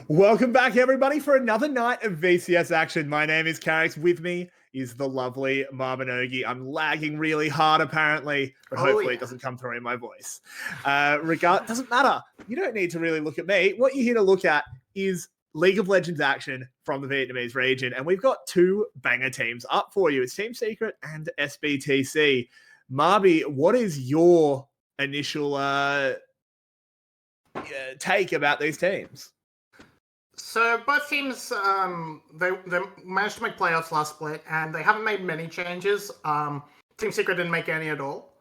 Welcome back, everybody, for another night of VCS action. My name is Carix. With me is the lovely Marbanogi. I'm lagging really hard, apparently, but hopefully it doesn't come through in my voice. Doesn't matter. You don't need to really look at me. What you're here to look at is League of Legends action from the Vietnamese region, and we've got two banger teams up for you. It's Team Secret and SBTC. Marby, what is your initial take about these teams? So both teams, they managed to make playoffs last split, and they haven't made many changes. Team Secret didn't make any at all.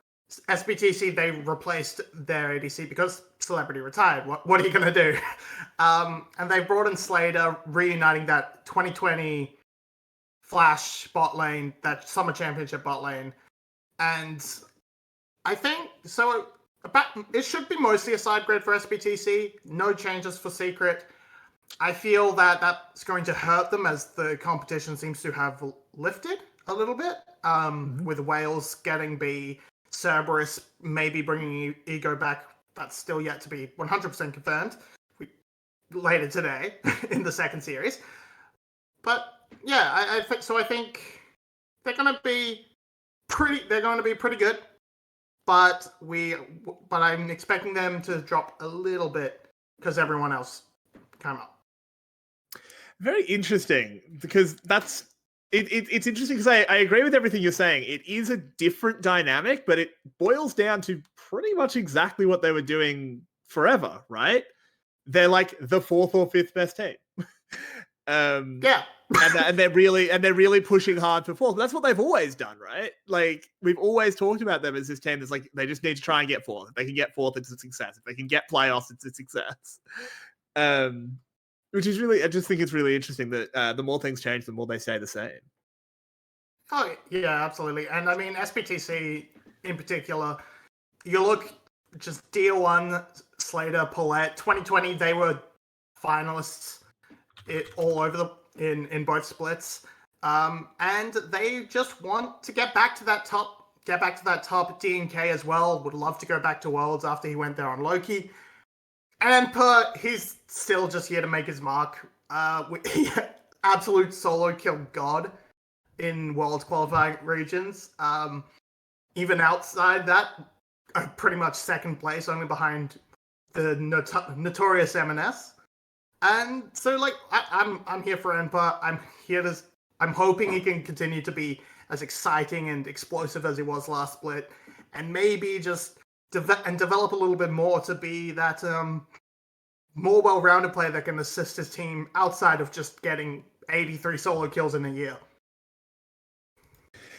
SBTC, they replaced their ADC because Celebrity retired. What are you going to do? And they brought in Slater, reuniting that 2020 Flash bot lane, that Summer Championship bot lane. And I think, it should be mostly a side grade for SBTC. No changes for Secret. I feel that that's going to hurt them as the competition seems to have lifted a little bit, with Wales getting B, Cerberus maybe bringing Ego back. That's still yet to be 100% confirmed later today in the second series. But yeah, I think they're going to be pretty good. But I'm expecting them to drop a little bit because everyone else came up. Very interesting, because it's interesting because I agree with everything you're saying. It is a different dynamic, but it boils down to pretty much exactly what they were doing forever, right? They're like the fourth or fifth best team. Yeah. and they're really pushing hard for fourth. That's what they've always done, right? Like, we've always talked about them as this team that's like, they just need to try and get fourth. If they can get fourth, it's a success. If they can get playoffs, it's a success. Which is really, I just think it's really interesting that the more things change, the more they stay the same. Oh, yeah, absolutely. And I mean, SBTC in particular, you look just DO1, Slater, Paulette, 2020, they were finalists all over in both splits. And they just want to get back to that top D&K as well. Would love to go back to Worlds after he went there on Loki. And he's still just here to make his mark. Absolute solo kill god in Worlds qualifying regions. Even outside that, pretty much second place, only behind the notorious M&S. And so, like, I'm here for Enpa. I'm hoping he can continue to be as exciting and explosive as he was last split, and maybe just develop a little bit more to be that more well-rounded player that can assist his team outside of just getting 83 solo kills in a year.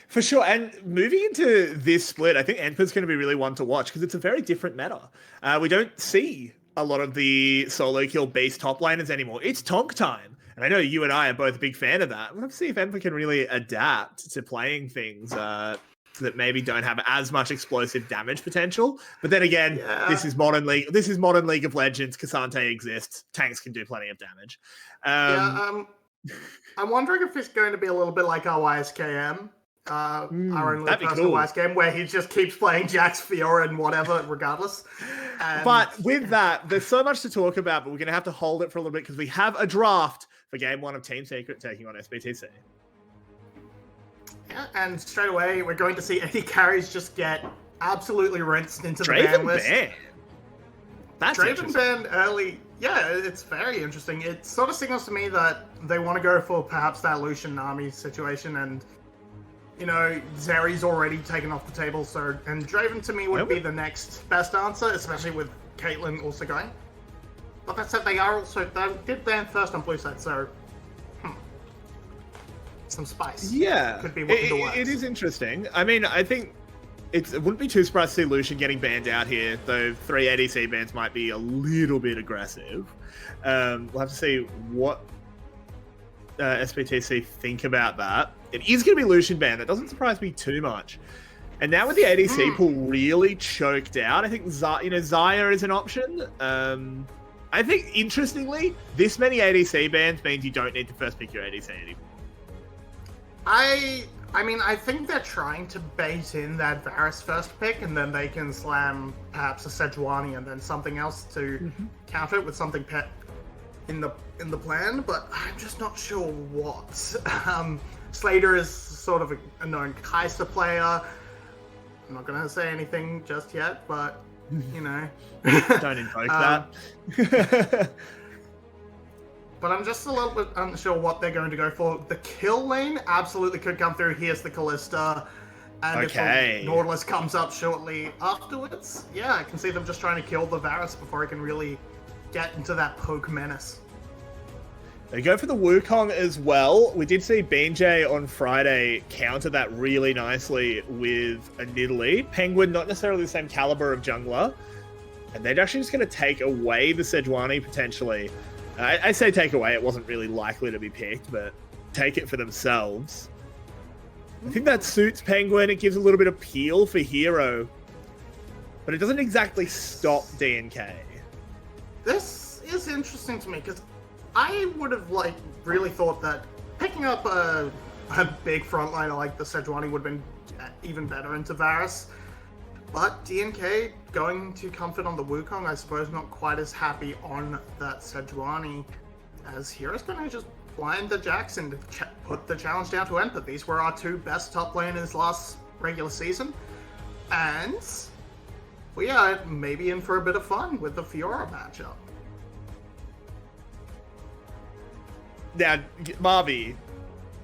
For sure. And moving into this split, I think Enpa's going to be really one to watch because it's a very different meta. We don't see a lot of the solo kill based top laners anymore. It's Tonk time. And I know you and I are both a big fan of that. We'll have to see if Enpa can really adapt to playing things that maybe don't have as much explosive damage potential. But then again, This is modern League of Legends. Cassante exists. Tanks can do plenty of damage. I'm wondering if it's going to be a little bit like our YSKM. Our only personal YS game, where he just keeps playing Jax, Fiora, and whatever, regardless. But with that, there's so much to talk about, but we're going to have to hold it for a little bit because we have a draft for Game 1 of Team Secret taking on SBTC. Yeah, and straight away, we're going to see Eddie Carries just get absolutely rinsed into the ban list. Draven ban early. Yeah, it's very interesting. It sort of signals to me that they want to go for perhaps that Lucian Nami situation, and you know, Zeri's already taken off the table, and Draven to me would be the next best answer, especially with Caitlyn also going. But that said, they did ban first on blue side, so some spice. Yeah, could be what in the works. It is interesting. I mean, I think it wouldn't be too surprised to see Lucian getting banned out here, though 3 ADC bans might be a little bit aggressive. We'll have to see what SBTC think about that. It is going to be Lucian banned. That doesn't surprise me too much. And now with the ADC pool really choked out, I think Xayah is an option. I think, interestingly, this many ADC bans means you don't need to first pick your ADC anymore. I mean, I think they're trying to bait in that Varus first pick, and then they can slam perhaps a Sejuani and then something else to counter it with something in the plan, but I'm just not sure what. Slater is sort of a known Kaiser player. I'm not gonna say anything just yet, but you know, don't invoke that. But I'm just a little bit unsure what they're going to go for. The kill lane absolutely could come through. Here's the Callista. And if the Nautilus comes up shortly afterwards, yeah, I can see them just trying to kill the Varus before he can really get into that poke menace. They go for the Wukong as well. We did see BJ on Friday counter that really nicely with a Nidalee. Penguin, not necessarily the same caliber of jungler. And they're actually just going to take away the Sejuani potentially. I say take away, it wasn't really likely to be picked, but take it for themselves. I think that suits Penguin. It gives a little bit of peel for Hero. But it doesn't exactly stop DNK. This is interesting to me, because I would have really thought that picking up a big frontliner like the Sejuani would have been even better into Varus. But DNK going to comfort on the Wukong, I suppose not quite as happy on that Sejuani, as Hero's going to just blind the Jackson to put the challenge down to Emperor. These were our two best top laners last regular season, and we are maybe in for a bit of fun with the Fiora matchup. Now, Marvy,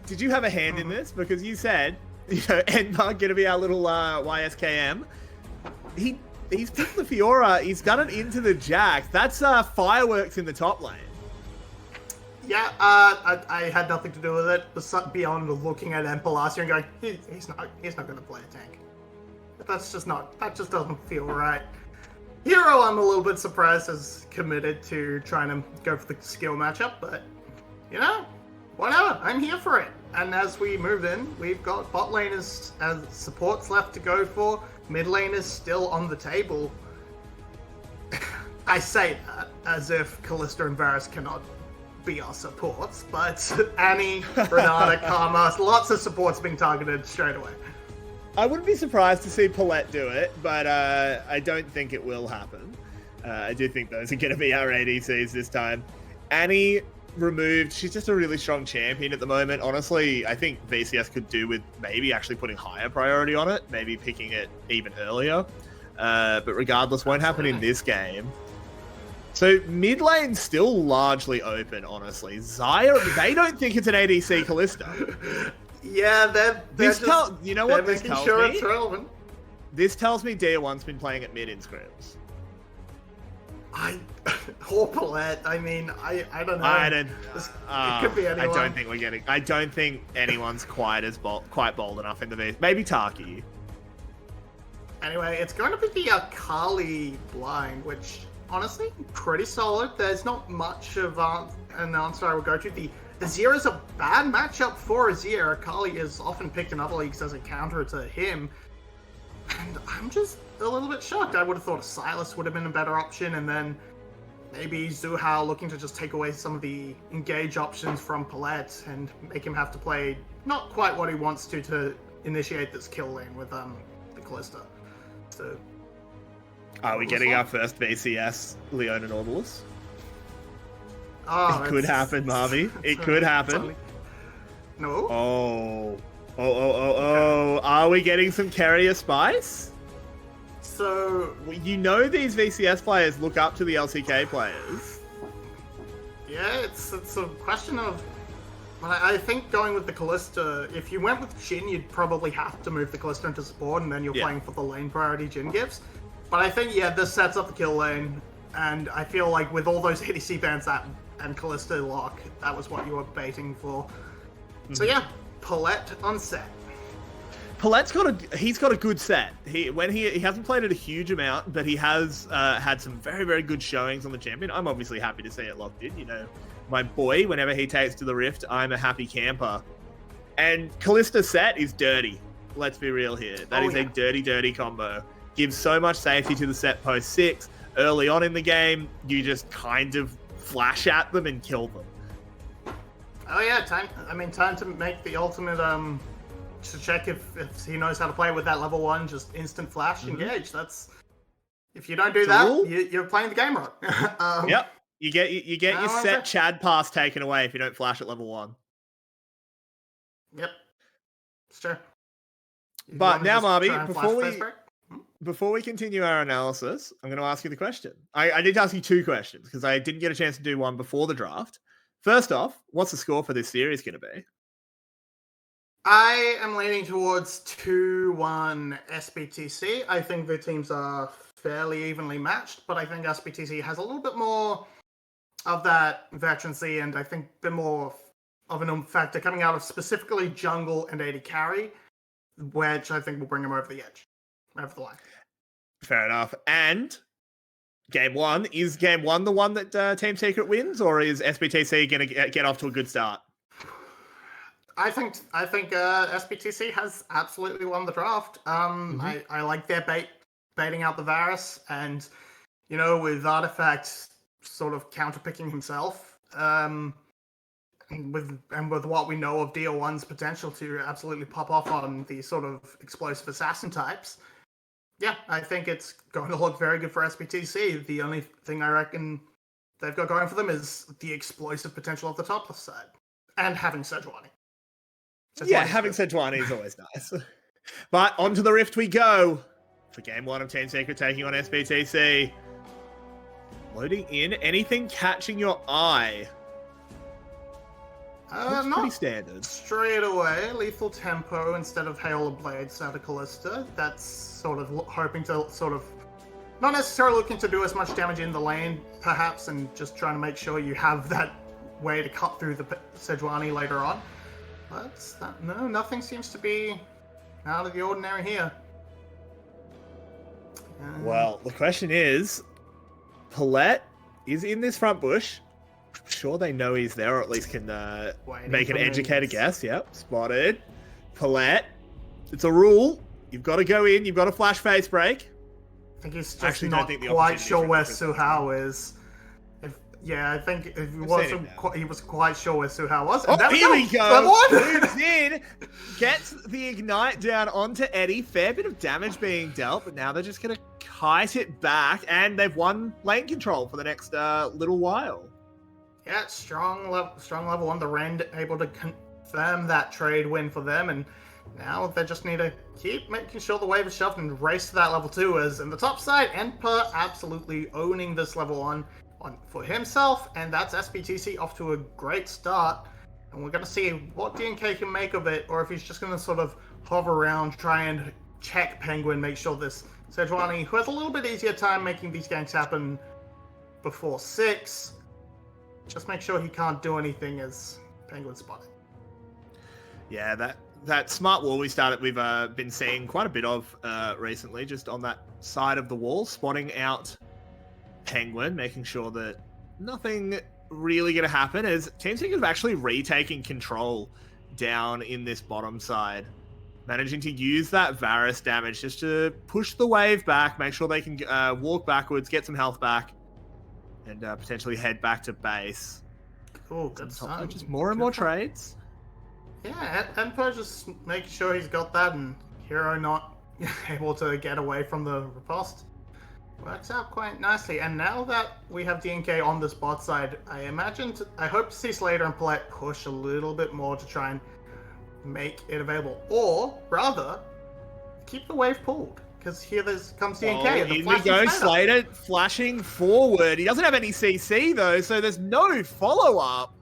did you have a hand in this? Because you said, Enmark going to be our little YSKM. He's picked the Fiora. He's done it into the Jax. That's fireworks in the top lane. Yeah, I had nothing to do with it beyond looking at Emperor last year and going, he's not going to play a tank. That just doesn't feel right. Hero, I'm a little bit surprised, is committed to trying to go for the skill matchup, but whatever. I'm here for it. And as we move in, we've got bot laners as supports left to go for. Mid lane is still on the table. I say that as if Callista and Varus cannot be our supports, but Annie, Renata, Karma, lots of supports being targeted straight away. I wouldn't be surprised to see Paulette do it, but I don't think it will happen. I do think those are going to be our ADCs this time. Annie removed. She's just a really strong champion at the moment. Honestly, I think VCS could do with maybe actually putting higher priority on it, maybe picking it even earlier. But regardless, won't happen in this game. So mid lane's still largely open, honestly. Xayah, they don't think it's an ADC Callista. Yeah, you know what this tells sure me? It's relevant. This tells me Dia1's been playing at mid in scrims. Or Paulette. I mean, I don't know. It could be anyone. I don't think anyone's quite bold enough in the V. Maybe Taki. Anyway, it's going to be the Akali blind, which honestly pretty solid. There's not much of an answer I would go to. The Azir is a bad matchup for Azir. Akali is often picked in other leagues as a counter to him. And I'm just a little bit shocked. I would have thought Silas would have been a better option, and then maybe Zuhao looking to just take away some of the engage options from Paulette and make him have to play not quite what he wants to initiate this kill lane with the Callista. So, are we getting our first VCS Leona Nautilus? Oh, it could happen, Marvy. It could happen. No. Oh. Are we getting some carrier spice? So, these VCS players look up to the LCK players. Yeah, it's a question of... I think going with the Callista, if you went with Jhin, you'd probably have to move the Callista into support, and then you're playing for the lane priority Jhin gives. But I think, this sets up the kill lane, and I feel like with all those ADC bans and Callista lock, that was what you were baiting for. So yeah, Paulette on set. Paulette's got a good set. He hasn't played it a huge amount, but he has had some very, very good showings on the champion. I'm obviously happy to see it locked in. My boy, whenever he takes to the Rift, I'm a happy camper. And Callista's set is dirty. Let's be real here. That is a dirty, dirty combo. Gives so much safety to the set post 6. Early on in the game, you just kind of flash at them and kill them. Oh yeah, time to make the ultimate to check if he knows how to play with that level 1 just instant flash engage. That's, if you don't do that, you're playing the game right. Yep. You get your However- set Chad pass taken away if you don't flash at level 1. Yep. It's true. You But wanna now, just try Marby, and flash face break? before we continue our analysis, I'm going to ask you the question. I need to ask you 2 questions because I didn't get a chance to do one before the draft. First off, what's the score for this series going to be? I am leaning towards 2-1 SBTC. I think the teams are fairly evenly matched, but I think SBTC has a little bit more of that veterancy and I think a bit more of an factor coming out of specifically jungle and AD carry, which I think will bring them over the edge, over the line. Fair enough. And game 1, is game 1 the one that Team Secret wins, or is SBTC going to get off to a good start? I think SBTC has absolutely won the draft. I like their baiting out the Varus, and with Artifact sort of counterpicking himself, and with what we know of DO1's potential to absolutely pop off on the sort of explosive assassin types. Yeah, I think it's going to look very good for SBTC. The only thing I reckon they've got going for them is the explosive potential of the top side and having Sejuani. Yeah, having Sejuani is always nice. But onto the Rift we go for game 1 of Team Secret taking on SBTC. Loading in, anything catching your eye? Looks pretty standard. Straight away, lethal tempo instead of Hail of Blades out of Callista. That's sort of hoping to not necessarily looking to do as much damage in the lane, perhaps, and just trying to make sure you have that way to cut through the Sejuani later on. But nothing seems to be out of the ordinary here. Well, the question is, Paulette is in this front bush. I'm sure they know he's there, or at least can make an educated guess. Yep, spotted. Paulette, it's a rule. You've got to go in. You've got to flash face break. I think he's just not quite sure where Suhao is. I think if he was quite sure where Suhao was. And here we go. Moves in, gets the ignite down onto Eddie. Fair bit of damage being dealt, but now they're just going to kite it back, and they've won lane control for the next little while. Yeah, strong level 1. The Rend able to confirm that trade win for them, and now they just need to keep making sure the wave is shoved and race to that level 2. As in the top side, Emperor absolutely owning this level 1 for himself, and that's SBTC off to a great start. And we're going to see what DNK can make of it, or if he's just going to sort of hover around, try and check Penguin, make sure this Sejuani, who has a little bit easier time making these ganks happen before 6, just make sure he can't do anything as Penguin spotted. Yeah, that smart wall we've been seeing quite a bit of recently, just on that side of the wall, spotting out Penguin, making sure that nothing really going to happen, as Team Secret have actually retaking control down in this bottom side, managing to use that Varus damage just to push the wave back, make sure they can walk backwards, get some health back, and potentially head back to base. Cool, good start. Just more and more trades. Yeah, Emperor just making sure he's got that, and Hero not able to get away from the riposte. Works out quite nicely. And now that we have DNK on this bot side, I hope to see Slater and Paulette push a little bit more to try and make it available. Or, rather, keep the wave pulled. Because here comes DNK. Here we go, Slater flashing forward. He doesn't have any CC, though, so there's no follow-up.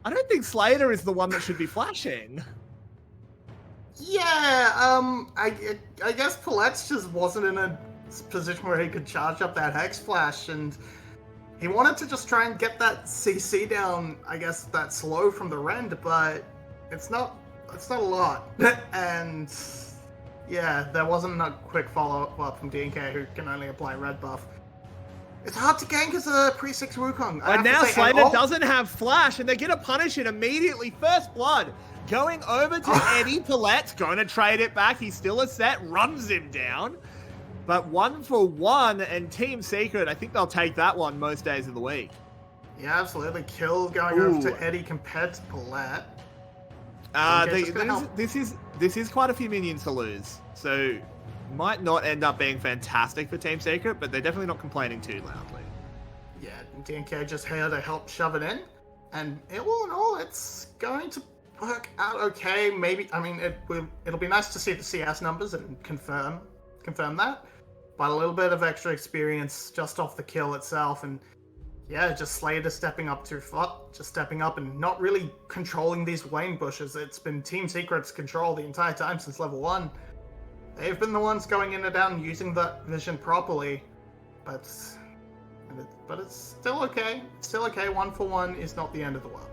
I don't think Slater is the one that should be flashing. Yeah, I guess Paulette's just wasn't in a position where he could charge up that Hex Flash, and he wanted to just try and get that CC down, I guess, that slow from the Rend, but it's not a lot. And yeah, there wasn't a quick follow-up from DNK, who can only apply red buff. It's hard to gank as a pre-6 Wukong. And now Slater doesn't have Flash, and they're going to punish it immediately. First blood going over to Eddie. Paulette's going to trade it back. He's still a set, runs him down. But 1-for-1, and Team Secret, I think they'll take that one most days of the week. Yeah, absolutely. Kill going over to Eddie compared to Paulette. This is quite a few minions to lose, so might not end up being fantastic for Team Secret, but they're definitely not complaining too loudly. Yeah, DNK just here to help shove it in. And all in all, it's going to work out okay. Maybe, I mean, it'll be nice to see the CS numbers and confirm that. But a little bit of extra experience just off the kill itself, and yeah, just Slater stepping up too far, just stepping up and not really controlling these lane bushes. It's been Team Secret's control the entire time since level 1. They've been the ones going in and out and using that vision properly, but it's still okay. It's still okay. 1-for-1 is not the end of the world.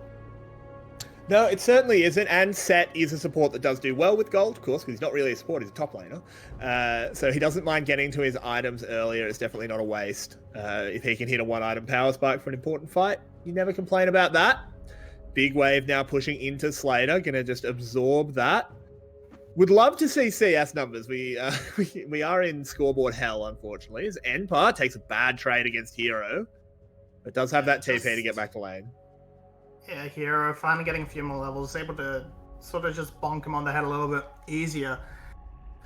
No, it certainly isn't, and Set is a support that does do well with gold, of course, because he's not really a support, he's a top laner. So he doesn't mind getting to his items earlier. It's definitely not a waste. If he can hit a 1-item power spike for an important fight, you never complain about that. Big wave now pushing into Slater, going to just absorb that. Would love to see CS numbers. We are in scoreboard hell, unfortunately, as Enpar takes a bad trade against Hero, but does have that TP to get back to lane. Yeah, Hero finally getting a few more levels, able to sort of just bonk him on the head a little bit easier.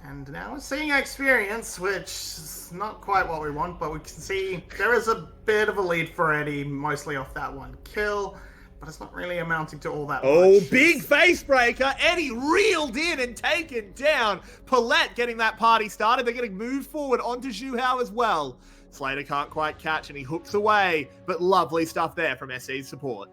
And now we're seeing experience, which is not quite what we want, but we can see there is a bit of a lead for Eddie, mostly off that one kill, but it's not really amounting to all that much. Oh, big face breaker. Eddie reeled in and taken down. Paulette getting that party started. They're getting moved forward onto Zhuhao as well. Slater can't quite catch, and he hooks away, but lovely stuff there from SC's support.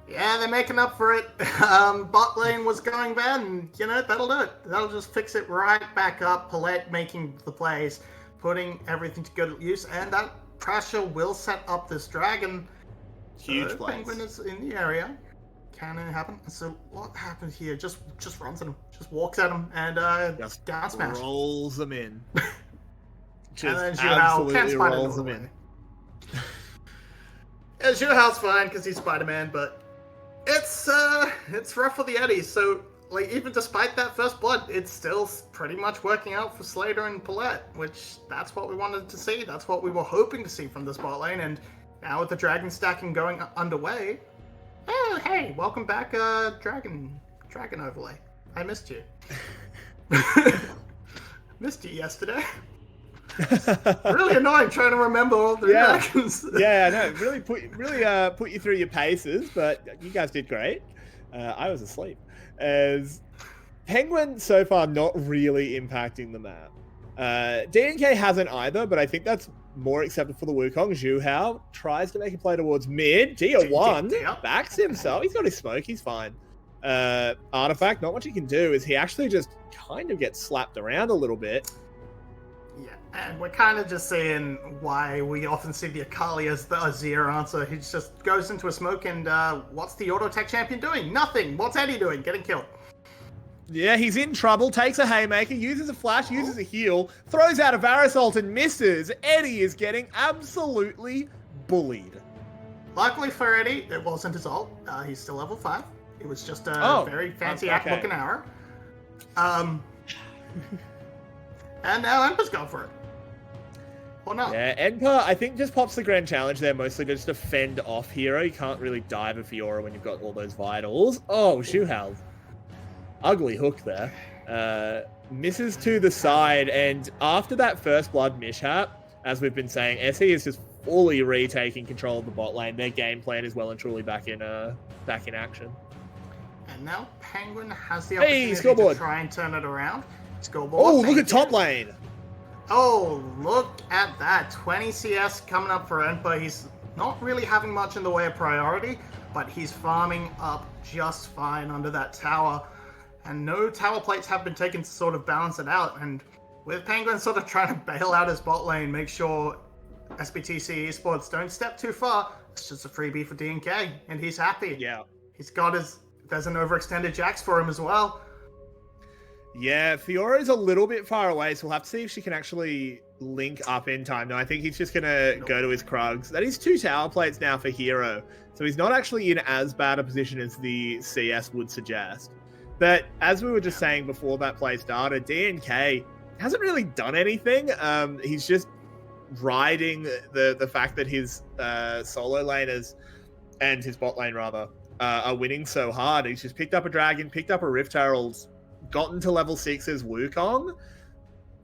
Yeah, they're making up for it. Bot lane was going bad, and that'll do it. That'll just fix it right back up. Paulette making the plays, putting everything to good use, and that pressure will set up this dragon. Huge plays. Penguin is in the area. Can it happen? So what happened here? Just runs at him, just walks at him, and just down smash. Rolls them in. Just and then absolutely rolls them in. Yeah, Zhuhao's fine because he's Spider-Man, but it's rough for the Eddies. So, even despite that first blood, it's still pretty much working out for Slater and Paulette, which that's what we wanted to see. That's what we were hoping to see from this bot lane. And now with the dragon stacking going underway, oh hey, welcome back, dragon overlay. I missed you. Missed you yesterday. Really annoying trying to remember all the dragons. Yeah, no, really put you through your paces, but you guys did great. I was asleep. As Penguin so far not really impacting the map. DNK hasn't either, but I think that's more acceptable for the Wukong. Zhuhao tries to make a play towards mid. Tier 1 backs himself. He's got his smoke. He's fine. Artifact, not much he can do is he actually just kind of gets slapped around a little bit. Yeah, and we're kind of just seeing why we often see the Akali as the Azir answer. He just goes into a smoke and what's the auto attack champion doing? Nothing. What's Eddie doing? Getting killed. Yeah, he's in trouble, takes a haymaker, uses a flash, uses a heal, throws out a Varus ult and misses. Eddie is getting absolutely bullied. Luckily for Eddie, it wasn't his ult. He's still level 5. It was just a very fancy looking arrow. And now Emper's gone for it. Or not. Yeah, Emper, I think, just pops the grand challenge there, mostly to just defend off Hero. You can't really dive a Fiora when you've got all those vitals. Oh, Zhuhao. Ugly hook there. Misses to the side, and after that first blood mishap, as we've been saying, SE is just fully retaking control of the bot lane. Their game plan is well and truly back in action. And now Penguin has the opportunity to try and turn it around. Scoreboard. Oh, look at top lane. Oh, look at that. 20 CS coming up for Enpa. He's not really having much in the way of priority, but he's farming up just fine under that tower. And no tower plates have been taken to sort of balance it out. And with Penguin sort of trying to bail out his bot lane, make sure SBTC Esports don't step too far, it's just a freebie for DNK, and he's happy. Yeah. He's got there's an overextended Jax for him as well. Yeah, Fiora is a little bit far away, so we'll have to see if she can actually link up in time. No, I think he's just going to go to his Krugs. That is 2 tower plates now for Hero, so he's not actually in as bad a position as the CS would suggest. But as we were just saying before that play started, DNK hasn't really done anything. He's just riding the fact that his solo laners and his bot lane, rather, are winning so hard. He's just picked up a dragon, picked up a Rift Herald, gotten to level 6's Wukong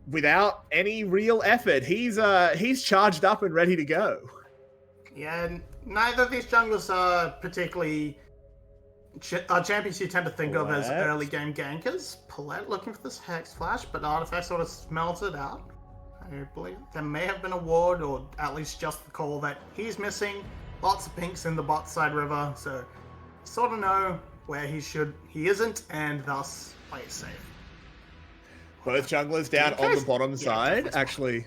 without any real effort. He's charged up and ready to go. Yeah, and neither of these junglers are particularly champions you tend to think of as early game gankers. Paulette looking for this Hex Flash, but Artifact sort of smells it out. I believe there may have been a ward, or at least just the call that he's missing. Lots of pinks in the bot side river, so sort of know where he isn't, and thus play safe. Both junglers down on the bottom side, actually.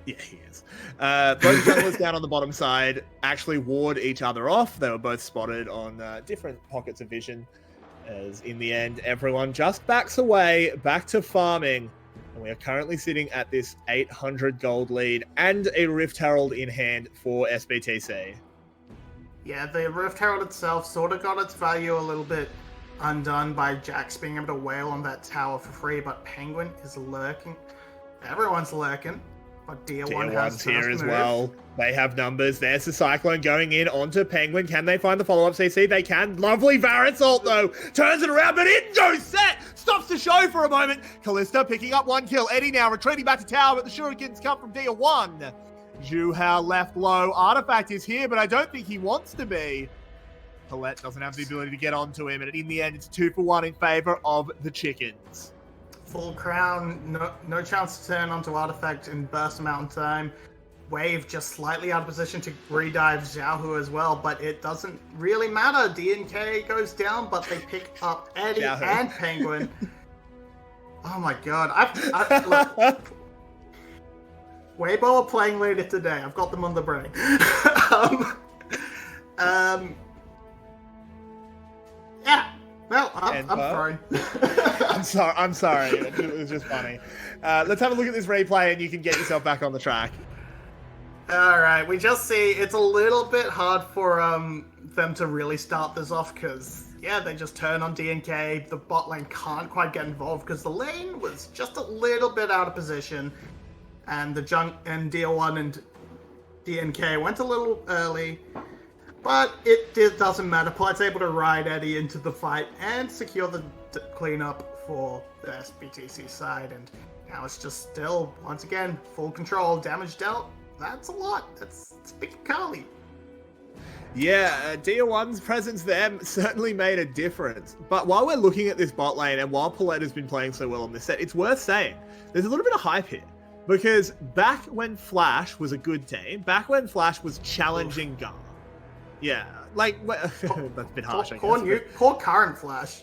Yeah, he is. Both junglers down on the bottom side actually ward each other off. They were both spotted on different pockets of vision. As in the end, everyone just backs away, back to farming. And we are currently sitting at this 800 gold lead and a Rift Herald in hand for SBTC. Yeah, the Rift Herald itself sort of got its value a little bit undone by Jax being able to wail on that tower for free, but Penguin is lurking. Everyone's lurking. But Tier 1's here as well. They have numbers. There's the Cyclone going in onto Penguin. Can they find the follow-up CC? They can. Lovely Varus ult, though. Turns it around, but in goes Set. Stops the show for a moment. Kalista picking up 1 kill. Eddie now retreating back to tower, but the shurikens come from Tier 1. Juhao left low. Artifact is here, but I don't think he wants to be. Paulette doesn't have the ability to get onto him, and in the end, it's 2 for 1 in favor of the chickens. Full crown, no chance to turn onto Artifact and burst him out in time. Wave just slightly out of position to redive Xiaohu as well, but it doesn't really matter. DNK goes down, but they pick up Eddie and Penguin. Oh my god. Look, Weibo are playing later today. I've got them on the brain. Yeah. Well, I'm sorry. I'm sorry. It was just funny. Let's have a look at this replay and you can get yourself back on the track. All right. We just see it's a little bit hard for them to really start this off because, yeah, they just turn on DNK. The bot lane can't quite get involved because the lane was just a little bit out of position. And the DL1 and DNK went a little early. But it doesn't matter. Paulette's able to ride Eddie into the fight and secure the cleanup for the SBTC side. And now it's just still, once again, full control. Damage dealt. That's a lot. That's big Kali. Yeah, Tier1's presence there certainly made a difference. But while we're looking at this bot lane and while Paulette has been playing so well on this set, it's worth saying there's a little bit of hype here. Because back when Flash was a good team, back when Flash was challenging Gar, yeah, like, that's a bit harsh, I guess. Poor current Flash.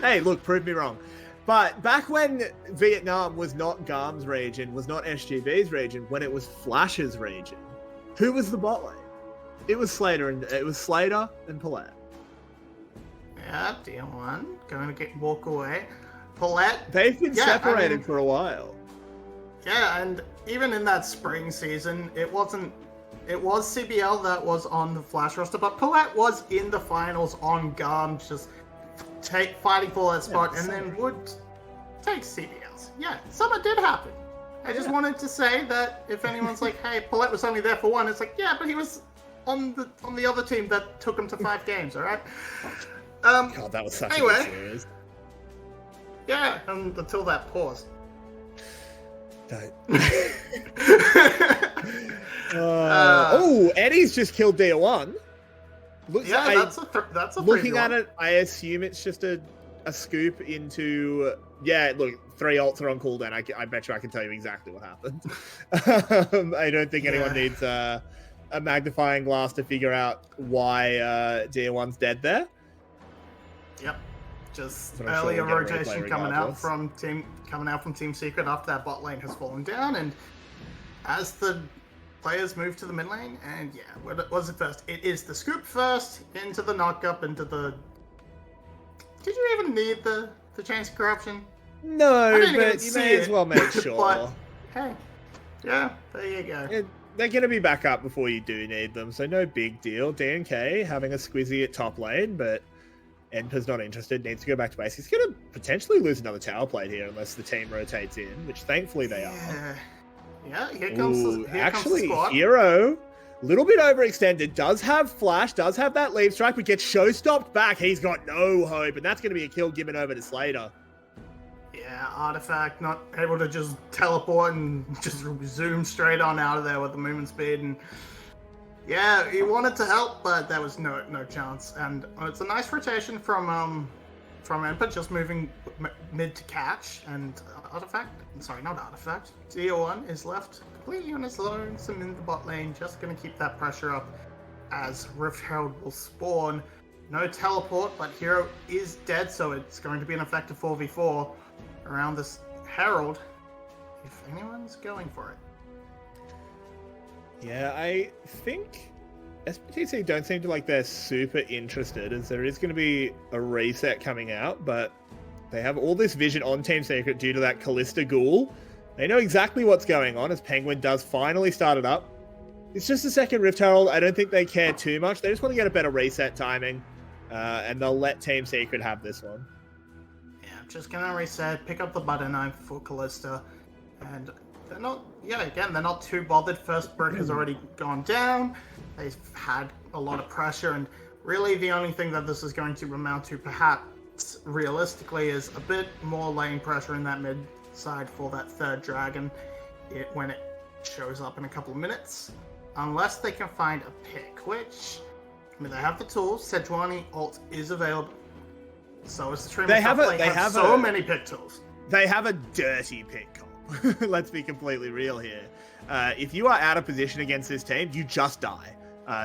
Hey, look, prove me wrong. But back when Vietnam was not Garm's region, was not SGB's region, when it was Flash's region, who was the bot lane? It was Slater and Paulette. Yeah, DL1 going to walk away. Paulette. They've been separated for a while. Yeah, and even in that spring season, it was CBL that was on the Flash roster, but Paulette was in the finals on Garm, just fighting for that spot, and then would take CBLs. Yeah, summer did happen. I just wanted to say that if anyone's like, hey, Paulette was only there for 1, it's like, yeah, but he was on the other team that took him to 5 games, alright? God, that was such a good series. Yeah, until that pause. Eddie's just killed Tier1. That's a looking at it, I assume it's just a scoop into. Yeah, look, 3 ults are on cooldown. I bet you I can tell you exactly what happened. I don't think anyone needs a magnifying glass to figure out why Tier1's dead there. Yep. Just earlier rotation coming out from Team Secret after that bot lane has fallen down, and as the players move to the mid lane, and yeah, what was it first? It is the scoop first, into the knock-up, into the... Did you even need the chance of corruption? No, but you may as well make sure. But, hey, yeah, there you go. They're going to be back up before you do need them, so no big deal. DNK having a squizzy at top lane, but Enper's not interested, needs to go back to base. He's going to potentially lose another tower plate here unless the team rotates in, which thankfully they are. Yeah, here comes the squad. Hero, a little bit overextended, does have flash, does have that leave strike, but gets show stopped back. He's got no hope, and that's going to be a kill given over to Slater. Yeah, Artifact not able to just teleport and just zoom straight on out of there with the movement speed. And Yeah, he wanted to help, but there was no chance. And it's a nice rotation from Empa, just moving mid to catch, and not Artifact. Dio1 is left completely on his lonesome in the bot lane, just going to keep that pressure up as Rift Herald will spawn. No teleport, but Hero is dead, so it's going to be an effective 4v4 around this Herald, if anyone's going for it. Yeah, I think SBTC don't seem to like they're super interested, as there is going to be a reset coming out, but they have all this vision on Team Secret due to that Callista Ghoul. They know exactly what's going on as Penguin does finally start it up. It's just a second Rift Herald. I don't think they care too much. They just want to get a better reset timing, and they'll let Team Secret have this one. Yeah, just gonna reset, pick up the butter knife for Callista, and they're not too bothered. First brick has already gone down. They've had a lot of pressure, and really the only thing that this is going to amount to, perhaps realistically, is a bit more lane pressure in that mid side for that third dragon when it shows up in a couple of minutes. Unless they can find a pick, which, I mean, they have the tools. Sejuani ult is available. So is the Stream. They have so many pick tools. They have a dirty pick comp. Let's be completely real here. If you are out of position against this team, you just die.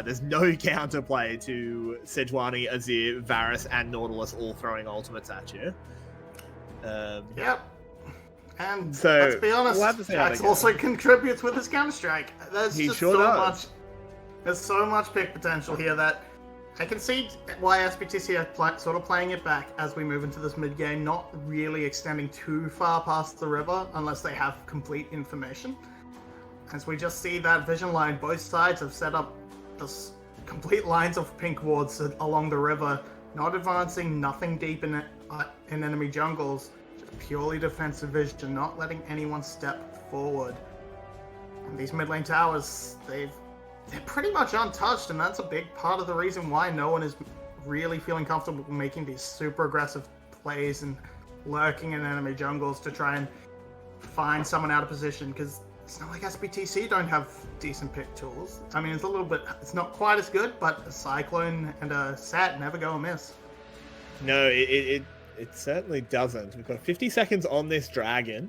There's no counterplay to Sejuani, Azir, Varus, and Nautilus all throwing ultimates at you. Yep. And so, let's be honest, Jax also contributes with his Counter-Strike. There's so much pick potential here that I can see why SBTC are sort of playing it back as we move into this mid-game, not really extending too far past the river unless they have complete information. As we just see that vision line, both sides have set up this complete lines of pink wards along the river, not advancing, nothing deep in enemy jungles, just purely defensive vision, not letting anyone step forward. And these mid lane towers, they're pretty much untouched, and that's a big part of the reason why no one is really feeling comfortable making these super aggressive plays and lurking in enemy jungles to try and find someone out of position, because it's not like SBTC don't have decent pick tools. I mean, it's not quite as good, but a Cyclone and a Sat never go amiss. No, it certainly doesn't. We've got 50 seconds on this dragon.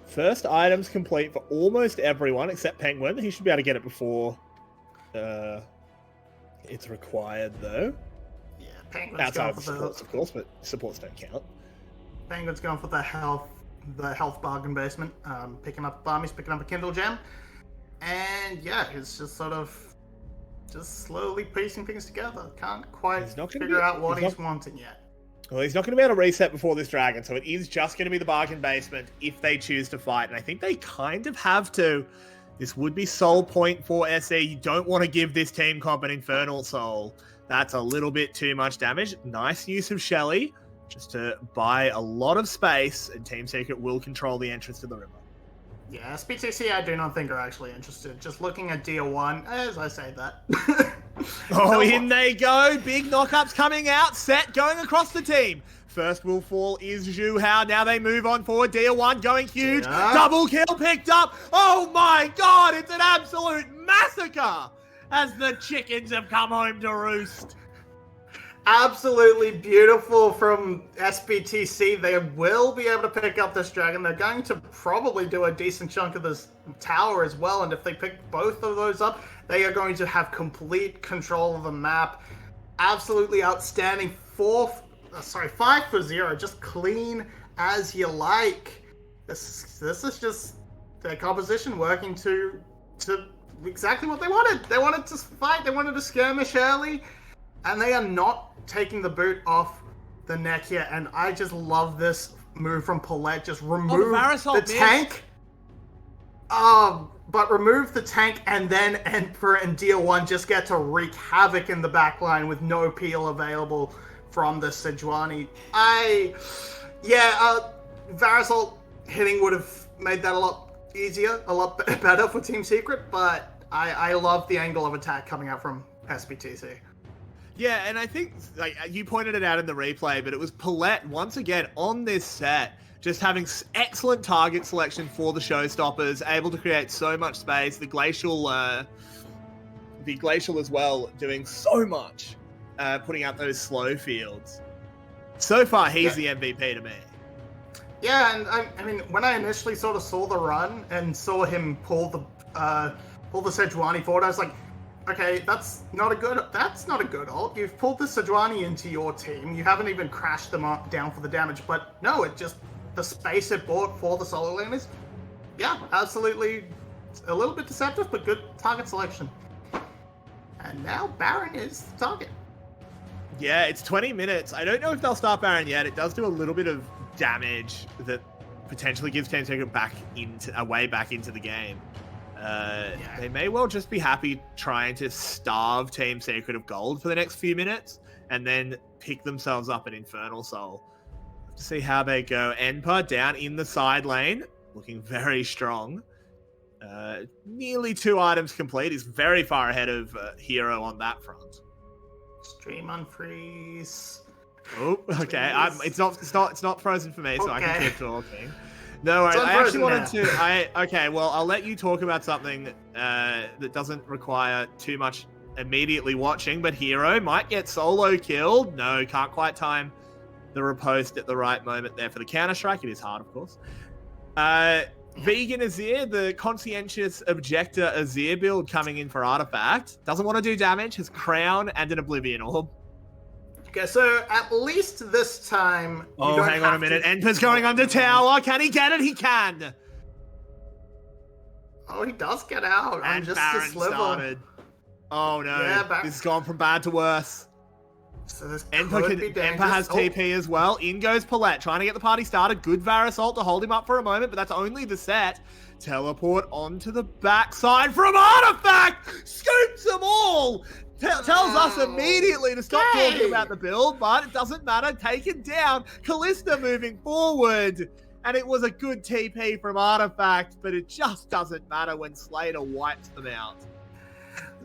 First item's complete for almost everyone except Penguin. He should be able to get it before it's required, though. Yeah, Penguin's outside going of for supports, of course, but supports don't count. Penguin's going for the health bargain basement. Picking up Barmy's picking up a Kindle Gem, and yeah, it's just sort of slowly piecing things together. Can't quite figure out what he's wanting yet. Well, he's not going to be able to reset before this dragon, so it is just going to be the bargain basement if they choose to fight. And I think they kind of have to. This would be soul point for SE. You don't want to give this team comp an Infernal Soul. That's a little bit too much damage. Nice use of Shelly, just to buy a lot of space, and Team Secret will control the entrance to the river. Yeah, SPTC I do not think are actually interested. Just looking at Dia1, as I say that. Oh, in they go. Big knockups coming out. Set going across the team. First will fall is Zhu Hao. Now they move on forward. Dia1 going huge. Yeah. Double kill picked up. Oh my god, it's an absolute massacre as the chickens have come home to roost. Absolutely beautiful from SBTC. They will be able to pick up this dragon. They're going to probably do a decent chunk of this tower as well, and if they pick both of those up, they are going to have complete control of the map. Absolutely outstanding. 5-0, just clean as you like. This is just their composition working to exactly what they wanted. They wanted to fight, they wanted to skirmish early, and they are not taking the boot off the neck here. And I just love this move from Paulette. Just remove the tank. But remove the tank, and then Emperor and Dia1 just get to wreak havoc in the backline with no peel available from the Sejuani. Varus ult hitting would have made that a lot easier, a lot better for Team Secret, but I love the angle of attack coming out from SBTC. Yeah, and I think, like you pointed it out in the replay, but it was Paulette, once again, on this set, just having excellent target selection for the showstoppers, able to create so much space. The glacial the Glacial as well, doing so much, putting out those slow fields. So far, he's the MVP to me. Yeah, and I mean, when I initially sort of saw the run and saw him pull the Sejuani forward, I was like, okay, that's not a good ult. You've pulled the Sejuani into your team. You haven't even crashed them down for the damage, but no, it just, the space it bought for the solo laners, yeah, absolutely a little bit deceptive, but good target selection. And now Baron is the target. Yeah, it's 20 minutes. I don't know if they'll start Baron yet. It does do a little bit of damage that potentially gives Team Secret a way back into the game. They may well just be happy trying to starve Team Secret of gold for the next few minutes and then pick themselves up an Infernal Soul. To see how they go. Enpa down in the side lane, looking very strong. Nearly 2 items complete. He's very far ahead of Hero on that front. Stream unfreeze. Oh, okay. It's not frozen for me, so I can keep talking. No worries. I actually wanted to. Okay. Well, I'll let you talk about something that doesn't require too much immediately watching. But Hero might get solo killed. No, can't quite time the riposte at the right moment there for the counter strike. It is hard, of course. Vegan Azir, the conscientious objector Azir build coming in for Artifact. Doesn't want to do damage. His crown and an Oblivion Orb. Okay, so at least this time... Oh, hang on a minute. Enpa's going under tower. Can he get it? He can. Oh, he does get out. And just Baron started. Oh, no. Yeah, this has gone from bad to worse. So this Enpa has TP as well. In goes Palette, trying to get the party started. Good Varus ult to hold him up for a moment, but that's only the set. Teleport onto the backside from Artifact! Scoops them all! Tells us immediately to stop talking about the build, but it doesn't matter. Taken down. Kalista moving forward. And it was a good TP from Artifact, but it just doesn't matter when Slater wipes them out.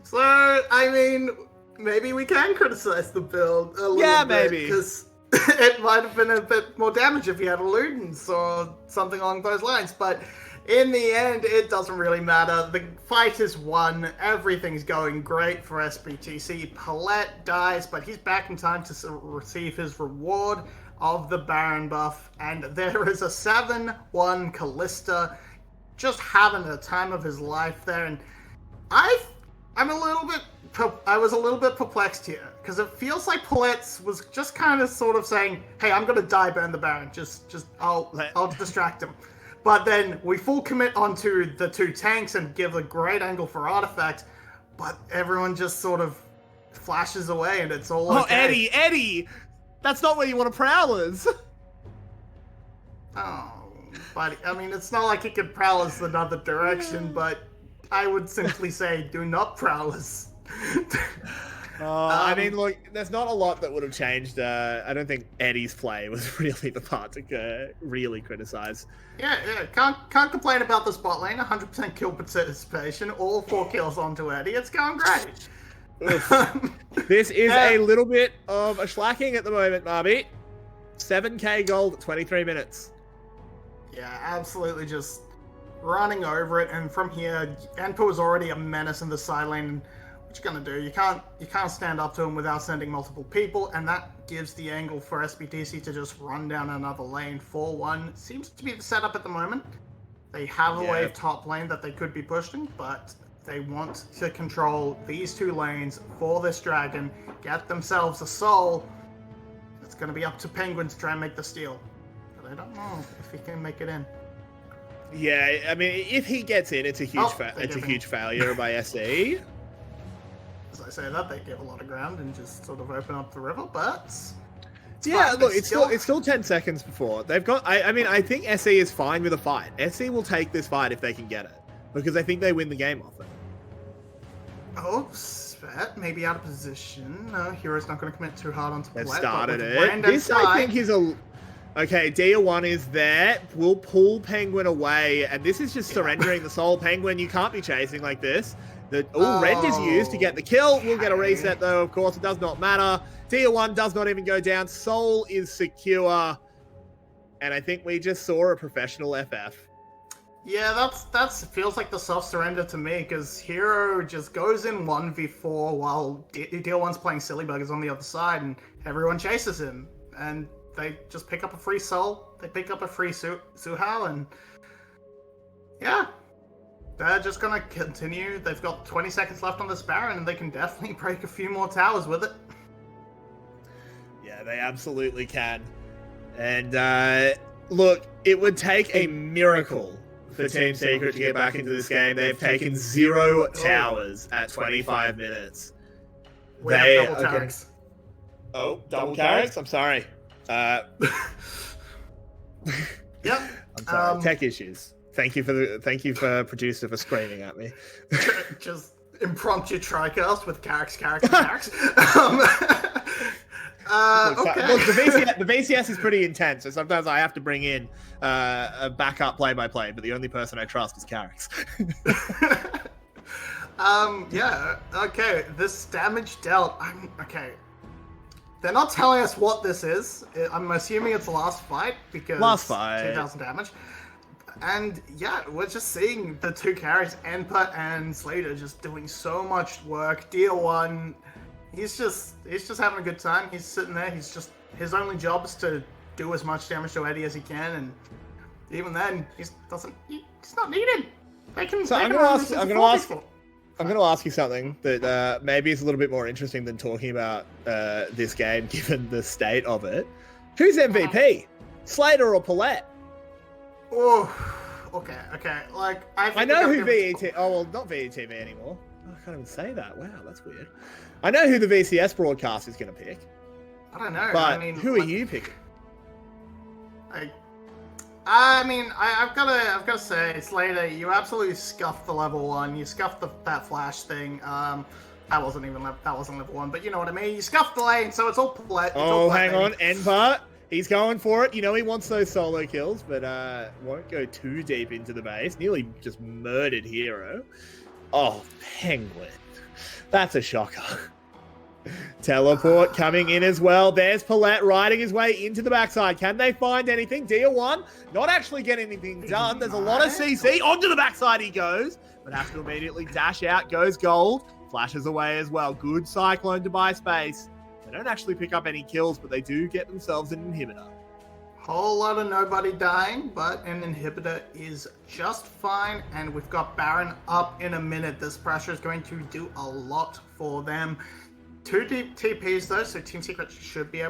So, I mean... maybe we can criticize the build a little bit. Maybe. Because it might have been a bit more damage if you had a Ludens or something along those lines. But in the end, it doesn't really matter. The fight is won. Everything's going great for SBTC. Palette dies, but he's back in time to receive his reward of the Baron buff. And there is a 7-1 Kalista just having the time of his life there. And I was a little bit perplexed here, because it feels like Palette was just kind of sort of saying, hey, I'm going to die burn the Baron, I'll distract him. But then we full commit onto the 2 tanks and give a great angle for Artifact, but everyone just sort of flashes away and it's all okay. Oh, Eddie! That's not where you want to Prowlers! Oh, buddy, I mean, it's not like he could Prowlers another direction, but I would simply say, do not Prowlers. I mean, look, there's not a lot that would have changed. I don't think Eddie's play was really the part to really criticize. Yeah, can't complain about the spot lane. 100% kill participation, all 4 kills onto Eddie. It's going great. This is a little bit of a schlacking at the moment, Marby. 7k gold at 23 minutes. Yeah, absolutely just running over it. And from here, Enpa was already a menace in the side lane. What you gonna do? You can't stand up to him without sending multiple people, and that gives the angle for SBTC to just run down another lane. 4-1 seems to be the setup at the moment. They have a wave top lane that they could be pushing, but they want to control these 2 lanes for this dragon, get themselves a soul. It's gonna be up to Penguin to try and make the steal, but I don't know if he can make it in. Yeah, I mean, if he gets in, it's a huge failure by SE. As I say that, they give a lot of ground and just sort of open up the river, but... it's still 10 seconds before. They've got... I think SE is fine with a fight. SE will take this fight if they can get it, because I think they win the game off it. Oh, Svet, maybe out of position. No, Hero's not going to commit too hard onto They've Palette. Started it. This, I think, is a... Okay, Dia1 is there. We'll pull Penguin away, and this is just surrendering the soul. Penguin, you can't be chasing like this. Rend is used to get the kill. We'll get a reset, though, of course. It does not matter. Dia1 does not even go down. Soul is secure. And I think we just saw a professional FF. Yeah, that's feels like the soft surrender to me, because Hero just goes in 1v4 while Deal One's playing Silly Buggers on the other side, and everyone chases him. And they just pick up a free soul, they pick up a free Suhao, and yeah, they're just gonna continue. They've got 20 seconds left on this Baron, and they can definitely break a few more towers with it. Yeah, they absolutely can. And look, it would take a miracle for Team Secret to get back into this game. They've taken 0 towers at 25 minutes. We have double Carracks. Oh, double Carracks? I'm sorry. Yep. I'm sorry. Tech issues. Thank you for producer for screaming at me. Just impromptu tricast with Carracks. Okay. Look, the VCS is pretty intense, so sometimes I have to bring in a backup play-by-play, but the only person I trust is Carracks. Yeah, okay, this damage dealt, okay. They're not telling us what this is. I'm assuming it's last fight, because 2,000 damage. And yeah, we're just seeing the two carries, Enpa and Slater, just doing so much work. Deal One, he's just having a good time. He's sitting there. His only job is to do as much damage to Eddie as he can, and even then, he's not needed. So I'm going to ask you something that maybe is a little bit more interesting than talking about this game, given the state of it. Who's MVP, Slater or Paulette? Oh, okay. Like I know who VET. Oh well, not VETV anymore. Oh, I can't even say that. Wow, that's weird. I know who the VCS broadcast is going to pick. I don't know. But who are you picking? I've got to say, Slater, you absolutely scuffed the level 1. You scuffed that flash thing. That wasn't level 1, but you know what I mean. You scuffed the lane, so it's all Paulette. Hang on, Enpa. He's going for it. You know he wants those solo kills, but won't go too deep into the base. Nearly just murdered Hero. Oh, Penguin. That's a shocker. Teleport coming in as well. There's Paulette riding his way into the backside. Can they find anything? Deal One, not actually getting anything done. There's a lot of CC. Onto the backside he goes, but has to immediately dash out. Goes gold. Flashes away as well. Good Cyclone to buy space. They don't actually pick up any kills, but they do get themselves an inhibitor. Whole lot of nobody dying, but an inhibitor is just fine, and we've got Baron up in a minute. This pressure is going to do a lot for them. 2 deep TPs though, so Team Secret should be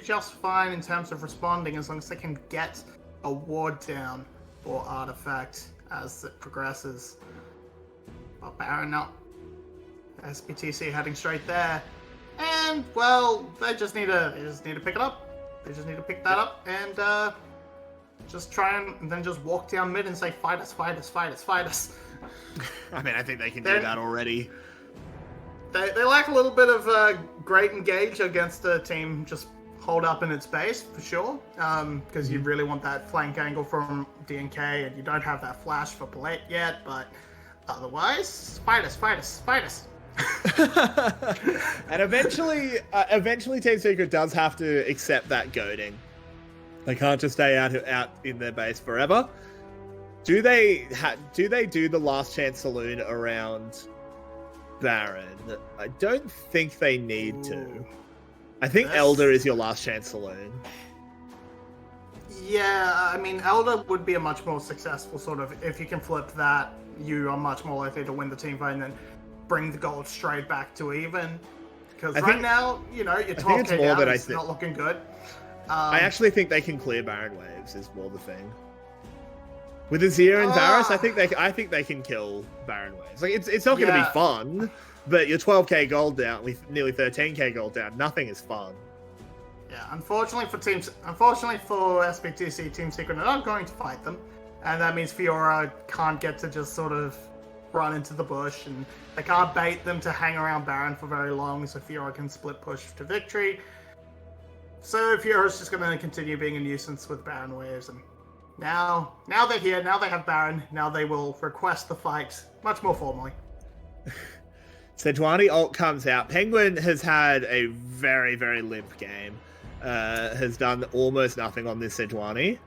just fine in terms of responding, as long as they can get a ward down or artifact as it progresses. But Baron up. SBTC heading straight there. And well, they just need to pick it up. They just need to pick that up and just try and then just walk down mid and say, fight us. I mean, I think they can do that already. They lack a little bit of great engage against the team just hold up in its base, for sure. Because you really want that flank angle from DNK, and you don't have that flash for Paulette yet, but otherwise, fight us. And eventually Team Secret does have to accept that goading. They can't just stay out in their base forever. Do they do the last chance saloon around Baron? I don't think they need to. I think Elder is your last chance saloon. Yeah, I mean, Elder would be a much more successful sort of, if you can flip that, you are much more likely to win the team fight and then bring the gold straight back to even. Because right now, you know, your 12k down is not looking good. I actually think they can clear Baron waves is more the thing. With Azir and Varus, I think they can kill Baron waves. Like it's not going to be fun, but you're 12k gold down with nearly 13k gold down. Nothing is fun. Yeah, unfortunately for SBTC, Team Secret are not going to fight them, and that means Fiora can't get to just sort of run into the bush, and they can't bait them to hang around Baron for very long, so Fiora can split push to victory. So Fiora's just going to continue being a nuisance with Baron waves, and now they're here, now they have Baron, now they will request the fight much more formally. Sejuani ult comes out. Penguin has had a very, very limp game. Has done almost nothing on this Sejuani.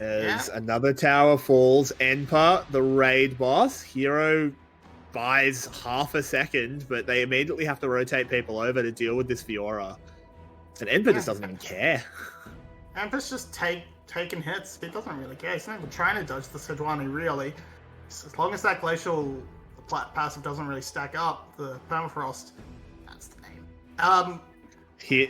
As another tower falls, Enpa, the raid boss, Hero buys half a second, but they immediately have to rotate people over to deal with this Fiora. And Enpa just doesn't even care. Enpa's just taking hits. He doesn't really care. He's not even trying to dodge the Sejuani, really. As long as that glacial passive doesn't really stack up, the permafrost, that's the name.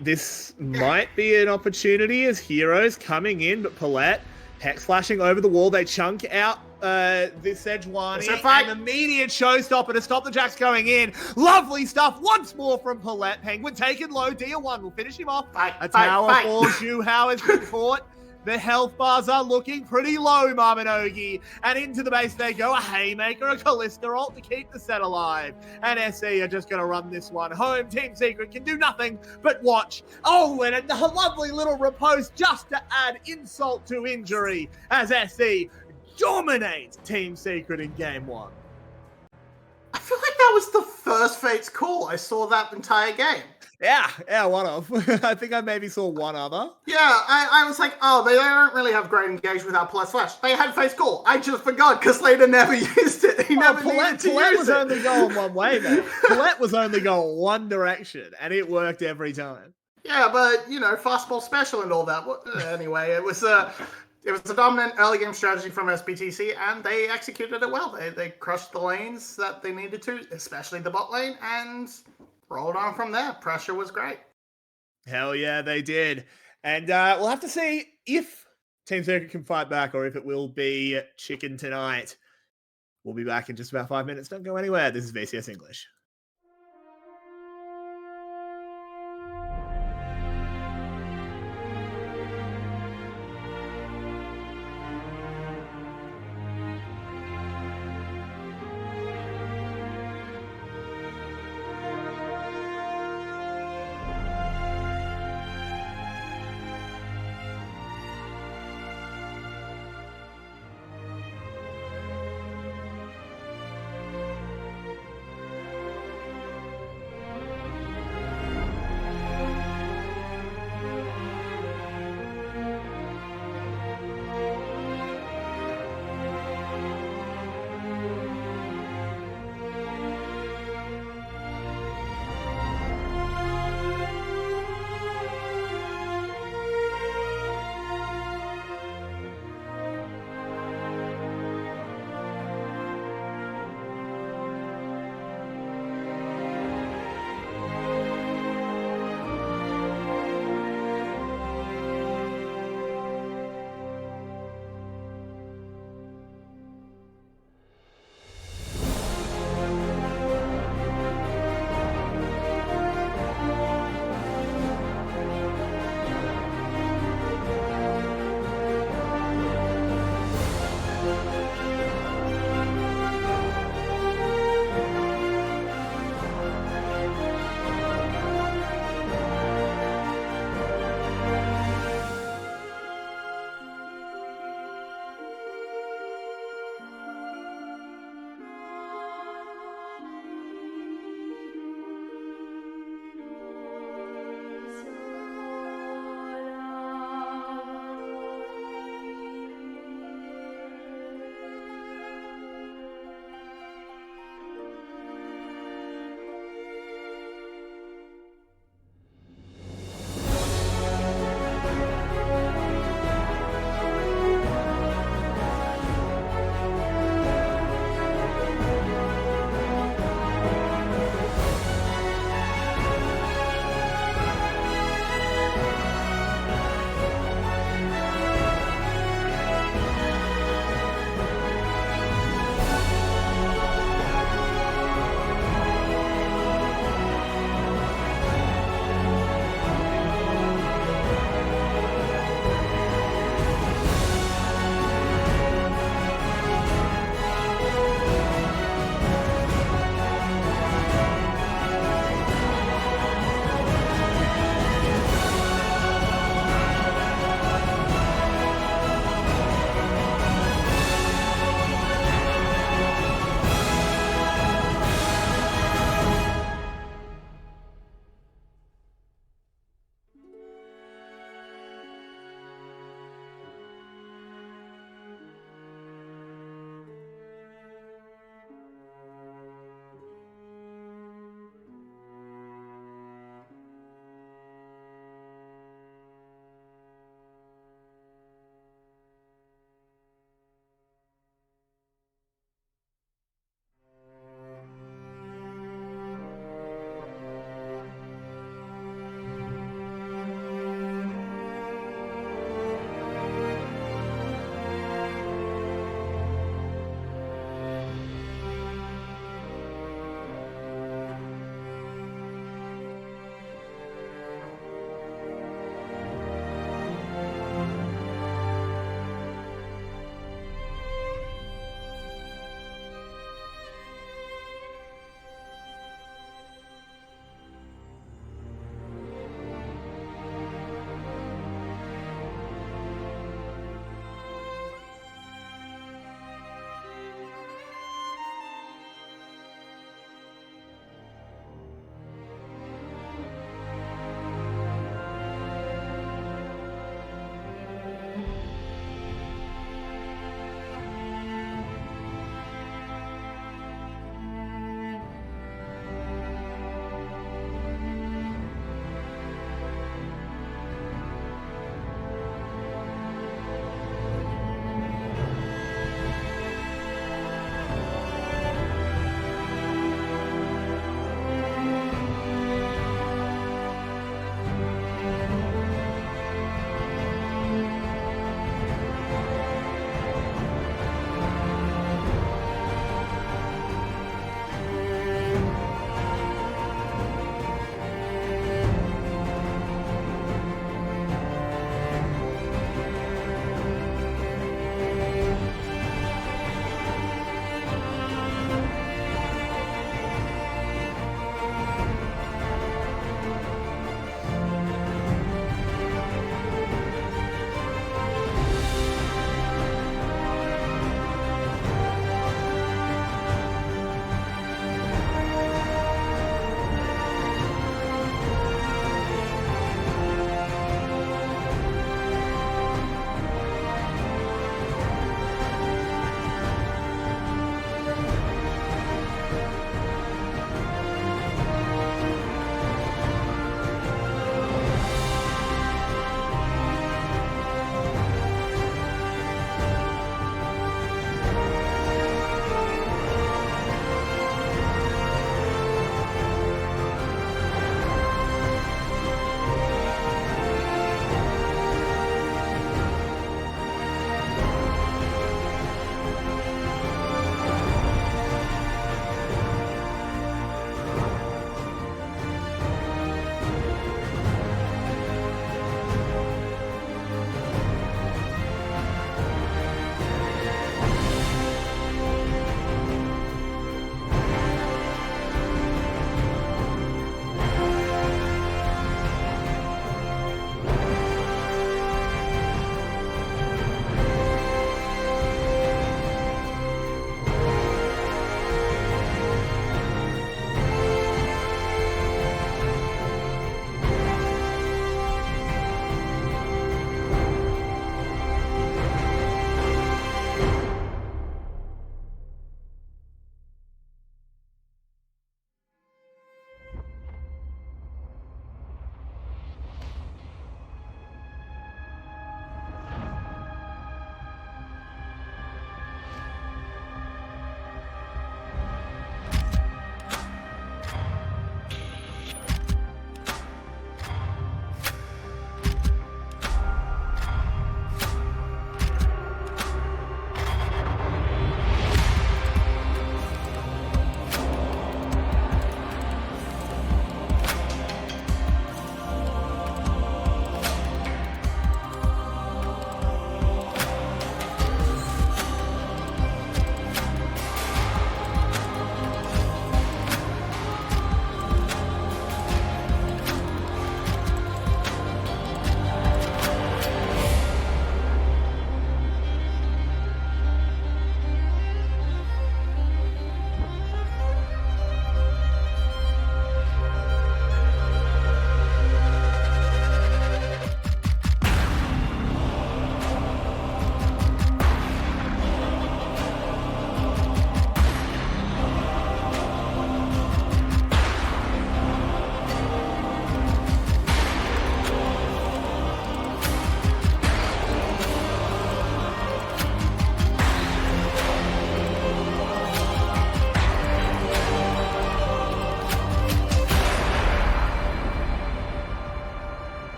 This might be an opportunity as Heroes coming in, but Paulette Hex flashing over the wall. They chunk out this Sejuani. And immediate showstopper to stop the Jacks going in. Lovely stuff. Once more from Paulette. Penguin taken low. Dia1 will finish him off. A tower falls. Zhu Hao has been caught. The health bars are looking pretty low, Marminogi. And into the base they go. A Haymaker, a Callista ult to keep the set alive. And SE are just going to run this one home. Team Secret can do nothing but watch. Oh, and a lovely little riposte just to add insult to injury as SE dominates Team Secret in Game 1. I feel like that was the first Fates call I saw that entire game. Yeah, one of. I think I maybe saw one other. Yeah, I was like, oh, they don't really have great engagement without Paulette Flash. They had Face Call. I just forgot because Slater never used it. He never needed to Paulette use was it. only going one way, though. Paulette was only going one direction, and it worked every time. Yeah, but, fastball special and all that. Anyway, it was a dominant early game strategy from SBTC, and they executed it well. They crushed the lanes that they needed to, especially the bot lane, and rolled on from there. Pressure was great. Hell yeah, they did. And we'll have to see if Team Circuit can fight back or if it will be chicken tonight. We'll be back in just about 5 minutes. Don't go anywhere. This is VCS English.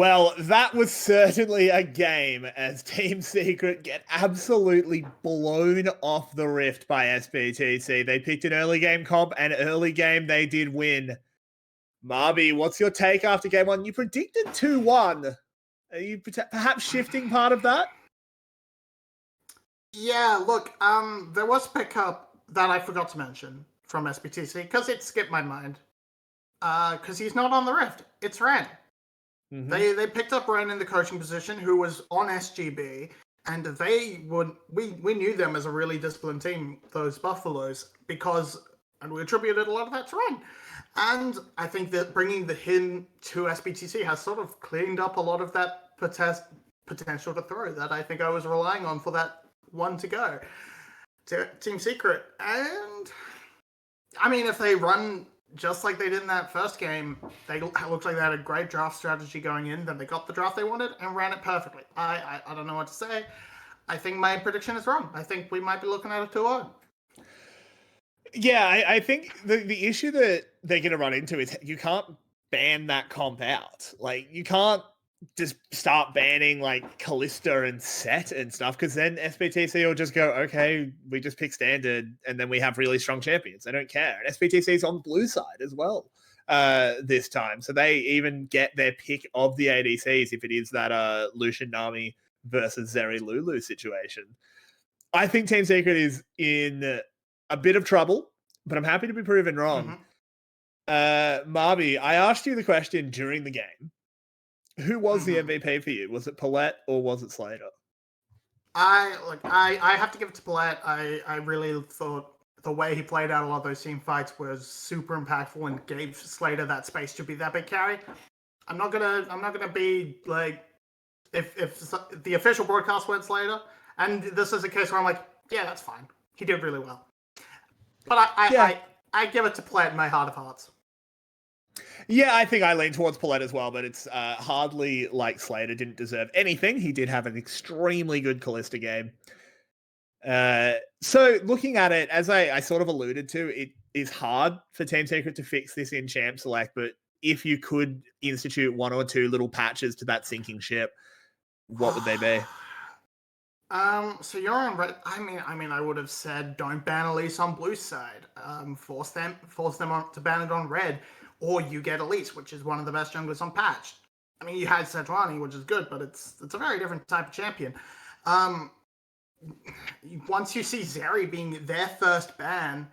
Well, that was certainly a game as Team Secret get absolutely blown off the rift by SBTC. They picked an early game comp, and early game they did win. Marby, what's your take after game one? You predicted 2-1. Are you perhaps shifting part of that? Yeah, look, there was a pickup that I forgot to mention from SBTC because it skipped my mind. Because he's not on the rift. It's Ren. Mm-hmm. They picked up Ren in the coaching position, who was on SGB, and we knew them as a really disciplined team, those Buffaloes, and we attributed a lot of that to Ren. And I think that bringing him to SBTC has sort of cleaned up a lot of that potential to throw that I think I was relying on for that one to go to Team Secret. And I mean, if they run just like they did in that first game, they looked like they had a great draft strategy going in. Then they got the draft they wanted and ran it perfectly. I don't know what to say. I think my prediction is wrong. I think we might be looking at a 2-0. Yeah, I think the issue that they're going to run into is you can't ban that comp out. Like, you can't just start banning like Callista and Set and stuff, because then SBTC will just go, okay, we just pick standard and then we have really strong champions. They don't care. And SBTC is on blue side as well this time. So they even get their pick of the ADCs if it is that Lucian Nami versus Zeri Lulu situation. I think Team Secret is in a bit of trouble, but I'm happy to be proven wrong. Mm-hmm. Marby, I asked you the question during the game. Who was the MVP for you? Was it Paulette or was it Slater? I have to give it to Paulette. I really thought the way he played out a lot of those team fights was super impactful and gave Slater that space to be that big carry. I'm not gonna be like, if the official broadcast went Slater, and this is a case where I'm like, yeah, that's fine. He did really well. But I give it to Paulette in my heart of hearts. Yeah, I think I lean towards Paulette as well, but it's hardly like Slater didn't deserve anything. He did have an extremely good Callista game. So looking at it, as I sort of alluded to, it is hard for Team Secret to fix this in Champ Select, but if you could institute one or two little patches to that sinking ship, what would they be? So you're on red. I mean, I would have said don't ban Elise on blue side. Force them to ban it on red, or you get Elise, which is one of the best junglers on patch. I mean, you had Sejuani, which is good, but it's a very different type of champion. Once you see Zeri being their first ban,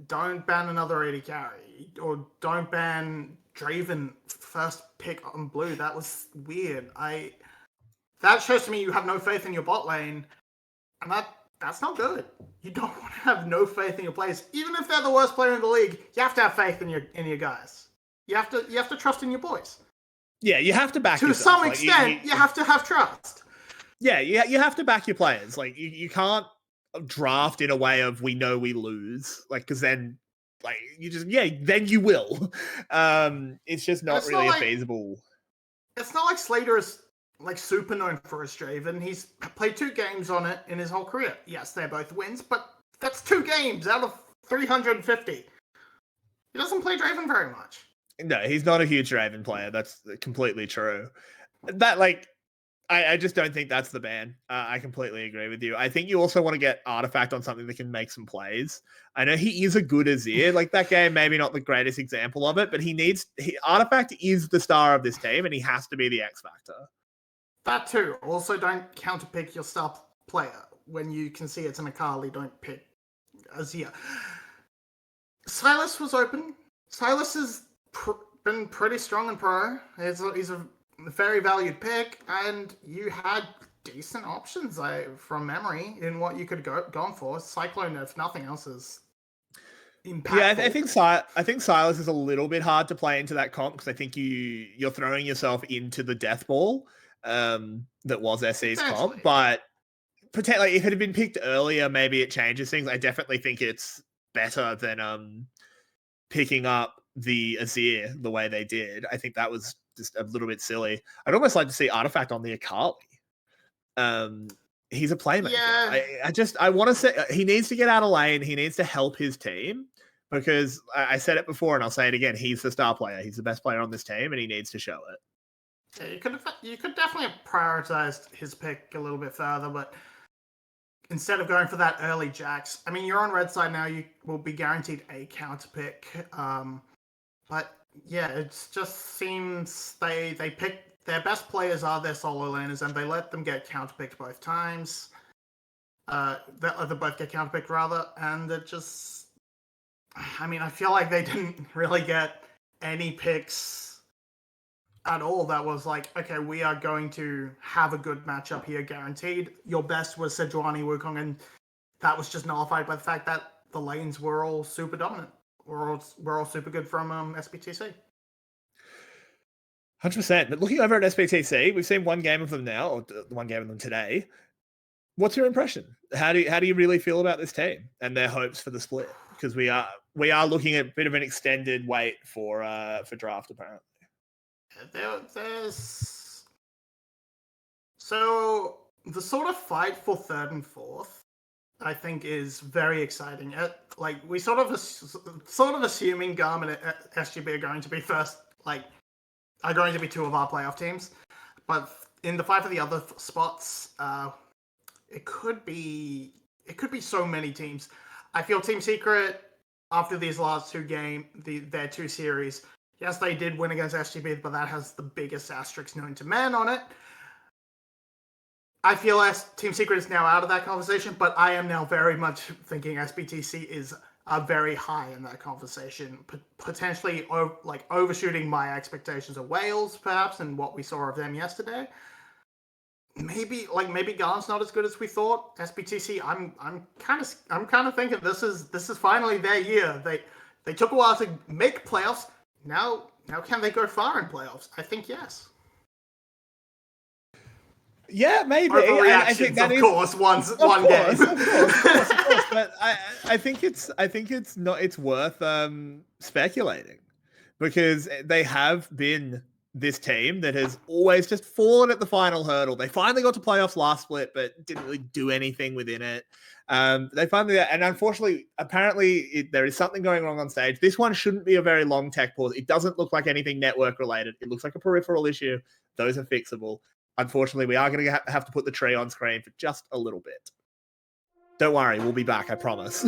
don't ban another AD carry, or don't ban Draven first pick on blue. That was weird. That shows to me you have no faith in your bot lane, and that's not good. You don't want to have no faith in your players, even if they're the worst player in the league. You have to have faith in your guys. You have to trust in your boys. Yeah, you have to back to yourself. Some extent. You have to have trust. Yeah, you have to back your players. Like you can't draft in a way of we know we lose, like, because then like then you will. It's just not really feasible. It's not like Slater is like super known for his Draven. He's played 2 games on it in his whole career. Yes, they're both wins, but that's 2 games out of 350. He doesn't play Draven very much. No, he's not a huge Draven player. That's completely true. That I just don't think that's the ban. I completely agree with you. I think you also want to get Artifact on something that can make some plays. I know he is a good Azir. Like, that game, maybe not the greatest example of it, but Artifact is the star of this team, and he has to be the X factor. That too. Also, don't counterpick your star player. When you can see it's an Akali, don't pick Azir. Silas was open. Silas has been pretty strong in pro. He's a very valued pick, and you had decent options from memory in what you could gone for. Cyclone, if nothing else, is impactful. Yeah, I think Silas is a little bit hard to play into that comp, because I think you're throwing yourself into the death ball that was SE's comp. But potentially, if it had been picked earlier, maybe it changes things. I definitely think it's better than picking up the Azir the way they did. I think that was just a little bit silly. I'd almost like to see Artifact on the Akali. He's a playmaker. Yeah. I want to say he needs to get out of lane. He needs to help his team, because I said it before and I'll say it again. He's the star player. He's the best player on this team, and he needs to show it. Yeah, you could definitely have prioritized his pick a little bit further, but instead of going for that early Jax, I mean, you're on red side now. You will be guaranteed a counter pick. But yeah, it just seems they pick their best players are their solo laners, and they let them get counter picked both times. They both get counter picked rather, and it just, I mean, I feel like they didn't really get any picks at all that was like, okay, we are going to have a good matchup here, guaranteed. Your best was Sejuani Wukong, and that was just nullified by the fact that the lanes were all super dominant. We're all super good from SBTC. 100%. But looking over at SBTC, we've seen one game of them now, or one game of them today. What's your impression? How do you really feel about this team and their hopes for the split? Because we are looking at a bit of an extended wait for draft apparently. There's so the sort of fight for third and fourth, I think, is very exciting. Like we sort of assuming Garmin and SGB are going to be first, like are going to be two of our playoff teams, but in the fight for the other spots, it could be so many teams. I feel Team Secret after these last two their two series. Yes, they did win against SGB, but that has the biggest asterisk known to man on it. I feel Team Secret is now out of that conversation, but I am now very much thinking SBTC is very high in that conversation, potentially overshooting my expectations of Wales, perhaps, and what we saw of them yesterday. Maybe Garn's not as good as we thought. SBTC, I'm kind of thinking this is finally their year. They took a while to make playoffs. Now can they go far in playoffs? I think yes. Yeah, maybe. I think that of course, one game. Of course. But I think it's worth speculating, because they have been this team that has always just fallen at the final hurdle. They finally got to playoffs last split, but didn't really do anything within it. They finally, and unfortunately, apparently there is something going wrong on stage. This one shouldn't be a very long tech pause. It doesn't look like anything network related. It looks like a peripheral issue. Those are fixable. Unfortunately, we are going to have to put the tree on screen for just a little bit. Don't worry, we'll be back, I promise.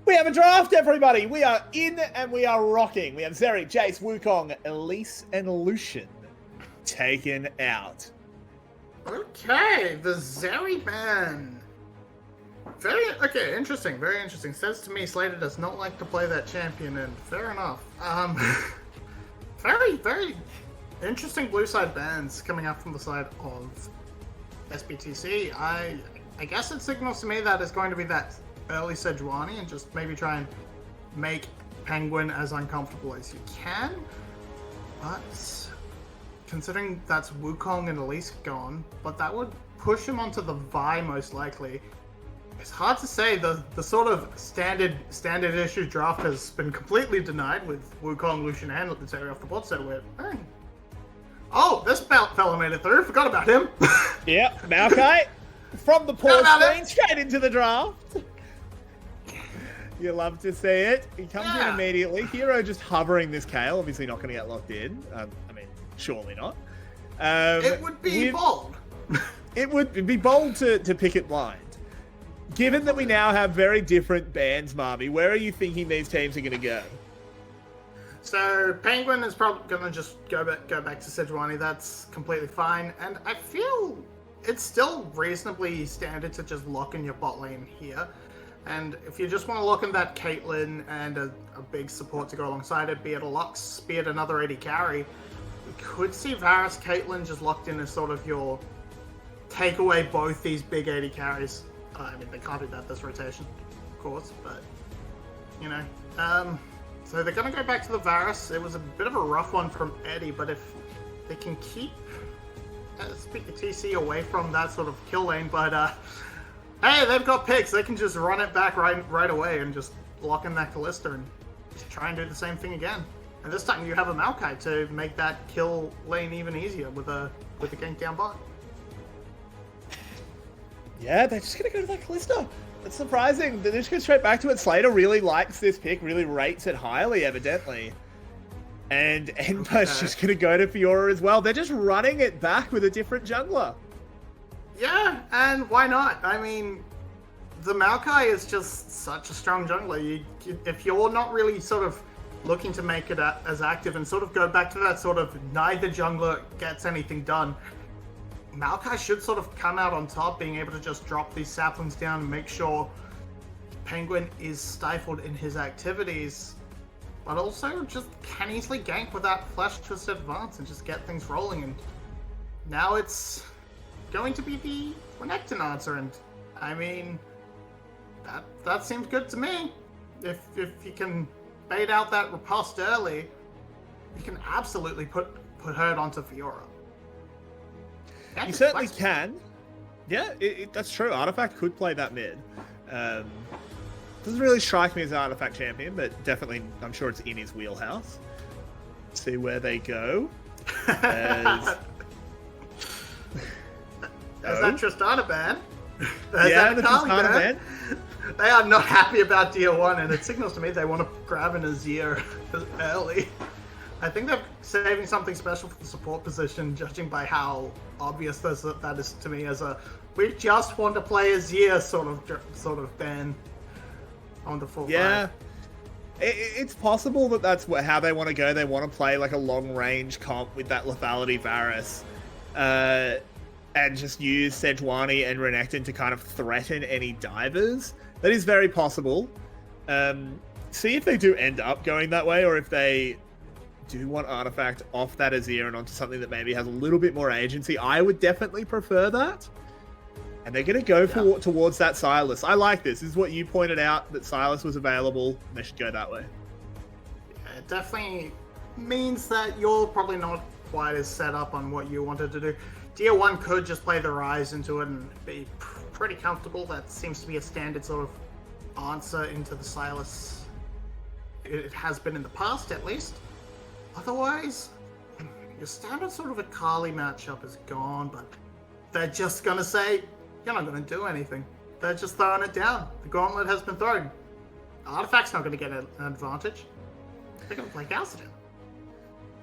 We have a draft, everybody. We are in and we are rocking. We have Zeri, Jace, Wukong, Elise, and Lucian taken out. Okay, the Zeri ban. Interesting, very interesting. Says to me, Slater does not like to play that champion, and fair enough. Very interesting blue side bans coming up from the side of SBTC. I guess it signals to me that it's going to be that early Sejuani and just maybe try and make Penguin as uncomfortable as you can. But considering that's Wukong and Elise gone, but that would push him onto the Vi most likely. It's hard to say. The sort of standard issue draft has been completely denied with Wukong, Lucian, and Zeri off the board, so we're... Oh, this fella made it through. Forgot about him. Yep, Maokai from the pause screen straight into the draft. You love to see it. He comes in immediately. Hero just hovering this Kale. Obviously not going to get locked in. I mean, surely not. It would be bold. It would be bold to pick it blind. Given that we now have very different bans, Marby, where are you thinking these teams are going to go? So Penguin is probably going to just go back to Sejuani. That's completely fine. And I feel it's still reasonably standard to just lock in your bot lane here. And if you just want to lock in that Caitlyn and a big support to go alongside it, be it a Lux, be it another AD carry, we could see Varus Caitlyn just locked in as sort of your take away both these big AD carries. I mean, they can't do that this rotation, of course, but, you know. So they're going to go back to the Varus. It was a bit of a rough one from Eddie, but if they can keep TC away from that sort of kill lane, but, hey, they've got picks. They can just run it back right away and just lock in that Kalista and just try and do the same thing again. And this time you have a Maokai to make that kill lane even easier with a gank down bot. Yeah, they're just going to go to that Kalista. It's surprising. They're just going straight back to it. Slater really likes this pick, really rates it highly, evidently. And Enpa's just going to go to Fiora as well. They're just running it back with a different jungler. Yeah, and why not? I mean, the Maokai is just such a strong jungler. If you're not really sort of looking to make it as active and sort of go back to that sort of neither jungler gets anything done, Maokai should sort of come out on top, being able to just drop these saplings down and make sure Penguin is stifled in his activities, but also just can easily gank without Flash Twist Advance and just get things rolling. And now it's going to be the Renekton answer, and I mean, that seems good to me. If you can bait out that riposte early, you can absolutely put Herd onto Fiora. You certainly can. Yeah, that's true. Artifact could play that mid. Doesn't really strike me as an Artifact champion, but definitely I'm sure it's in his wheelhouse. See where they go. There's that Tristana ban. Yeah, the Tristana ban. They are not happy about Tier 1, and it signals to me they want to grab an Azir early. I think they're saving something special for the support position, judging by how obvious that is to me as we just want to play Azir sort of ban on the full Yeah. It's possible that that's how they want to go. They want to play like a long-range comp with that lethality Varus. And just use Sejuani and Renekton to kind of threaten any divers. That is very possible. See if they do end up going that way, or if they do want Artifact off that Azir and onto something that maybe has a little bit more agency. I would definitely prefer that. And they're going to go towards that Sylas. I like this. This is what you pointed out, that Sylas was available. They should go that way. Yeah, it definitely means that you're probably not quite as set up on what you wanted to do. Tier 1 could just play the Rise into it and be pretty comfortable. That seems to be a standard sort of answer into the Sylas. It has been in the past, at least. Otherwise, your standard sort of Akali matchup is gone, but they're just going to say, you're not going to do anything. They're just throwing it down. The gauntlet has been thrown. Artifact's not going to get an advantage. They're going to play Galcidan.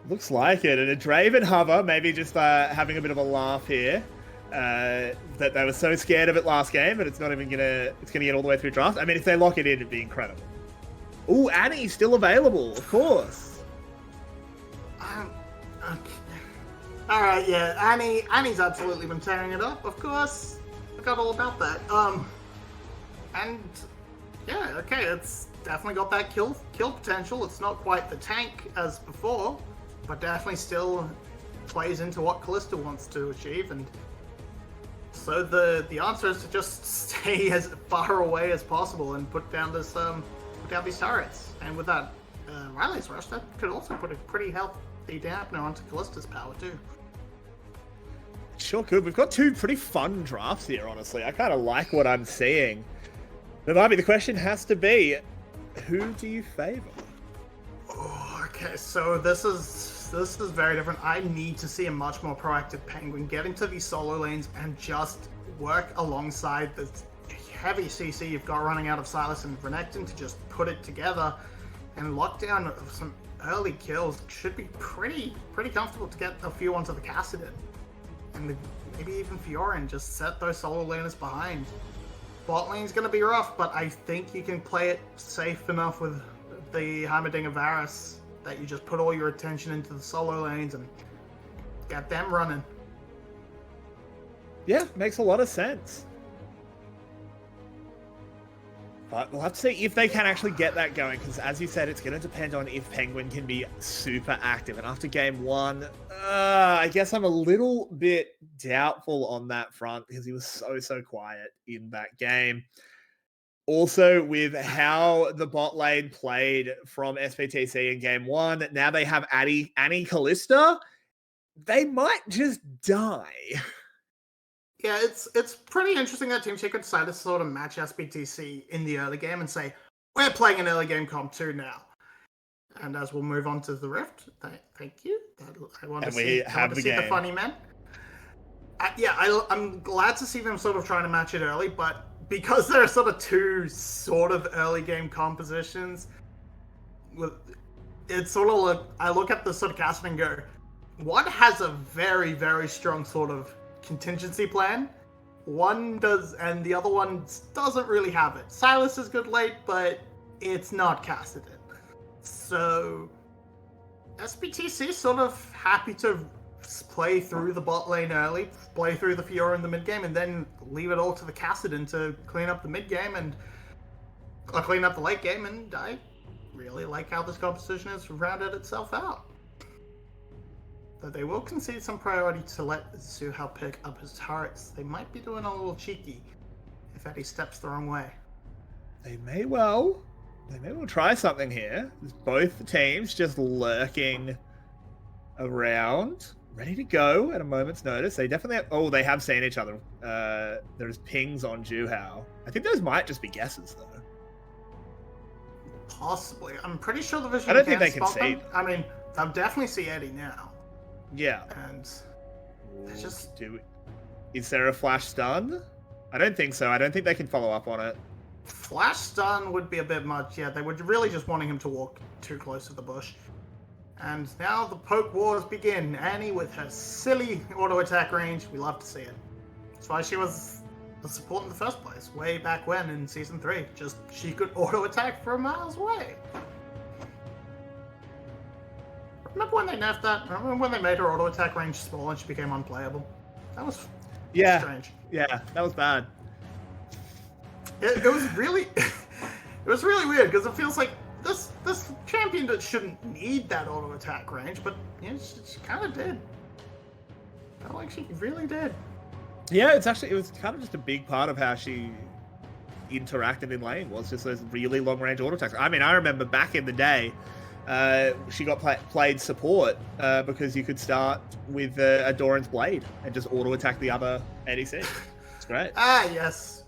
Looks like it. And a Draven hover, maybe just having a bit of a laugh here. That they were so scared of it last game, but it's not even going to... It's going to get all the way through draft. I mean, if they lock it in, it'd be incredible. Ooh, Annie's still available, of course. Okay. All right, yeah, Annie's absolutely been tearing it up. Of course, I got all about that. And yeah, okay, it's definitely got that kill potential. It's not quite the tank as before, but definitely still plays into what Callista wants to achieve. And so the answer is to just stay as far away as possible and put down these turrets. And with that Riley's rush, that could also put a pretty healthy dampener onto Callista's power too. Sure could. We've got two pretty fun drafts here, honestly. I kind of like what I'm seeing. But Bobby, the question has to be, who do you favor? Oh, okay, so this is very different. I need to see a much more proactive Penguin get into these solo lanes and just work alongside the heavy CC you've got running out of Silas and Renekton to just put it together and lock down some early kills. Should be pretty comfortable to get a few onto the Kassadin. And maybe even Fiorin, just set those solo laners behind. Bot lane's going to be rough, but I think you can play it safe enough with the Heimerdinger Varus that you just put all your attention into the solo lanes and get them running. Yeah, makes a lot of sense. But we'll have to see if they can actually get that going, because as you said, it's going to depend on if Penguin can be super active. And after game one, I guess I'm a little bit doubtful on that front, because he was so quiet in that game. Also, with how the bot lane played from SPTC in game one, now they have Annie Callista, they might just die. Yeah, it's pretty interesting that Team Secret decided to sort of match SBTC in the early game and say, we're playing an early game comp 2 now. And as we'll move on to the Rift, thank you. I want to see the funny men. I'm glad to see them sort of trying to match it early, but because there are sort of two sort of early game compositions, it's sort of like, I look at the sort of cast and go, one has a very, very strong sort of contingency plan. One does, and the other one doesn't really have it. Silas is good late, but it's not casted in. So SBTC is sort of happy to play through the bot lane early, play through the Fiora in the mid game, and then leave it all to the Kassadin to clean up the mid game and clean up the late game. And I really like how this competition has rounded itself out. But they will concede some priority to let Suhao pick up his turrets. They might be doing a little cheeky if Eddie steps the wrong way. They may well try something here. There's both teams just lurking around, ready to go at a moment's notice. They definitely they have seen each other. There's pings on Juhao. I think those might just be guesses, though. Possibly. I'm pretty sure the vision. I don't think they can see. I mean, they'll definitely see Eddie now. Yeah. And they just is there a flash stun? I don't think so. I don't think they can follow up on it. Flash stun would be a bit much. Yeah, they were really just wanting him to walk too close to the bush. And now the poke wars begin. Annie with her silly auto attack range. We love to see it. That's why she was the support in the first place, way back when in Season 3. Just she could auto attack from miles away. Remember when they nerfed that? Remember when they made her auto attack range small and she became unplayable? That was strange. Yeah, that was bad. It was really weird because it feels like this champion that shouldn't need that auto attack range, but yeah, she kind of did. Felt like she really did. Yeah, it was kind of just a big part of how she interacted in lane, was just those really long range auto attacks. I mean, I remember back in the day, she got played support because you could start with a Doran's Blade and just auto attack the other ADC. It's great. Ah, yes.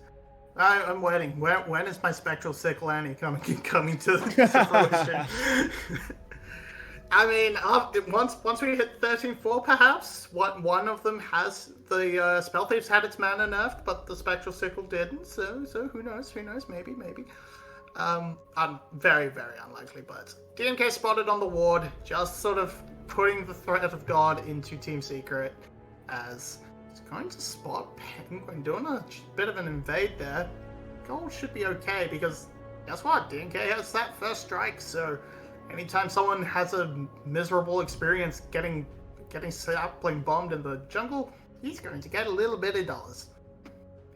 I'm waiting. When is my Spectral Sickle Annie coming to fruition? I mean, once we hit 13-4, perhaps one of them has the Spell Thieves had its mana nerfed, but the Spectral Sickle didn't. So who knows? Maybe. I'm very, very unlikely, but DMK spotted on the ward, just sort of putting the threat of God into Team Secret as he's going to spot Penguin, doing a bit of an invade there. Gold should be okay because guess what? DNK has that first strike, so anytime someone has a miserable experience getting sapling bombed in the jungle, he's going to get a little bit of dollars.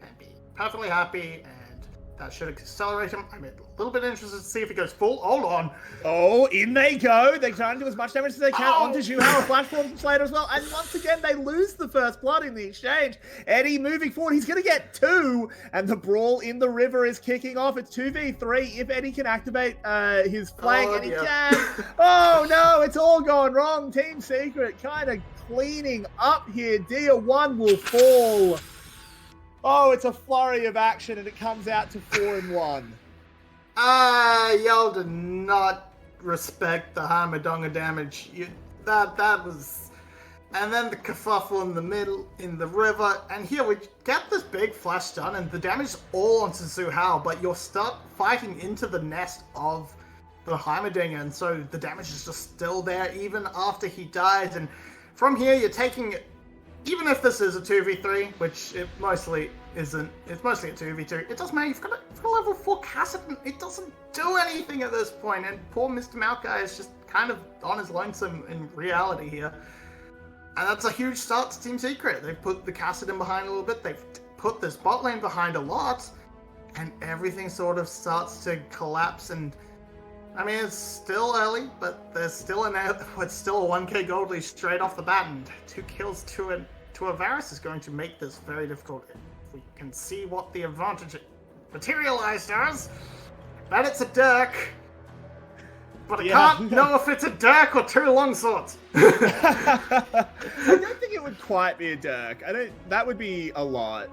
And be perfectly happy, and that should accelerate him. I'm a little bit interested to see if he goes full. Hold on. Oh, in they go. They're trying to do as much damage as they can onto Zhuhao. A flash form from Slater as well. And once again, they lose the first blood in the exchange. Eddie moving forward. He's going to get 2. And the brawl in the river is kicking off. It's 2v3. If Eddie can activate his flank, and he can. Oh, no, it's all gone wrong. Team Secret kind of cleaning up here. Dia 1 will fall. Oh, it's a flurry of action, and it comes out to 4-1. Y'all did not respect the Hamadonga damage. That was... And then the kerfuffle in the middle, in the river, and here we get this big flash stun, and the damage is all onto Zhuhao, but you're start fighting into the nest of the Heimerdinger, and so the damage is just still there even after he dies, and from here you're taking... Even if this is a 2v3, which it mostly isn't, it's mostly a 2v2, it doesn't matter, you've got a level 4 Kassadin, it doesn't do anything at this point, and poor Mr. Maokai is just kind of on his lonesome in reality here. And that's a huge start to Team Secret. They've put the Kassadin behind a little bit, they've put this bot lane behind a lot, and everything sort of starts to collapse, and I mean, it's still early, but there's still it's still a 1k gold lead straight off the bat, and 2 kills to a Varus is going to make this very difficult. If we can see what the advantage materialized as, that it's a Dirk, but I can't know if it's a Dirk or 2 longswords. I don't think it would quite be a Dirk. That would be a lot.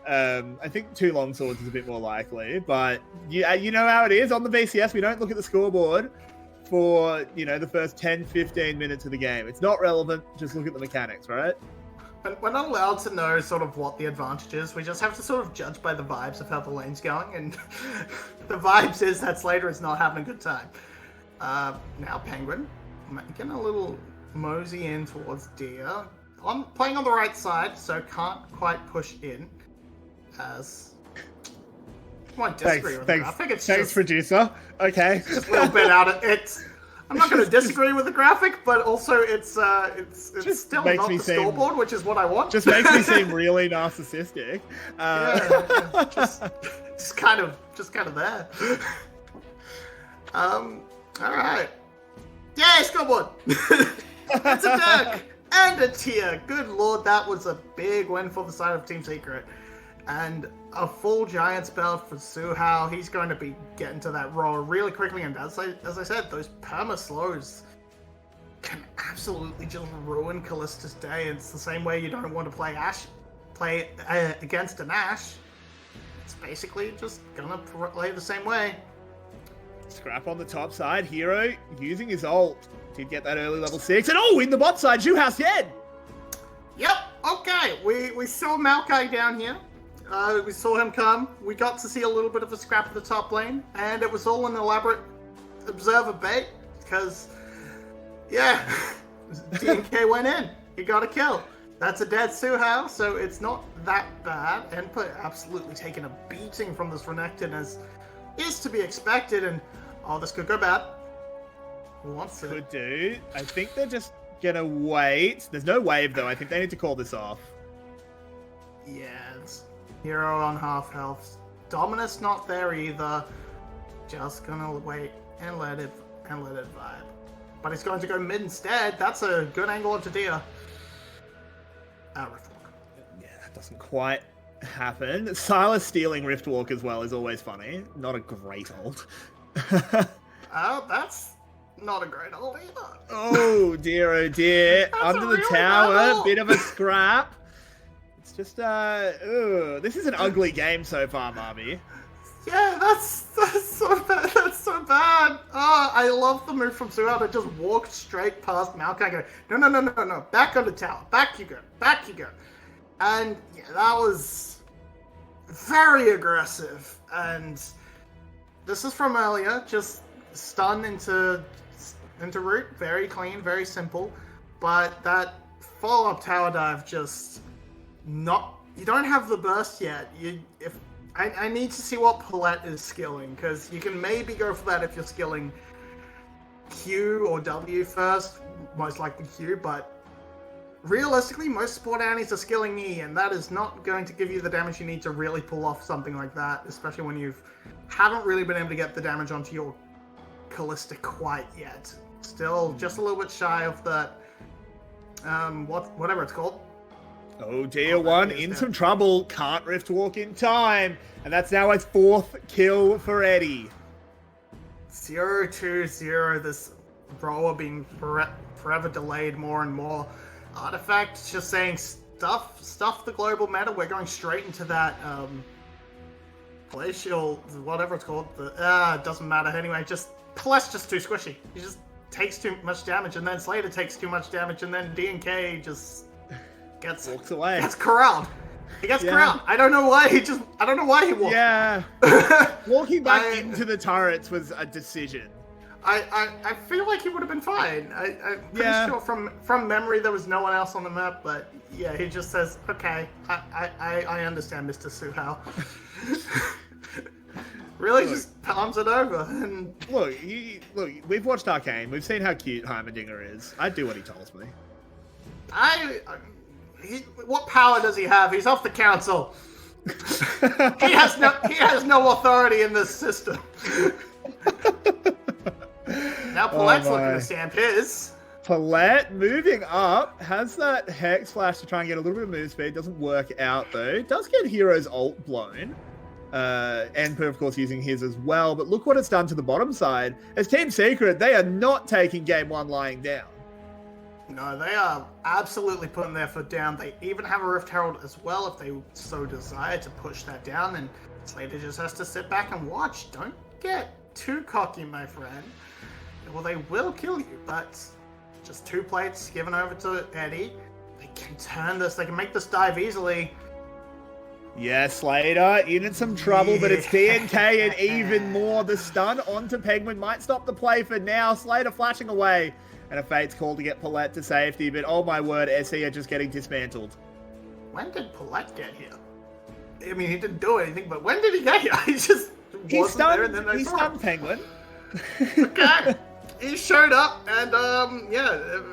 I think 2 longswords is a bit more likely, but yeah, you know how it is on the VCS. We don't look at the scoreboard for, the first 10-15 minutes of the game. It's not relevant. Just look at the mechanics, right? But we're not allowed to know sort of what the advantage is. We just have to sort of judge by the vibes of how the lane's going, and the vibes is that Slater is not having a good time. Now Penguin making a little mosey in towards Dia. I'm playing on the right side, so can't quite push in. As I might disagree with that. I think it's thanks, producer. Okay, it's just a little bit out of it. I'm not going to disagree with the graphic, but also it's still not the scoreboard, which is what I want. Just makes me seem really narcissistic. Just kind of there. All right. Yay, scoreboard! That's a Dirk and a tier. Good lord, that was a big win for the side of Team Secret. And a full giant spell for Zhuhao. He's going to be getting to that roll really quickly. And as I said, those perma slows can absolutely just ruin Callista's day. It's the same way you don't want to play against an Ashe. It's basically just gonna play the same way. Scrap on the top side. Hero using his ult. Did get that early level 6. And in the bot side, Zhuhao's dead. Yep. Okay. We saw Maokai down here. We saw him come. We got to see a little bit of a scrap of the top lane, and it was all an elaborate observer bait because, DNK went in. He got a kill. That's a dead Zhuhao, so it's not that bad. Input absolutely taking a beating from this Renekton as is to be expected, and this could go bad. Who wants it? Could do. I think they're just gonna wait. There's no wave though. I think they need to call this off. Yes. Hero on half health. Dominus not there either. Just gonna wait and let it vibe. But he's going to go mid instead. That's a good angle onto Dia. Riftwalk. Yeah, that doesn't quite happen. Silas stealing Riftwalk as well is always funny. Not a great ult. That's not a great ult either. Oh dear, under the tower, bit of a scrap. It's just, this is an ugly game so far, Marby. Yeah, that's so bad. That's so bad. I love the move from Zhuhao to just walk straight past Maokai and go, no. Back on the tower. Back you go. And yeah, that was very aggressive. And this is from earlier. Just stun into root. Very clean, very simple. But that follow-up tower dive just not... You don't have the burst yet. I need to see what Paulette is skilling, because you can maybe go for that if you're skilling Q or W first, most likely Q, but realistically, most support annies are skilling E, and that is not going to give you the damage you need to really pull off something like that, especially when you haven't really been able to get the damage onto your Callista quite yet. Still just a little bit shy of that, whatever it's called. Oh, Dia 1 in some trouble. Can't Rift Walk in time. And that's now his 4th kill for Eddie. 0-2-0. This roller being forever delayed more and more. Artifact just saying stuff the global meta. We're going straight into that glacial, whatever it's called. It doesn't matter anyway. Plus just too squishy. He just takes too much damage, and then Slater takes too much damage, and then DNK just walks away. Gets corralled. He gets corralled. I don't know why he walked. Yeah. Walking back into the turrets was a decision. I feel like he would have been fine. I'm pretty sure from memory there was no one else on the map, but yeah, he just says, okay, I understand, Mr. Suhao. Really just palms it over. And look, we've watched Arcane. We've seen how cute Heimerdinger is. I'd do what he tells me. What power does he have? He's off the council. He has no authority in this system. Now Paulette's looking to stamp his. Paulette moving up, has that Hex Flash to try and get a little bit of move speed. Doesn't work out though. Does get Hero's ult blown. Enper, of course, using his as well. But look what it's done to the bottom side. As Team Secret, they are not taking game 1 lying down. No, they are absolutely putting their foot down. They even have a Rift Herald as well if they so desire to push that down. And Slater just has to sit back and watch. Don't get too cocky, my friend. Well, they will kill you, but just 2 plates given over to Eddie. They can turn this. They can make this dive easily. Yeah, Slater in some trouble, but it's DNK and even more. The stun onto Penguin might stop the play for now. Slater flashing away. And a Fate's call to get Paulette to safety, but oh my word, SE are just getting dismantled. When did Paulette get here? I mean, he didn't do anything, but when did he get here? He stunned Penguin. Okay. He showed up, and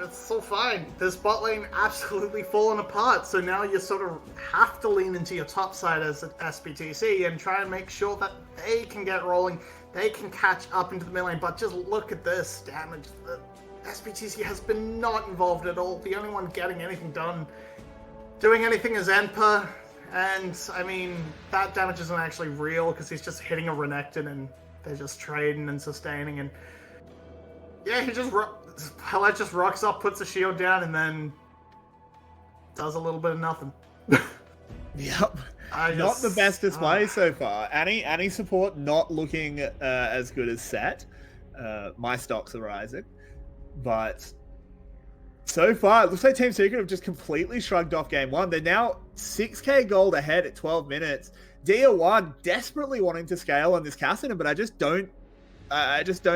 it's all fine. This bot lane absolutely fallen apart, so now you sort of have to lean into your top side as an SBTC and try and make sure that they can get rolling, they can catch up into the mid lane, but just look at this damage. The SBTC has been not involved at all. The only one getting anything done, doing anything is Enper, and I mean, that damage isn't actually real because he's just hitting a Renekton and they're just trading and sustaining, and yeah, Paulette just rocks up, puts the shield down, and then does a little bit of nothing. Yep. Not the best display so far. Annie support not looking as good as Set. My stocks are rising. But so far, it looks like Team Secret have just completely shrugged off game 1. They're now 6k gold ahead at 12 minutes. Dia 1 desperately wanting to scale on this Cassidy, but I just don't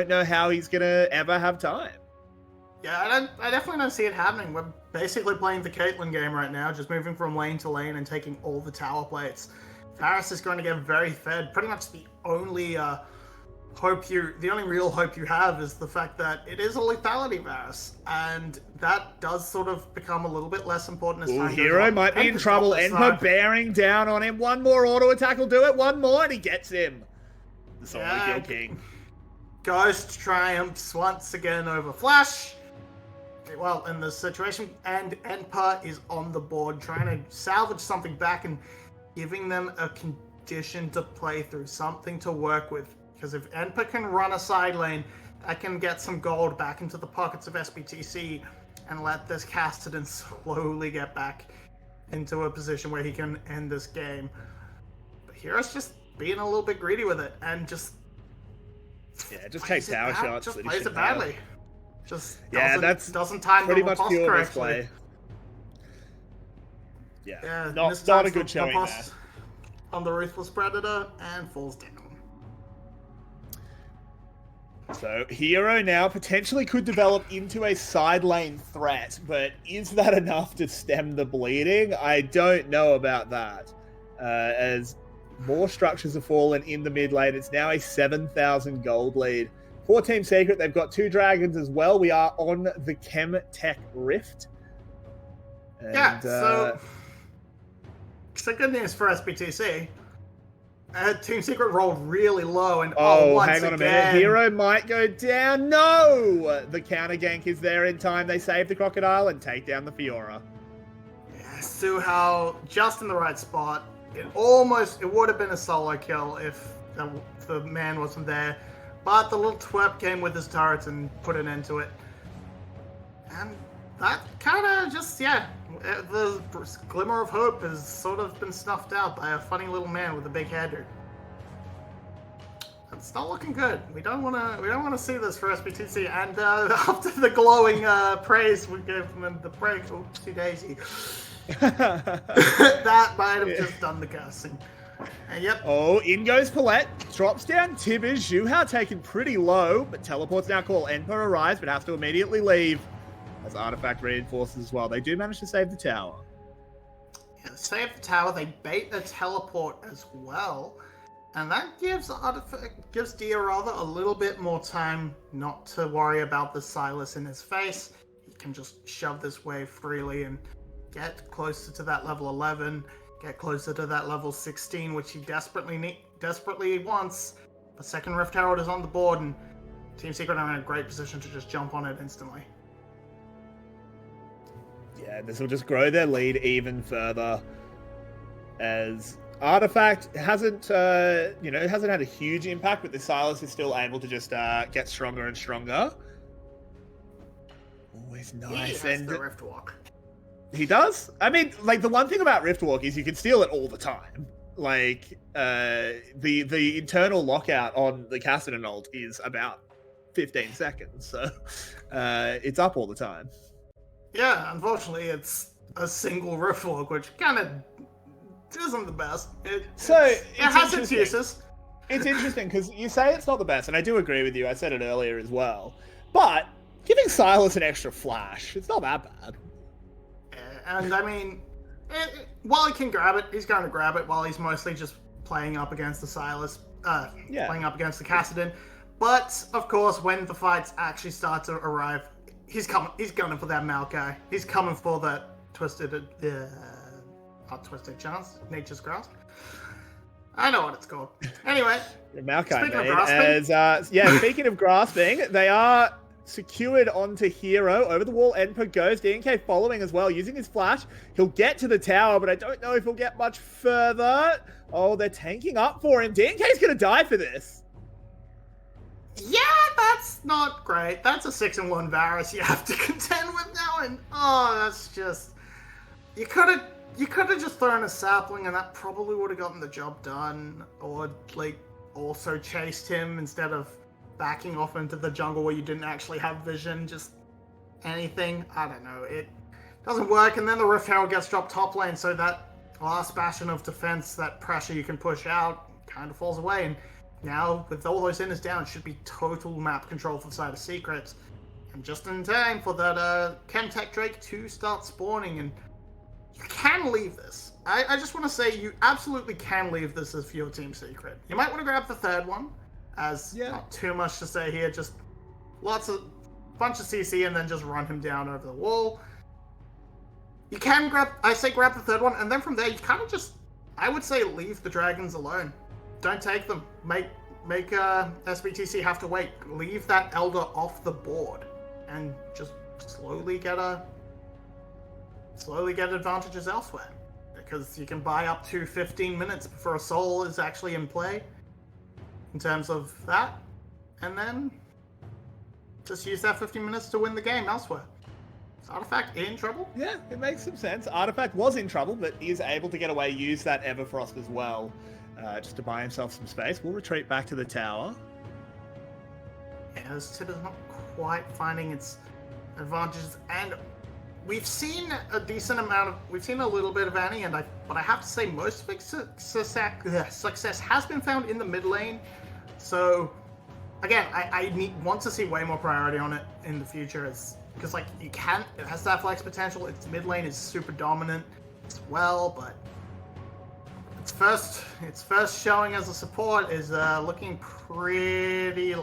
know how he's gonna ever have time. Yeah, I definitely don't see it happening. We're basically playing the Caitlyn game right now, just moving from lane to lane and taking all the tower plates. Varus is going to get very fed. Pretty much the only real hope you have is the fact that it is a lethality Varus, and that does sort of become a little bit less important as time goes on. Hero might be in trouble. Enper bearing down on him. One more auto attack will do it. One more, and he gets him. The solo kill king. Ghost triumphs once again over Flash. Well, in this situation, and Enper is on the board trying to salvage something back and giving them a condition to play through, something to work with. Because if Enper can run a side lane, that can get some gold back into the pockets of SBTC and let this Cassidy slowly get back into a position where he can end this game. But Hero's just being a little bit greedy with it and just takes tower shots. Just plays it badly. Doesn't time pretty the much post pure correctly. display. Yeah, not a good showing there. On the Ruthless Predator and falls down. So Hero now potentially could develop into a side lane threat, but is that enough to stem the bleeding? I don't know about that. As More structures have fallen in the mid lane. It's now a 7,000 gold lead. For Team Secret, they've got 2 dragons as well. We are on the Chem Tech Rift. And, so good news for SBTC. Team Secret rolled really low, and hang on a minute. Hero might go down. No! The counter gank is there in time. They save the Crocodile and take down the Fiora. Yeah, Suhao just in the right spot. It would have been a solo kill if the man wasn't there. But the little twerp came with his turrets and put an end to it. And that kind of just, the glimmer of hope has sort of been snuffed out by a funny little man with a big head. It's not looking good. We don't want to see this for SBTC. And after the glowing praise we gave them in the break, oopsie daisy, that might have just done the cursing. Yep. Oh, in goes Paulette. Drops down Tibbers. Zhuhao taken pretty low, but teleports now call. Enpo arrives, but has to immediately leave. As Artifact reinforces as well. They do manage to save the tower. Yeah, save the tower. They bait the teleport as well. And that gives Dia rather a little bit more time not to worry about the Silas in his face. He can just shove this wave freely and get closer to that level 11, get closer to that level 16, which he desperately wants. The second Rift Herald is on the board, and Team Secret are in a great position to just jump on it instantly. Yeah, this will just grow their lead even further, as Artifact hasn't had a huge impact, but the Silas is still able to just get stronger and stronger. Always nice. He has the Rift Walk. He does? I mean, like, the one thing about Rift Walk is you can steal it all the time. Like, the internal lockout on the Kassadin ult is about 15 seconds, so it's up all the time. Yeah, unfortunately, it's a single Rift Walk, which kind of isn't the best. It has its uses. It's interesting, because you say it's not the best, and I do agree with you. I said it earlier as well. But giving Silas an extra flash, it's not that bad. And I mean, while he can grab it, he's going to grab it while he's mostly just playing up against the Silas, playing up against the Kassadin. But, of course, when the fights actually start to arrive, he's gunning for that Maokai. He's coming for that not twisted chance, Nature's Grasp. I know what it's called. Anyway, Maokai, speaking of grasping. Speaking of grasping, they are secured onto Hero. Over the wall, Enpo goes. DNK following as well, using his flash. He'll get to the tower, but I don't know if he'll get much further. Oh, they're tanking up for him. DNK's going to die for this. Yeah, that's not great. That's a 6-1 Varus you have to contend with now, and that's just... You could have just thrown a sapling, and that probably would have gotten the job done, or like also chased him instead of backing off into the jungle where you didn't actually have vision. Just anything. I don't know. It doesn't work, and then the Rift Herald gets dropped top lane, so that last bastion of defense, that pressure you can push out, kind of falls away, and now, with all those inners down, it should be total map control for the side of Secrets. And just in time for that Chemtech Drake to start spawning. And you can leave this. I just want to say you absolutely can leave this as for your Team Secret. You might want to grab the third one, as not too much to say here. Just bunch of CC and then just run him down over the wall. You can grab the third one, and then from there you kind of just, I would say, leave the dragons alone. Don't take them. Make SBTC have to wait. Leave that Elder off the board, and just slowly get advantages elsewhere. Because you can buy up to 15 minutes before a soul is actually in play. In terms of that, and then just use that 15 minutes to win the game elsewhere. Is Artifact in trouble? Yeah, it makes some sense. Artifact was in trouble, but he is able to get away. Use that Everfrost as well. Just to buy himself some space. We'll retreat back to the tower. Yeah, this tip is not quite finding its advantages, and we've seen a little bit of Annie, but I have to say most of its success has been found in the mid lane. So again, I want to see way more priority on it in the future, because like it has that flex potential. Its mid lane is super dominant as well, but its first showing as a support is looking pretty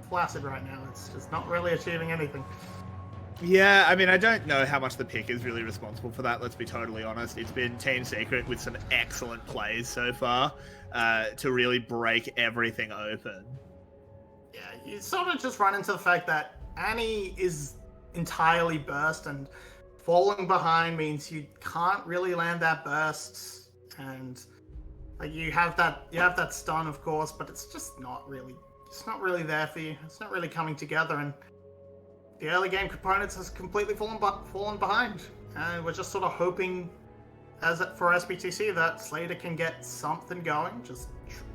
flaccid right now. It's just not really achieving anything. Yeah, I mean, I don't know how much the pick is really responsible for that, let's be totally honest. It's been Team Secret with some excellent plays so far to really break everything open. Yeah, you sort of just run into the fact that Annie is entirely burst, and falling behind means you can't really land that burst, and like you have that stun, of course, but it's just not really there for you. It's not really coming together, and the early game components has completely fallen behind, and we're just sort of hoping, for SBTC, that Slater can get something going. Just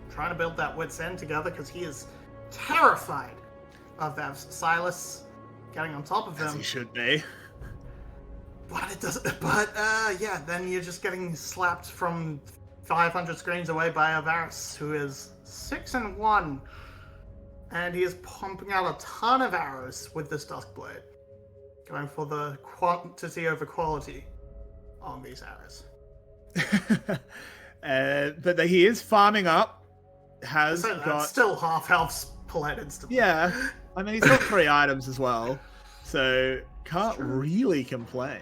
trying to build that wits end together, because he is terrified of that Silas getting on top of him. As he should be. But it doesn't. But yeah, then you're just getting slapped from 500 screens away by Avaris, who is 6-1. And he is pumping out a ton of arrows with this Duskblade. Going for the quantity over quality on these arrows. But he is farming up. Has got... Still half health Palette instantly. Yeah. I mean, he's got 3 items as well. So, can't really complain.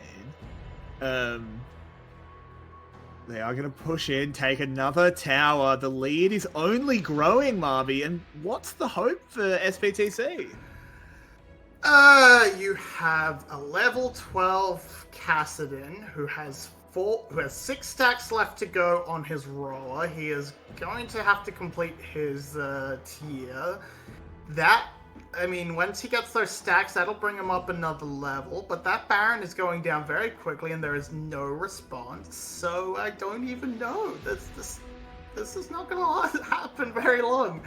They are going to push in, take another tower. The lead is only growing, Marby. And what's the hope for SPTC? You have a level 12 Kassadin who has 6 stacks left to go on his roller. He is going to have to complete his tier. I mean, once he gets those stacks, that'll bring him up another level, but that Baron is going down very quickly and there is no response, so I don't even know. This is not going to happen very long.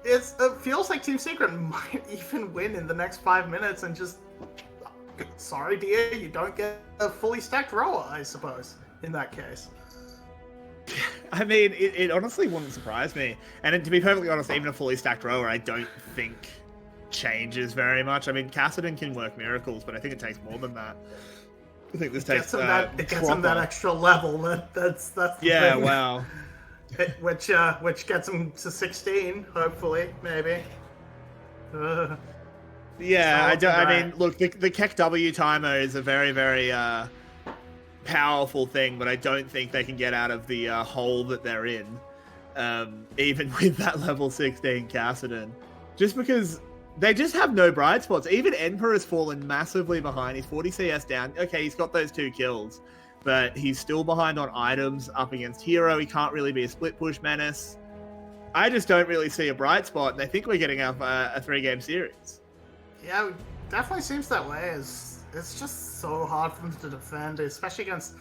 It feels like Team Secret might even win in the next 5 minutes and just... Sorry, dear, you don't get a fully stacked rower, I suppose, in that case. I mean, it honestly wouldn't surprise me. And to be perfectly honest, even a fully stacked rower, I don't think changes very much. I mean, Kassadin can work miracles, but I think it takes more than that. I think this takes it gets him that extra level. That's the yeah, thing. wow. Which gets him to 16, hopefully, maybe. Yeah, I mean, look, the Keck W timer is a very, very powerful thing, but I don't think they can get out of the hole that they're in, even with that level 16 Kassadin. Just because they just have no bright spots. Even Emperor has fallen massively behind. He's 40 CS down. Okay, he's got those 2 kills, but he's still behind on items up against Hero. He can't really be a split push menace. I just don't really see a bright spot, and I think we're getting up a 3-game series. Yeah, it definitely seems that way. It's just so hard for them to defend, especially against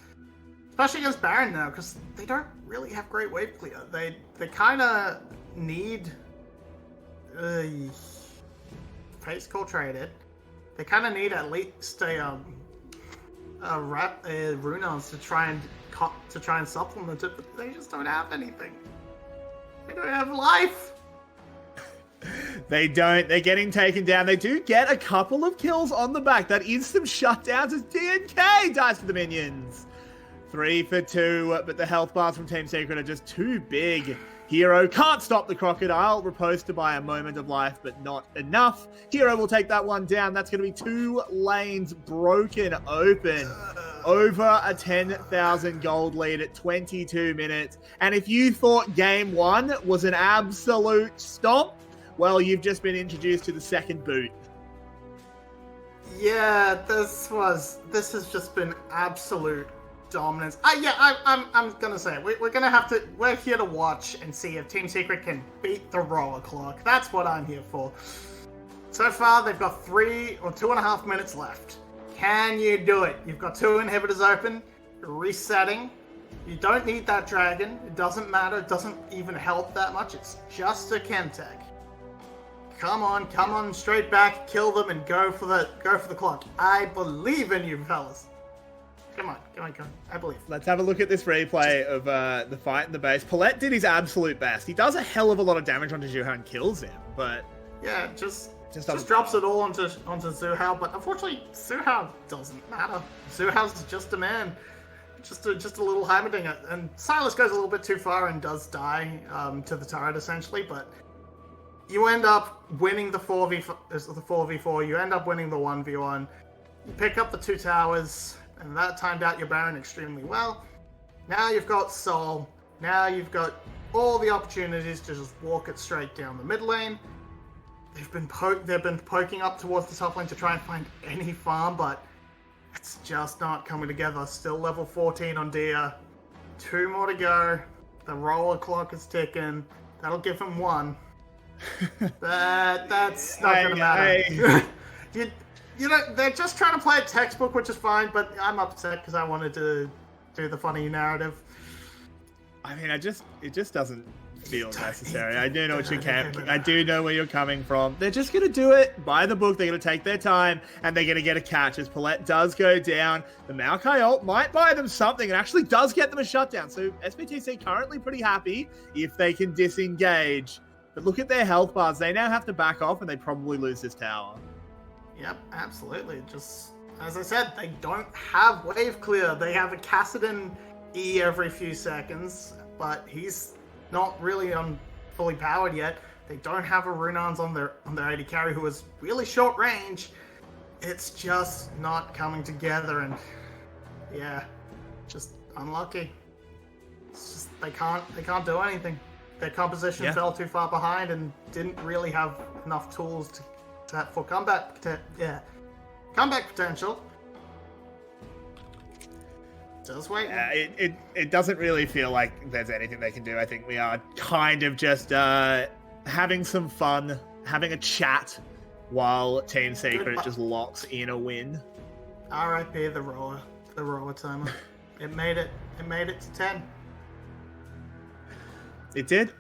Baron now, because they don't really have great wave clear. They kind of need face call traded. They kind of need at least a Runons to try and supplement it, but they just don't have anything. They don't have life. They don't. They're getting taken down. They do get a couple of kills on the back. That is some shutdowns as DNK dies to the minions. 3 for 2, but the health bars from Team Secret are just too big. Hero can't stop the Crocodile. Riposta by a moment of life, but not enough. Hero will take that one down. That's going to be 2 lanes broken open. Over a 10,000 gold lead at 22 minutes. And if you thought game 1 was an absolute stomp, well, you've just been introduced to the second boot. Yeah, this has just been absolute dominance. I'm gonna say it. We're here to watch and see if Team Secret can beat the roller clock. That's what I'm here for. So far, they've got 3 or 2.5 minutes left. Can you do it? You've got 2 inhibitors open. You're resetting. You don't need that dragon. It doesn't matter. It doesn't even help that much. It's just a Chemtech. Come on, straight back, kill them, and go for the clock. I believe in you, fellas. Come on. I believe. Let's have a look at this replay of the fight in the base. Palette did his absolute best. He does a hell of a lot of damage onto Zhuhao and kills him, but yeah, just drops it all onto Zhuhao. But unfortunately, Zhuhao doesn't matter. Zhuhao's just a man. just a little Heimerdinger. And Silas goes a little bit too far and does die to the turret, essentially, but you end up winning the 4v4, you end up winning the 1v1, you pick up the 2 towers, and that timed out your Baron extremely well. Now you've got Sol, now you've got all the opportunities to just walk it straight down the mid lane. They've been poking up towards the top lane to try and find any farm, but it's just not coming together. Still level 14 on Dia. 2 more to go. The roller clock is ticking. That'll give him 1. That's not going to matter. You know, they're just trying to play a textbook, which is fine, but I'm upset because I wanted to do the funny narrative. I mean, it just doesn't feel necessary. I do know what I do know where you're coming from. They're just gonna do it by the book. They're gonna take their time and they're gonna get a catch as Paulette does go down. The Maokai ult might buy them something. It actually does get them a shutdown. So SBTC currently pretty happy if they can disengage. But look at their health bars. They now have to back off and they probably lose this tower. Yep, absolutely. Just as I said, they don't have wave clear. They have a Kassadin E every few seconds, but he's not really fully powered yet. They don't have a Runans on their AD carry who is really short range. It's just not coming together, and yeah, just unlucky. It's just they can't do anything. Their composition fell too far behind and didn't really have enough tools for comeback potential. Just wait. It doesn't really feel like there's anything they can do. I think we are kind of just having some fun, having a chat, while Team Secret just locks in a win. R.I.P. the roller timer. It made it to 10. It did.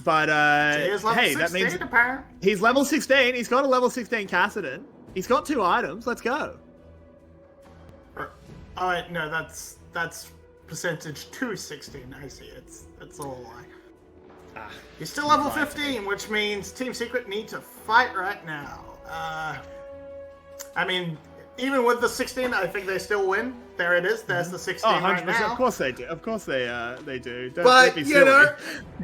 But hey, that means apparently. He's level 16. He's got a level 16 Kassadin. He's got 2 items. Let's go. Alright, no, that's percentage 216. I see. It's all a lie. He's still level 15, which means Team Secret need to fight right now. I mean, even with the 16, I think they still win. There it is. There's the 16 right now. Of course they do. Of course they do. But, you know,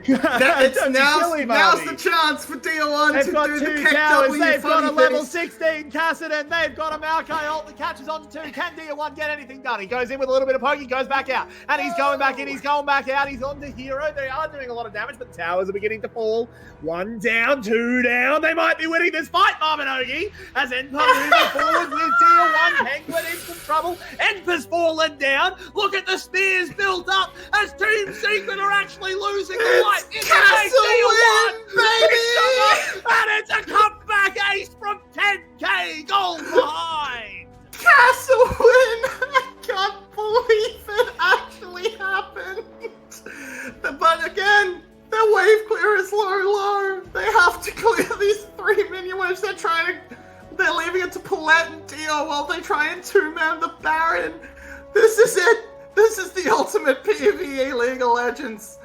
now's the chance for DO1 to do the kick W. They've got a level 16 Kassadin. They've got a Maokai ult that catches onto 2. Can DO1 get anything done? He goes in with a little bit of poke. He goes back out. And he's going back in. He's going back out. He's on to Hero. They are doing a lot of damage, but the towers are beginning to fall. 1 down, 2 down. They might be winning this fight, Marminogi. As Enpa moving forward with DO1. Penguin in some trouble. Enpa's fallen down. Look at the spears built up as Team Secret are actually losing the fight. It's Castle win, baby! And it's a comeback ace from 10k goal behind. Castle win! I can't believe it actually happened. But again, their wave clear is low. They have to clear these 3 minion waves. They're leaving it to Paulette and Dio while they try and 2-man the Baron. This is it. This is the ultimate PvE League of Legends.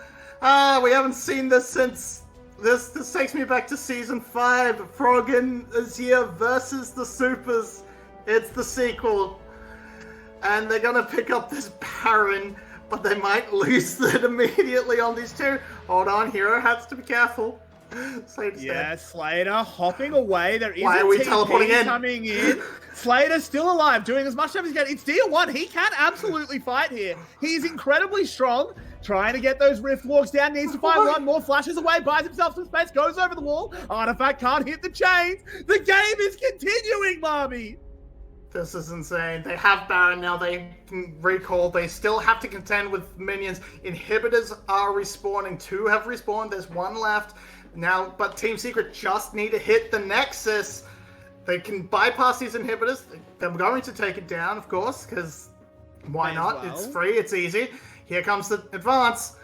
We haven't seen this since... This takes me back to Season 5. Froggen Azir versus the Supers. It's the sequel. And they're gonna pick up this Baron, but they might lose it immediately on these 2. Hold on, Hero has to be careful. Slater hopping away. There is Why a are we teleporting in? coming in. Slater's still alive, doing as much damage as he can. It's DO1. He can absolutely fight here. He's incredibly strong. Trying to get those rift walks down. Needs to find 1 more. Flashes away. Buys himself some space. Goes over the wall. Artifact can't hit the chains. The game is continuing, Marmy. This is insane. They have Baron now. They can recall. They still have to contend with minions. Inhibitors are respawning. 2 have respawned. There's 1 left. Now, but Team Secret just need to hit the Nexus. They can bypass these inhibitors. They're going to take it down, of course, because why not? Well. It's free, it's easy. Here comes the advance.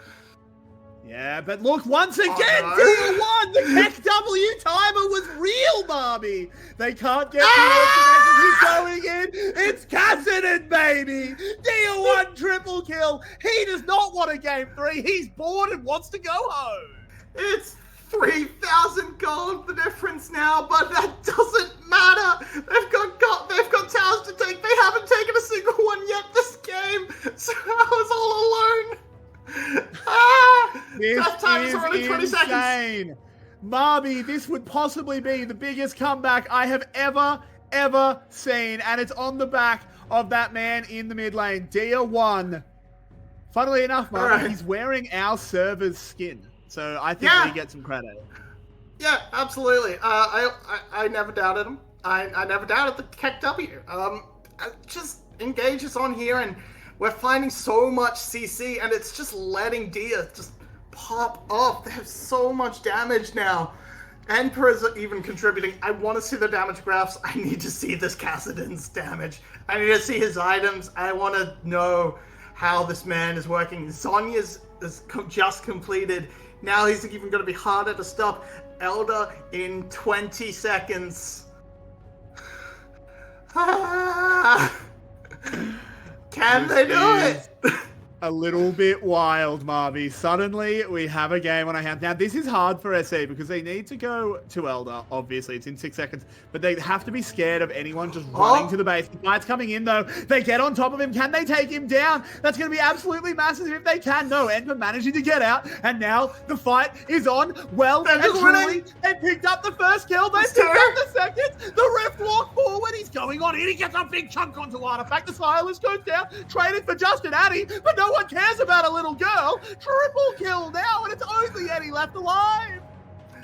Yeah, but look, once again, DO1! The Keck W timer was real, Barbie! They can't get the he's going in. It's Kassadin, baby! DO1 triple kill. He does not want a game 3. He's bored and wants to go home. It's 3,000 gold the difference now, but that doesn't matter. They've got towers to take. They haven't taken a single one yet this game. So I was all alone. Death time is already 20 seconds. Insane. Marby, this would possibly be the biggest comeback I have ever seen. And it's on the back of that man in the mid lane, Dia 1. Funnily enough, Marby, he's wearing our server's skin. So I think we get some credit. Yeah, absolutely. I never doubted him. I never doubted the Keck W. Just engages on here, and we're finding so much CC, and it's just letting Dia just pop off. They have so much damage now. Emperor is even contributing. I want to see the damage graphs. I need to see this Kassadin's damage. I need to see his items. I want to know how this man is working. Zonya's is just completed. Now he's even going to be harder to stop. Elder in 20 seconds. Can they do it? A little bit wild, Marby. Suddenly, we have a game on our hands. Now, this is hard for SE because they need to go to Elder. Obviously, it's in 6 seconds. But they have to be scared of anyone just running to the base. The fight's coming in, though. They get on top of him. Can they take him down? That's going to be absolutely massive if they can. No, Ember managing to get out. And now the fight is on. Well, and truly, they picked up the first kill. They picked up the second. The Rift walk forward. He's going on in. He gets a big chunk onto Artifact. The Silas goes down. Traded for Justin Addy. But no one cares about a little girl. Triple kill now, and it's only Eddie left alive.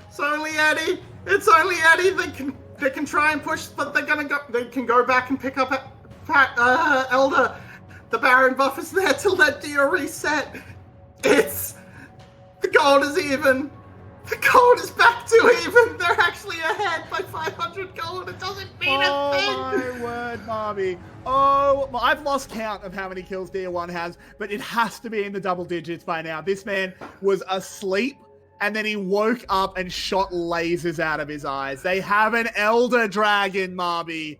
It's only Eddie. It's only Eddie. They can try and push, but they're gonna go. They can go back and pick up Elder. The Baron buff is there to let Dia reset. It's the gold is even. The gold is back to even. They're actually ahead by 500 gold. It doesn't mean a thing. Oh my word, Marby. Oh, well, I've lost count of how many kills Dia 1 has, but it has to be in the double digits by now. This man was asleep, and then he woke up and shot lasers out of his eyes. They have an Elder Dragon, Marby.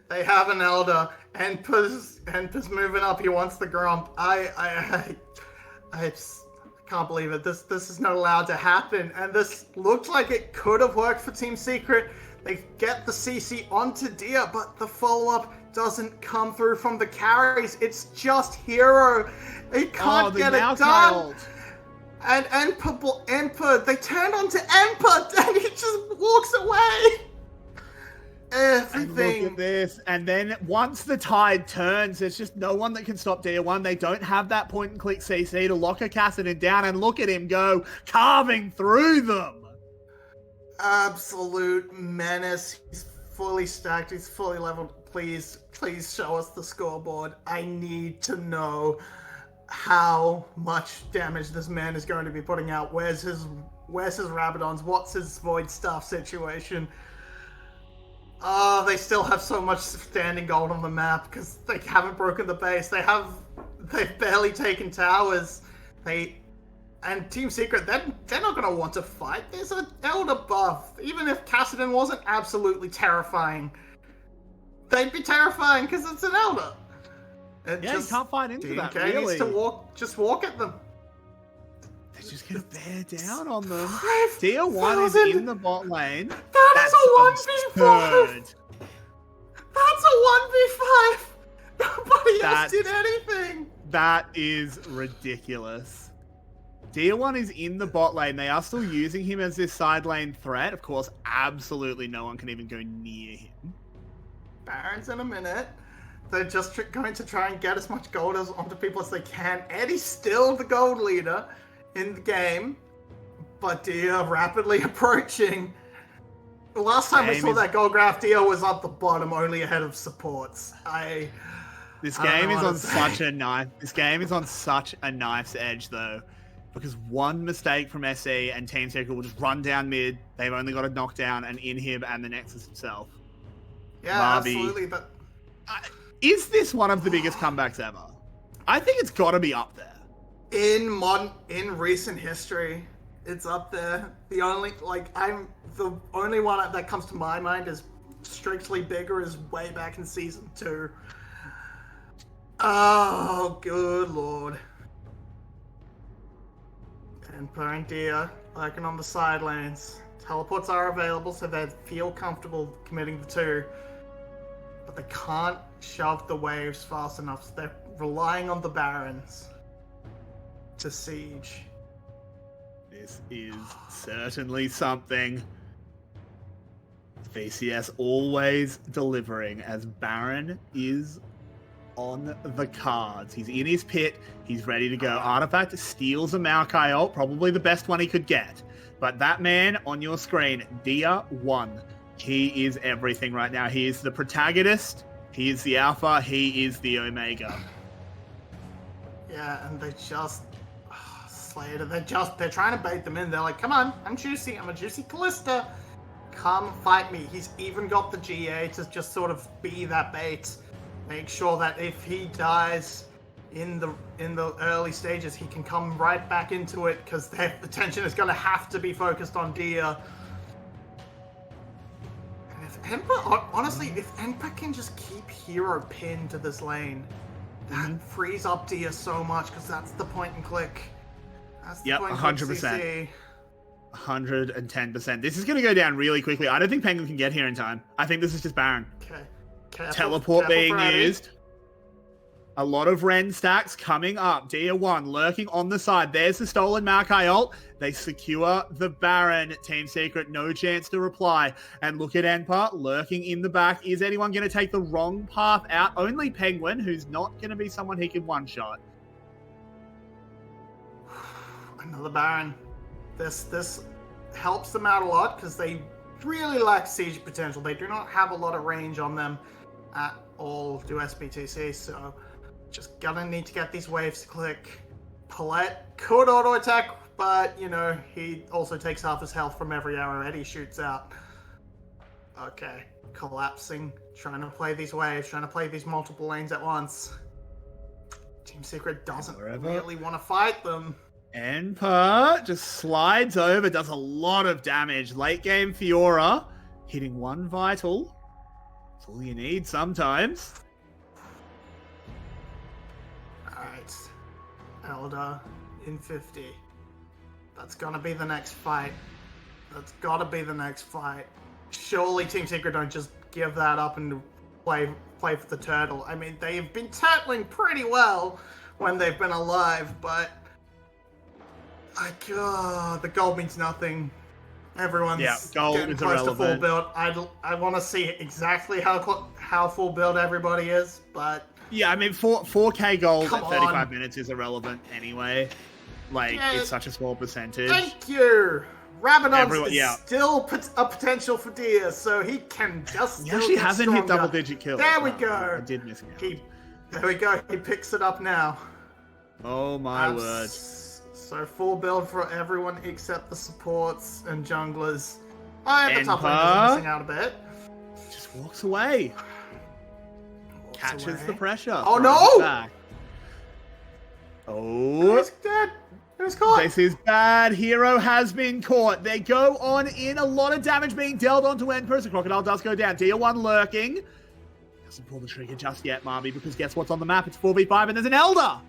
They have an Elder. Emper's moving up. He wants the Grump. I can't believe it. This is not allowed to happen. And this looked like it could have worked for Team Secret. They get the CC onto Dia, but the follow-up doesn't come through from the carries. It's just Hero. He can't get it done. And Emperor, they turned onto Emperor, and he just walks away. Everything. And look at this. And then once the tide turns, there's just no one that can stop Dia 1. They don't have that point-and-click CC to lock a Kassadin down, and look at him go, carving through them. Absolute menace. He's fully stacked. He's fully leveled. Please show us the scoreboard. I need to know how much damage this man is going to be putting out. Where's his Rabadons? What's his Void Staff situation? Oh, they still have so much standing gold on the map because they haven't broken the base. They've barely taken towers. And Team Secret, they're not going to want to fight. There's an Elder buff. Even if Kassadin wasn't absolutely terrifying, they'd be terrifying because it's an Elder. You can't fight into that, really. Needs to just walk at them. They're just going to bear down on them. Dia 1 is in the bot lane. That's a 1v5. That's a 1v5. Nobody else did anything. That is ridiculous. Dia 1 is in the bot lane. They are still using him as this side lane threat. Of course, absolutely no one can even go near him. Baron's in a minute. They're just going to try and get as much gold onto people as they can. Eddie's still the gold leader in the game, but Dia rapidly approaching. The last time we saw that gold graph, Dia was at the bottom, only ahead of supports. This game is on such a knife. This game is on such a knife's edge, though, because one mistake from SE and Team Secret will just run down mid. They've only got a knockdown and Inhib and the Nexus himself. Yeah, Marby, absolutely. But is this one of the biggest comebacks ever? I think it's got to be up there. In recent history, it's up there. The only one that comes to my mind is strictly bigger is way back in season 2. Oh, good lord. Emperor and Dia working on the side lanes. Teleports are available, so they feel comfortable committing the 2. But they can't shove the waves fast enough. So they're relying on the Barons to siege. This is certainly something. VCS always delivering as Baron is on the cards. He's in his pit. He's ready to go. Artifact steals a Maokai ult, probably the best one he could get. But that man on your screen, Dia 1, he is everything right now. He is the protagonist. He is the alpha. He is the omega. Yeah, and they just... Slater, they're trying to bait them in. They're like, come on, I'm juicy. I'm a juicy Callista. Come fight me. He's even got the GA to just sort of be that bait. Make sure that if he dies in the early stages, he can come right back into it because their attention is going to have to be focused on Dia. And if Emperor, honestly, if Emperor can just keep hero pinned to this lane, that frees up Dia so much because that's the point and click. That's the point 100%. 110%. This is going to go down really quickly. I don't think Penguin can get here in time. I think this is just Baron. Okay. Teleport being used. A lot of Ren stacks coming up. Dia 1 lurking on the side. There's the stolen Maokai ult. They secure the Baron. Team Secret, no chance to reply. And look at Enpa lurking in the back. Is anyone going to take the wrong path out? Only Penguin, who's not going to be someone he can one-shot. Another Baron. This helps them out a lot because they really lack siege potential. They do not have a lot of range on them at all, do SBTC, so just gonna need to get these waves to click. Paulette could auto attack, but you know, he also takes half his health from every arrow he shoots out. Okay, collapsing, trying to play these waves, trying to play these multiple lanes at once. Team Secret doesn't really want to fight them. Enpa just slides over, does a lot of damage. Late game Fiora hitting one vital. That's all you need sometimes. Alright. Elder in 50. That's gonna be the next fight. That's gotta be the next fight. Surely Team Secret don't just give that up and play for the turtle. I mean, they've been turtling pretty well when they've been alive, but the gold means nothing. Everyone's getting close to full build. I want to see exactly how full build everybody is, but yeah, I mean 4K gold at 35 minutes is irrelevant anyway. Like it's such a small percentage. Thank you. Rabadon is still a potential for Dia, so he can just. He actually hasn't hit double-digit kills. There we go. I did miss him. There we go. He picks it up now. Oh my word. So full build for everyone except the supports and junglers. The top lane is missing out a bit. Just walks away. Catches the pressure. Oh no! Back. Oh. He's dead. He was caught. This is bad. Hero has been caught. They go on in. A lot of damage being dealt onto Emperor. The Crocodile does go down. Dia 1 lurking. Doesn't pull the trigger just yet, Marby, because guess what's on the map? It's 4v5 and there's an Elder.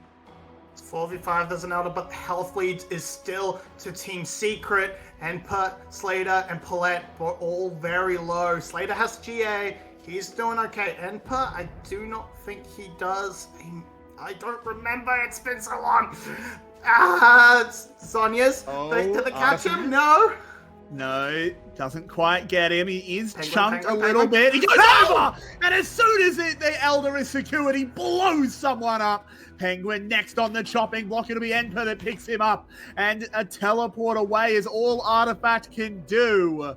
It's 4v5, there's an Elder, but the health lead is still to Team Secret. Enpa, Slater, and Paulette were all very low. Slater has GA. He's doing okay. Enpa, I do not think he does. I don't remember. It's been so long. It's Sonya's. Did they catch him? No. No, doesn't quite get him. He is chunked a little bit. He goes over! And as soon as the Elder is secured, he blows someone up. Penguin next on the chopping block. It'll be Enpa that picks him up. And a teleport away is all Artifact can do.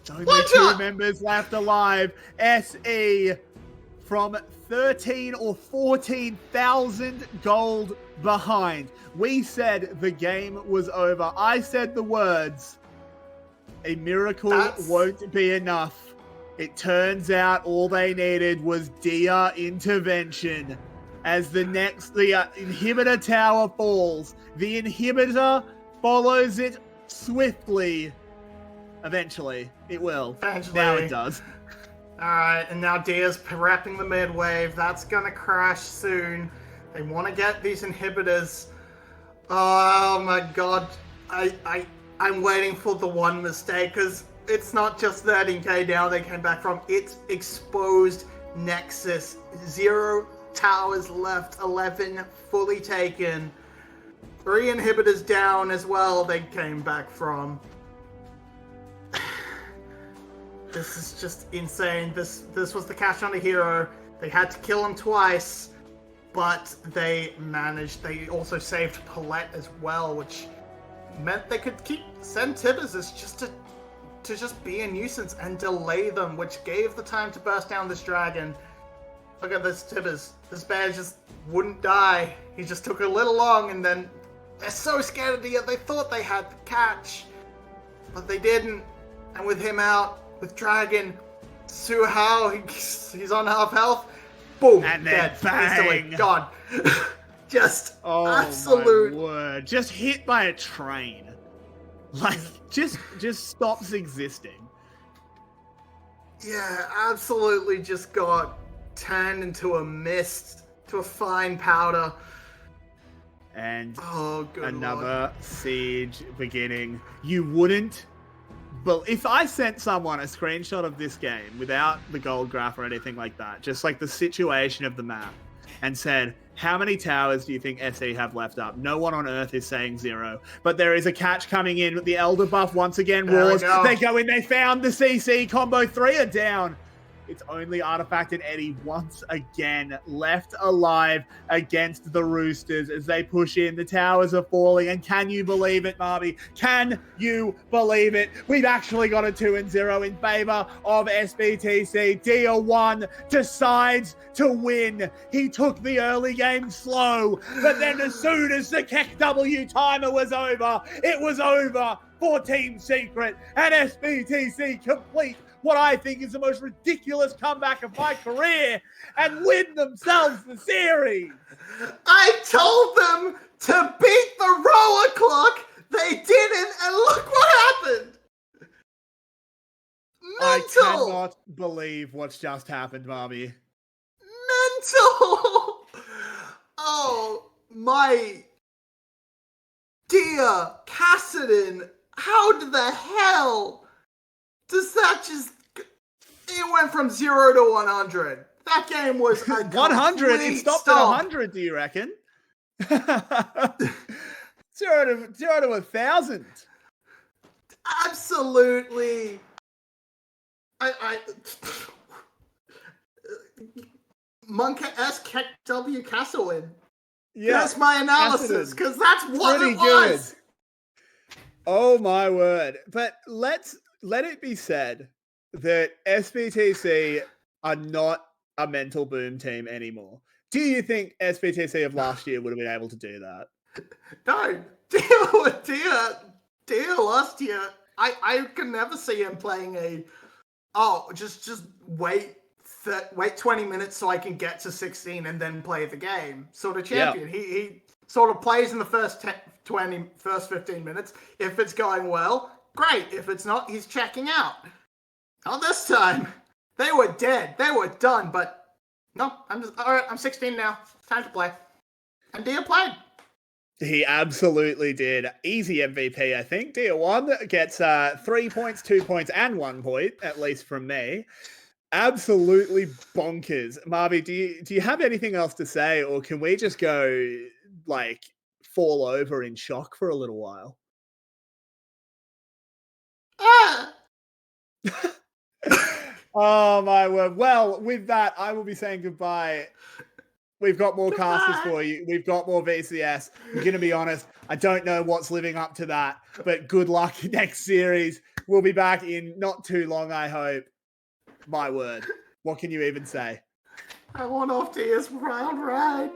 Only 2 members left alive. SE from 13 or 14,000 gold behind. We said the game was over. I said the words, a miracle won't be enough. It turns out all they needed was Dia intervention. As the inhibitor tower falls, the inhibitor follows it swiftly. Eventually, it will. Now it does. Alright, and now Dia's wrapping the mid wave. That's gonna crash soon. They want to get these inhibitors. Oh my god. I'm waiting for the one mistake, because it's not just 13k down they came back from. It's exposed Nexus, 0 towers left, 11 fully taken. 3 inhibitors down as well, they came back from. This is just insane. This was the catch on a hero. They had to kill him twice, but they managed. They also saved Paulette as well, which meant they could send Tibbers just to just be a nuisance and delay them, which gave the time to burst down this dragon. Look at this Tibbers. This bear just wouldn't die. He just took a little long, and then they're so scared of the. They thought they had the catch, but they didn't. And with him out, with Dragon, Su Hao, he's on half health. Boom, and then dead. bang, instantly gone. Just absolute. My word. Just hit by a train. Like just stops existing. Yeah, absolutely. Just got turned into a mist, to a fine powder. And good another Lord. siege beginning. You wouldn't. But if I sent someone a screenshot of this game without the gold graph or anything like that, just like the situation of the map, and said, how many towers do you think SE have left up? No one on Earth is saying 0. But there is a catch coming in. The Elder buff once again roars. They go in, they found the CC. Combo 3 are down. It's only Artifact and Eddie once again left alive against the Roosters as they push in. The towers are falling, and can you believe it, Marby? Can you believe it? We've actually got a 2-0 in favor of SBTC. Deal 1 decides to win. He took the early game slow, but then as soon as the Keck W timer was over, it was over for Team Secret, and SBTC complete what I think is the most ridiculous comeback of my career and win themselves the series. I told them to beat the roller clock. They didn't, and look what happened. Mental. I cannot believe what's just happened, Marby. Mental. Oh, my dear Cassidon, how the hell does that just... It went from 0 to 100. That game was a 100? It stopped at 100, do you reckon? 0 to 1,000. Absolutely. Monk S W Castleton. Yeah, that's my analysis, because that's what it was. Good. Oh my word. But let it be said that SBTC are not a mental boom team anymore. Do you think SBTC of last year would have been able to do that? No. Dear last year, I can never see him playing just wait 20 minutes so I can get to 16 and then play the game sort of champion. Yep. He sort of plays in the first 15 minutes. If it's going well, great. If it's not, he's checking out. Not this time. They were dead. They were done. But no, I'm 16 now. Time to play. And Dia played. He absolutely did. Easy MVP, I think. Dia 1 gets 3 points, 2 points, and 1 point, at least from me. Absolutely bonkers. Marby, do you have anything else to say, or can we just go, fall over in shock for a little while? Oh, my word. Well, with that, I will be saying goodbye. We've got more casters for you. We've got more VCS. I'm going to be honest. I don't know what's living up to that, but good luck next series. We'll be back in not too long, I hope. My word. What can you even say? I want off to his round ride.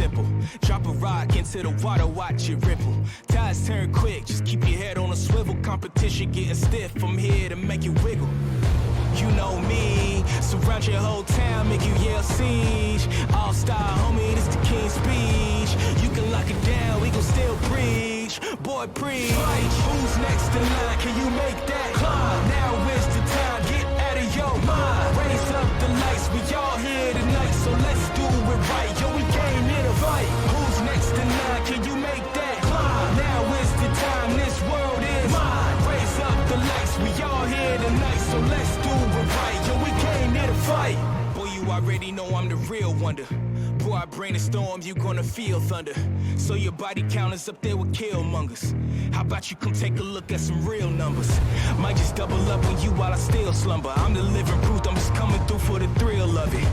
simple. Drop a rock into the water, watch it ripple. Tides turn quick, just keep your head on a swivel. Competition getting stiff, I'm here to make you wiggle. You know me, surround your whole town, make you yell siege. All-star, homie, this the king's speech. You can lock it down, we gon' still preach. Boy, preach. Who's next in line? Can you make that climb? Now is the time, get out of your mind. Raise up the lights, we all here tonight, so let's do it right. Yo, we came here to fight. Who's next in line? Can you make that climb? Now is the time, this world is mine. Raise up the lights, we all here tonight, so let's do it right. Yo, we came here to fight. Boy, you already know I'm the real wonder. Boy, I bring the storm, you gonna feel thunder. So your body count is up there with killmongers. How about you come take a look at some real numbers? Might just double up on you while I still slumber. I'm the living proof, I'm just coming through for the thrill of it.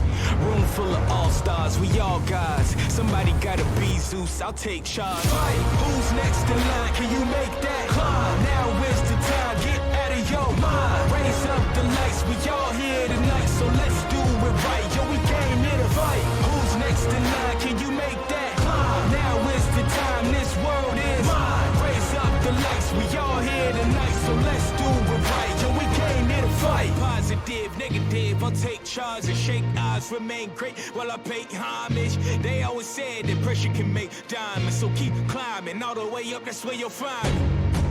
Room full of all-stars, we all gods. Somebody gotta be Zeus, I'll take charge. Fight. Who's next in line? Can you make that climb? Now is the time, get out of your mind. Raise up the lights, we all here tonight, so let's do it right. Yo, we came here to fight. Who's next in line? Can you make that climb? Now is the time, this world is mine. Raise up the lights, we all here tonight, so let's do it right. Yo, we came here to fight. Positive, negative, I'll take charge and shake eyes, remain great while I pay homage. They always said that pressure can make diamonds, so keep climbing all the way up, that's where you'll find me.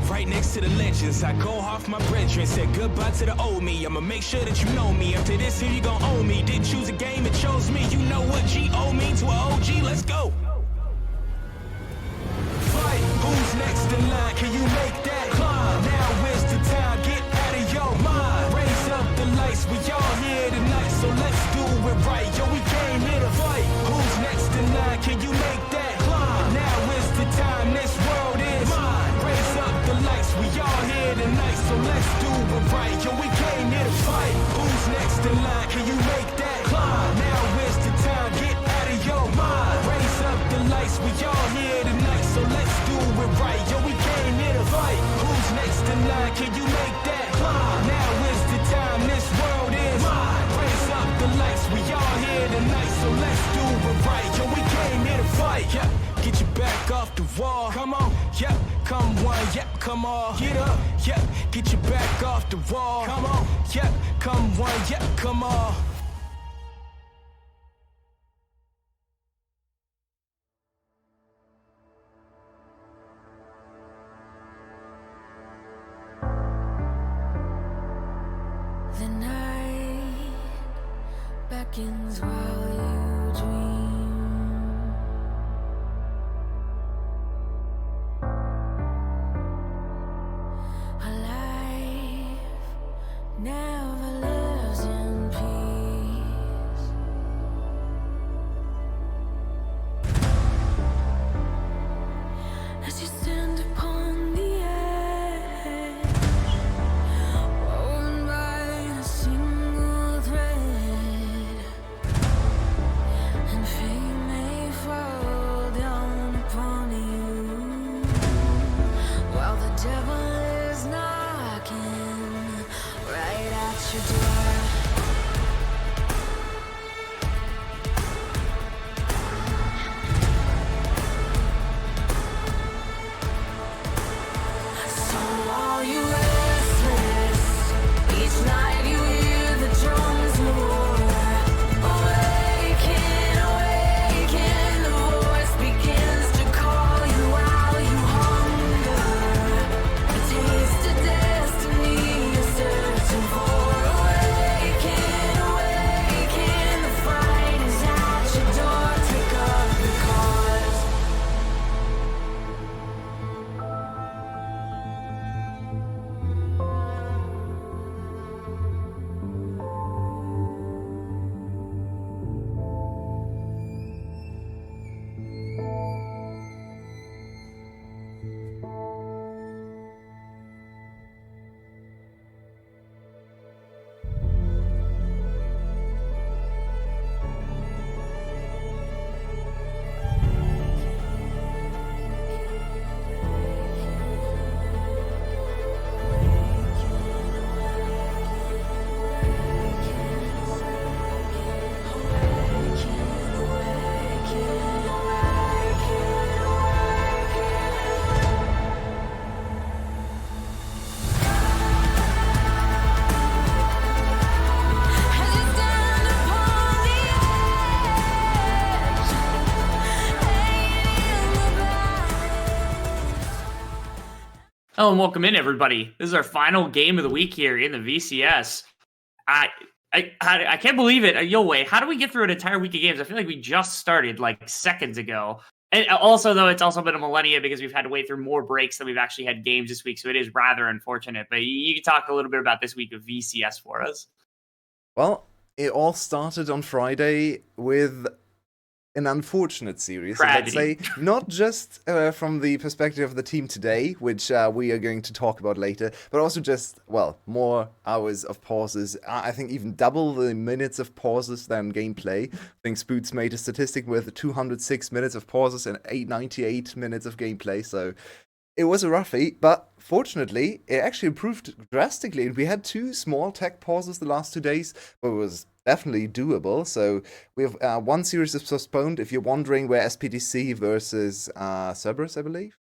Right next to the legends, I go off my brethren, said goodbye to the old me. I'ma make sure that you know me. After this here, you gon' owe me. Didn't choose a game, it chose me. You know what G-O means to an OG, let's go. Fight, who's next in line? Can you make that climb? Now is the time, get out of your mind. Raise up the lights, we all here tonight, so let's do it right. Yo, we came here to fight. Who's next in line? Can you make that climb? Now is the time, this world is mine. Raise up the lights, we all here tonight, so let's do it right. Yo, we came here to fight. Who's next in line? Can you make that climb? Now is the time, get out of your mind. Raise up the lights, we all here tonight, so let's do it right. Yo, we came here to fight. Who's next in line? Can you make that climb? Now is the time, this world is mine. Raise up the lights, we all here tonight, so let's do it right. Yo, we came here to fight. Yeah. Get your back off the wall. Come on, yep, come one, yep, come on. Get up, yep, get your back off the wall. Come on, yep, come one, yep, come on. The night beckons while you dream. A life never lives in peace. As you stand upon the edge, woven by a single thread, and fate Hello and welcome in, everybody. This is our final game of the week here in the VCS. I can't believe it. Yo, wait, how do we get through an entire week of games? I feel like we just started like seconds ago. And also, though, it's also been a millennia because we've had to wait through more breaks than we've actually had games this week. So it is rather unfortunate. But you can talk a little bit about this week of VCS for us. Well, it all started on Friday with an unfortunate series. Let's say, not just from the perspective of the team today, which we are going to talk about later, but also just, more hours of pauses. I think even double the minutes of pauses than gameplay. I think Spoots made a statistic with 206 minutes of pauses and 898 minutes of gameplay, so it was a roughie, but fortunately, it actually improved drastically, and we had 2 small tech pauses the last 2 days, but it was definitely doable. So we have one series is postponed. If you're wondering where SPTC versus Cerberus, I believe,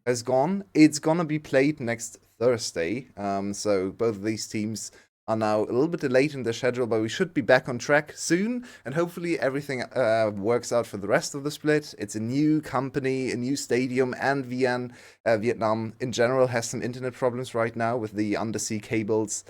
has gone, it's gonna be played next Thursday. So both of these teams are now a little bit delayed in their schedule, but we should be back on track soon, and hopefully everything works out for the rest of the split. It's a new company, a new stadium, and Vietnam in general has some internet problems right now with the undersea cables.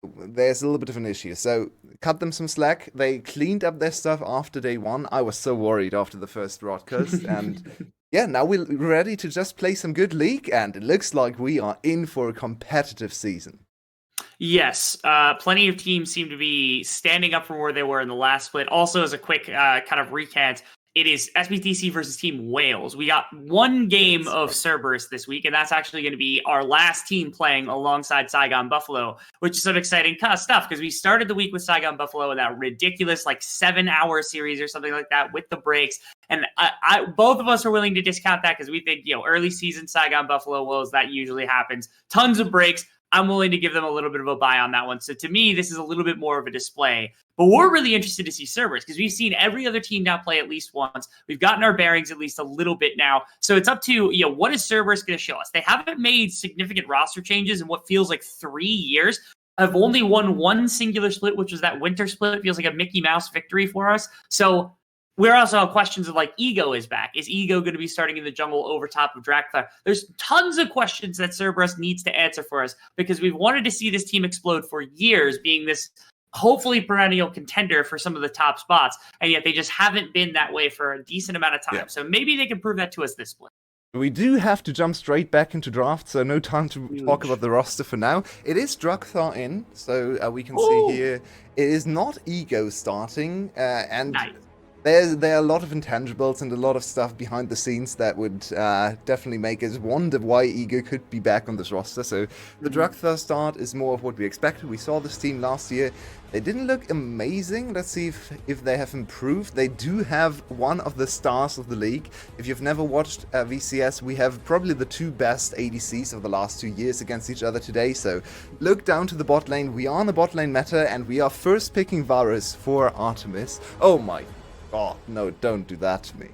There's a little bit of an issue, so cut them some slack. They cleaned up their stuff after day 1. I was so worried after the first broadcast, and yeah, now we're ready to just play some good League, and it looks like we are in for a competitive season. Yes, plenty of teams seem to be standing up from where they were in the last split. Also, as a quick kind of recant, it is SBTC versus Team Wales. We got one game of Cerberus this week, and that's actually going to be our last team playing alongside Saigon Buffalo, which is some exciting stuff because we started the week with Saigon Buffalo in that ridiculous 7-hour series or something like that with the breaks. And both of us are willing to discount that because we think, early season Saigon Buffalo Wales, that usually happens. Tons of breaks. I'm willing to give them a little bit of a buy on that one. So to me, this is a little bit more of a display. But we're really interested to see Cerberus because we've seen every other team now play at least once. We've gotten our bearings at least a little bit now. So it's up to, what is Cerberus going to show us? They haven't made significant roster changes in what feels like 3 years. I've only won one singular split, which was that winter split. It feels like a Mickey Mouse victory for us. So we're also on questions of Ego is back. Is Ego going to be starting in the jungle over top of Dracula? There's tons of questions that Cerberus needs to answer for us because we've wanted to see this team explode for years, being this hopefully perennial contender for some of the top spots. And yet they just haven't been that way for a decent amount of time. Yeah. So maybe they can prove that to us this split. We do have to jump straight back into draft, so no time to talk about the roster for now. It is Drugthar in, so we can see here it is not Ego starting, and nice. There are a lot of intangibles and a lot of stuff behind the scenes that would definitely make us wonder why Ego could be back on this roster. So the Drugthar start is more of what we expected. We saw this team last year. They didn't look amazing. Let's see if they have improved. They do have one of the stars of the league. If you've never watched VCS, we have probably the 2 best ADCs of the last 2 years against each other today. So look down to the bot lane. We are on the bot lane meta, and we are first picking Varus for Artemis. Oh my God, no, don't do that to me.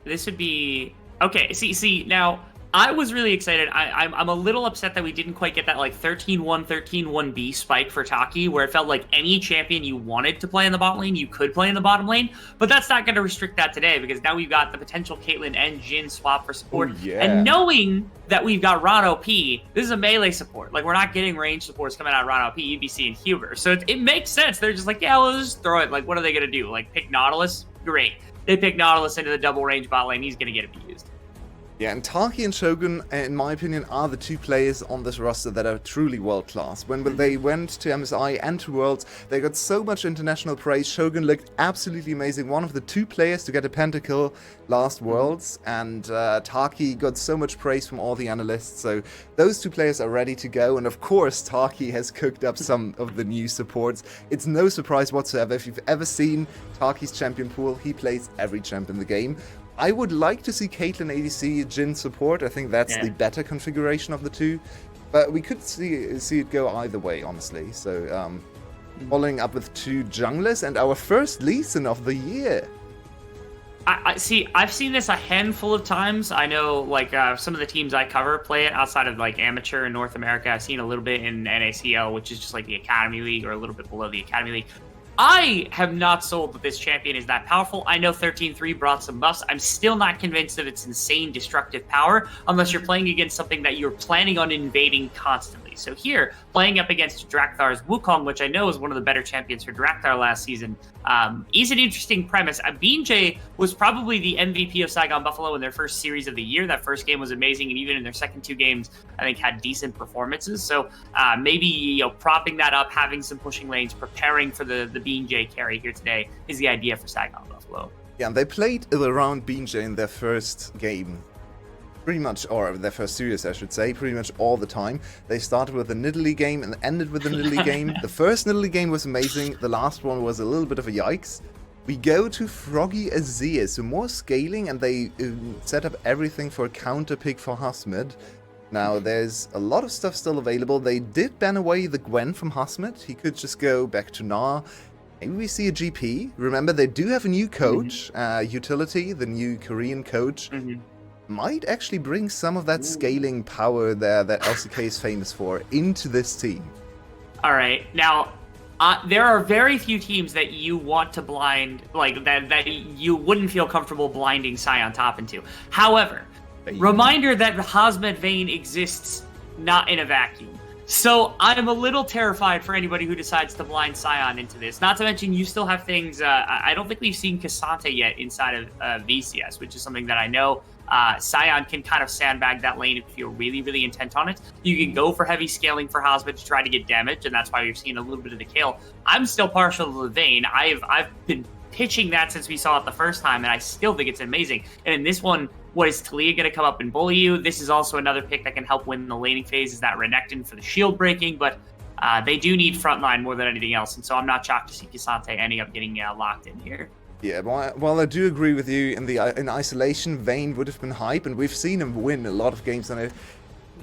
This would be... Okay, see, now, I was really excited. I'm a little upset that we didn't quite get that 13-1, 13-1B spike for Taki, where it felt like any champion you wanted to play in the bot lane, you could play in the bottom lane. But that's not going to restrict that today, because now we've got the potential Caitlyn and Jhin swap for support. Oh, yeah. And knowing that we've got Ron OP, this is a melee support. We're not getting range supports coming out of Ron OP, UBC, and Huber. So it makes sense. They're just yeah, we'll just throw it. What are they going to do? Pick Nautilus? Great. They pick Nautilus into the double range bot lane. He's going to get abused. Yeah, and Taki and Shogun, in my opinion, are the 2 players on this roster that are truly world-class. When they went to MSI and to Worlds, they got so much international praise. Shogun looked absolutely amazing. One of the 2 players to get a pentakill last Worlds, and Taki got so much praise from all the analysts. So those 2 players are ready to go, and of course, Taki has cooked up some of the new supports. It's no surprise whatsoever. If you've ever seen Taki's champion pool, he plays every champ in the game. I would like to see Caitlyn ADC Jhin support. I think that's the better configuration of the 2. But we could see it go either way, honestly. So, following up with 2 junglers and our first Lee Sin of the year. I see. I've seen this a handful of times. I know, some of the teams I cover play it outside of amateur in North America. I've seen a little bit in NACL, which is just the Academy League, or a little bit below the Academy League. I have not sold that this champion is that powerful. I know 13-3 brought some buffs. I'm still not convinced of its insane destructive power unless you're playing against something that you're planning on invading constantly. So here, playing up against Draktar's Wukong, which I know is one of the better champions for Draktar last season, is an interesting premise. BeanJ was probably the MVP of Saigon Buffalo in their first series of the year. That first game was amazing, and even in their second 2 games, I think had decent performances. So maybe propping that up, having some pushing lanes, preparing for the BeanJ carry here today is the idea for Saigon Buffalo. Yeah, and they played around BeanJ in their first game. Pretty much, or their first series, I should say, pretty much all the time. They started with a Nidalee game and ended with a Nidalee game. The first Nidalee game was amazing. The last one was a little bit of a yikes. We go to Froggy Azir, so more scaling, and they set up everything for a counter pick for Hasmid. Now, there's a lot of stuff still available. They did ban away the Gwen from Hasmid. He could just go back to Gnar. Maybe we see a GP. Remember, they do have a new coach, Utility, the new Korean coach. Might actually bring some of that scaling power there that LCK is famous for into this team. All right. Now, there are very few teams that you want to blind, like that you wouldn't feel comfortable blinding Sion top into. However, reminder that Hasmed Vayne exists not in a vacuum. So I'm a little terrified for anybody who decides to blind Sion into this. Not to mention, you still have things. I don't think we've seen Cassante yet inside of VCS, which is something that I know Sion can kind of sandbag that lane if you're really, really intent on it. You can go for heavy scaling for Hasmed to try to get damage, and that's why you're seeing a little bit of the kill. I'm still partial to the Vayne. I've been pitching that since we saw it the first time, and I still think it's amazing. And in this one, what is Talia going to come up and bully you? This is also another pick that can help win the laning phase, is that Renekton for the shield breaking, but they do need frontline more than anything else, and so I'm not shocked to see Cassante ending up getting locked in here. Yeah, while I do agree with you, in isolation, Vayne would have been hype, and we've seen him win a lot of games on it.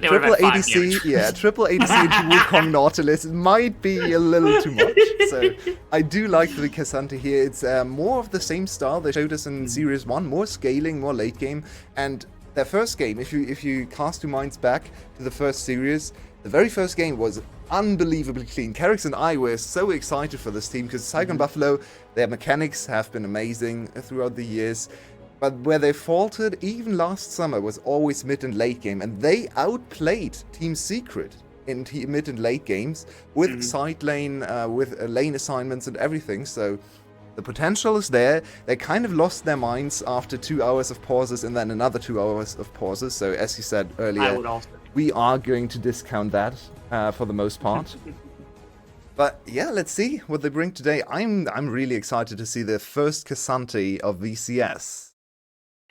Triple ADC, yeah, triple ADC into Wukong Nautilus might be a little too much. So I do like the Cassante here. It's more of the same style they showed us in Series 1, more scaling, more late game. And their first game, if you cast your minds back to the first series, the very first game was unbelievably clean. Carrix and I were so excited for this team because Saigon Buffalo, their mechanics have been amazing throughout the years. But where they faltered, even last summer, was always mid and late game. And they outplayed Team Secret in mid and late games with side lane, with lane assignments and everything. So the potential is there. They kind of lost their minds after 2 hours of pauses and then another 2 hours of pauses. So as you said earlier, we are going to discount that for the most part. But yeah, let's see what they bring today. I'm really excited to see the first Cassante of VCS.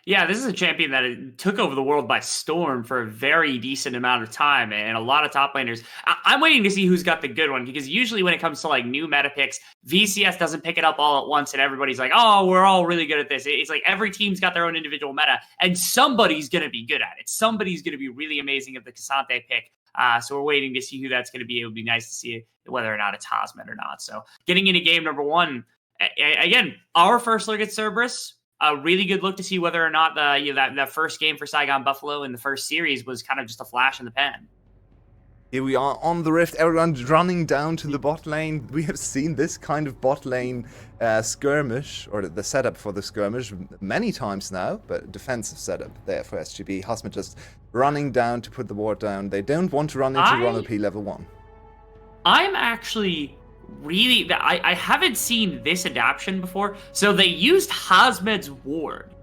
Yeah, this is a champion that took over the world by storm for a very decent amount of time, and a lot of top laners. I'm waiting to see who's got the good one, because usually when it comes to like new meta picks, VCS doesn't pick it up all at once, and everybody's like, oh, we're all really good at this. It's like every team's got their own individual meta, and somebody's going to be good at it. Somebody's going to be really amazing at the Cassante pick. So we're waiting to see who that's going to be. It would be nice to see whether or not it's Hasmed or not. So getting into game number 1, again, our first look at Cerberus. A really good look to see whether or not that first game for Saigon Buffalo in the first series was kind of just a flash in the pan. Here we are on the Rift, everyone's running down to the bot lane. We have seen this kind of bot lane skirmish, or the setup for the skirmish, many times now, but defensive setup there for SGB. Hasmed just running down to put the ward down. They don't want to run into Run OP level 1. I'm actually... really, I haven't seen this adaptation before. So they used Hasmed's ward,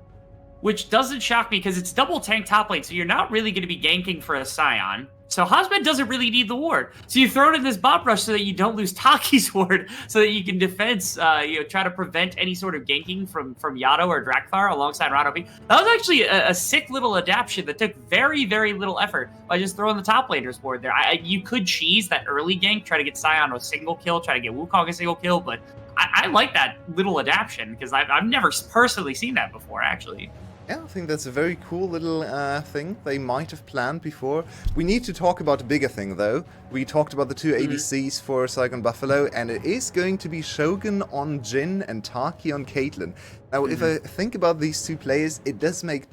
which doesn't shock me because it's double tank top lane, so you're not really going to be ganking for a Scion. So Hasmed doesn't really need the ward. So you throw it in this bot rush so that you don't lose Taki's ward, so that you can try to prevent any sort of ganking from Yato or Drakthar alongside Rado. That was actually a sick little adaptation that took very, very little effort by just throwing the top laner's ward there. You could cheese that early gank, try to get Sion a single kill, try to get Wukong a single kill, but I like that little adaptation because I've never personally seen that before, actually. Yeah, I think that's a very cool little thing they might have planned before. We need to talk about a bigger thing, though. We talked about the 2 ADCs for Saigon Buffalo, and it is going to be Shogun on Jhin and Taki on Caitlyn. Now, if I think about these 2 players, it does make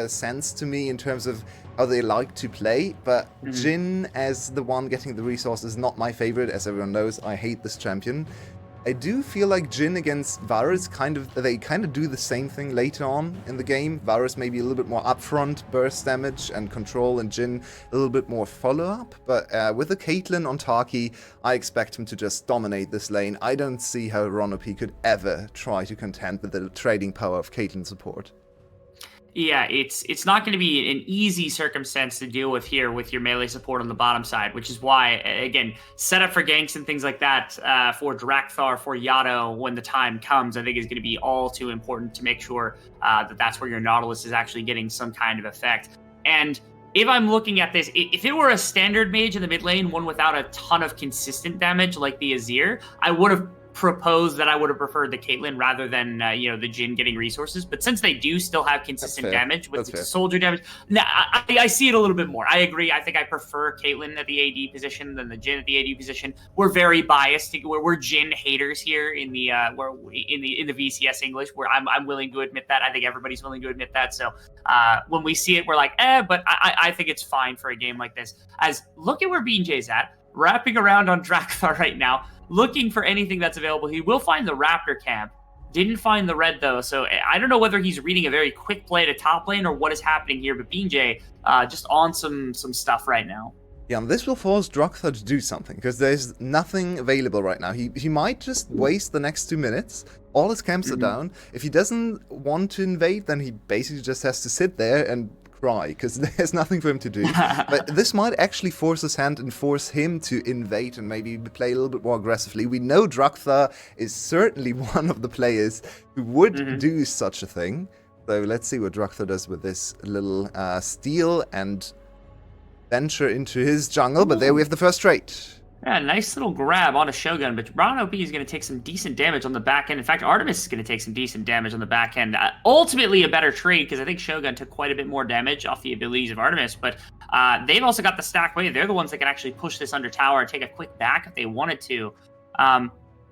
sense to me in terms of how they like to play, but Jhin as the one getting the resource is not my favorite. As everyone knows, I hate this champion. I do feel like Jhin against Varus they kind of do the same thing later on in the game. Varus maybe a little bit more upfront burst damage and control, and Jhin a little bit more follow-up. But with the Caitlyn on Taki, I expect him to just dominate this lane. I don't see how Ronopi could ever try to contend with the trading power of Caitlyn support. Yeah, it's not going to be an easy circumstance to deal with here with your melee support on the bottom side, which is why, again, setup for ganks and things like that for Drakthar, for Yado, when the time comes, I think is going to be all too important to make sure that that's where your Nautilus is actually getting some kind of effect. And if I'm looking at this, if it were a standard mage in the mid lane, one without a ton of consistent damage like the Azir, I would have proposed that I would have preferred the Caitlyn rather than the Jhin getting resources. But since they do still have consistent damage with the soldier damage, now I see it a little bit more. I agree. I think I prefer Caitlyn at the AD position than the Jhin at the AD position. We're very biased. We're Jhin haters here in the VCS English, where I'm willing to admit that. I think everybody's willing to admit that. So when we see it, we're like, but I think it's fine for a game like this. As look at where BJ's at, wrapping around on Drakthar right now, looking for anything that's available. He will find the Raptor camp. Didn't find the red, though, so I don't know whether he's reading a very quick play to top lane or what is happening here, but BJ just on some stuff right now. Yeah, and this will force Drakthar to do something, because there's nothing available right now. He might just waste the next 2 minutes. All his camps are down. If he doesn't want to invade, then he basically just has to sit there and cry, because there's nothing for him to do. But this might actually force his hand and force him to invade and maybe play a little bit more aggressively. We know Drakthar is certainly one of the players who would do such a thing. So let's see what Drakthar does with this little steal and venture into his jungle. But there we have the first trade. Yeah, nice little grab on a Shogun, but Ronopi is going to take some decent damage on the back end. In fact, Artemis is going to take some decent damage on the back end. Ultimately, a better trade, because I think Shogun took quite a bit more damage off the abilities of Artemis, but they've also got the stack wave. They're the ones that can actually push this under tower and take a quick back if they wanted to.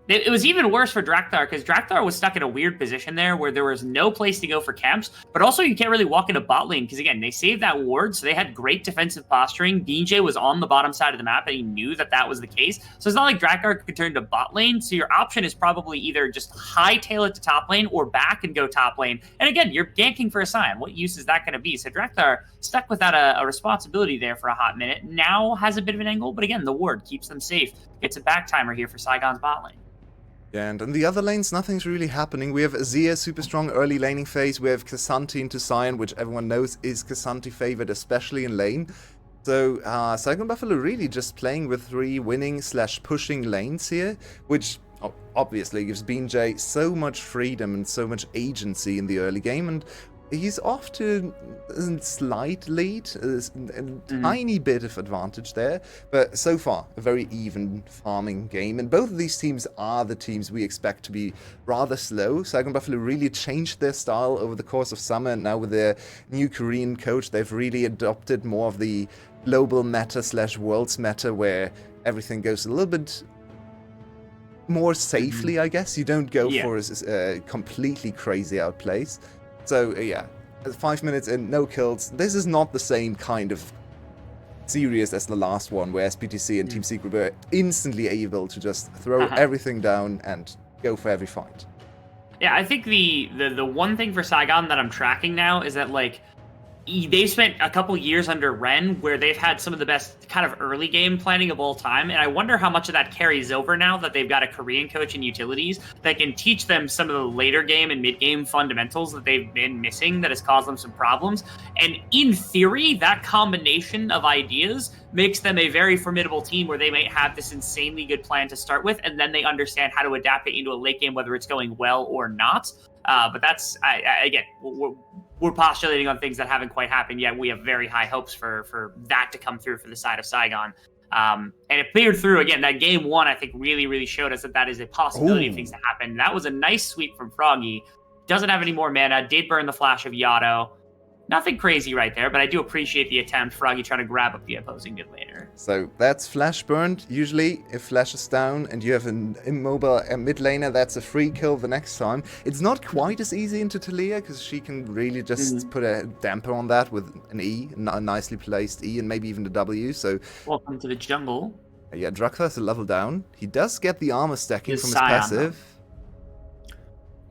It was even worse for Drakthar, because Drakthar was stuck in a weird position there where there was no place to go for camps, but also you can't really walk into bot lane, because again, they saved that ward, so they had great defensive posturing. BJ was on the bottom side of the map, and he knew that that was the case. So it's not like Drakthar could turn to bot lane, so your option is probably either just hightail it to top lane or back and go top lane. And again, you're ganking for a Sion. What use is that going to be? So Drakthar, stuck without a responsibility there for a hot minute, now has a bit of an angle, but again, the ward keeps them safe. Gets a back timer here for Saigon's bot lane. And in the other lanes, nothing's really happening. We have Azir, super strong early laning phase. We have K'Sante into Sion, which everyone knows is K'Sante favored, especially in lane. So Saigon Buffalo really just playing with 3 winning/pushing lanes here, which obviously gives BJ so much freedom and so much agency in the early game. And he's off to a slight lead, a tiny bit of advantage there, but so far a very even farming game. And both of these teams are the teams we expect to be rather slow. Saigon Buffalo really changed their style over the course of summer, and now with their new Korean coach, they've really adopted more of the global meta/world's meta, where everything goes a little bit more safely, I guess. You don't go for a completely crazy outplays. So, yeah, 5 minutes in, no kills. This is not the same kind of series as the last one, where SPTC and Team Secret were instantly able to just throw everything down and go for every fight. Yeah, I think the one thing for Saigon that I'm tracking now is that, like, they've spent a couple years under Ren where they've had some of the best kind of early game planning of all time. And I wonder how much of that carries over now that they've got a Korean coach in utilities that can teach them some of the later game and mid game fundamentals that they've been missing that has caused them some problems. And in theory, that combination of ideas makes them a very formidable team where they might have this insanely good plan to start with, and then they understand how to adapt it into a late game, whether it's going well or not. But that's, again, we're postulating on things that haven't quite happened yet. We have very high hopes for that to come through for the side of Saigon. And it cleared through. Again, that game 1, I think, really showed us that is a possibility of things to happen. That was a nice sweep from Froggy. Doesn't have any more mana. Did burn the flash of Yado. Nothing crazy right there, but I do appreciate the attempt. Froggy trying to grab up the opposing mid laner. So that's flash burned. Usually, if flash is down and you have an immobile mid laner, that's a free kill the next time. It's not quite as easy into Talia, because she can really just put a damper on that with an E, a nicely placed E, and maybe even the W. So welcome to the jungle. Yeah, Drakthar a level down. He does get the armor stacking His from his Scion, passive.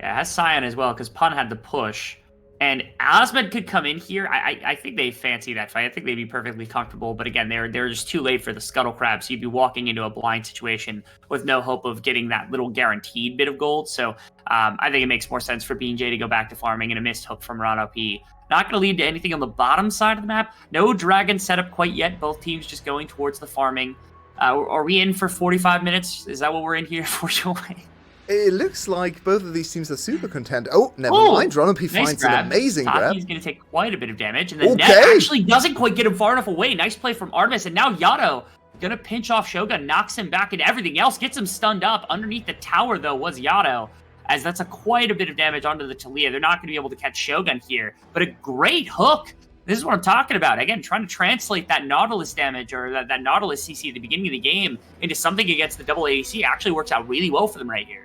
Yeah, it has Scion as well, because Pun had the push. And Osmond could come in here. I think they fancy that fight. I think they'd be perfectly comfortable. But again, they're just too late for the Scuttle Crab. So you'd be walking into a blind situation with no hope of getting that little guaranteed bit of gold. So I think it makes more sense for BJ to go back to farming and a missed hook from Rano P. Not going to lead to anything on the bottom side of the map. No dragon setup quite yet. Both teams just going towards the farming. Are we in for 45 minutes? Is that what we're in here for, Joy? It looks like both of these teams are super content. Oh, never mind. Ronopi finds an amazing grab. He's going to take quite a bit of damage. And the net actually doesn't quite get him far enough away. Nice play from Artemis. And now Yato going to pinch off Shogun, knocks him back, and everything else gets him stunned up. Underneath the tower, though, was Yato, as that's quite a bit of damage onto the Talia. They're not going to be able to catch Shogun here. But a great hook. This is what I'm talking about. Again, trying to translate that Nautilus damage or that Nautilus CC at the beginning of the game into something against the double ADC actually works out really well for them right here.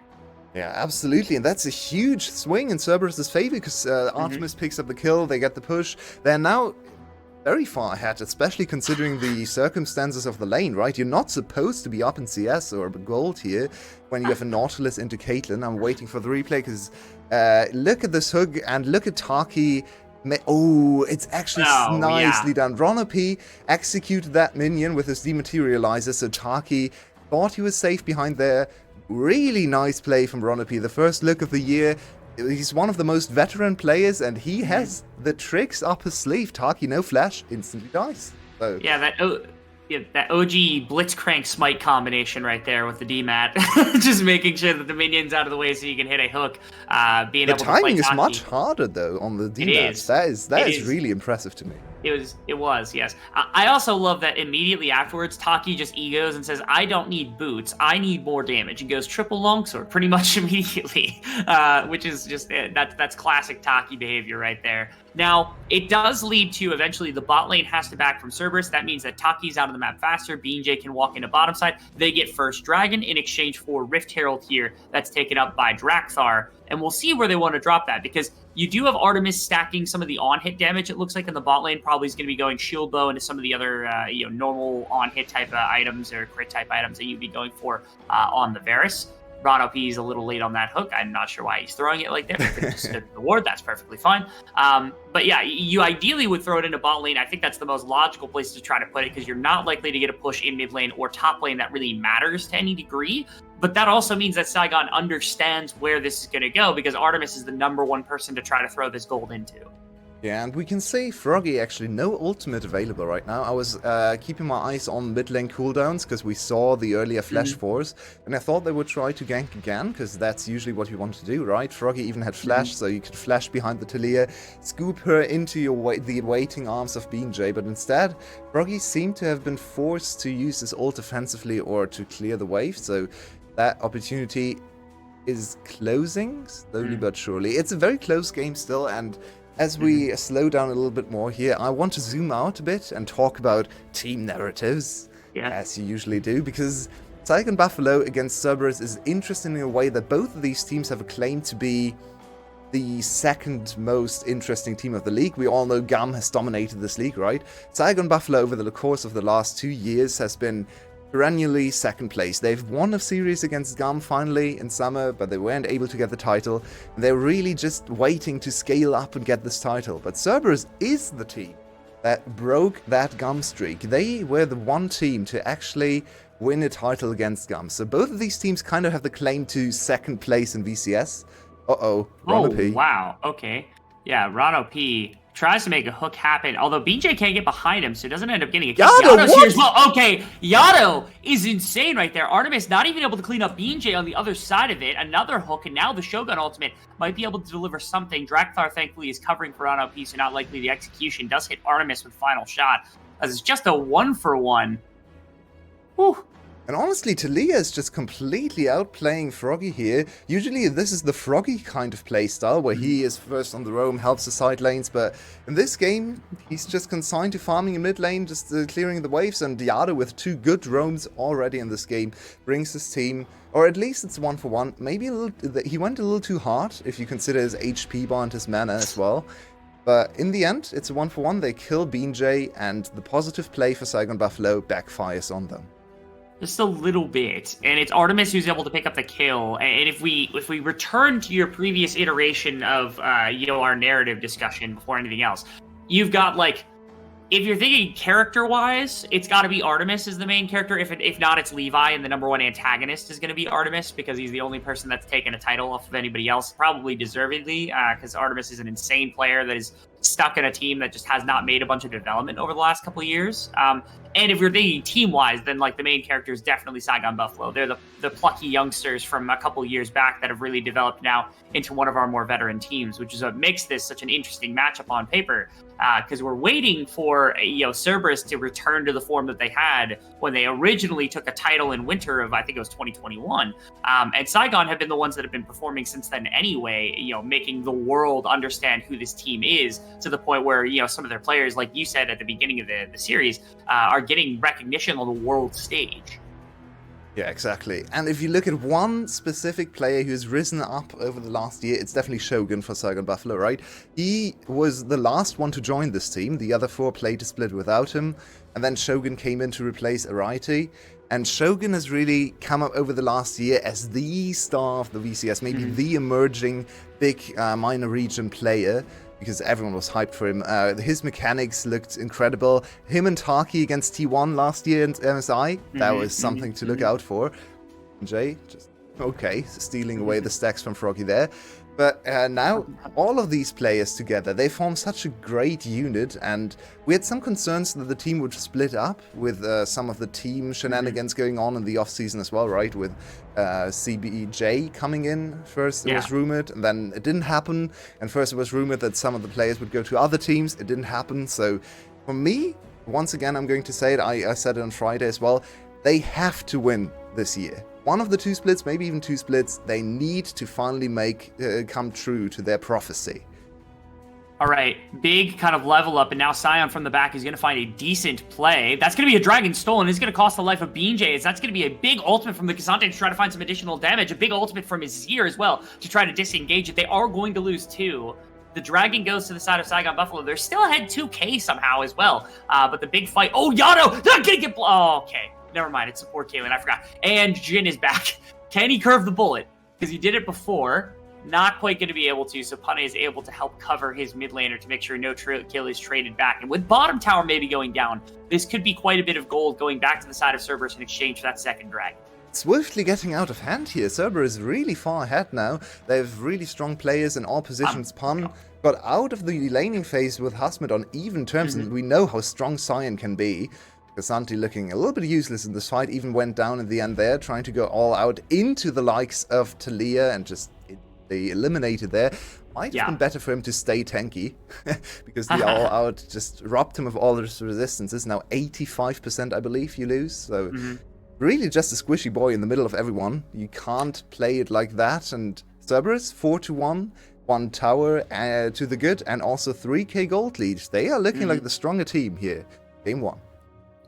Yeah, absolutely, and that's a huge swing in Cerberus' favor because Artemis picks up the kill, they get the push. They're now very far ahead, especially considering the circumstances of the lane, right? You're not supposed to be up in CS or gold here when you have a Nautilus into Caitlyn. I'm waiting for the replay because look at this hook and look at Taki. Oh, it's actually nicely done. Ronopi executed that minion with his dematerializer, so Taki thought he was safe behind there. Really nice play from Ronopi. The first look of the year. He's one of the most veteran players, and he has the tricks up his sleeve. Taki, no flash, instantly dies. So. Yeah, that OG Blitzcrank Smite combination right there with the DMAT. Just making sure that the minion's out of the way so you can hit a hook. The timing is much harder, though, on the DMAT. That is really impressive to me. It was, yes. I also love that immediately afterwards, Taki just egos and says, I don't need boots, I need more damage. And goes triple longsword pretty much immediately, which is just, that's classic Taki behavior right there. Now, it does lead to eventually the bot lane has to back from Cerberus. That means that Taki's out of the map faster. BJ can walk into bottom side. They get first dragon in exchange for Rift Herald here. That's taken up by Drakthar. And we'll see where they want to drop that because you do have Artemis stacking some of the on-hit damage. It looks like in the bot lane probably is going to be going shield bow into some of the other normal on-hit type of items or crit type items that you'd be going for on the Varus. Rano P is a little late on that hook. I'm not sure why he's throwing it like that. If it just stood the ward, that's perfectly fine. But yeah, you ideally would throw it into bot lane. I think that's the most logical place to try to put it because you're not likely to get a push in mid lane or top lane that really matters to any degree. But that also means that Saigon understands where this is going to go because Artemis is the #1 person to try to throw this gold into. Yeah, and we can say Froggy actually no ultimate available right now. I was keeping my eyes on mid lane cooldowns because we saw the earlier flash force, and I thought they would try to gank again because that's usually what you want to do, right? Froggy even had flash, so you could flash behind the Talia, scoop her into the waiting arms of BJ, but instead, Froggy seemed to have been forced to use his ult offensively or to clear the wave, so that opportunity is closing slowly but surely. It's a very close game still, and as we slow down a little bit more here, I want to zoom out a bit and talk about team narratives, as you usually do, because Saigon Buffalo against Cerberus is interesting in a way that both of these teams have a claim to be the second most interesting team of the league. We all know GAM has dominated this league, right? Saigon Buffalo over the course of the last 2 years has been perennially second place. They've won a series against GAM finally in summer, but they weren't able to get the title. They're really just waiting to scale up and get this title. But Cerberus is the team that broke that GAM streak. They were the one team to actually win a title against GAM. So both of these teams kind of have the claim to second place in VCS. Rano P. Wow, okay. Yeah, Rano P tries to make a hook happen, although BJ can't get behind him, so it doesn't end up getting a kill. Yato's here as well. Okay, Yato is insane right there. Artemis not even able to clean up BJ on the other side of it. Another hook, and now the Shogun ultimate might be able to deliver something. Drakthar, thankfully, is covering for Rano P, so not likely the execution. Does hit Artemis with final shot, as it's just a 1-for-1. Whew. And honestly, Talia is just completely outplaying Froggy here. Usually this is the Froggy kind of playstyle, where he is first on the roam, helps the side lanes, but in this game, he's just consigned to farming in mid lane, just clearing the waves, and Yato with 2 good roams already in this game brings his team, or at least it's 1-for-1. Maybe he went a little too hard, if you consider his HP bar and his mana as well. But in the end, it's a 1-for-1, they kill BJ, and the positive play for Saigon Buffalo backfires on them. Just a little bit, and it's Artemis who's able to pick up the kill. And if we return to your previous iteration of our narrative discussion before anything else, you've got like, if you're thinking character-wise, it's got to be Artemis as the main character. If not, it's Levi, and the number one antagonist is going to be Artemis because he's the only person that's taken a title off of anybody else, probably deservedly, because Artemis is an insane player that is stuck in a team that just has not made a bunch of development over the last couple of years. And if you're thinking team-wise, then like the main character is definitely Saigon Buffalo. They're the plucky youngsters from a couple years back that have really developed now into one of our more veteran teams, which is what makes this such an interesting matchup on paper. Because we're waiting for Cerberus to return to the form that they had when they originally took a title in winter of, I think it was 2021. And Saigon have been the ones that have been performing since then anyway, making the world understand who this team is, to the point where some of their players, like you said at the beginning of the series, are getting recognition on the world stage. Yeah, exactly. And if you look at one specific player who's risen up over the last year, it's definitely Shogun for Saigon Buffalo, right? He was the last one to join this team. The other 4 played a split without him. And then Shogun came in to replace Araiti. And Shogun has really come up over the last year as the star of the VCS, maybe the emerging big minor region player, because everyone was hyped for him. His mechanics looked incredible. Him and Taki against T1 last year in MSI, that was something to look out for. Jay, just okay, stealing away the stacks from Froggy there. But now, all of these players together, they form such a great unit, and we had some concerns that the team would split up with some of the team shenanigans going on in the off-season as well, right? With CBJ coming in first, it was rumored, and then it didn't happen. And first it was rumored that some of the players would go to other teams. It didn't happen. So for me, once again, I'm going to say it, I said it on Friday as well, they have to win this year. One of the 2 splits, maybe even 2 splits, they need to finally make come true to their prophecy. All right, big kind of level up, and now Scion from the back is going to find a decent play. That's going to be a Dragon Stolen. It's going to cost the life of BJ. That's going to be a big ultimate from the Cassante to try to find some additional damage. A big ultimate from Azir as well to try to disengage it. They are going to lose 2. The Dragon goes to the side of Saigon Buffalo. They're still ahead 2K somehow as well. But the big fight... Oh, Yano! Not going to get... Oh, okay. Never mind, it's support Kaylin, I forgot. And Jin is back. Can he curve the bullet? Because he did it before. Not quite going to be able to, so Pane is able to help cover his mid laner to make sure no kill is traded back. And with bottom tower maybe going down, this could be quite a bit of gold going back to the side of Cerberus in exchange for that second dragon. Swiftly getting out of hand here. Cerberus is really far ahead now. They have really strong players in all positions. Pan got out of the laning phase with Hasmid on even terms, and we know how strong Scion can be. Cassante looking a little bit useless in this fight, even went down in the end there, trying to go all out into the likes of Talia, and just they eliminated there. Might have been better for him to stay tanky, because the all out just robbed him of all his resistances. Now 85%, I believe, you lose. So really just a squishy boy in the middle of everyone. You can't play it like that. And Cerberus, 4-1. 1 tower to the good, and also 3k gold lead. They are looking like the stronger team here. Game 1.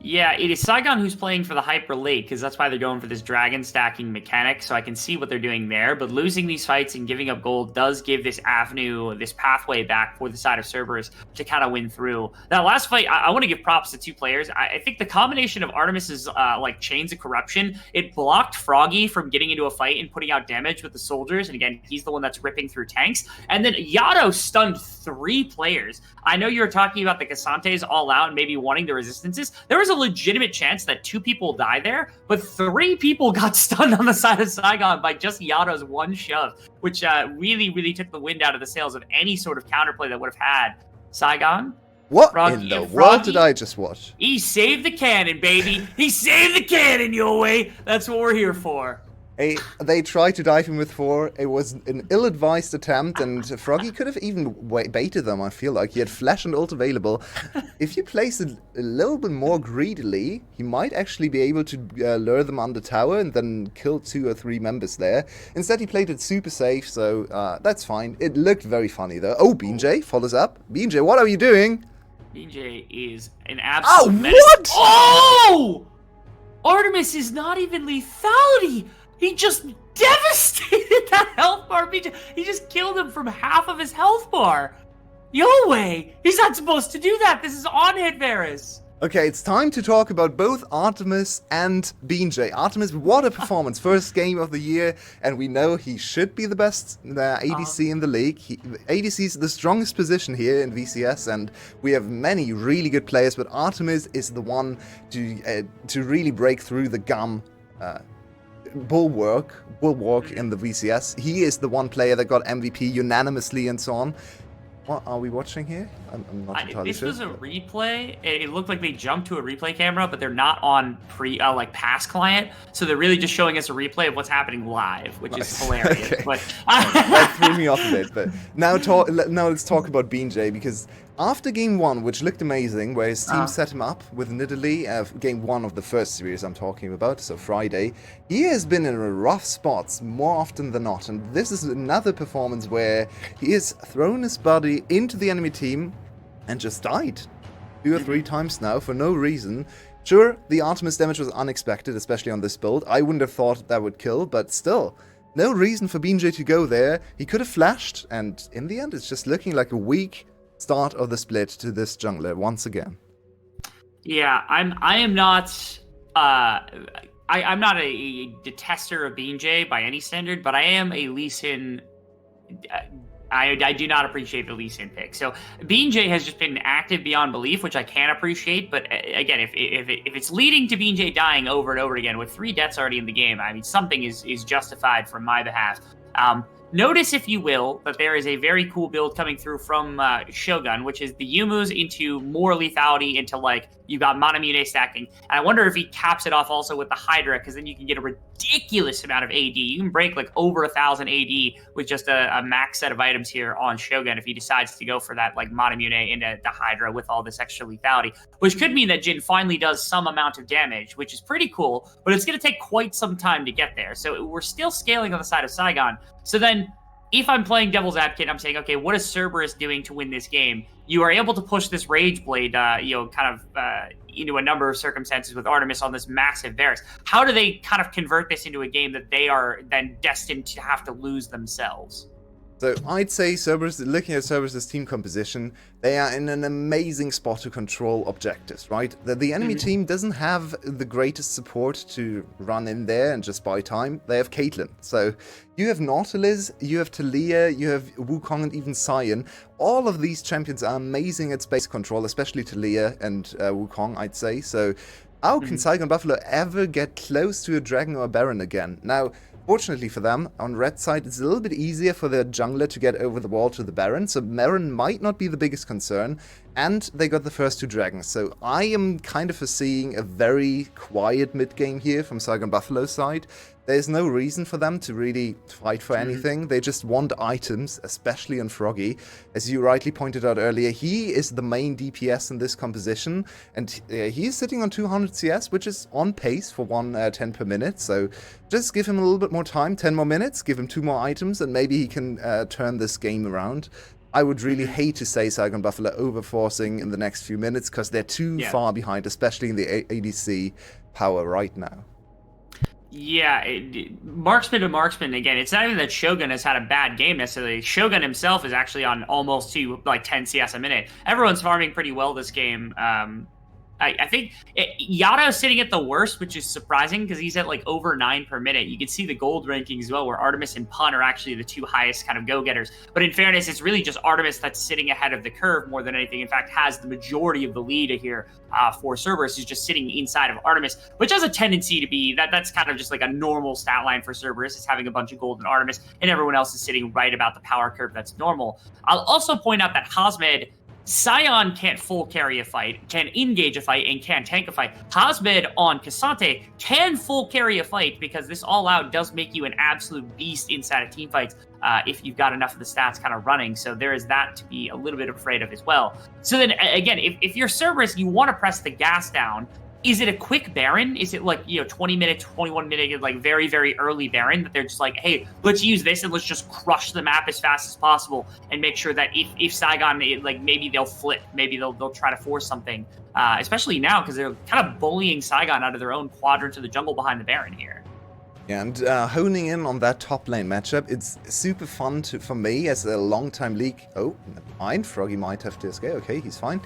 Yeah, it is Saigon who's playing for the hyper late, because that's why they're going for this dragon stacking mechanic, so I can see what they're doing there. But losing these fights and giving up gold does give this avenue, this pathway back for the side of Cerberus to kind of win through. That last fight, I want to give props to 2 players. I think the combination of Artemis's like Chains of Corruption, it blocked Froggy from getting into a fight and putting out damage with the soldiers. And again, he's the one that's ripping through tanks. And then Yato stunned 3 players. I know you were talking about the Cassantes all out and maybe wanting the resistances. There was a legitimate chance that 2 people die there, but 3 people got stunned on the side of Saigon by just Yato's one shove, which really took the wind out of the sails of any sort of counterplay that would have had. Saigon? What in the world did I just watch? He saved the cannon, baby. He saved the cannon, your way. That's what we're here for. They tried to dive him with 4. It was an ill-advised attempt, and Froggy could have even baited them, I feel like. He had flash and ult available. If you place it a little bit more greedily, he might actually be able to lure them under tower and then kill 2 or 3 members there. Instead, he played it super safe, so that's fine. It looked very funny, though. Oh, BJ follows up. BJ, what are you doing? BJ is an absolute menace. What? Oh! Artemis is not even lethality. He just devastated that health bar. He just killed him from half of his health bar. Yo way! He's not supposed to do that. This is on hit Varus. Okay, it's time to talk about both Artemis and BeanJ. Artemis, what a performance. First game of the year, and we know he should be the best ADC in the league. ADC is the strongest position here in VCS, and we have many really good players, but Artemis is the one to really break through the GAM bulwark in the VCS. He is the one player that got MVP unanimously and so on. What are we watching here? I'm not entirely sure. This was a replay. It looked like they jumped to a replay camera, but they're not on pass client. So they're really just showing us a replay of what's happening live, which is hilarious. Okay. But that threw me off a bit. But now let's talk about BeanJ, because after game 1, which looked amazing, where his team set him up with Nidalee, game 1 of the first series I'm talking about, so Friday, he has been in rough spots more often than not. And this is another performance where he has thrown his body into the enemy team and just died 2 or 3 times now for no reason. Sure, the Artemis damage was unexpected, especially on this build. I wouldn't have thought that would kill, but still, no reason for BeanJ to go there. He could have flashed, and in the end, it's just looking like a weak start of the split to this jungler once again. Yeah, I'm not a detester of BeanJ by any standard, but I am a Lee Sin. I do not appreciate the Lee Sin pick. So BeanJ has just been active beyond belief, which I can appreciate. But again, if it's leading to BeanJ dying over and over again with 3 deaths already in the game, I mean, something is justified from my behalf. Notice, if you will, that there is a very cool build coming through from Shogun, which is the Yumus into more lethality, into you got Manamune stacking. And I wonder if he caps it off also with the Hydra, because then you can get a ridiculous amount of AD. You can break over 1,000 AD with just a max set of items here on Shogun if he decides to go for that Manamune into the Hydra with all this extra lethality, which could mean that Jhin finally does some amount of damage, which is pretty cool, but it's going to take quite some time to get there. So we're still scaling on the side of Saigon. So then, if I'm playing Devil's Advocate, I'm saying, okay, what is Cerberus doing to win this game? You are able to push this Rage Blade, into a number of circumstances with Artemis on this massive Varus. How do they kind of convert this into a game that they are then destined to have to lose themselves? So I'd say Cerberus, looking at Cerberus' team composition, they are in an amazing spot to control objectives, right? The enemy team doesn't have the greatest support to run in there and just buy time. They have Caitlyn. So you have Nautilus, you have Talia, you have Wukong, and even Sion. All of these champions are amazing at space control, especially Talia and Wukong, I'd say. So how can Saigon Buffalo ever get close to a Dragon or a Baron again? Now, fortunately for them, on red side, it's a little bit easier for their jungler to get over the wall to the Baron, so Baron might not be the biggest concern, and they got the first 2 dragons. So I am kind of foreseeing a very quiet mid-game here from Saigon Buffalo's side. There's no reason for them to really fight for anything. They just want items, especially on Froggy. As you rightly pointed out earlier, he is the main DPS in this composition, and he's sitting on 200 CS, which is on pace for 110 per minute. So just give him a little bit more time, 10 more minutes, give him 2 more items, and maybe he can turn this game around. I would really hate to say Saigon Buffalo overforcing in the next few minutes, because they're too far behind, especially in the ADC power right now. Yeah, marksman to marksman, again, it's not even that Shogun has had a bad game necessarily. Shogun himself is actually on almost to 10 CS a minute. Everyone's farming pretty well this game. I think Yada is sitting at the worst, which is surprising because he's at over 9 per minute. You can see the gold ranking as well, where Artemis and Pun are actually the 2 highest kind of go-getters. But in fairness, it's really just Artemis that's sitting ahead of the curve more than anything. In fact, has the majority of the lead here for Cerberus, is just sitting inside of Artemis, which has a tendency to be that's kind of just a normal stat line for Cerberus, is having a bunch of gold in Artemis, and everyone else is sitting right about the power curve that's normal. I'll also point out that Hazmed, Sion can't full carry a fight, can engage a fight, and can tank a fight. Hazmed on Cassante can full carry a fight, because this all-out does make you an absolute beast inside of team fights if you've got enough of the stats kind of running. So there is that to be a little bit afraid of as well. So then, again, if you're Cerberus, you want to press the gas down. Is it a quick Baron? Is it 20 minute, 21 minute, very, very early Baron that they're just hey, let's use this and let's just crush the map as fast as possible and make sure that if Saigon, maybe they'll flip, maybe they'll try to force something, especially now because they're kind of bullying Saigon out of their own quadrant to the jungle behind the Baron here. Yeah, and honing in on that top lane matchup, it's super fun for me as a long-time League. Oh, never mind, Froggy might have to escape. Okay, he's fine.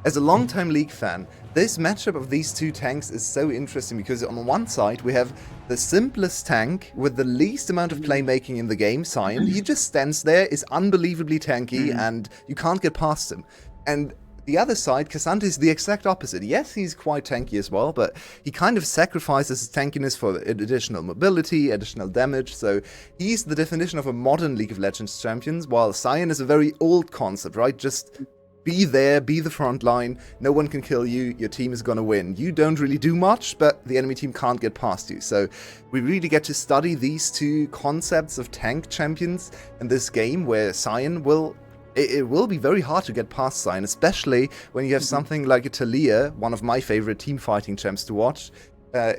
As a long-time League fan, this matchup of these two tanks is so interesting because on one side we have the simplest tank with the least amount of playmaking in the game, Sion. He just stands there, is unbelievably tanky, and you can't get past him. And the other side, Cassandra, is the exact opposite. Yes, he's quite tanky as well, but he kind of sacrifices his tankiness for additional mobility, additional damage, so he's the definition of a modern League of Legends champion, while Sion is a very old concept, right? Just be there, be the front line, no one can kill you, your team is gonna win. You don't really do much, but the enemy team can't get past you. So we really get to study these two concepts of tank champions in this game, where Sion will... It will be very hard to get past Sion, especially when you have something like a Talia, one of my favorite team fighting champs to watch,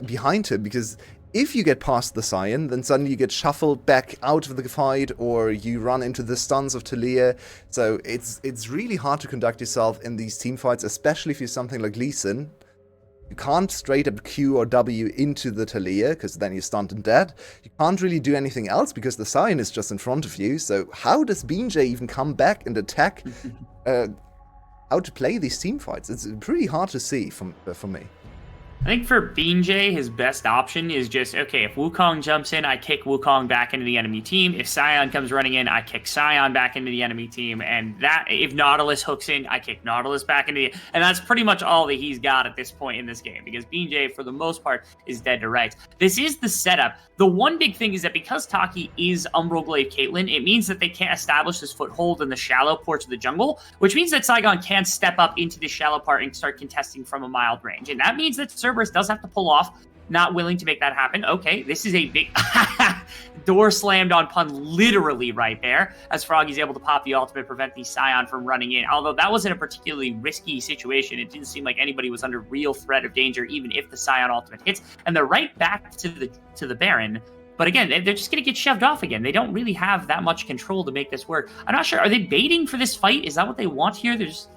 behind him, because if you get past the Sion, then suddenly you get shuffled back out of the fight, or you run into the stuns of Talia. So it's really hard to conduct yourself in these team fights, especially if you're something like Lee Sin. You can't straight up Q or W into the Talia, because then you're stunned and dead. You can't really do anything else, because the Sion is just in front of you. So how does BeanJ even come back and attack? How to play these team fights? It's pretty hard to see for me. I think for BeanJ, his best option is just, okay, if Wukong jumps in, I kick Wukong back into the enemy team. If Sion comes running in, I kick Sion back into the enemy team. And that, if Nautilus hooks in, I kick Nautilus back into the... And that's pretty much all that he's got at this point in this game, because BeanJ, for the most part, is dead to rights. This is the setup. The one big thing is that because Taki is Umbral Glaive Caitlyn, it means that they can't establish this foothold in the shallow ports of the jungle, which means that Saigon can step up into the shallow part and start contesting from a mild range. And that means that Cerberus does have to pull off. Not willing to make that happen. Okay, this is a big door slammed on pun literally right there, as Froggy's able to pop the ultimate, prevent the Sion from running in. Although that wasn't a particularly risky situation. It didn't seem like anybody was under real threat of danger, even if the Sion ultimate hits. And they're right back to the Baron. But again, they're just going to get shoved off again. They don't really have that much control to make this work. I'm not sure. Are they baiting for this fight? Is that what they want here? They're just...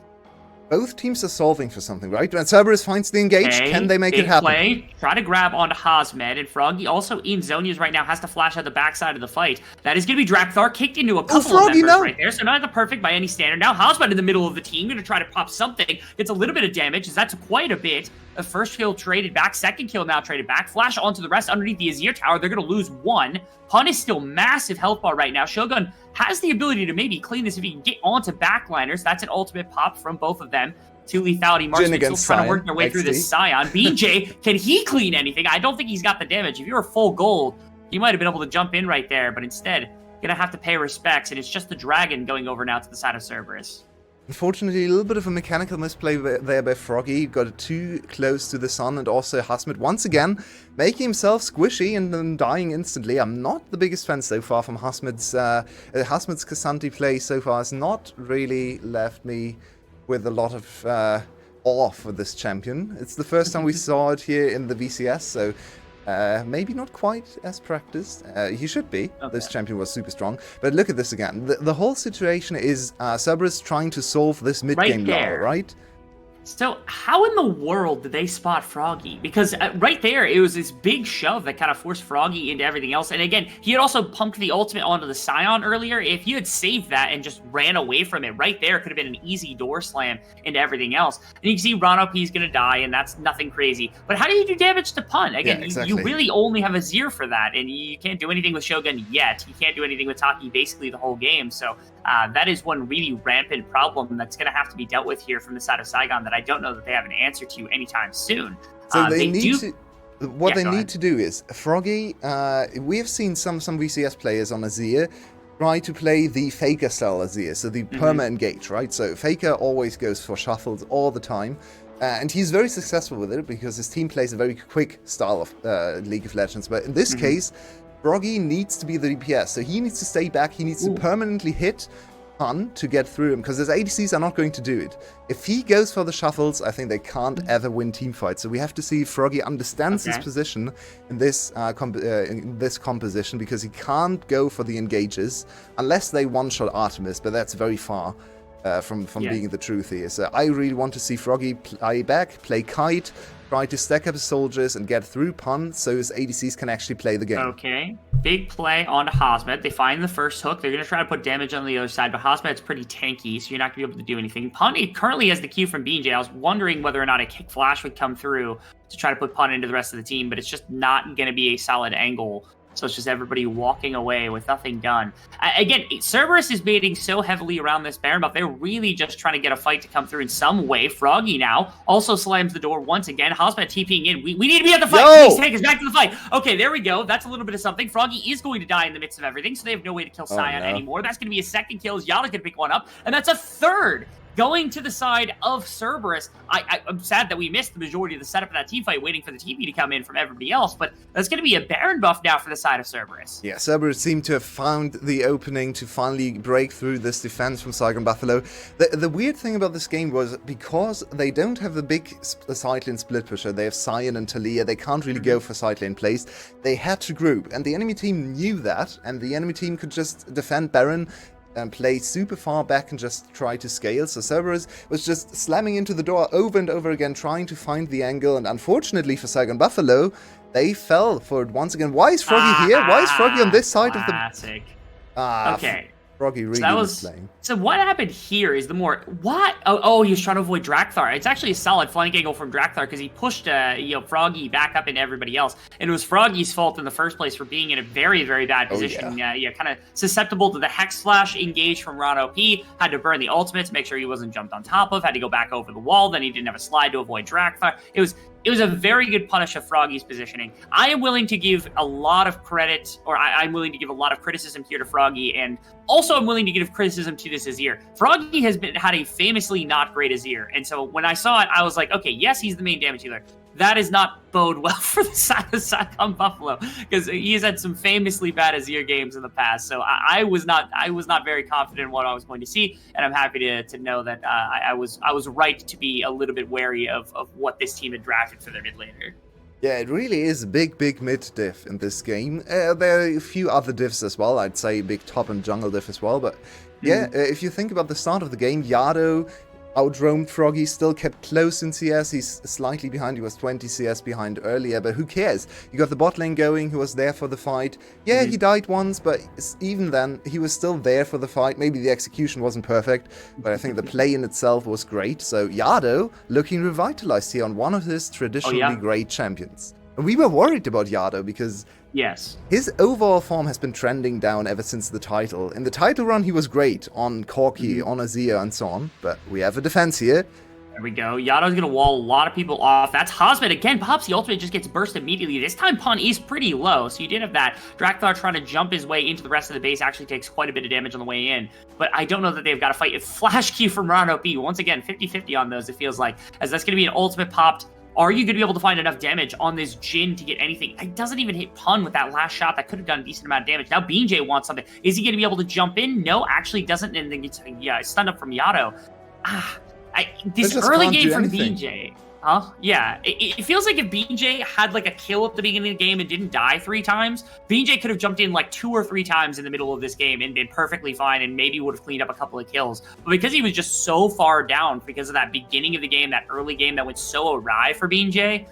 Both teams are solving for something, right? When Cerberus finds the engage, can they make it happen? Play, try to grab onto Hazmed, and Froggy also in Zonia's right now has to flash out the backside of the fight. That is going to be Drakthar kicked into a couple of members right there, so not the perfect by any standard. Now Hazmed in the middle of the team, going to try to pop something. Gets a little bit of damage, as that's quite a bit. The first kill traded back, second kill now traded back. Flash onto the rest underneath the Azir Tower. They're going to lose one. Pun is still massive health bar right now. Shogun has the ability to maybe clean this if he can get onto backliners. That's an ultimate pop from both of them. To lethality. Marksman still trying to work their way through this Sion. BeanJ, can he clean anything? I don't think he's got the damage. If you were full gold, he might have been able to jump in right there, but instead, gonna have to pay respects, and it's just the Dragon going over now to the side of Cerberus. Unfortunately, a little bit of a mechanical misplay there by Froggy. Got too close to the sun, and also Hazmed once again making himself squishy and then dying instantly. I'm not the biggest fan so far from Hazmed's Cassandra play so far. Has not really left me with a lot of awe for this champion. It's the first time we saw it here in the VCS, so maybe not quite as practiced. He should be. Okay. This champion was super strong. But look at this again. The whole situation is Cerberus trying to solve this mid-game lull, right? So how in the world did they spot Froggy? Because right there, it was this big shove that kind of forced Froggy into everything else. And again, he had also pumped the ultimate onto the Sion earlier. If you had saved that and just ran away from it, right there could have been an easy door slam into everything else. And you can see Rano P's going to die, and that's nothing crazy. But how do you do damage to Pun? Again, yeah, exactly. You really only have Azir for that, and you can't do anything with Shogun yet. You can't do anything with Taki basically the whole game. So that is one really rampant problem that's going to have to be dealt with here from the side of Saigon that I don't know that they have an answer to anytime soon. So they need to do is Froggy. We have seen some VCS players on Azir try to play the Faker style Azir, so the perma engage, right? So Faker always goes for shuffles all the time. And he's very successful with it because his team plays a very quick style of League of Legends. But in this case, Froggy needs to be the DPS, so he needs to stay back. He needs to permanently hit Pun to get through him, because his ADCs are not going to do it. If he goes for the shuffles, I think they can't ever win team fights. So we have to see if Froggy understands his position in this composition, because he can't go for the engages unless they one-shot Artemis, but that's very far from being the truth here. So I really want to see Froggy play back, play Kite, try to stack up his soldiers and get through Pun so his ADCs can actually play the game. Okay. Big play onto Hosmet. They find the first hook. They're going to try to put damage on the other side, but Hosmet's pretty tanky, so you're not going to be able to do anything. Pun currently has the Q from BJ. I was wondering whether or not a kick flash would come through to try to put Pun into the rest of the team, but it's just not going to be a solid angle. So it's just everybody walking away with nothing done. Again, Cerberus is baiting so heavily around this Baron buff. They're really just trying to get a fight to come through in some way. Froggy now also slams the door once again. Hosmet TPing in. We need to be at the fight. Please take us back to the fight. Okay, there we go. That's a little bit of something. Froggy is going to die in the midst of everything, so they have no way to kill Sion anymore. That's going to be a second kill as Yada's going to pick one up, and that's a third going to the side of Cerberus. I'm sad that we missed the majority of the setup of that team fight, waiting for the TP to come in from everybody else, but that's going to be a Baron buff now for the side of Cerberus. Yeah, Cerberus seemed to have found the opening to finally break through this defense from Saigon Buffalo. The weird thing about this game was, because they don't have the big side lane split pusher, they have Sion and Talia, they can't really go for side lane plays, they had to group, and the enemy team knew that, and the enemy team could just defend Baron and play super far back and just try to scale. So Cerberus was just slamming into the door over and over again, trying to find the angle, and unfortunately for Saigon Buffalo, they fell for it once again. Why is Froggy here? Why is Froggy on this side of the... Classic. Okay. Froggy really was playing. So what happened here is the more... What? Oh, he was trying to avoid Drakthar. It's actually a solid flank angle from Drakthar because he pushed Froggy back up into everybody else. And it was Froggy's fault in the first place for being in a very, very bad position. Kind of susceptible to the Hex Flash engage from Ron OP. Had to burn the ultimate to make sure he wasn't jumped on top of. Had to go back over the wall. Then he didn't have a slide to avoid Drakthar. It was a very good punish of Froggy's positioning. I am willing to give a lot of credit, or I'm willing to give a lot of criticism here to Froggy, and also I'm willing to give criticism to this Azir. Froggy has had a famously not great Azir, and so when I saw it, I was like, okay, yes, he's the main damage dealer. That does not bode well for the side of Saigon Buffalo, because he has had some famously bad Azir games in the past. So I was not very confident in what I was going to see, and I'm happy to know that I was right to be a little bit wary of what this team had drafted for their mid laner. Yeah, it really is a big mid diff in this game. There are a few other diffs as well. I'd say big top and jungle diff as well. But yeah, if you think about the start of the game, Yado outroamed Froggy, still kept close in CS. He's slightly behind. He was 20 CS behind earlier, but who cares? You got the bot lane going, who was there for the fight. Yeah, he died once, but even then, he was still there for the fight. Maybe the execution wasn't perfect, but I think the play in itself was great. So Yado looking revitalized here on one of his traditionally great champions. And we were worried about Yado because his overall form has been trending down ever since the title. In the title run, he was great on Corki, on Azir, and so on. But we have a defense here. There we go. Yado's going to wall a lot of people off. That's Hosmet again. Pops the ultimate, just gets burst immediately. This time, Pun is pretty low, so you did have that. Drakthar trying to jump his way into the rest of the base actually takes quite a bit of damage on the way in. But I don't know that they've got to fight. A flash Q from Ron OP. Once again, 50-50 on those, it feels like. As that's going to be an ultimate popped. Are you going to be able to find enough damage on this Jhin to get anything? It doesn't even hit Pun with that last shot. That could have done a decent amount of damage. Now BJ wants something. Is he going to be able to jump in? No, actually doesn't. And then gets stunned up from Yado. This early game from BJ. Huh? Yeah. It feels like if BJ had like a kill at the beginning of the game and didn't die 3 times, BJ could have jumped in like 2 or 3 times in the middle of this game and been perfectly fine and maybe would have cleaned up a couple of kills. But because he was just so far down because of that beginning of the game, that early game that went so awry for BJ,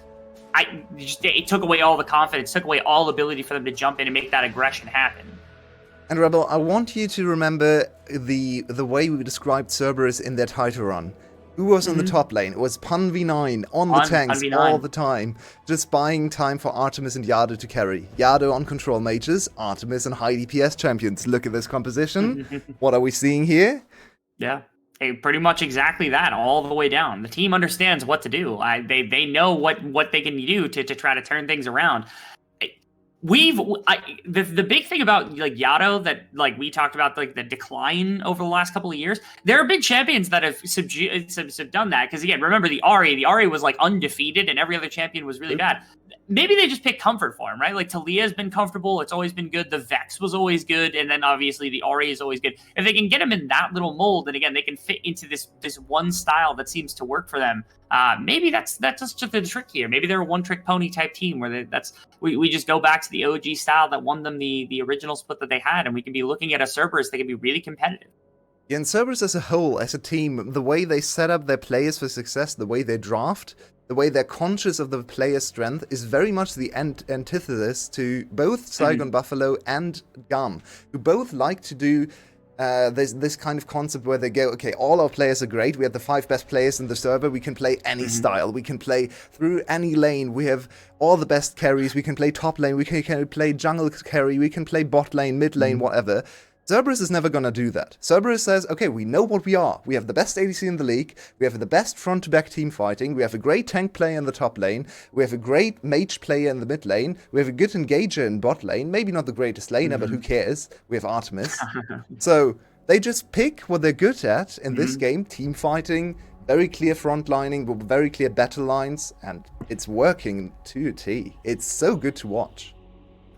it took away all the confidence, took away all ability for them to jump in and make that aggression happen. And Rebel, I want you to remember the way we described Cerberus in their title run. Who was on the top lane? It was Pun V9 on the tanks all the time, just buying time for Artemis and Yado to carry. Yado on control mages, Artemis and high DPS champions. Look at this composition. What are we seeing here? Yeah. Hey, pretty much exactly that, all the way down. The team understands what to do. They know what they can do to try to turn things around. The big thing about like Yado that like we talked about, like the decline over the last couple of years, there have been champions that have done that, because again, remember the Ahri was like undefeated and every other champion was really bad. Maybe they just pick comfort for him, right? Like Talia's been comfortable, it's always been good. The Vex was always good, and then obviously the Ahri is always good. If they can get him in that little mold, then again they can fit into this one style that seems to work for them. Maybe that's just the trick here. Maybe they're a one-trick pony type team where we just go back to the OG style that won them the original split that they had, and we can be looking at a Cerberus that can be really competitive. Yeah, and Cerberus as a whole, as a team, the way they set up their players for success, the way they draft, the way they're conscious of the player's strength is very much the antithesis to both Saigon Buffalo and GAM, who both like to do this kind of concept where they go, okay, all our players are great. We have the 5 best players in the server. We can play any style. We can play through any lane. We have all the best carries. We can play top lane. We can play jungle carry. We can play bot lane, mid lane, whatever. Cerberus is never going to do that. Cerberus says, okay, we know what we are. We have the best ADC in the league. We have the best front-to-back team fighting. We have a great tank player in the top lane. We have a great mage player in the mid lane. We have a good engager in bot lane. Maybe not the greatest laner, but who cares? We have Artemis. So they just pick what they're good at in this game. Team fighting, very clear frontlining, very clear battle lines, and it's working to a T. It's so good to watch.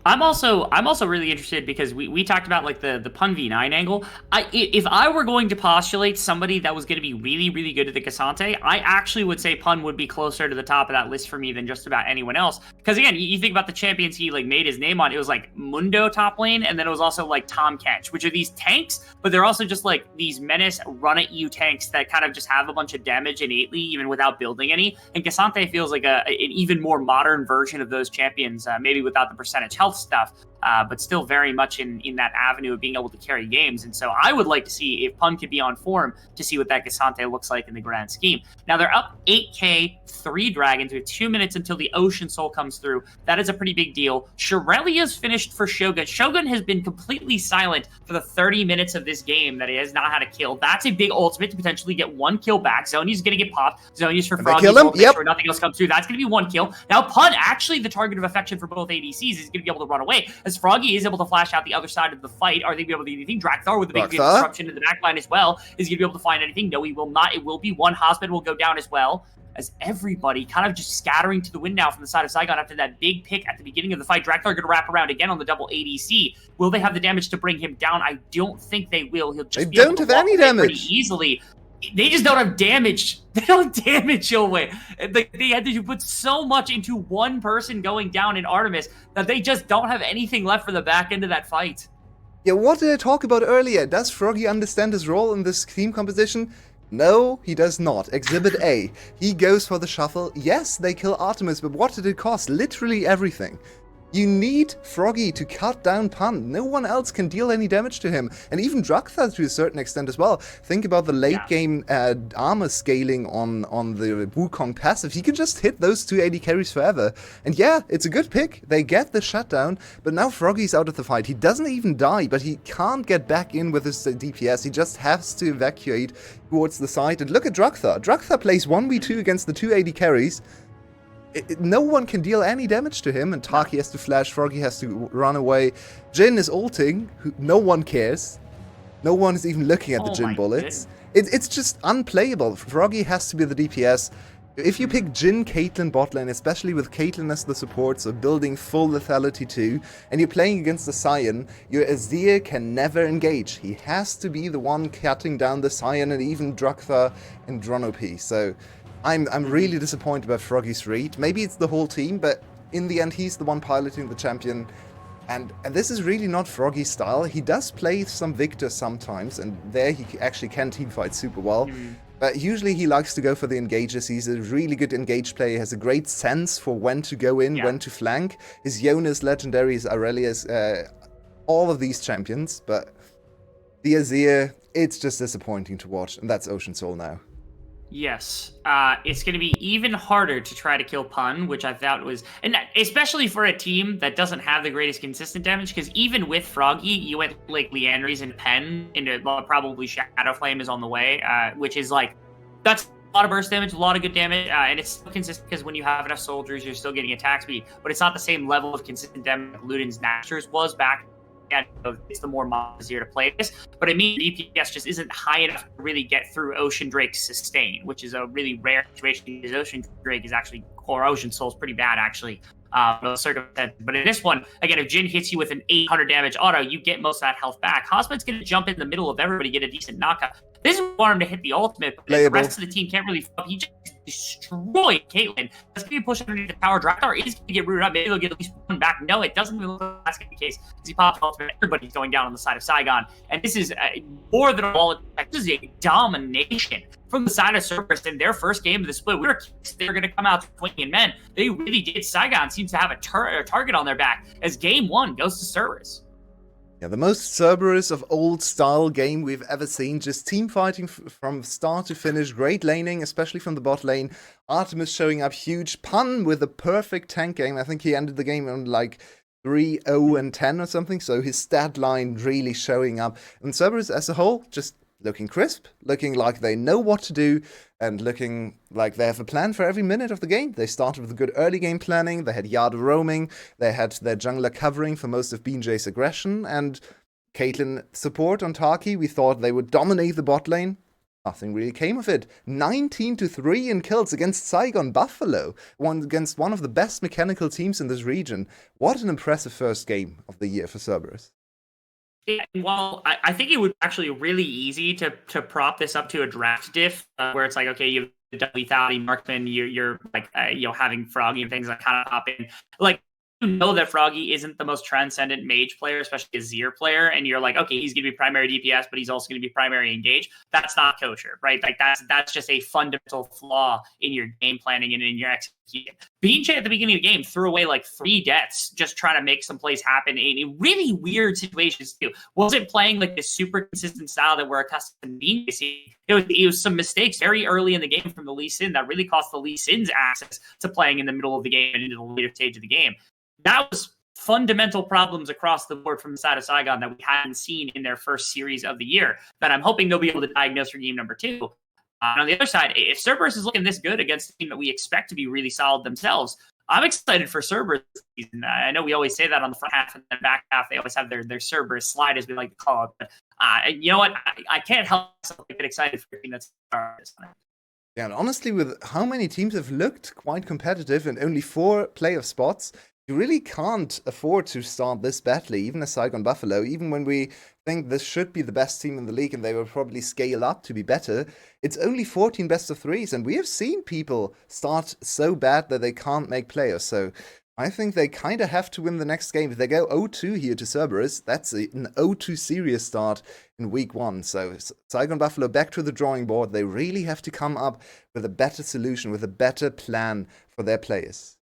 I'm also really interested because we talked about like the Pun V9 angle. If I were going to postulate somebody that was going to be really, really good at the Cassante, I actually would say Pun would be closer to the top of that list for me than just about anyone else. Because again, you think about the champions he like made his name on, it was like Mundo top lane, and then it was also like Tom Kench, which are these tanks, but they're also just like these menace run at you tanks that kind of just have a bunch of damage innately, even without building any. And Cassante feels like an even more modern version of those champions, maybe without the percentage health stuff, but still very much in that avenue of being able to carry games. And so I would like to see if Pun could be on form to see what that Cassante looks like in the grand scheme. Now they're up 8k, 3 dragons with 2 minutes until the Ocean Soul comes through. That is a pretty big deal. Shirelia's finished for Shogun. Shogun has been completely silent for the 30 minutes of this game that he has not had a kill. That's a big ultimate to potentially get 1 kill back. Zhonya's going to get popped. Zhonya's for Froggy. Make sure nothing else comes through. That's going to be 1 kill. Now Pun, actually the target of affection for both ADCs, is going to be able to run away. As Froggy is able to flash out the other side of the fight. Are they going to be able to do anything? Drakthar with a big disruption in the backline as well is going to be able to find anything. No, he will not. It will be 1. Hospital will go down as well. As everybody kind of just scattering to the wind now from the side of Saigon after that big pick at the beginning of the fight. Drakthar going to wrap around again on the double ADC. Will they have the damage to bring him down? I don't think they will. He'll just they don't have any damage pretty easily. They just don't have damage. They don't damage Yulwei. They had to put so much into one person going down in Artemis that they just don't have anything left for the back end of that fight. Yeah, what did I talk about earlier? Does Froggy understand his role in this team composition? No, he does not. Exhibit A. He goes for the shuffle. Yes, they kill Artemis, but what did it cost? Literally everything. You need Froggy to cut down Pun. No one else can deal any damage to him. And even Drakthar to a certain extent as well. Think about the late game armor scaling on the Wukong passive. He can just hit those 2 AD carries forever. And yeah, it's a good pick. They get the shutdown, but now Froggy's out of the fight. He doesn't even die, but he can't get back in with his DPS. He just has to evacuate towards the side. And look at Drakthar. Drakthar plays 1v2 against the 2 AD carries. No one can deal any damage to him, and Taki has to flash, Froggy has to run away. Jhin is ulting, no one cares. No one is even looking at the Jhin bullets. It's just unplayable. Froggy has to be the DPS. If you pick Jhin, Caitlyn bot lane, especially with Caitlyn as the support, so building full lethality too, and you're playing against the Sion, your Azir can never engage. He has to be the one cutting down the Sion and even Drakthar and Dronopi. So I'm really disappointed about Froggy's read. Maybe it's the whole team, but in the end, he's the one piloting the champion. And this is really not Froggy's style. He does play some Victor sometimes, and there he actually can teamfight super well. But usually he likes to go for the engages. He's a really good engage player. He has a great sense for when to go in, when to flank. His Yone is legendary, his Aurelia's, all of these champions. But the Azir, it's just disappointing to watch. And that's Ocean Soul now. Yes, it's going to be even harder to try to kill Pun, which I thought was, and especially for a team that doesn't have the greatest consistent damage, because even with Froggy, you went like Liandry's and Pen into probably Shadow Flame is on the way, which is like, that's a lot of burst damage, a lot of good damage, and it's still consistent because when you have enough soldiers, you're still getting attack speed, but it's not the same level of consistent damage Luden's Nasters was back. And it's the more easier to play this, but I mean DPS just isn't high enough to really get through Ocean Drake's sustain, which is a really rare situation because Ocean Drake is actually, or Ocean Soul is pretty bad actually. Circumstance. But in this one, again, if Jhin hits you with an 800 damage auto, you get most of that health back. Hosman's going to jump in the middle of everybody, get a decent knockup. This is want him to hit the ultimate, but the rest of the team can't really. He just destroyed Caitlyn. That's going to be pushed underneath the tower. Drakthar is going to get rooted up. Maybe they'll get at least one back. No, it doesn't even look like that's going to be the case. Because he popped ultimate. Everybody's going down on the side of Saigon. And this is more than a wall attack. This is a domination from the side of Cerberus in their first game of the split. They were going to come out swinging men. They really did. Saigon seems to have a target on their back as game one goes to Cerberus. Yeah, the most Cerberus of old style game we've ever seen. Just team fighting from start to finish. Great laning, especially from the bot lane. Artemis showing up huge. Pun with a perfect tank game. I think he ended the game on like 3-0-10 or something. So his stat line really showing up. And Cerberus as a whole, just looking crisp. Looking like they know what to do. And looking like they have a plan for every minute of the game. They started with good early game planning, they had Yard roaming, they had their jungler covering for most of BJ's aggression, and Caitlyn support on Taki. We thought they would dominate the bot lane. Nothing really came of it. 19-3 in kills against Saigon Buffalo, against one of the best mechanical teams in this region. What an impressive first game of the year for Cerberus. Yeah, well, I think it would actually really easy to prop this up to a draft diff where it's like, okay, you have lethality marksman, you're like having Froggy and things that kind of pop in. Like, you know that Froggy isn't the most transcendent mage player, especially a Zir player, and you're like, okay, he's going to be primary DPS, but he's also going to be primary engage. That's not kosher, right? Like that's just a fundamental flaw in your game planning and in your execution. BJ at the beginning of the game threw away like 3 deaths just trying to make some plays happen in really weird situations too. Wasn't playing like this super consistent style that we're accustomed to BJ seeing. It was some mistakes very early in the game from the Lee Sin that really cost the Lee Sin's access to playing in the middle of the game and into the later stage of the game. That was fundamental problems across the board from the side of Saigon that we hadn't seen in their first series of the year that I'm hoping they'll be able to diagnose for game number 2. And on the other side, if Cerberus is looking this good against a team that we expect to be really solid themselves, I'm excited for Cerberus this season. I know we always say that on the front half and the back half. They always have their Cerberus slide, as we like to call it. But you know what? I can't help myself to get excited for a team that's Yeah, and honestly, with how many teams have looked quite competitive and only 4 playoff spots, you really can't afford to start this badly, even as Saigon Buffalo, even when we think this should be the best team in the league and they will probably scale up to be better. It's only 14 best of 3s, and we have seen people start so bad that they can't make playoffs. So I think they kind of have to win the next game. If they go 0-2 here to Cerberus, that's an 0-2 serious start in week 1. So Saigon Buffalo back to the drawing board. They really have to come up with a better solution, with a better plan for their players.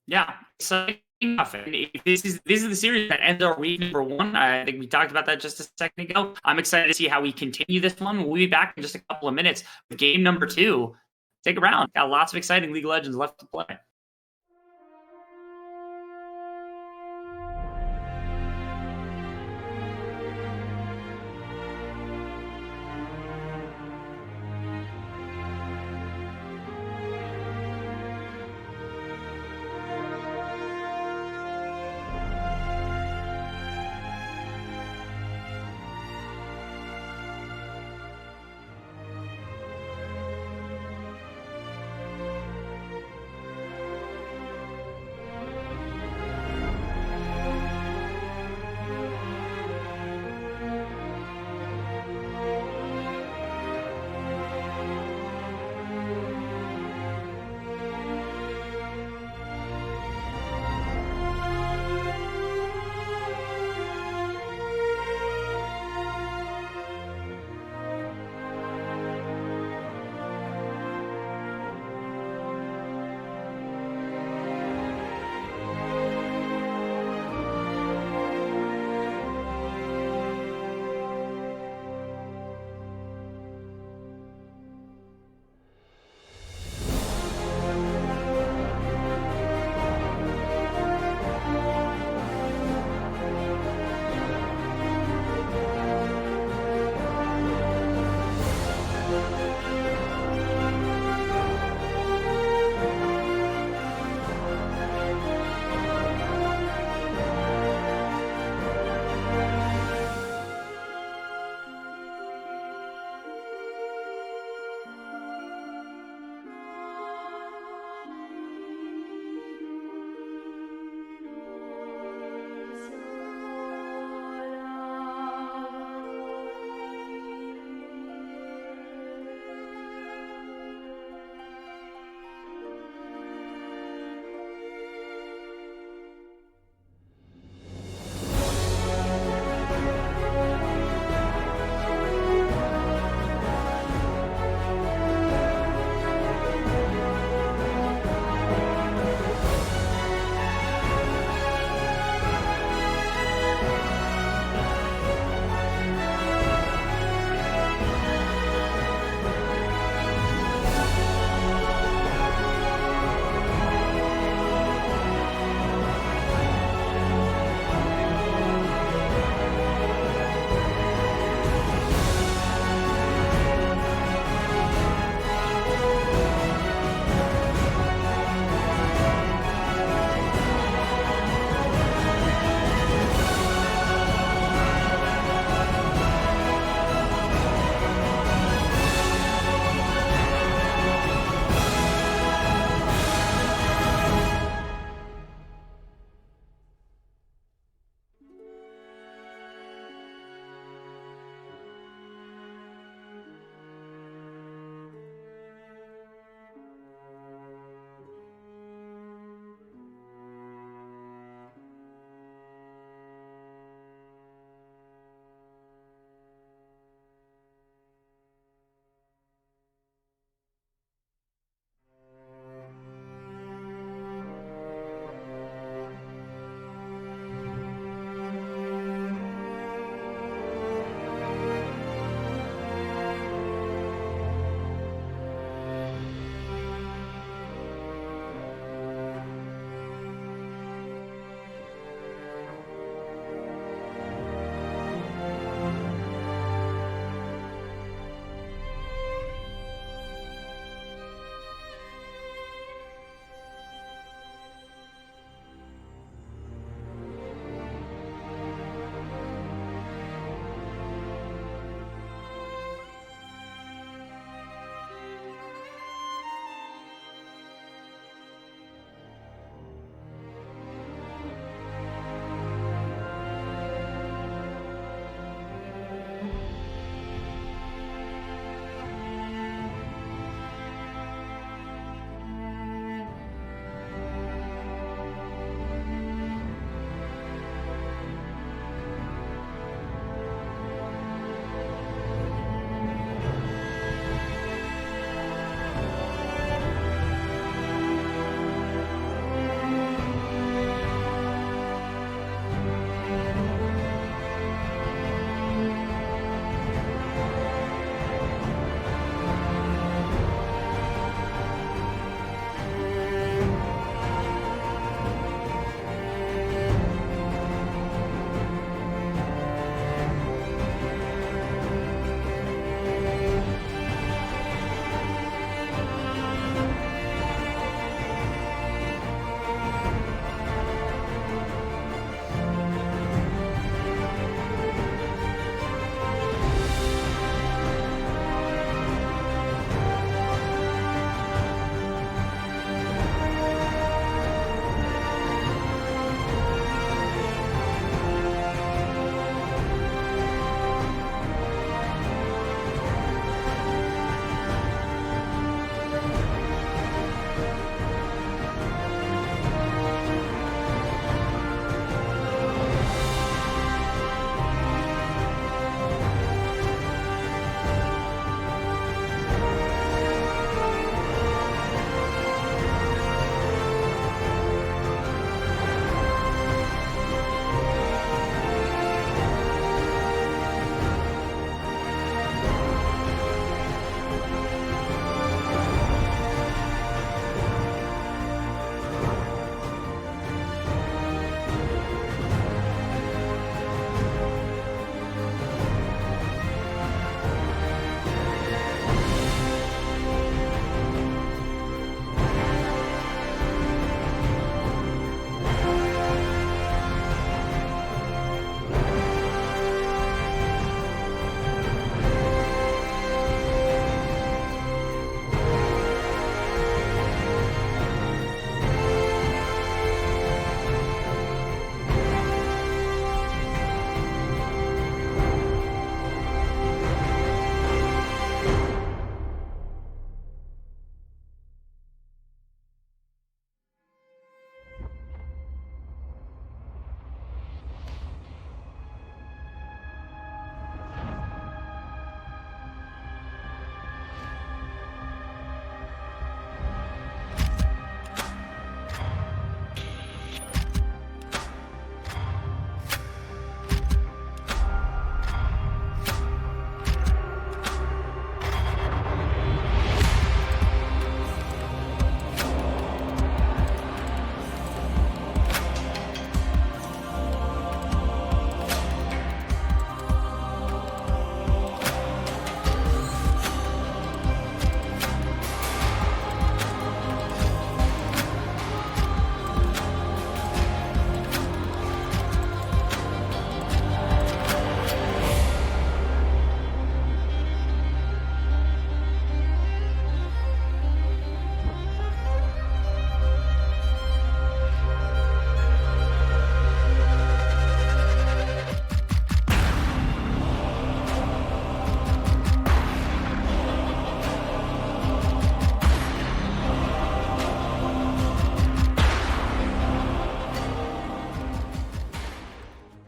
Yeah, so this is the series that ends our week number 1. I think we talked about that just a second ago. I'm excited to see how we continue this one. We'll be back in just a couple of minutes with game number 2. Stick around. Got lots of exciting League of Legends left to play.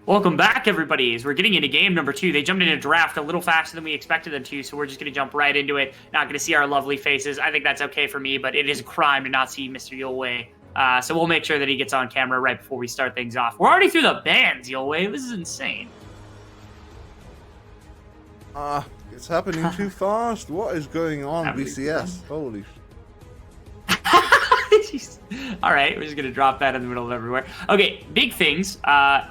Welcome back, everybody. As we're getting into game number 2, they jumped into draft a little faster than we expected them to, so we're just going to jump right into it. Not going to see our lovely faces. I think that's okay for me, but it is a crime to not see Mr. Yulwei. So we'll make sure that he gets on camera right before we start things off. We're already through the bans, Yulwei. This is insane. It's happening too fast. What is going on, VCS? Holy All right, we're just going to drop that in the middle of everywhere. Okay, big things.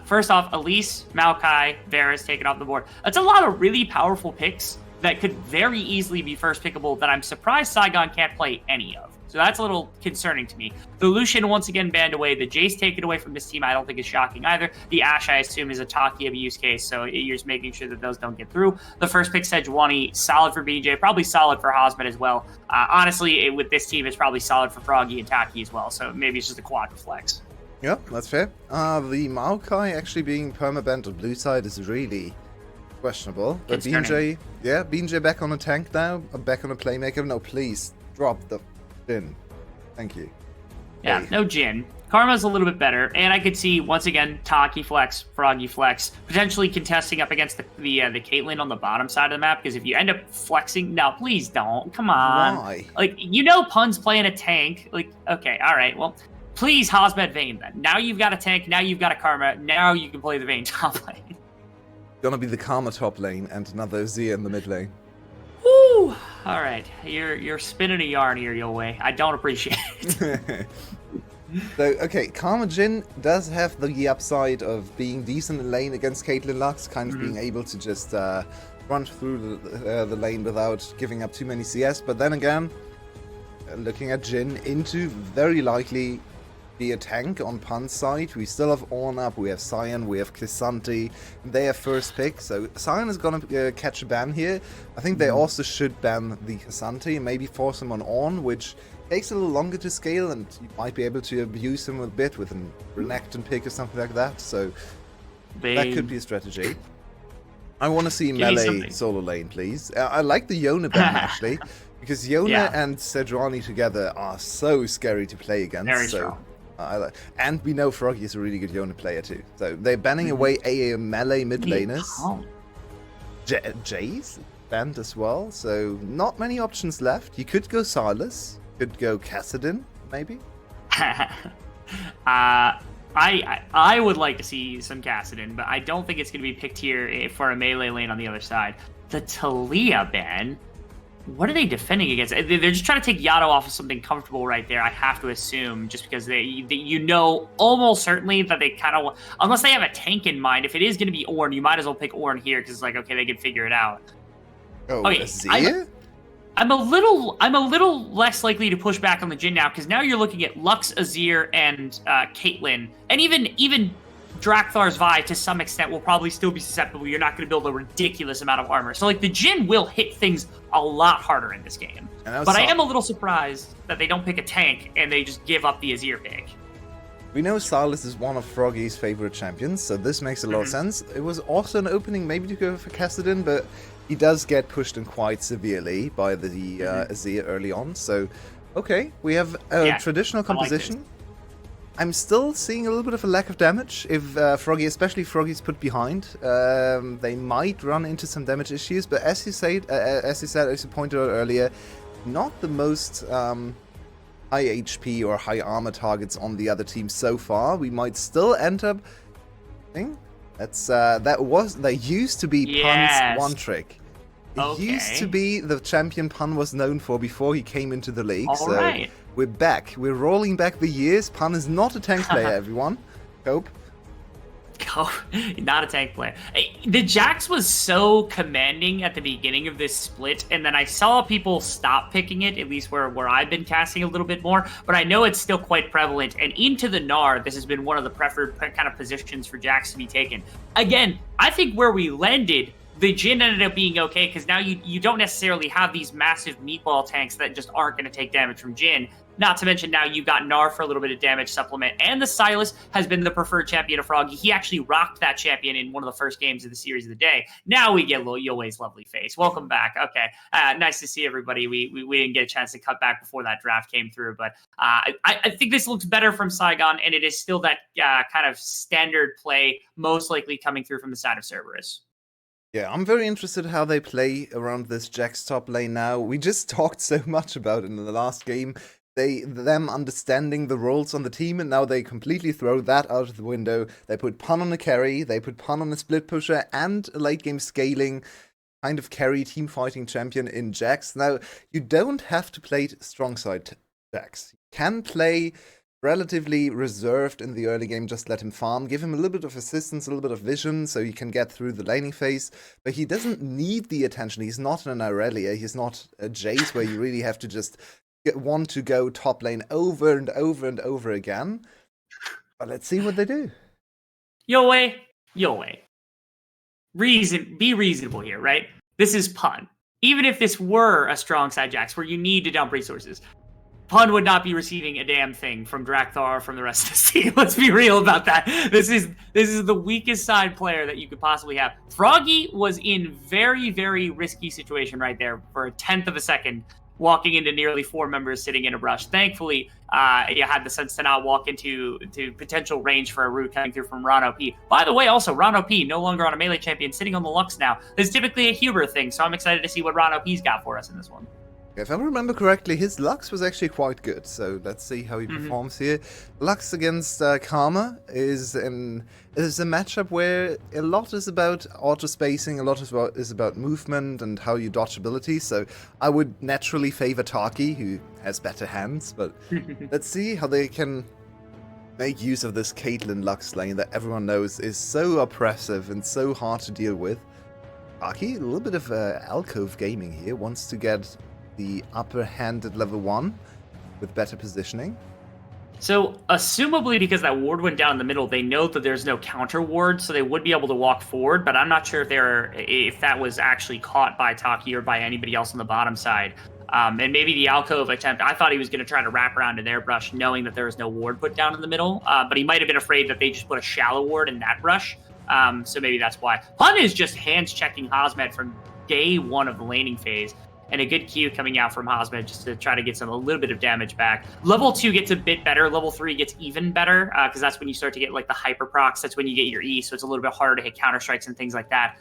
First off, Elise, Maokai, Varus taken off the board. That's a lot of really powerful picks that could very easily be first pickable that I'm surprised Saigon can't play any of. So that's a little concerning to me. The Lucian once again banned away. The Jace taken away from this team I don't think is shocking either. The Ashe I assume is a Taki abuse case, so you're just making sure that those don't get through. The first pick Sejuani, solid for BJ, probably solid for Hosmet as well. Honestly, with this team, it's probably solid for Froggy and Taki as well, so maybe it's just a quad flex. Yeah, that's fair. The Maokai actually being permabanned on blue side is really questionable. But BJ back on a tank now, back on a playmaker. No, please, drop the Jin. Thank you. Yeah, no Jin. Karma's a little bit better, and I could see once again Taki flex, Froggy flex, potentially contesting up against the Caitlyn on the bottom side of the map. Because if you end up flexing, no, please don't. Come on. Why? Like Pun's playing a tank. Like, okay, all right, well, please Hosmet Vayne then. Now you've got a tank. Now you've got a Karma. Now you can play the Vayne top lane. Gonna be the Karma top lane and another Zia in the mid lane. Woo! All right, you're spinning a yarn here, Yulwei. I don't appreciate it. So, okay, Karma Jin does have the upside of being decent in lane against Caitlyn Lux, kind of being able to just run through the lane without giving up too many CS. But then again, looking at Jin, into very likely be a tank on Pun's side. We still have Ornn up, we have Cyan, we have Klisanti. They have first pick, so Cyan is gonna catch a ban here. I think they also should ban the Klisanti, maybe force him on Ornn, which takes a little longer to scale, and you might be able to abuse him a bit with an Renekton pick or something like that. So that could be a strategy. I want to see melee solo lane, please. I like the Yona ban actually, because Yona and Sejuani together are so scary to play against. Very strong. And we know Froggy is a really good Yona player too. So they're banning away AA melee mid laners. Jace banned as well, so not many options left. You could go Silas, could go Kassadin, maybe. I would like to see some Kassadin, but I don't think it's going to be picked here for a melee lane on the other side. The Talia ban. What are they defending against? They're just trying to take Yato off of something comfortable right there, I have to assume, just because you know almost certainly that they kind of, unless they have a tank in mind, if it is going to be Ornn, you might as well pick Ornn here, because it's like, okay, they can figure it out. Oh, okay, Zia? I'm a little less likely to push back on the Jin now, because now you're looking at Lux, Azir, and Caitlyn, and even Drakthar's Vi to some extent will probably still be susceptible. You're not going to build a ridiculous amount of armor. So, like, the Jin will hit things a lot harder in this game. But I am a little surprised that they don't pick a tank and they just give up the Azir pick. We know Silas is one of Froggy's favorite champions, so this makes a lot of sense. It was also an opening maybe to go for Kassadin, but he does get pushed in quite severely by the Azir early on. So, okay, we have a traditional composition. I'm still seeing a little bit of a lack of damage. If Froggy, especially Froggy's put behind, they might run into some damage issues. But as you pointed out earlier, not the most high HP or high armor targets on the other team so far. We might still end up. That used to be Pun's one trick. It used to be the champion Pun was known for before he came into the league. Right. We're back. We're rolling back the years. Pun is not a tank player, everyone. Cope. Not a tank player. The Jax was so commanding at the beginning of this split, and then I saw people stop picking it, at least where I've been casting a little bit more, but I know it's still quite prevalent, and into the Gnar, this has been one of the preferred kind of positions for Jax to be taken. Again, I think where we landed, the Jin ended up being okay, because now you don't necessarily have these massive meatball tanks that just aren't going to take damage from Jin. Not to mention now you've got Gnar for a little bit of damage supplement, and the Silas has been the preferred champion of Froggy. He actually rocked that champion in one of the first games of the series of the day. Now we get Yolei's lovely face. Welcome back. Okay, nice to see everybody. We didn't get a chance to cut back before that draft came through, but I think this looks better from Saigon, and it is still that kind of standard play, most likely coming through from the side of Cerberus. Yeah, I'm very interested how they play around this Jax top lane now. We just talked so much about it in the last game. Them understanding the roles on the team, and now they completely throw that out of the window. They put Pun on a carry, they put Pun on a split pusher, and a late game scaling kind of carry team fighting champion in Jax. Now, you don't have to play strong side Jax. You can play relatively reserved in the early game, just let him farm, give him a little bit of assistance, a little bit of vision, so he can get through the laning phase, but he doesn't need the attention. He's not an Aurelia, he's not a Jace where you really have to just want to go top lane over and over and over again. But let's see what they do. Yolei. Be reasonable here, right? This is Pun. Even if this were a strong side Jax where you need to dump resources, Pun would not be receiving a damn thing from Drakthar from the rest of the team. Let's be real about that. This is the weakest side player that you could possibly have. Froggy was in very, very risky situation right there for a 10th of a second, walking into nearly 4 members sitting in a brush. Thankfully, you had the sense to not walk into potential range for a root coming through from Ron OP. By the way, also, Ron OP, no longer on a melee champion, sitting on the Lux now. This is typically a Huber thing, so I'm excited to see what Ron OP's got for us in this one. If I remember correctly, his Lux was actually quite good, so let's see how he performs here. Lux against Karma is a matchup where a lot is about auto-spacing, a lot is about movement and how you dodge abilities, so I would naturally favor Taki, who has better hands, but let's see how they can make use of this Caitlyn Lux lane that everyone knows is so oppressive and so hard to deal with. Taki, a little bit of alcove gaming here, wants to get the upper hand at level 1 with better positioning. So, assumably because that ward went down in the middle, they know that there's no counter ward, so they would be able to walk forward, but I'm not sure if that was actually caught by Taki or by anybody else on the bottom side. And maybe the alcove attempt, I thought he was going to try to wrap around an airbrush knowing that there was no ward put down in the middle, but he might have been afraid that they just put a shallow ward in that rush, so maybe that's why. Pun is just hands checking Hosmed from day 1 of the laning phase. And a good Q coming out from Hosmed just to try to get a little bit of damage back. Level 2 gets a bit better. Level 3 gets even better because that's when you start to get like the hyper procs. That's when you get your E, so it's a little bit harder to hit counter strikes and things like that.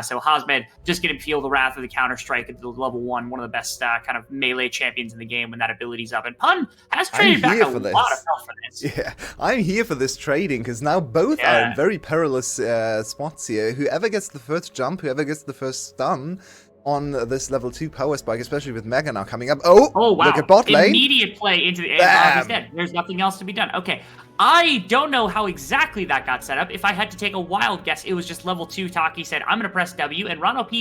So Hosmed just going to feel the wrath of the counter strike at the level 1, one of the best kind of melee champions in the game when that ability's up. And Pun has traded back a lot of health for this. Yeah, I'm here for this trading because now both are in very perilous spots here. Whoever gets the first jump, whoever gets the first stun on this level 2 power spike, especially with Mega now coming up. Oh wow. Look at bot lane. Immediate play into the air. He's dead. There's nothing else to be done. Okay. I don't know how exactly that got set up. If I had to take a wild guess, it was just level 2. Taki said, I'm going to press W, and Ron OP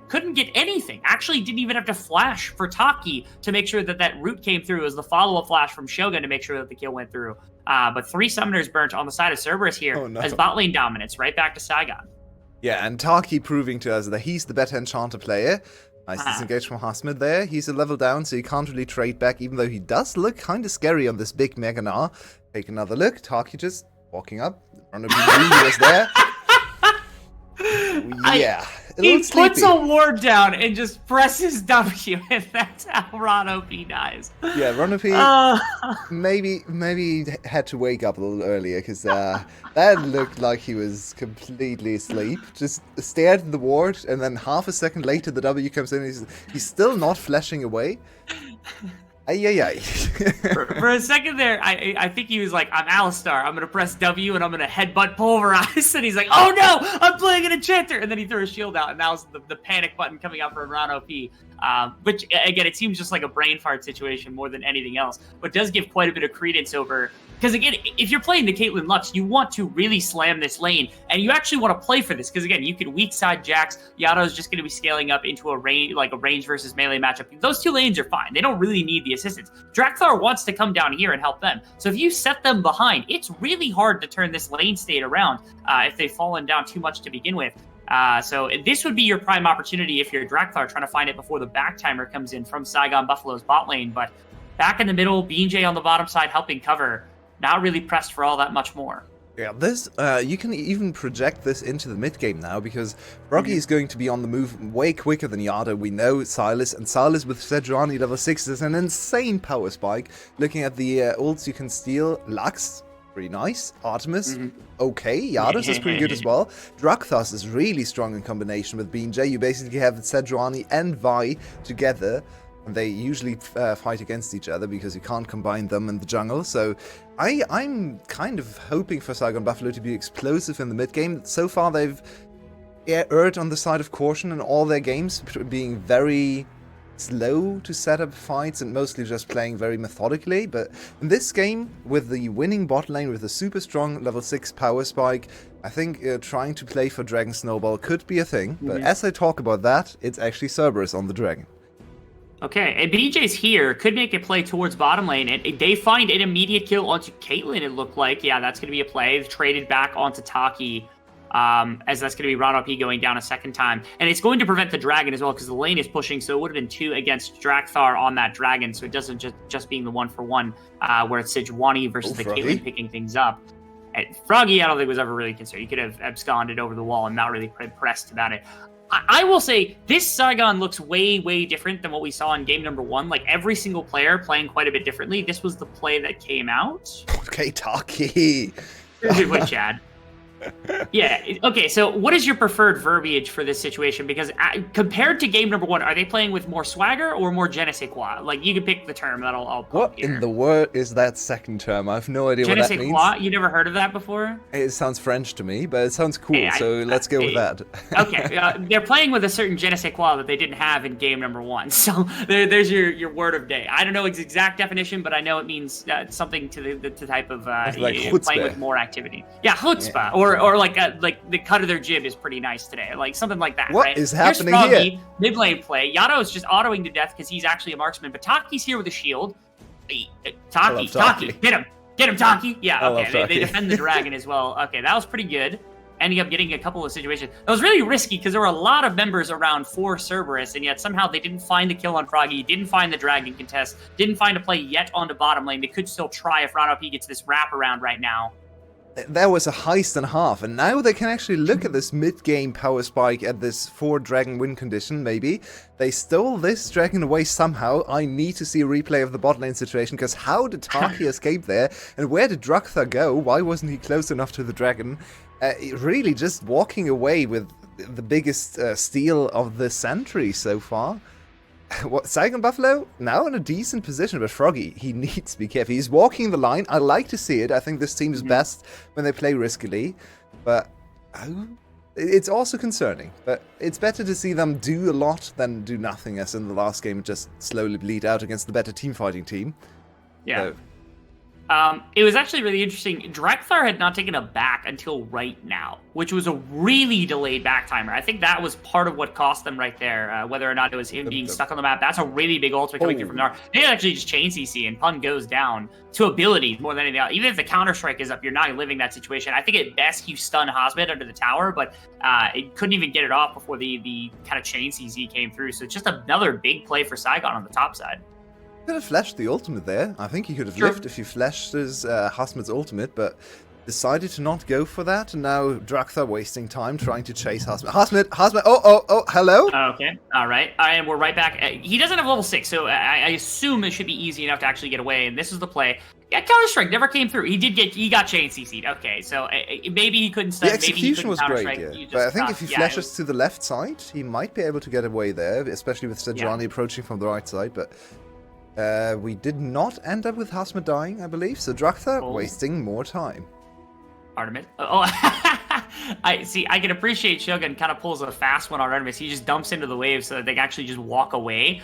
couldn't get anything. Actually, didn't even have to flash for Taki to make sure that root came through. It was the follow-up flash from Shogun to make sure that the kill went through. But 3 summoners burnt on the side of Cerberus here as bot lane dominance, right back to Saigon. Yeah, and Taki proving to us that he's the better enchanter player. Nice disengage from Hosmed there. He's a level down, so he can't really trade back, even though he does look kind of scary on this big Mega Gnar. Take another look. Taki just walking up. Run was there. Yeah. He puts a ward down and just presses W, and that's how Ron OP dies. Yeah, Ron OP maybe had to wake up a little earlier because that looked like he was completely asleep. Just stared at the ward, and then half a second later the W comes in and he's still not flashing away. For a second there, I think he was like, I'm Alistar, I'm going to press W and I'm going to headbutt Pulverize. And he's like, oh no, I'm playing an Enchanter. And then he threw his shield out, and that was the panic button coming out from Ron OP. Which, again, it seems just like a brain fart situation more than anything else, but does give quite a bit of credence over. Because, again, if you're playing the Caitlyn Lux, you want to really slam this lane, and you actually want to play for this. Because, again, you can weak side Jax. Yato's just going to be scaling up into a range versus melee matchup. Those 2 lanes are fine. They don't really need the assistance. Drakthar wants to come down here and help them. So if you set them behind, it's really hard to turn this lane state around if they've fallen down too much to begin with. So this would be your prime opportunity if you're Drakthar trying to find it before the back timer comes in from Saigon Buffalo's bot lane. But back in the middle, BJ on the bottom side helping cover. Not really pressed for all that much more. Yeah, this you can even project this into the mid game now, because Froggy is going to be on the move way quicker than Yada. We know Silas, and Silas with Sejuani level 6 is an insane power spike. Looking at the ults you can steal, Lux, pretty nice. Artemis, okay. Yada's is pretty good as well. Drakthas is really strong in combination with BJ. You basically have Sejuani and Vi together, and they usually fight against each other because you can't combine them in the jungle. So I'm kind of hoping for Saigon Buffalo to be explosive in the mid game. So far they've erred on the side of caution in all their games, being very slow to set up fights and mostly just playing very methodically. But in this game, with the winning bot lane with a super strong level 6 power spike, I think trying to play for Dragon Snowball could be a thing. But as I talk about that, it's actually Cerberus on the Dragon. Okay, and BJ's here, could make a play towards bottom lane, and they find an immediate kill onto Caitlyn, it looked like. Yeah, that's going to be a play. They've traded back onto Taki, as that's going to be Ron P going down a second time. And it's going to prevent the Dragon as well, because the lane is pushing, so it would have been 2 against Drakthar on that Dragon, so it doesn't just being the 1-for-1, where it's Sejuani versus the Froggy. Caitlyn picking things up. And Froggy, I don't think was ever really concerned. He could have absconded over the wall and not really pressed about it. I will say, this Saigon looks way, way different than what we saw in game number 1. Like, every single player playing quite a bit differently. This was the play that came out. Okay, Taki. What, Chad? Yeah, okay, so what is your preferred verbiage for this situation? Because compared to game number 1, are they playing with more swagger or more je ne sais quoi? Like, you can pick the term that I'll put What here. in the world is that second term? I have no idea Je what ne that sais means. quoi? You never heard of that before? It sounds French to me, but it sounds cool, Hey, so let's go with that. Okay, they're playing with a certain je ne sais quoi that they didn't have in game number 1. So there's your word of day. I don't know its exact definition, but I know it means something to the type of Like playing chutzpah. with more activity. Yeah, chutzpah, or like the cut of their jib is pretty nice today, like something like that. What right? is happening Here's Froggy, here? Mid lane play. Yato is just autoing to death because he's actually a marksman, but Taki's here with a shield. Taki, Taki. get him, Taki. Yeah, I love okay, they Taki. defend the dragon as well. Okay, that was pretty good. Ending up getting a couple of situations. That was really risky because there were a lot of members around for Cerberus, and yet somehow they didn't find the kill on Froggy, didn't find the dragon contest, didn't find a play yet onto bottom lane. They could still try if Ron P gets this wraparound right now. There was a heist and a half, and now they can actually look at this mid-game power spike at this 4-dragon win condition, maybe. They stole this dragon away somehow. I need to see a replay of the bot lane situation, because how did Taki escape there? And where did Drakthar go? Why wasn't he close enough to the dragon? Really just walking away with the biggest steal of the century so far. What, Saigon Buffalo? Now in a decent position, but Froggy, he needs to be careful. He's walking the line. I like to see it. I think this team is best when they play riskily. But it's also concerning. But it's better to see them do a lot than do nothing, as in the last game, just slowly bleed out against the better team-fighting team. Yeah. So, it was actually really interesting. Drakthar had not taken a back until right now, which was a really delayed back timer. I think that was part of what cost them right there, whether or not it was him being stuck on the map. That's a really big ultimate coming through from Nar. They actually just chain CC and Pun goes down to ability more than anything else. Even if the Counter-Strike is up, you're not living that situation. I think at best you stun Hosbit under the tower, but it couldn't even get it off before the kind of chain CC came through. So it's just another big play for Saigon on the top side. could have flashed the ultimate there. I think he could have lived if he flashed his Hasmid's ultimate, but decided to not go for that. And now Drakthar wasting time trying to chase Hasmid. Hasmid, oh, hello? Okay, all right. And we're right back. He doesn't have level 6, so I assume it should be easy enough to actually get away. And this is the play. Yeah, Counter-Strike never came through. He got chain CC'd. Okay, so maybe he couldn't stun. The execution was great, yeah. But I think if he flashes it to the left side, he might be able to get away there, especially with Sejuani approaching from the right side. But we did not end up with Hasmid dying, I believe. So Drakthar wasting more time. Artemis. Oh, I see. I can appreciate Shogun kind of pulls a fast one on Artemis. He just dumps into the wave so that they can actually just walk away.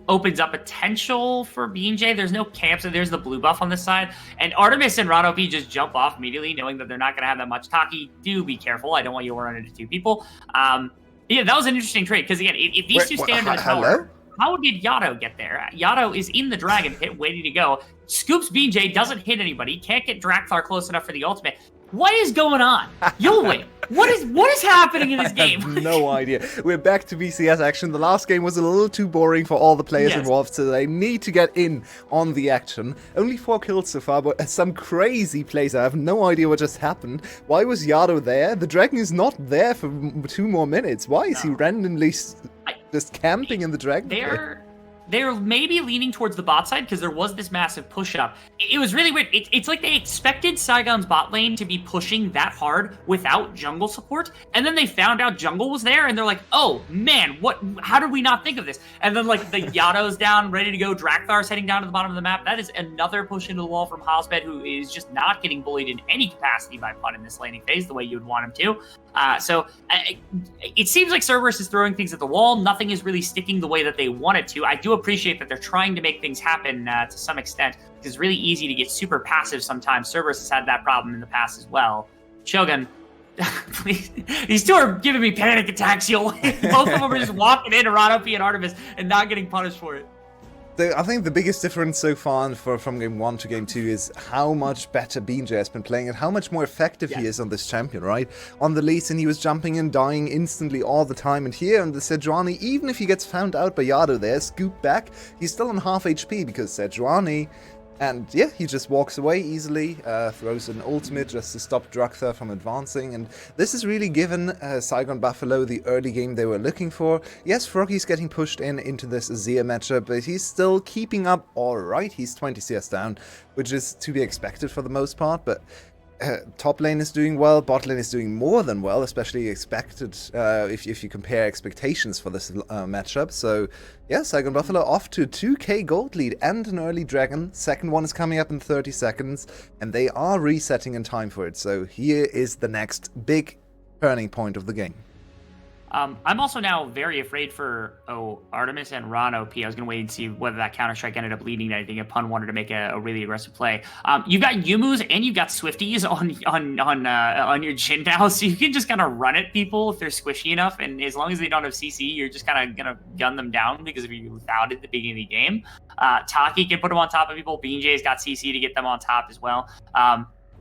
Opens up potential for BJ. There's no camps, and there's the blue buff on this side. And Artemis and Rado P just jump off immediately, knowing that they're not going to have that much. Taki, do be careful. I don't want you to run into two people. Yeah, that was an interesting trade because again, if these two stand in the tower. How did Yato get there? Yato is in the dragon pit, waiting to go. Scoops BJ, doesn't hit anybody, can't get Drakthar close enough for the ultimate. What is going on? You'll win. What is happening in this game? I have no idea. We're back to VCS action. The last game was a little too boring for all the players involved, so they need to get in on the action. Only 4 kills so far, but some crazy plays. I have no idea what just happened. Why was Yado there? The Dragon is not there for 2 more minutes. Why is he randomly just camping in the Dragon? They're maybe leaning towards the bot side because there was this massive push-up. It was really weird. It's like they expected Saigon's bot lane to be pushing that hard without jungle support, and then they found out jungle was there, and they're like, oh, man, how did we not think of this? And then, like, the Yado's down, ready to go. Drakthar's heading down to the bottom of the map. That is another push into the wall from Hosbed, who is just not getting bullied in any capacity by Pun in this laning phase the way you would want him to. So it seems like Cerberus is throwing things at the wall. Nothing is really sticking the way that they want it to. I do appreciate that they're trying to make things happen to some extent. It's really easy to get super passive sometimes. Cerberus has had that problem in the past as well. Shogun, please. These two are giving me panic attacks. Both of them are just walking in around OP and Artemis and not getting punished for it. I think the biggest difference so far from Game 1 to Game 2 is how much better BJ has been playing and how much more effective he is on this champion, right? On the Lee Sin, he was jumping and dying instantly all the time, and here on the Sejuani, even if he gets found out by Yado there, scooped back, he's still on half HP because Sejuani... And yeah, he just walks away easily, throws an ultimate just to stop Drakthar from advancing, and this has really given Saigon Buffalo the early game they were looking for. Yes, Froggy's getting pushed into this Azir matchup, but he's still keeping up alright. He's 20 CS down, which is to be expected for the most part, but top lane is doing well, bot lane is doing more than well, especially expected if you compare expectations for this matchup. So yeah, Saigon Buffalo off to 2k gold lead and an early dragon. Second one is coming up in 30 seconds, and they are resetting in time for it. So here is the next big turning point of the game. I'm also now very afraid for Artemis and Ron OP. I was going to wait and see whether that Counter-Strike ended up leading to anything if Pun wanted to make a really aggressive play. You've got Yumus and you've got Swifties on your Jhin now, so you can just kind of run at people if they're squishy enough, and as long as they don't have CC, you're just kind of going to gun them down because if you without it at the beginning of the game. Taki can put them on top of people. BJ's got CC to get them on top as well.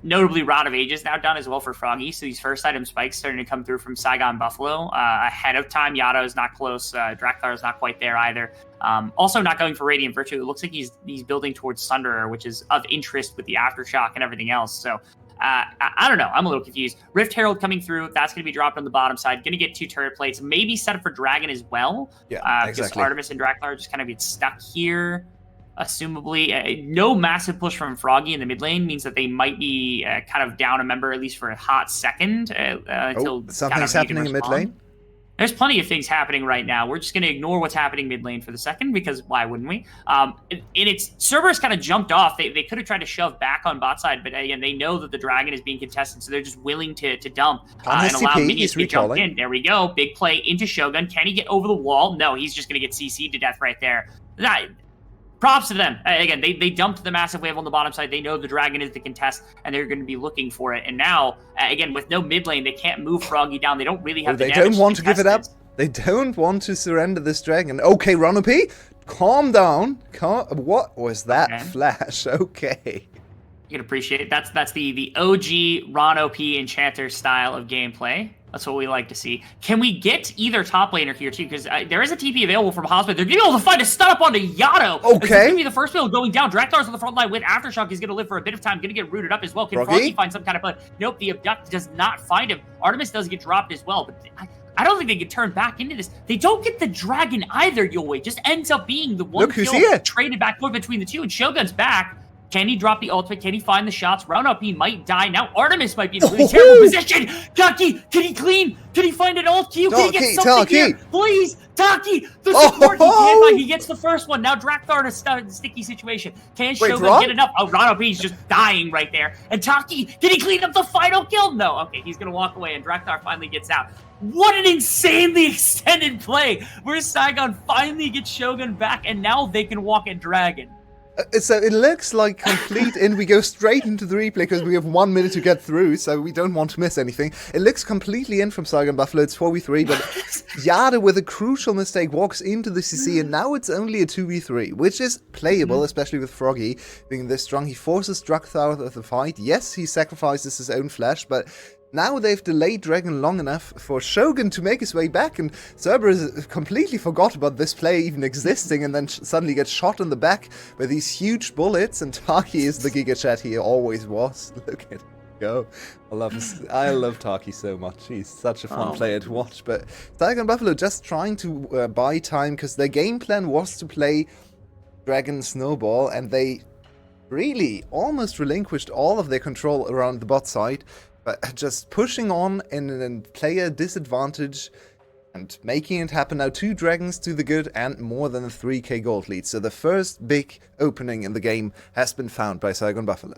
Notably, Rod of Ages now done as well for Froggy, so these first item spikes starting to come through from Saigon Buffalo ahead of time. Yado is not close. Drakthar is not quite there either. Also not going for Radiant Virtue. It looks like he's building towards Sunderer, which is of interest with the Aftershock and everything else. So I don't know. I'm a little confused. Rift Herald coming through. That's going to be dropped on the bottom side. Going to get 2 turret plates. Maybe set up for Dragon as well. Yeah, because exactly. Artemis and Drakthar just kind of get stuck here. Assumably, no massive push from Froggy in the mid lane means that they might be kind of down a member at least for a hot second until something's happening in mid lane. There's plenty of things happening right now. We're just going to ignore what's happening mid lane for the second because why wouldn't we? And it's Cerberus kind of jumped off. They could have tried to shove back on bot side, but again, they know that the dragon is being contested, so they're just willing to dump and allow minions to jump in. There we go. Big play into Shogun. Can he get over the wall? No, he's just going to get CC'd to death right there. Props to them. Again, they dumped the massive wave on the bottom side. They know the dragon is the contest, and they're going to be looking for it. And now, again, with no mid lane, they can't move Froggy down. They don't really have the damage. They don't want to give it up. They don't want to surrender this dragon. Okay, Ron P, calm down. What was that flash? Okay. You can appreciate it. That's the OG Ron OP Enchanter style of gameplay. That's what we like to see. Can we get either top laner here, too? Because there is a TP available from Hosbit. They're going to be able to find a stun up onto Yado. Okay. It's going to be the first build going down. Draktar's on the front line with Aftershock. He's going to live for a bit of time. Going to get rooted up as well. Can Froggy find some kind of play? Nope, the Abduct does not find him. Artemis does get dropped as well. But I don't think they can turn back into this. They don't get the dragon either, Yulwei. Just ends up being the one kill traded back forth between the two. And Shogun's back. Can he drop the ultimate? Can he find the shots? Round up, he might die. Now Artemis might be in a really terrible position. Taki, can he clean? Can he find an ult Q? Can he get something here? Please, Taki, the support he can't find. He gets the first one. Now Drakthar in a sticky situation. Can Shogun get enough? Oh, Round up, he's just dying right there. And Taki, can he clean up the final kill? No. Okay, he's going to walk away, and Drakthar finally gets out. What an insanely extended play where Saigon finally gets Shogun back, and now they can walk at Dragon. So it looks like complete in. We go straight into the replay because we have 1 minute to get through, so we don't want to miss anything. It looks completely in from Saigon Buffalo. It's 4v3, but Yada with a crucial mistake walks into the CC, and now it's only a 2v3, which is playable, especially with Froggy being this strong. He forces Drux out of the fight. Yes, he sacrifices his own flash, but now they've delayed Dragon long enough for Shogun to make his way back, and Cerberus completely forgot about this play even existing, and then suddenly gets shot in the back by these huge bullets, and Taki is the Giga Chat he always was. Look at him go. I love Taki so much. He's such a fun player to watch, but Saigon Buffalo just trying to buy time, because their game plan was to play Dragon Snowball, and they really almost relinquished all of their control around the bot side, but just pushing on in a player disadvantage and making it happen. Now 2 dragons to the good and more than a 3k gold lead. So the first big opening in the game has been found by Saigon Buffalo.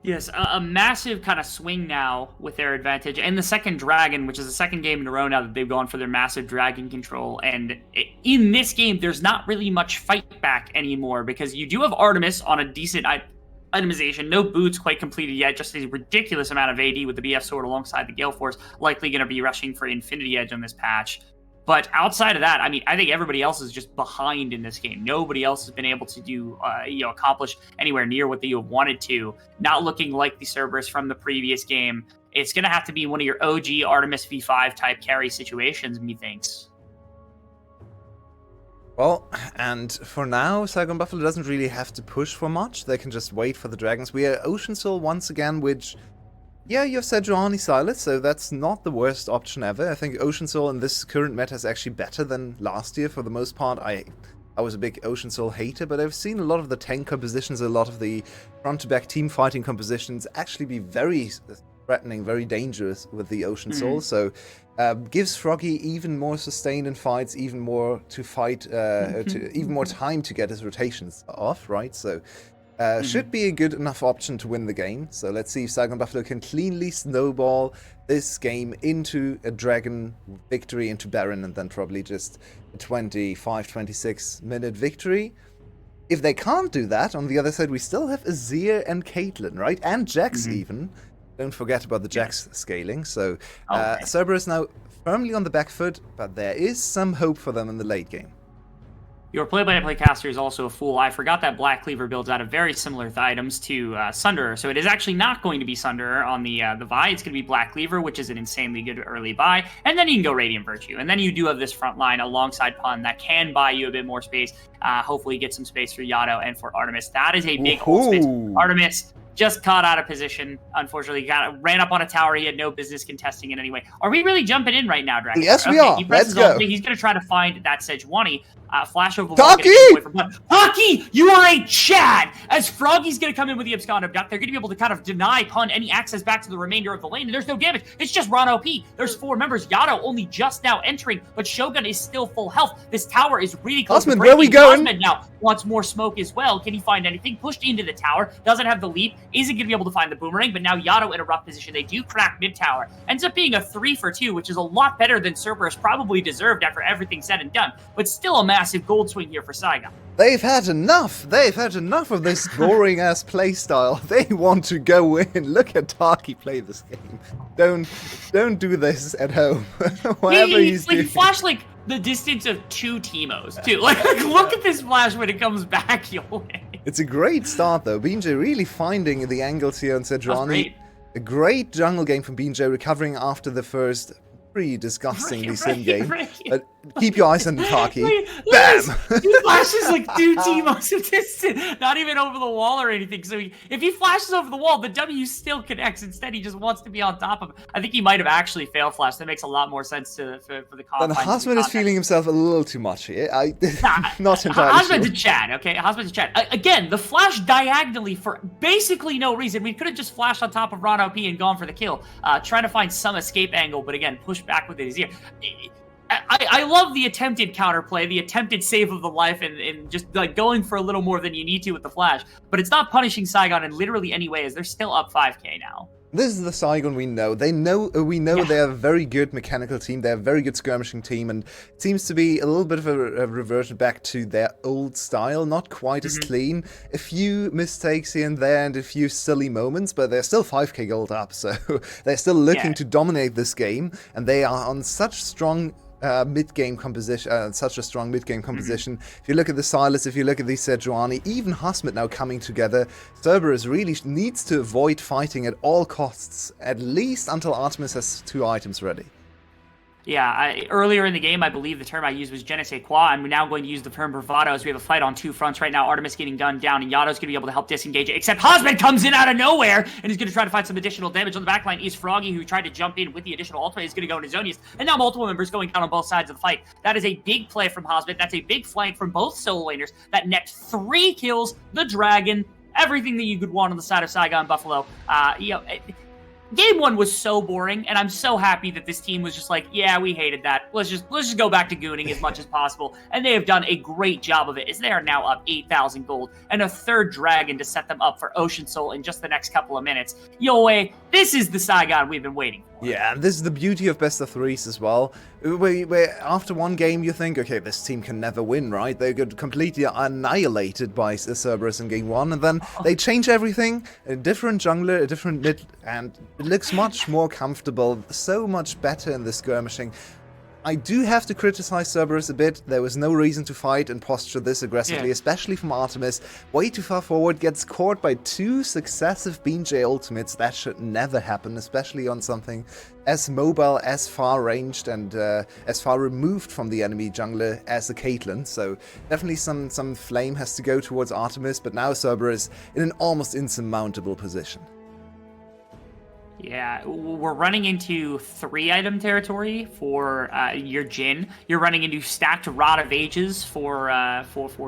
Yes, a massive kind of swing now with their advantage. And the second dragon, which is the second game in a row now that they've gone for their massive dragon control. And in this game, there's not really much fight back anymore, because you do have Artemis on a decent itemization, no boots quite completed yet, just a ridiculous amount of AD with the BF sword alongside the Gale Force, likely going to be rushing for Infinity Edge on this patch. But outside of that, I mean, I think everybody else is just behind in this game. Nobody else has been able to do, accomplish anywhere near what you have wanted to. Not looking like the Cerberus from the previous game. It's going to have to be one of your OG Artemis V5 type carry situations, methinks. Well, and for now, Saigon Buffalo doesn't really have to push for much. They can just wait for the dragons. We are Ocean Soul once again, which, yeah, you have Sejuani Silas, so that's not the worst option ever. I think Ocean Soul in this current meta is actually better than last year for the most part. I was a big Ocean Soul hater, but I've seen a lot of the tank compositions, a lot of the front-to-back team fighting compositions actually be very threatening, very dangerous with the Ocean Soul, so gives Froggy even more sustain in fights, even more to fight, even more time to get his rotations off, right? So should be a good enough option to win the game. So let's see if Saigon Buffalo can cleanly snowball this game into a Dragon victory, into Baron, and then probably just a 25-26 minute victory. If they can't do that, on the other side we still have Azir and Caitlyn, right? And Jax even. Don't forget about the Jax scaling. So Cerberus now firmly on the back foot, but there is some hope for them in the late game. Your play-by-play caster is also a fool. I forgot that Black Cleaver builds out of very similar items to Sunderer, so it is actually not going to be Sunderer on the Vi. It's going to be Black Cleaver, which is an insanely good early buy, and then you can go Radiant Virtue, and then you do have this front line alongside Pun that can buy you a bit more space. Hopefully get some space for Yado and for Artemis. That is a big hold space. Artemis just caught out of position. Unfortunately, ran up on a tower he had no business contesting in any way. Are we really jumping in right now, Dragon? Yes, we are. Let's go. He's going to try to find that Sejuani. Flash over Taki! Taki, you are a Chad! As Froggy's going to come in with the Abscond Abduct, they're going to be able to kind of deny Pun any access back to the remainder of the lane, and there's no damage. It's just Ron OP. There's 4 members. Yado only just now entering, but Shogun is still full health. This tower is really close to breaking. Where are we going? Osmond now wants more smoke as well. Can he find anything? Pushed into the tower. Doesn't have the leap. Isn't going to be able to find the boomerang, but now Yado in a rough position. They do crack mid-tower. Ends up being a 3-for-2, which is a lot better than Cerberus probably deserved after everything said and done, but still a massive gold swing here for Saigon. They've had enough. They've had enough of this boring-ass playstyle. They want to go in. Look at Taki play this game. Don't do this at home. Whatever he's doing. He flashed like the distance of 2 Teemos too. Like look at this flash when it comes back your way. It's a great start though. Binjay really finding the angles here on Sejuani. A great jungle game from Binjay, recovering after the first pretty disgustingly sim game. But keep your eyes on the Taki. Bam! He flashes like 2 Teemos of distance, not even over the wall or anything. So if he flashes over the wall, the W still connects. Instead, he just wants to be on top of it. I think he might have actually fail flashed. That makes a lot more sense for the confines. Then Husband is feeling himself a little too much here. Not entirely Husband's a Chad, okay? Husband's a Chad. Again, the flash diagonally for basically no reason. We could have just flashed on top of Ron OP and gone for the kill. Trying to find some escape angle, but again, push back with his ear. I love the attempted counterplay, the attempted save of the life, and just like going for a little more than you need to with the flash. But it's not punishing Saigon in literally any way, as they're still up 5k now. This is the Saigon we know. We know they're a very good mechanical team. They're a very good skirmishing team, and it seems to be a little bit of a reversion back to their old style. Not quite as clean. A few mistakes here and there, and a few silly moments, but they're still 5k gold up, so they're still looking to dominate this game, and they are on such strong mid-game composition, such a strong mid-game composition. If you look at the Silas, if you look at the Sejuani, even Husmet now coming together, Cerberus really needs to avoid fighting at all costs, at least until Artemis has 2 items ready. Yeah, earlier in the game, I believe the term I used was je ne sais quoi. I'm now going to use the term bravado as we have a fight on 2 fronts right now. Artemis getting gunned down, and Yato's going to be able to help disengage it. Except Hosman comes in out of nowhere, and he's going to try to find some additional damage on the backline. Is Froggy, who tried to jump in with the additional ultimate, is going to go into Zonius. And now multiple members going down on both sides of the fight. That is a big play from Hosman. That's a big flank from both solo laners that net 3 kills, the Dragon, everything that you could want on the side of Saigon Buffalo. Game 1 was so boring, and I'm so happy that this team was just like, yeah, we hated that. Let's just go back to gooning as much as possible. And they have done a great job of it, as they are now up 8,000 gold and a 3rd dragon to set them up for Ocean Soul in just the next couple of minutes. Yoey, this is the Saigon we've been waiting for. Yeah, and this is the beauty of best of 3s as well. Where after one game you think, okay, this team can never win, right? They got completely annihilated by Cerberus in game 1, and then they change everything, a different jungler, a different mid, and it looks much more comfortable, so much better in the skirmishing. I do have to criticize Cerberus a bit. There was no reason to fight and posture this aggressively, especially from Artemis. Way too far forward, gets caught by 2 successive Beam J ultimates. That should never happen, especially on something as mobile, as far ranged, and as far removed from the enemy jungler as a Caitlyn. So definitely some flame has to go towards Artemis, but now Cerberus in an almost insurmountable position. Yeah, we're running into 3-item territory for your Jhin. You're running into stacked Rod of Ages for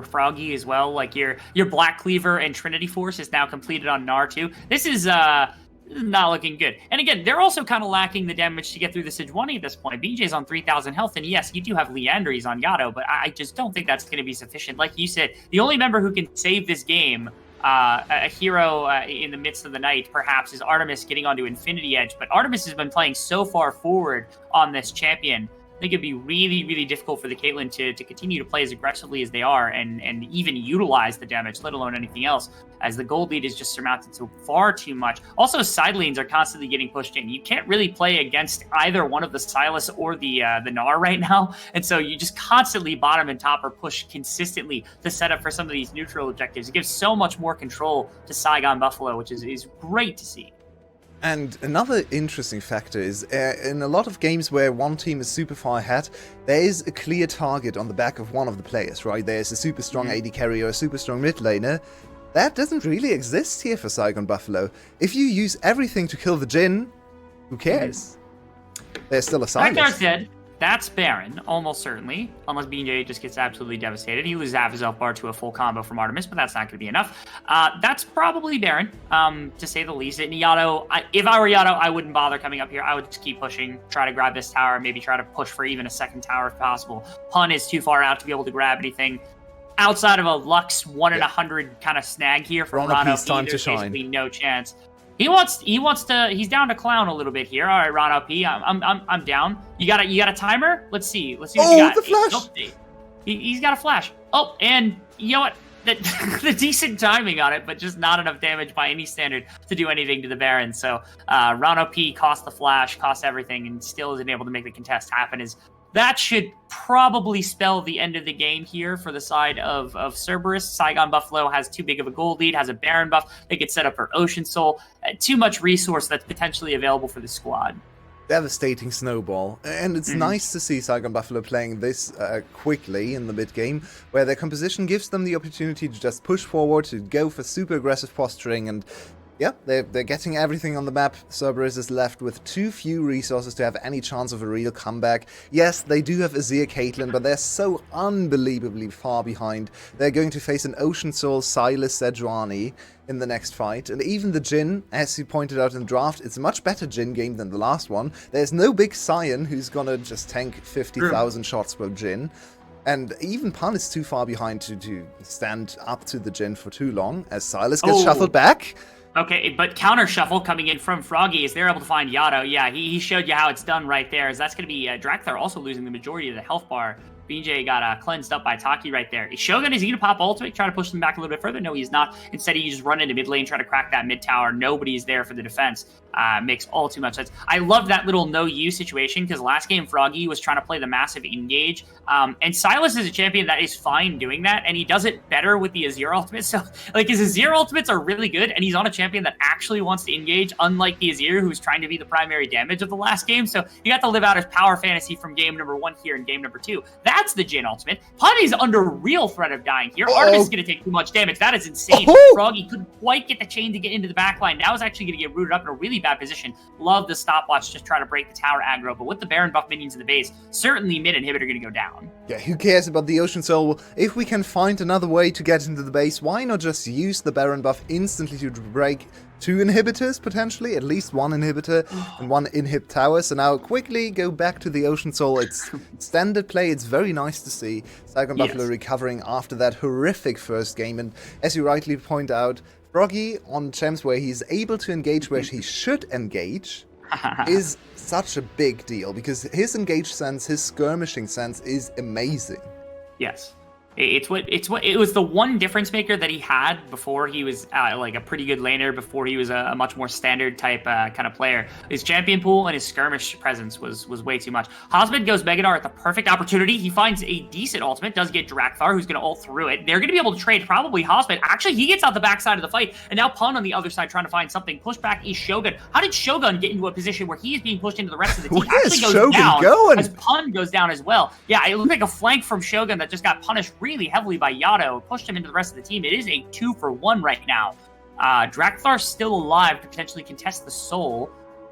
Froggy as well. Like your Black Cleaver and Trinity Force is now completed on Gnar too. This is not looking good. And again, they're also kind of lacking the damage to get through the Sejuani at this point. BJ's on 3,000 health, and yes, you do have Leandries on Yato, but I just don't think that's going to be sufficient. Like you said, the only member who can save this game, a hero in the midst of the night, perhaps, is Artemis getting onto Infinity Edge. But Artemis has been playing so far forward on this champion. I think it'd be really, really difficult for the Caitlyn to continue to play as aggressively as they are and even utilize the damage, let alone anything else, as the gold lead is just surmounted to far too much. Also, side lanes are constantly getting pushed in. You can't really play against either one of the Silas or the Gnar right now, and so you just constantly bottom and top or push consistently to set up for some of these neutral objectives. It gives so much more control to Saigon Buffalo, which is great to see. And another interesting factor is, in a lot of games where one team is super far ahead, there is a clear target on the back of one of the players, right? There's a super strong AD carrier or a super strong mid laner. That doesn't really exist here for Saigon Buffalo. If you use everything to kill the Jhin, who cares? There's still a Silas. Ragnar's dead. That's Baron, almost certainly, unless BJ just gets absolutely devastated. He loses half his health bar to a full combo from Artemis, but that's not going to be enough. That's probably Baron, to say the least. And Yato, if I were Yato, I wouldn't bother coming up here. I would just keep pushing, try to grab this tower, maybe try to push for even a second tower if possible. Pun is too far out to be able to grab anything. Outside of a Lux 1 in 100 kind of snag here from Rano P, there's basically no chance. He's down to clown a little bit here. All right, Rano P, I'm down. You got a timer? Let's see what you got. The flash! He's got a flash. Oh, and you know what? The decent timing on it, but just not enough damage by any standard to do anything to the Baron. So Rano P cost the flash, cost everything, and still isn't able to make the contest happen. That should probably spell the end of the game here for the side of Cerberus. Saigon Buffalo has too big of a gold lead, has a Baron buff. They get set up for Ocean Soul. Too much resource that's potentially available for the squad. Devastating snowball. And it's nice to see Saigon Buffalo playing this quickly in the mid-game, where their composition gives them the opportunity to just push forward, to go for super aggressive posturing, and yeah, they're getting everything on the map. Cerberus is left with too few resources to have any chance of a real comeback. Yes, they do have Azir Caitlyn, but they're so unbelievably far behind. They're going to face an Ocean Soul Silas Sejuani in the next fight. And even the Jhin, as you pointed out in the draft, it's a much better Jhin game than the last one. There's no big Sion who's gonna just tank 50,000 shots per Jhin. And even Pan is too far behind to stand up to the Jhin for too long, as Silas gets shuffled back. Okay, but counter shuffle coming in from Froggy is they're able to find Yato. Yeah, he showed you how it's done right there. As that's going to be Drakthar also losing the majority of the health bar. BJ got cleansed up by Taki right there. Is Shogun, is he going to pop ultimate, try to push them back a little bit further? No, he's not. Instead, he just run into mid lane, try to crack that mid tower. Nobody's there for the defense. Makes all too much sense. I love that little no-you situation because last game, Froggy was trying to play the massive engage. And Silas is a champion that is fine doing that, and he does it better with the Azir ultimate. So, like, his Azir ultimates are really good, and he's on a champion that actually wants to engage, unlike the Azir, who's trying to be the primary damage of the last game. So, he got to live out his power fantasy from game number 1 here in game number 2. That's the Jhin ultimate. Putty's under real threat of dying here. Artemis is going to take too much damage. That is insane. Froggy couldn't quite get the chain to get into the backline. Now is actually going to get rooted up in a really bad position. Love the stopwatch, just try to break the tower aggro. But with the Baron buff minions in the base, certainly mid inhibitor going to go down. Yeah, who cares about the Ocean Soul? If we can find another way to get into the base, why not just use the Baron buff instantly to break 2 inhibitors, potentially? At least 1 inhibitor and 1 inhib tower. So now quickly go back to the Ocean Soul. It's standard play. It's very nice to see Saigon Buffalo recovering after that horrific first game. And as you rightly point out, Froggy on champs where he's able to engage where he should engage is such a big deal because his engage sense, his skirmishing sense is amazing. Yes. It was the one difference maker that he had before he was like a pretty good laner, before he was a much more standard type kind of player. His champion pool and his skirmish presence was way too much. Hosmed goes Megadar at the perfect opportunity. He finds a decent ultimate, does get Drakthar, who's going to ult through it. They're going to be able to trade probably Hosmed. Actually, he gets out the backside of the fight, and now Pun on the other side trying to find something. Push back is Shogun. How did Shogun get into a position where he is being pushed into the rest of the team? Where's Shogun going? As Pun goes down as well. Yeah, it looked like a flank from Shogun that just got punished really heavily by Yato, pushed him into the rest of the team. It is a 2-for-1 right now. Drakthar still alive to potentially contest the soul.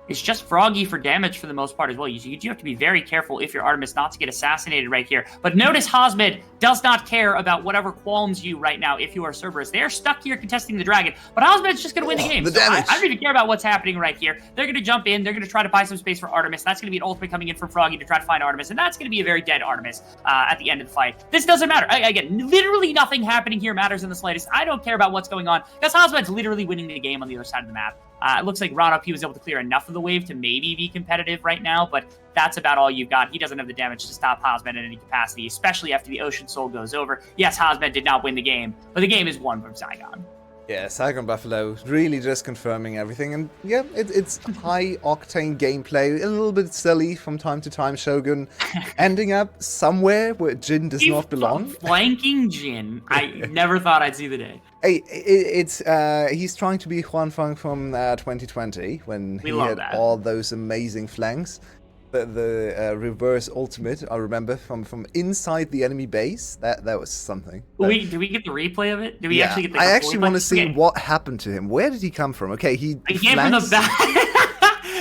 It's just Froggy for damage for the most part as well. You do have to be very careful if you're Artemis not to get assassinated right here. But notice Hosmed does not care about whatever qualms you right now if you are Cerberus. They're stuck here contesting the dragon, but Hosmed's just going to win the game. I don't even care about what's happening right here. They're going to jump in. They're going to try to buy some space for Artemis. That's going to be an ultimate coming in from Froggy to try to find Artemis, and that's going to be a very dead Artemis at the end of the fight. This doesn't matter. Again, literally nothing happening here matters in the slightest. I don't care about what's going on because Hosmed's literally winning the game on the other side of the map. It looks like Ronop, he was able to clear enough of the wave to maybe be competitive right now, but that's about all you've got. He doesn't have the damage to stop Hosmed in any capacity, especially after the Ocean Soul goes over. Yes, Hosmed did not win the game, but the game is won from Saigon. Yeah, Saigon Buffalo really just confirming everything. And yeah, it's high-octane gameplay, a little bit silly from time to time. Shogun ending up somewhere where Jhin does not belong. Flanking Jhin. I never thought I'd see the day. Hey, he's trying to be Huan Feng from 2020 when he had all those amazing flanks. The reverse ultimate, I remember, from inside the enemy base. That was something. Do we get the replay of it? Do we actually get the I actually want to see what happened to him. Where did he come from? Okay, he came from the back.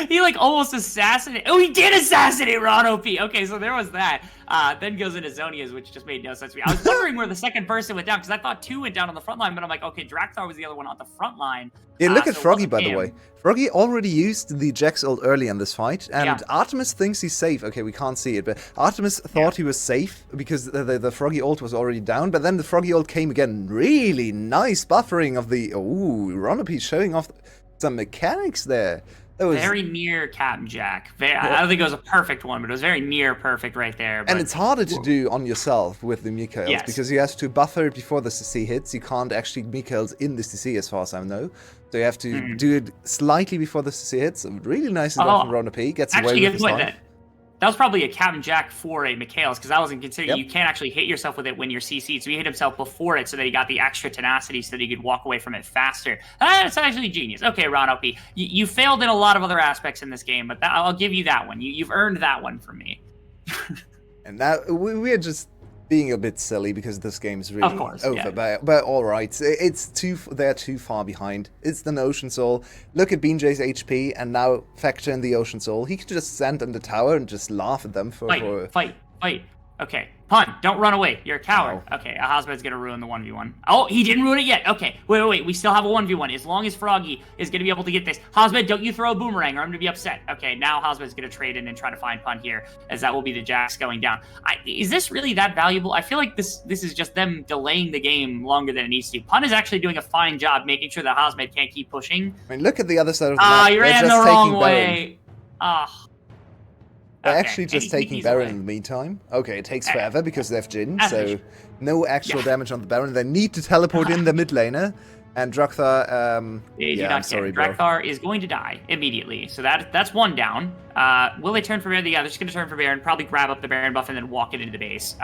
He like almost assassinated. Oh, he did assassinate Ron OP. Okay, so there was that. Then goes into Zonia's, which just made no sense to me. I was wondering where the second person went down because I thought 2 went down on the front line, but I'm like, okay, Drakthar was the other one on the front line. Yeah, look at Froggy, by the way. Froggy already used the Jax ult early in this fight, and Artemis thinks he's safe. Okay, we can't see it, but Artemis thought he was safe because the Froggy ult was already down, but then the Froggy ult came again. Really nice buffering of the... Ooh, Ronopi showing off some mechanics there. Very near Captain Jack. I don't think it was a perfect one, but it was very near perfect right there. And it's harder to do on yourself with the Mikaels because you have to buffer it before the CC hits. You can't actually Mikaels in the CC as far as I know. So you have to do it slightly before the CC hits. Really nice from Rona P. Gets away with his life. That was probably a Captain Jack for a Mikhails, because I wasn't considering you can't actually hit yourself with it when you're CC'd. So he hit himself before it so that he got the extra tenacity so that he could walk away from it faster. That's actually genius. Okay, Ron OP. You failed in a lot of other aspects in this game, but I'll give you that one. You've earned that one from me. And now we're just being a bit silly because this game is really over. But all right, they're too far behind. It's the Ocean Soul. Look at BJ's HP and now factor in the Ocean Soul. He could just stand in the tower and just laugh at them for fight. Okay, Pun, don't run away. You're a coward. Oh. Okay, Ahazbed's gonna ruin the 1v1. Oh, he didn't ruin it yet. Okay, wait. We still have a 1v1. As long as Froggy is gonna be able to get this. Ahazbed, don't you throw a boomerang or I'm gonna be upset. Okay, now Ahazbed's gonna trade in and try to find Pun here, as that will be the Jax going down. Is this really that valuable? I feel like this is just them delaying the game longer than it needs to. Pun is actually doing a fine job making sure that Ahazbed can't keep pushing. I mean, look at the other side of the map. You ran the wrong way. They're actually just taking Baron in the meantime. Okay, it takes forever because they have Jhin, so no actual damage on the Baron. They need to teleport in the mid laner, and Drakthar, I'm sorry, bro. Drakthar is going to die immediately, so that's one down. Will they turn for Baron? Yeah, they're just going to turn for Baron, probably grab up the Baron buff, and then walk it into the base.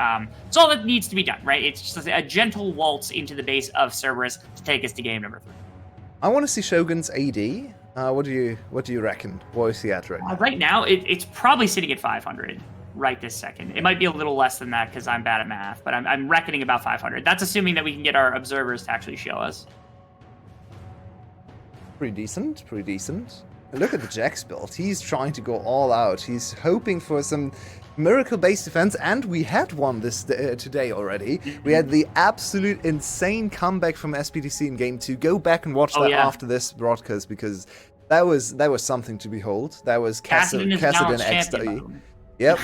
It's all that needs to be done, right? It's just a gentle waltz into the base of Cerberus to take us to game number 3. I want to see Shogun's AD. What do you reckon? What is he at right now? Right now, it's probably sitting at 500 right this second. It might be a little less than that because I'm bad at math, but I'm reckoning about 500. That's assuming that we can get our observers to actually show us. Pretty decent. Look at the Jax build. He's trying to go all out. He's hoping for some miracle-based defense, and we had one today already. We had the absolute insane comeback from SPTC in Game 2. Go back and watch that after this broadcast, because that was something to behold. That was Kassadin XW. Yep.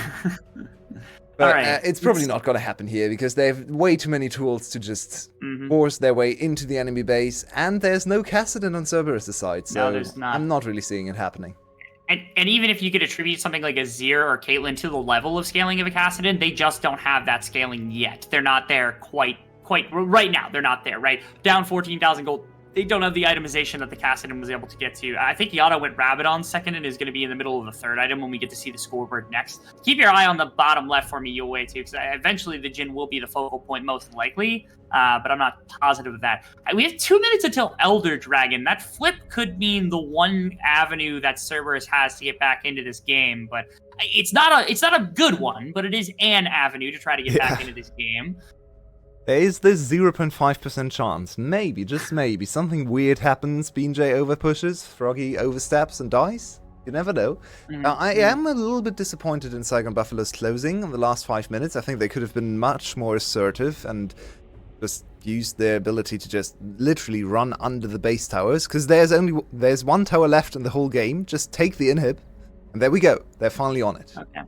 But it's probably not going to happen here, because they have way too many tools to just force their way into the enemy base, and there's no Kassadin on Cerberus' side, so there's not. I'm not really seeing it happening. And even if you could attribute something like a Zir or Caitlyn to the level of scaling of a Kassadin, they just don't have that scaling yet. They're not there quite right now. They're not there, right? Down 14,000 gold. They don't have the itemization that the Kassadin was able to get to. I think Yada went Rabadon second and is going to be in the middle of the third item when we get to see the scoreboard next. Keep your eye on the bottom left for me, Yue, too, because eventually the Jhin will be the focal point most likely, but I'm not positive of that. We have 2 minutes until Elder Dragon. That flip could mean the one avenue that Cerberus has to get back into this game, but it's not a good one, but it is an avenue to try to get back into this game. There is this 0.5% chance, maybe, just maybe, something weird happens, BJ overpushes, Froggy oversteps and dies. You never know. I am a little bit disappointed in Saigon Buffalo's closing in the last 5 minutes. I think they could have been much more assertive and just used their ability to just literally run under the base towers, because there's one tower left in the whole game. Just take the inhib, and there we go. They're finally on it. Okay.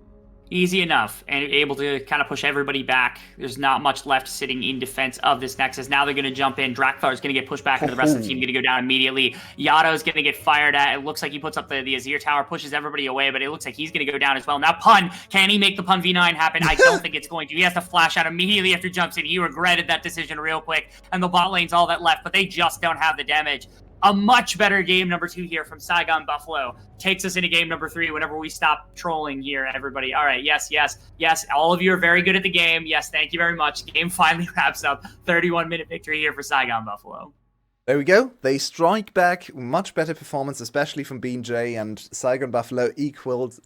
Easy enough, and able to kind of push everybody back. There's not much left sitting in defense of this Nexus. Now they're going to jump in. Drakthar is going to get pushed back, and the rest of the team going to go down immediately. Yado is going to get fired at. It looks like he puts up the Azir tower, pushes everybody away, but it looks like he's going to go down as well. Now Pun, can he make the Pun V9 happen? I don't think it's going to. He has to flash out immediately after jumps in. He regretted that decision real quick, and the bot lane's all that left, but they just don't have the damage. A much better game number 2 here from Saigon Buffalo. Takes us into game number 3 whenever we stop trolling here, everybody. All right, yes. All of you are very good at the game. Yes, thank you very much. The game finally wraps up. 31-minute victory here for Saigon Buffalo. There we go. They strike back. Much better performance, especially from BJ, and Saigon Buffalo equaled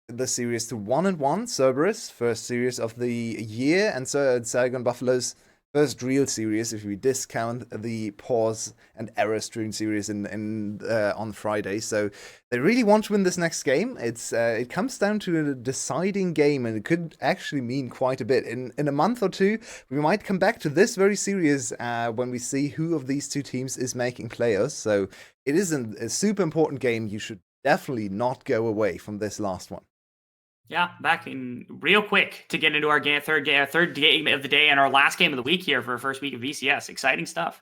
the series to 1-1. Cerberus, first series of the year, and so Saigon Buffalo's first real series, if we discount the pause and error stream series on Friday. So they really want to win this next game. It comes down to a deciding game, and it could actually mean quite a bit. In a month or two, we might come back to this very series when we see who of these two teams is making playoffs. So it is a super important game. You should definitely not go away from this last one. Yeah, back in real quick to get into our third game of the day and our last game of the week here for our first week of VCS. Exciting stuff.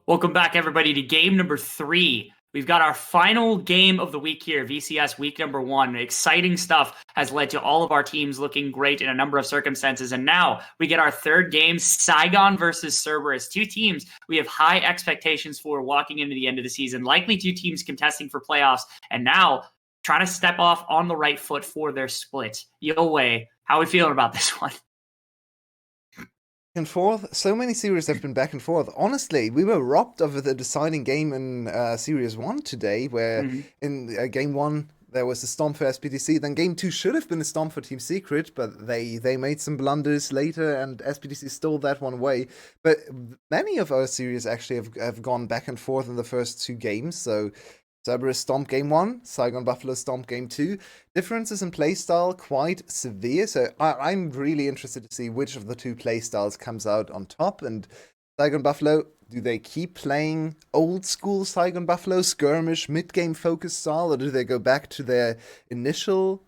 Welcome back, everybody, to game number 3. We've got our final game of the week here, VCS week number 1. Exciting stuff has led to all of our teams looking great in a number of circumstances. And now we get our third game, Saigon versus Cerberus. 2 teams we have high expectations for walking into the end of the season. Likely 2 teams contesting for playoffs. And now trying to step off on the right foot for their split. Yowei, how are we feeling about this one? And forth. So many series have been back and forth. Honestly, we were robbed of the deciding game in Series 1 today, where in Game 1 there was a stomp for SPTC. Then Game 2 should have been a stomp for Team Secret, but they made some blunders later, and SPTC stole that one away. But many of our series actually have gone back and forth in the first 2 games, so Cerberus stomp Game 1, Saigon Buffalo stomp Game 2. Differences in playstyle quite severe, so I'm really interested to see which of the 2 playstyles comes out on top. And Saigon Buffalo, do they keep playing old school Saigon Buffalo, skirmish, mid-game focused style, or do they go back to their initial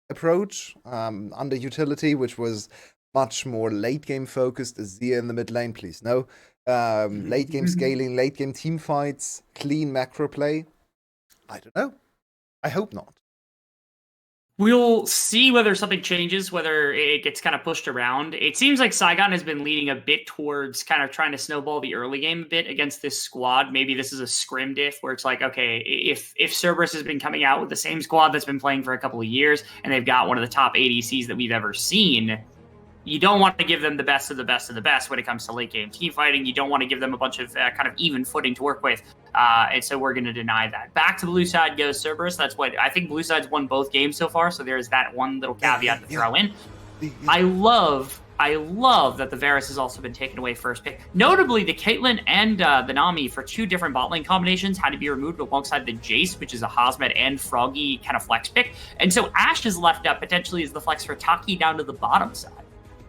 approach under utility, which was much more late-game focused? Azir in the mid lane, please no. Late-game scaling, late-game team fights, clean macro play. I don't know. I hope not. We'll see whether something changes, whether it gets kind of pushed around. It seems like Saigon has been leaning a bit towards kind of trying to snowball the early game a bit against this squad. Maybe this is a scrim diff where it's like, okay, if Cerberus has been coming out with the same squad that's been playing for a couple of years, and they've got one of the top ADCs that we've ever seen, you don't want to give them the best of the best of the best when it comes to late game team fighting. You don't want to give them a bunch of kind of even footing to work with. And so we're going to deny that. Back to blue side goes Cerberus. That's what I think blue side's won both games so far. So there's that one little caveat to throw in. I love that the Varus has also been taken away first pick. Notably, the Caitlyn and the Nami for 2 different bot lane combinations had to be removed alongside the Jace, which is a Hazmat and Froggy kind of flex pick. And so Ashe is left up potentially as the flex for Taki down to the bottom side.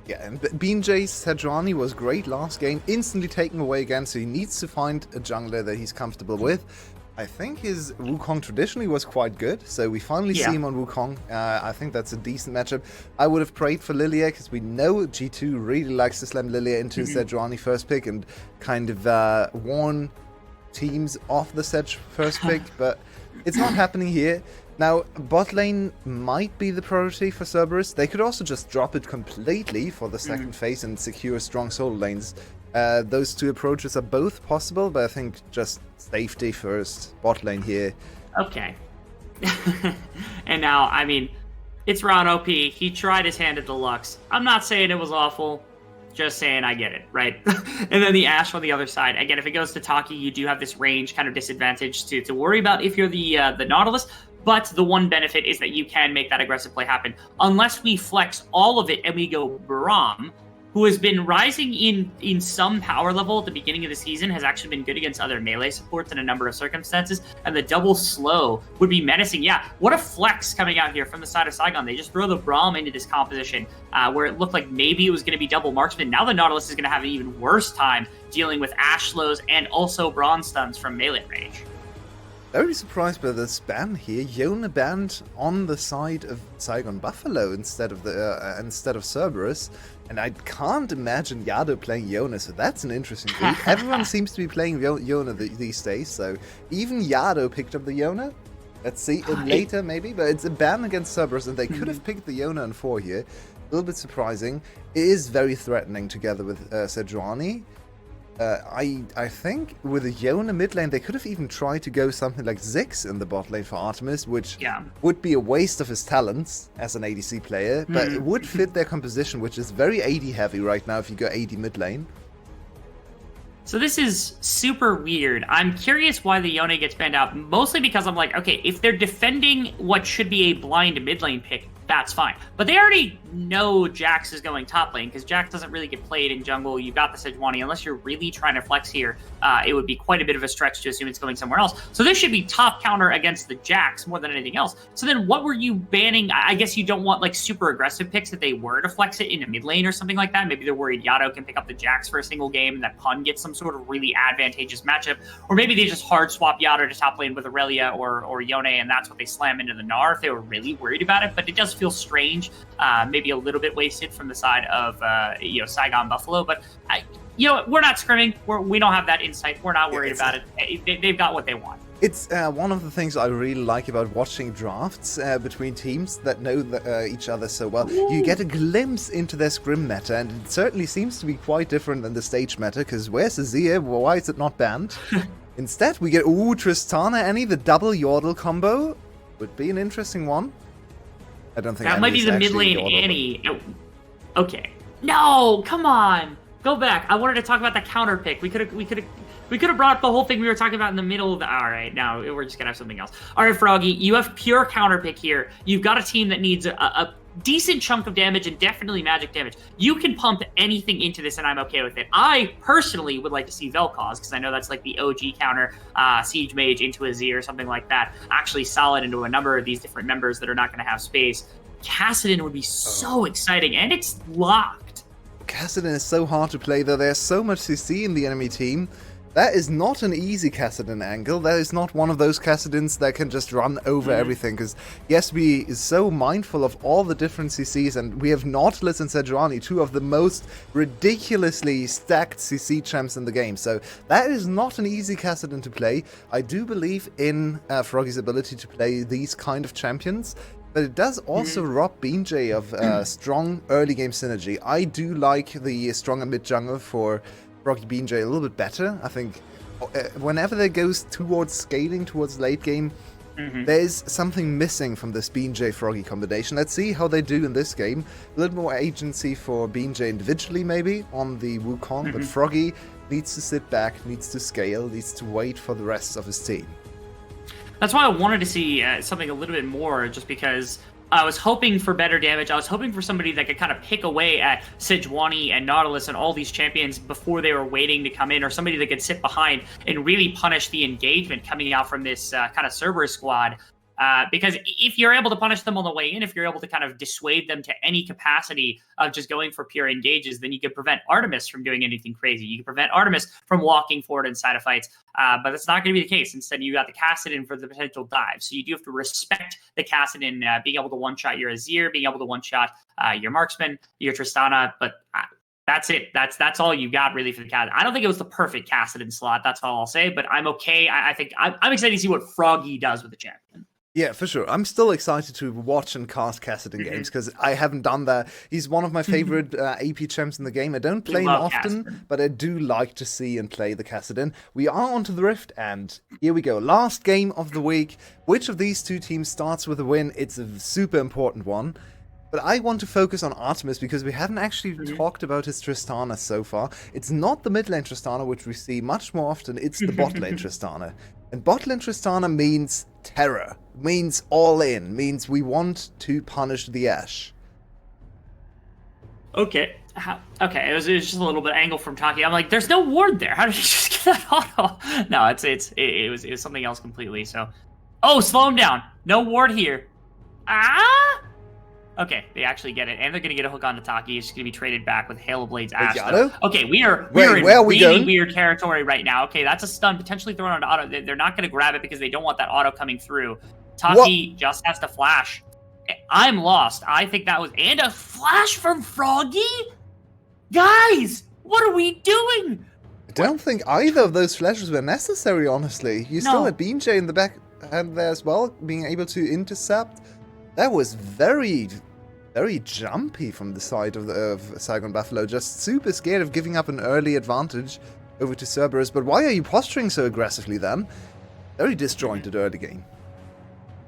Yeah, and Bean Jace Sejuani was great last game, instantly taken away again, so he needs to find a jungler that he's comfortable with. I think his Wukong traditionally was quite good, so we finally see him on Wukong. I think that's a decent matchup. I would have prayed for Lilia, because we know G2 really likes to slam Lilia into Sejuani first pick and kind of warn teams off the Sej first pick, but it's not happening here. Now, bot lane might be the priority for Cerberus. They could also just drop it completely for the second phase and secure strong solo lanes. Those 2 approaches are both possible, but I think just safety first. Bot lane here. Okay. And now, I mean, it's Ron OP. He tried his hand at the Lux. I'm not saying it was awful. Just saying I get it, right? And then the Ashe on the other side. Again, if it goes to Taki, you do have this range kind of disadvantage to worry about if you're the Nautilus. But the one benefit is that you can make that aggressive play happen. Unless we flex all of it and we go Braum, who has been rising in some power level at the beginning of the season, has actually been good against other melee supports in a number of circumstances, and the double slow would be menacing. Yeah, what a flex coming out here from the side of Saigon. They just throw the Braum into this composition where it looked like maybe it was going to be double marksman. Now the Nautilus is going to have an even worse time dealing with Ashe slows and also Bronze stuns from melee range. Very surprised by this ban here. Yona banned on the side of Saigon Buffalo instead of Cerberus, and I can't imagine Yado playing Yona, so that's an interesting thing. Everyone seems to be playing Yona these days, so even Yado picked up the Yona. Let's see it later maybe, but it's a ban against Cerberus, and they could have picked the Yona on 4 here. A little bit surprising. It is very threatening together with Sejuani. I think with a Yona mid lane, they could have even tried to go something like Ziggs in the bot lane for Artemis, which would be a waste of his talents as an ADC player, but it would fit their composition, which is very AD heavy right now if you go AD mid lane. So this is super weird. I'm curious why the Yone gets banned out, mostly because I'm like, okay, if they're defending what should be a blind mid lane pick, that's fine. But they already know Jax is going top lane, because Jax doesn't really get played in jungle. You've got the Sejuani. Unless you're really trying to flex here, it would be quite a bit of a stretch to assume it's going somewhere else. So this should be top counter against the Jax more than anything else. So then what were you banning? I guess you don't want like super aggressive picks if they were to flex it in a mid lane or something like that. Maybe they're worried Yado can pick up the Jax for a single game and that Pun gets some sort of really advantageous matchup. Or maybe they just hard swap Yado to top lane with Aurelia or Yone, and that's what they slam into the Gnar if they were really worried about it. But it does feel strange, maybe a little bit wasted from the side of Saigon Buffalo. But we're not scrimming. We don't have that insight. We're not worried about it. They've got what they want. It's one of the things I really like about watching drafts between teams that know each other so well. Ooh. You get a glimpse into their scrim meta, and it certainly seems to be quite different than the stage meta, because where's Azir? Why is it not banned? Instead, we get, Tristana, Annie, the double Yordle combo. Would be an interesting one. I don't think that might be the mid lane Annie. Okay. No, come on. Go back. I wanted to talk about the counter pick. We could have brought up the whole thing we were talking about in the middle of the... All right, now we're just going to have something else. All right, Froggy, you have pure counter pick here. You've got a team that needs a decent chunk of damage and definitely magic damage. You can pump anything into this, and I'm okay with it. I personally would like to see Vel'Koz, because I know that's like the OG counter Siege Mage into Azir or something like that, actually solid into a number of these different members that are not going to have space. Kassadin would be so exciting, and it's locked. Kassadin is so hard to play, though. There's so much CC in the enemy team. That is not an easy Kassadin angle. That is not one of those Kassadins that can just run over everything. Because YesB is so mindful of all the different CCs, and we have Nautilus and Sejuani, two of the most ridiculously stacked CC champs in the game. So that is not an easy Kassadin to play. I do believe in Froggy's ability to play these kind of champions. But it does also rob BeanJ of strong early game synergy. I do like the stronger mid jungle for Froggy BeanJ a little bit better. I think whenever there goes towards scaling, towards late game, there's something missing from this BeanJ Froggy combination. Let's see how they do in this game. A little more agency for BeanJ individually, maybe, on the Wukong, but Froggy needs to sit back, needs to scale, needs to wait for the rest of his team. That's why I wanted to see something a little bit more, just because I was hoping for better damage. I was hoping for somebody that could kind of pick away at Sejuani and Nautilus and all these champions before they were waiting to come in, or somebody that could sit behind and really punish the engagement coming out from this kind of Cerberus squad. Because if you're able to punish them on the way in, if you're able to kind of dissuade them to any capacity of just going for pure engages, then you could prevent Artemis from doing anything crazy. You can prevent Artemis from walking forward inside of fights, but that's not going to be the case. Instead, you got the Kassadin for the potential dive. So you do have to respect the Kassadin being able to one-shot your Azir, being able to one-shot your Marksman, your Tristana, but... that's it. That's all you got really for the Kassadin. I don't think it was the perfect Kassadin slot. That's all I'll say, but I'm okay. I think I'm excited to see what Froggy does with the champion. Yeah, for sure. I'm still excited to watch and cast Kassadin games, because I haven't done that. He's one of my favorite AP champs in the game. I don't play him often, Kassadin, but I do like to see and play the Kassadin. We are onto the Rift, and here we go. Last game of the week. Which of these two teams starts with a win? It's a super important one. But I want to focus on Artemis, because we haven't actually talked about his Tristana so far. It's not the mid lane Tristana, which we see much more often. It's the bot lane Tristana. And bot lane Tristana means terror, means all in, means we want to punish the Ashe. Okay. Okay, it was just a little bit angle from Taki. I'm like, there's no ward there. How did he just get that auto? No, it was something else completely. So, slow him down. No ward here. Okay, they actually get it, and they're going to get a hook onto Taki. It's just going to be traded back with Hail of Blades Astro. Okay, we're in really weird territory right now. Okay, that's a stun potentially thrown onto auto. They're not going to grab it because they don't want that auto coming through. Taki just has to flash. I'm lost. I think that was... And a flash from Froggy? Guys, what are we doing? I don't think either of those flashes were necessary, honestly. You still had BeanJ in the back hand there as well, being able to intercept. That was very jumpy from the side of Saigon Buffalo, just super scared of giving up an early advantage over to Cerberus. But why are you posturing so aggressively then? Very disjointed early game.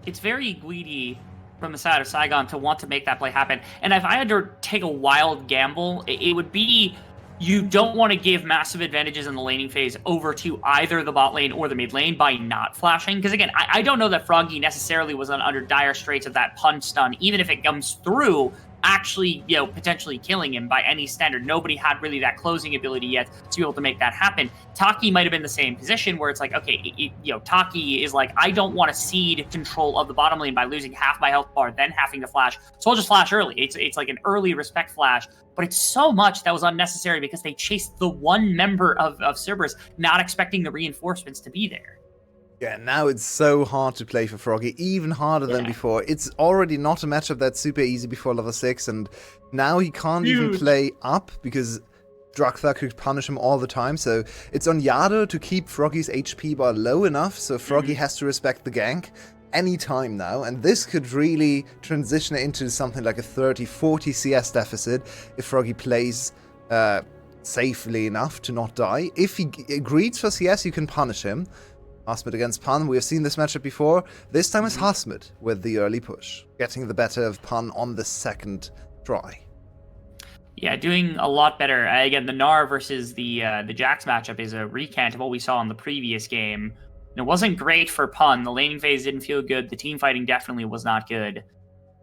It's very greedy from the side of Saigon to want to make that play happen. And if I had to take a wild gamble, it would be you don't want to give massive advantages in the laning phase over to either the bot lane or the mid lane by not flashing. Because again, I don't know that Froggy necessarily was under dire straits of that punch stun, even if it comes through, actually, potentially killing him by any standard. Nobody had really that closing ability yet to be able to make that happen. Taki might have been the same position where it's like, okay, Taki is like, I don't want to cede control of the bottom lane by losing half my health bar, then having to flash. So I'll just flash early. It's like an early respect flash, but it's so much that was unnecessary because they chased the one member of Cerberus, not expecting the reinforcements to be there. Yeah, now it's so hard to play for Froggy, even harder than before. It's already not a matchup that's super easy before level 6, and now he can't even play up because Druktha could punish him all the time, so it's on Yado to keep Froggy's HP bar low enough, so Froggy has to respect the gank any time now, and this could really transition into something like a 30-40 CS deficit if Froggy plays safely enough to not die. If he agrees for CS, you can punish him. Hasmid against Pun, we have seen this matchup before. This time it's Hasmid with the early push, getting the better of Pun on the second try. Yeah, doing a lot better. Again, the Gnar versus the Jax matchup is a recant of what we saw in the previous game. And it wasn't great for Pun. The laning phase didn't feel good. The team fighting definitely was not good.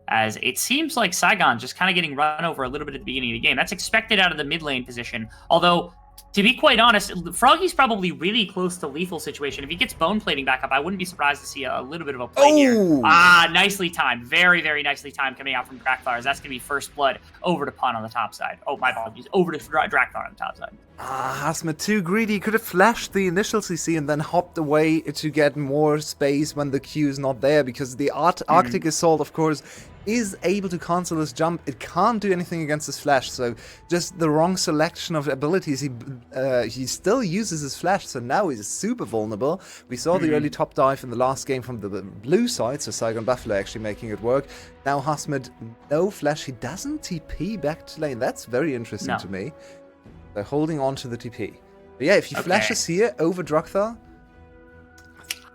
As it seems like Saigon's just kind of getting run over a little bit at the beginning of the game. That's expected out of the mid lane position. Although, to be quite honest, Froggy's probably really close to lethal situation. If he gets bone plating back up, I wouldn't be surprised to see a little bit of a play here. Nicely timed. Very, very nicely timed coming out from Drakthar. That's going to be first blood over to Pun on the top side. Oh, my apologies. Over to Drakthar on the top side. Hasmid too greedy. He could have flashed the initial CC and then hopped away to get more space when the Q is not there, because the Arctic Assault, of course, is able to cancel his jump. It can't do anything against his flash, so just the wrong selection of abilities. He still uses his flash, so now he's super vulnerable. We saw the early top dive in the last game from the blue side, so Saigon Buffalo actually making it work. Now Hasmid, no flash. He doesn't TP back to lane. That's very interesting to me. They're holding on to the TP. But yeah, if he flashes here over Druktha...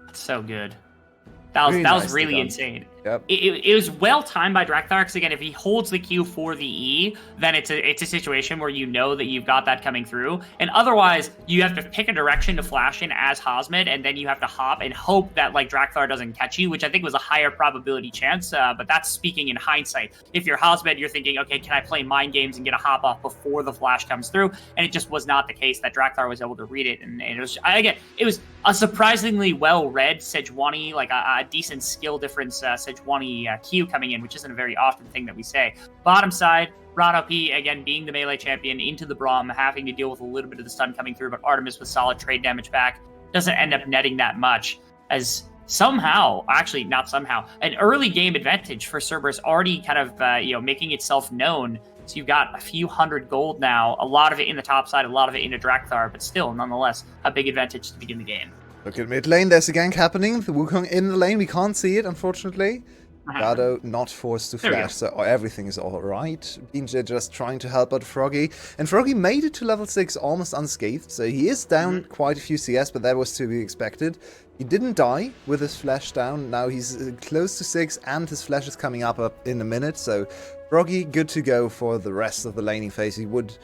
That's so good. That was really insane. Yep. It was well timed by Drakthar, because again, if he holds the Q for the E, then it's a situation where you know that you've got that coming through, and otherwise you have to pick a direction to flash in as Hasmid, and then you have to hop and hope that like Drakthar doesn't catch you, which I think was a higher probability chance, but that's speaking in hindsight. If you're Hasmid, you're thinking, okay, can I play mind games and get a hop off before the flash comes through? And it just was not the case that Drakthar was able to read it, and it was a surprisingly well read Sejuani, like a decent skill difference Sejuani Q coming in, which isn't a very often thing that we say. Bottom side, Ron OP, again, being the melee champion, into the Braum, having to deal with a little bit of the stun coming through, but Artemis with solid trade damage back doesn't end up netting that much, as somehow, actually not somehow, an early game advantage for Cerberus already kind of making itself known. So you've got a few hundred gold now, a lot of it in the top side, a lot of it into Drakthar, but still, nonetheless, a big advantage to begin the game. Look at mid lane, there's a gank happening. The Wukong in the lane, we can't see it, unfortunately. Gado not forced to flash, so everything is alright. Binja just trying to help out Froggy. And Froggy made it to level 6 almost unscathed, so he is down quite a few CS, but that was to be expected. He didn't die with his flash down. Now he's close to 6, and his flash is coming up in a minute, so Froggy good to go for the rest of the laning phase. He would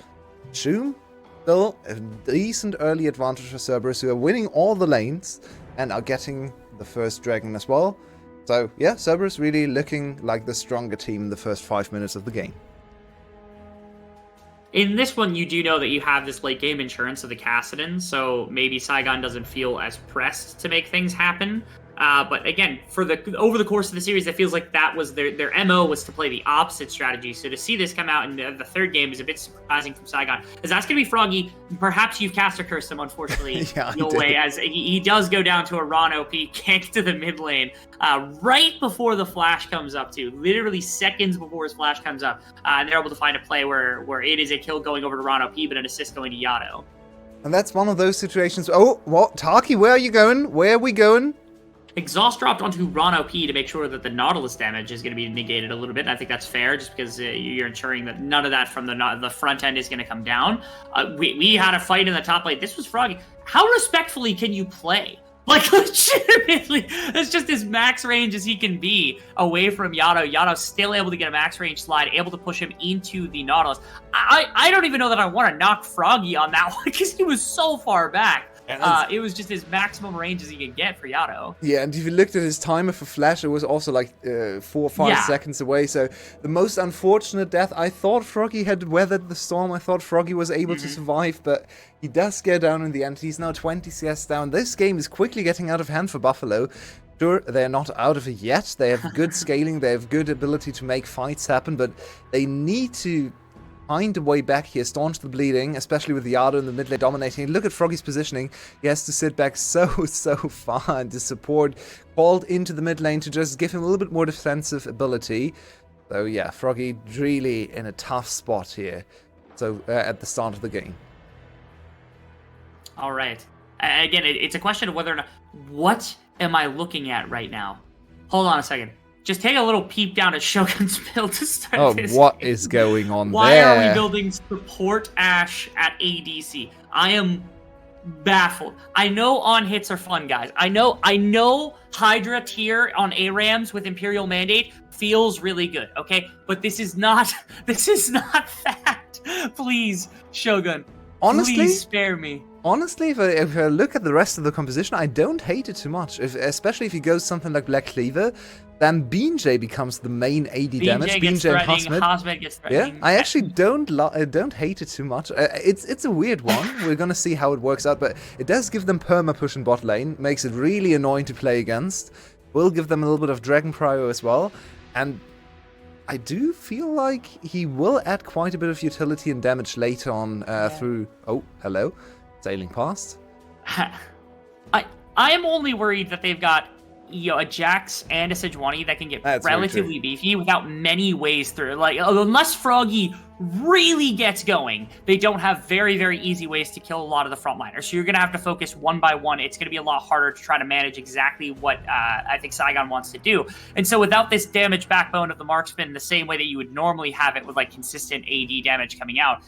assume. Still, a decent early advantage for Cerberus, who are winning all the lanes and are getting the first dragon as well. So, yeah, Cerberus really looking like the stronger team in the first 5 minutes of the game. In this one, you do know that you have this late game insurance of the Kassadin, so maybe Saigon doesn't feel as pressed to make things happen. But again, over the course of the series, it feels like that was their MO was to play the opposite strategy. So to see this come out in the third game is a bit surprising from Saigon, as that's going to be Froggy. Perhaps you've caster cursed him, unfortunately. No way, as he does go down to a Ron OP gank to the mid lane right before the flash comes up, too. Literally seconds before his flash comes up. And they're able to find a play where it is a kill going over to Ron OP, but an assist going to Yado. And that's one of those situations. Oh, what? Taki, where are you going? Where are we going? Exhaust dropped onto Ron OP to make sure that the Nautilus damage is going to be negated a little bit. And I think that's fair, just because you're ensuring that none of that from the front end is going to come down. We had a fight in the top lane. This was Froggy. How respectfully can you play? Like, legitimately, that's just as max range as he can be away from Yado. Yado's still able to get a max range slide, able to push him into the Nautilus. I don't even know that I want to knock Froggy on that one, because he was so far back. It was just his maximum range as he could get for Yado. Yeah, and if you looked at his timer for flash, it was also like 4 or 5 seconds away. So the most unfortunate death, I thought Froggy had weathered the storm. I thought Froggy was able to survive, but he does get down in the end. He's now 20 CS down. This game is quickly getting out of hand for Buffalo. Sure, they're not out of it yet. They have good scaling. They have good ability to make fights happen, but they need to find a way back here, staunch the bleeding, especially with Yado in the mid lane dominating. Look at Froggy's positioning. He has to sit back so far, and the support called into the mid lane to just give him a little bit more defensive ability. So yeah, Froggy really in a tough spot here. so at the start of the game. All right. Again, it's a question of whether or not... What am I looking at right now? Hold on a second. Just take a little peep down at Shogun's build to start this what game. is going on Why there? are we building support Ashe at ADC? I am baffled. I know on hits are fun, guys. I know Hydra tier on ARAMs with Imperial Mandate feels really good, okay? But this is not that. Please, Shogun. Honestly, please spare me. Honestly, if I look at the rest of the composition, I don't hate it too much. Especially if you go something like Black Cleaver, then BJ becomes the main AD damage. BJ and Hosmed gets threatening. Yeah, I actually don't hate it too much. It's a weird one. We're gonna see how it works out, but it does give them perma push in bot lane. Makes it really annoying to play against. Will give them a little bit of Dragon Prio as well, and I do feel like he will add quite a bit of utility and damage later on through... Oh, hello. Sailing past. I am only worried that they've got a Jax and a Sejuani that can get relatively beefy without many ways through. Like, unless Froggy really gets going, they don't have very, very easy ways to kill a lot of the frontliners. So you're going to have to focus one by one. It's going to be a lot harder to try to manage exactly what I think Saigon wants to do. And so without this damage backbone of the marksman, the same way that you would normally have it with like consistent AD damage coming out,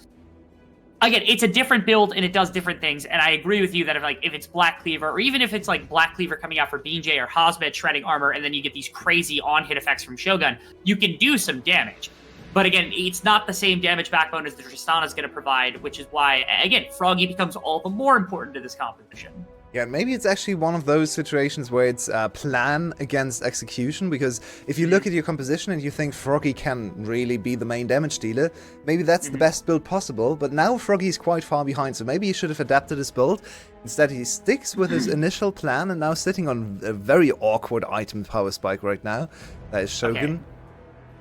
again, it's a different build and it does different things. And I agree with you that if it's Black Cleaver, or even if it's like Black Cleaver coming out for BJ or Hosmed shredding armor, and then you get these crazy on-hit effects from Shogun, you can do some damage. But again, it's not the same damage backbone as the Tristana is going to provide, which is why, again, Froggy becomes all the more important to this composition. Yeah, maybe it's actually one of those situations where it's plan against execution, because if you look at your composition and you think Froggy can really be the main damage dealer, maybe that's the best build possible, but now Froggy's quite far behind, so maybe he should have adapted his build. Instead, he sticks with his initial plan and now sitting on a very awkward item power spike right now. That is Shogun. Okay.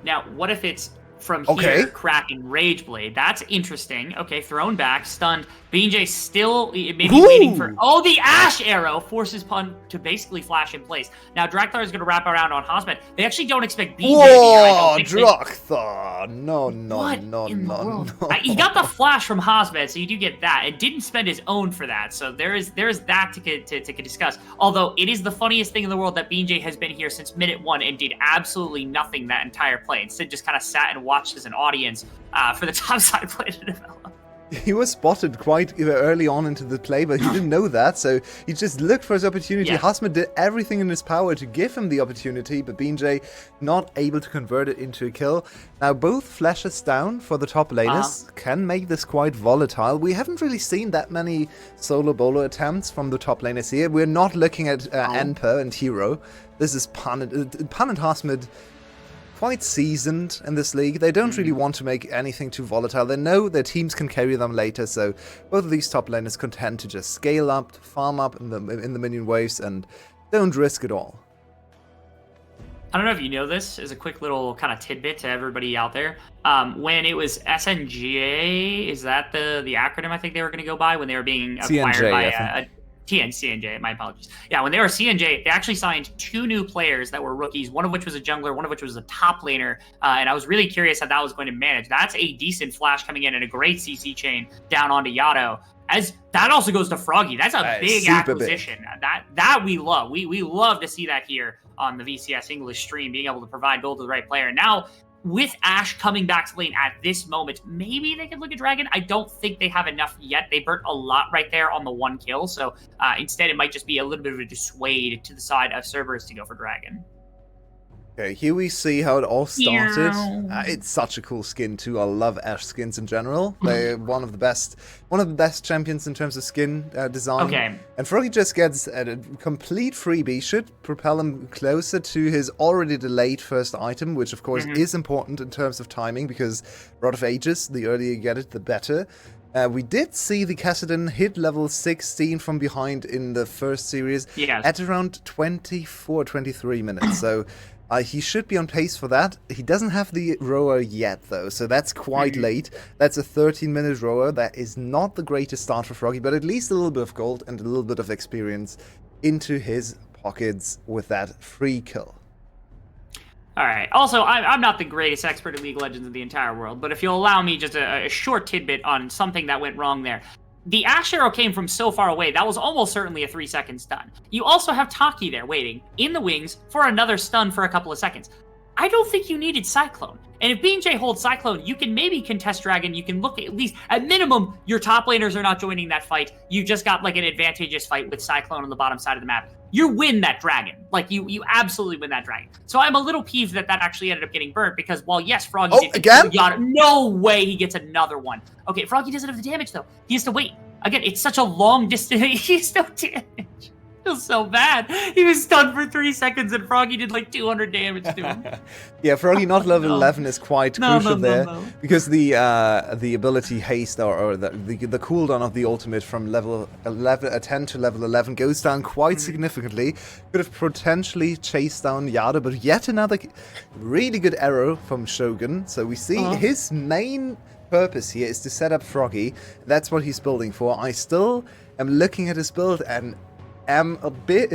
Now, what if it's from here, Kraken, Rage Blade? That's interesting. Okay, thrown back, stunned. BJ still maybe waiting for... Oh, the Ashe arrow forces Pun to basically flash in place. Now, Drakthar is going to wrap around on Hosmed. They actually don't expect BJ to be here. Whoa, Drakthar! No. He got the flash from Hosmed, so you do get that. And didn't spend his own for that, so there is that to discuss. Although, it is the funniest thing in the world that BJ has been here since minute 1 and did absolutely nothing that entire play. Instead, just kind of sat and watched as an audience for the topside play to develop. He was spotted quite early on into the play, but he didn't know that, so he just looked for his opportunity. Yeah. Hosmed did everything in his power to give him the opportunity, but BJ not able to convert it into a kill. Now, both flashes down for the top laners can make this quite volatile. We haven't really seen that many solo bolo attempts from the top laners here. We're not looking at Enper and Hero. This is Pan and Hosmed. Quite seasoned in this league. They don't really want to make anything too volatile. They know their teams can carry them later, so both of these top laners can tend to just scale up, farm up in the minion waves, and don't risk it all. I don't know if you know this, as a quick little kind of tidbit to everybody out there. When it was SNGA, is that the acronym I think they were going to go by when they were being acquired CNJ, by CNJ, my apologies. Yeah, when they were CNJ, they actually signed 2 new players that were rookies, one of which was a jungler, one of which was a top laner, and I was really curious how that was going to manage. That's a decent flash coming in and a great CC chain down onto Yado. As that also goes to Froggy. That's a big acquisition. Big. That we love. We love to see that here on the VCS English stream, being able to provide gold to the right player. Now, with Ashe coming back to lane at this moment, maybe they could look at Dragon. I don't think they have enough yet. They burnt a lot right there on the 1 kill. So instead, it might just be a little bit of a dissuade to the side of Cerberus to go for Dragon. Okay, here we see how it all started. It's such a cool skin too. I love Ashe skins in general. They're one of the best champions in terms of skin design. Okay. And Froggy just gets a complete freebie. Should propel him closer to his already delayed first item, which of course is important in terms of timing, because Rod of Ages, the earlier you get it, the better. We did see the Kassadin hit level 16 from behind in the first series at around 23 minutes. So he should be on pace for that. He doesn't have the rower yet, though, so that's quite late. That's a 13-minute rower. That is not the greatest start for Froggy, but at least a little bit of gold and a little bit of experience into his pockets with that free kill. All right. Also, I'm not the greatest expert in League of Legends in the entire world, but if you'll allow me just a short tidbit on something that went wrong there. The Ashe arrow came from so far away, that was almost certainly a 3-second stun. You also have Taki there waiting in the wings for another stun for a couple of seconds. I don't think you needed Cyclone. And if BJ holds Cyclone, you can maybe contest Dragon. You can look at least, at minimum, your top laners are not joining that fight. You just got like an advantageous fight with Cyclone on the bottom side of the map. You win that Dragon. Like, you absolutely win that Dragon. So I'm a little peeved that actually ended up getting burnt because while, yes, Froggy did again? No way he gets another one. Okay, Froggy doesn't have the damage, though. He has to wait. Again, it's such a long distance. He's no damage. Feels so bad. He was stunned for 3 seconds and Froggy did like 200 damage to him. Yeah, Froggy not level 11 is quite crucial there because the ability haste or the cooldown of the ultimate from level 10 to level 11 goes down quite significantly. Could have potentially chased down Yada, but yet another really good arrow from Shogun. So we see his main purpose here is to set up Froggy. That's what he's building for. I still am looking at his build and am a bit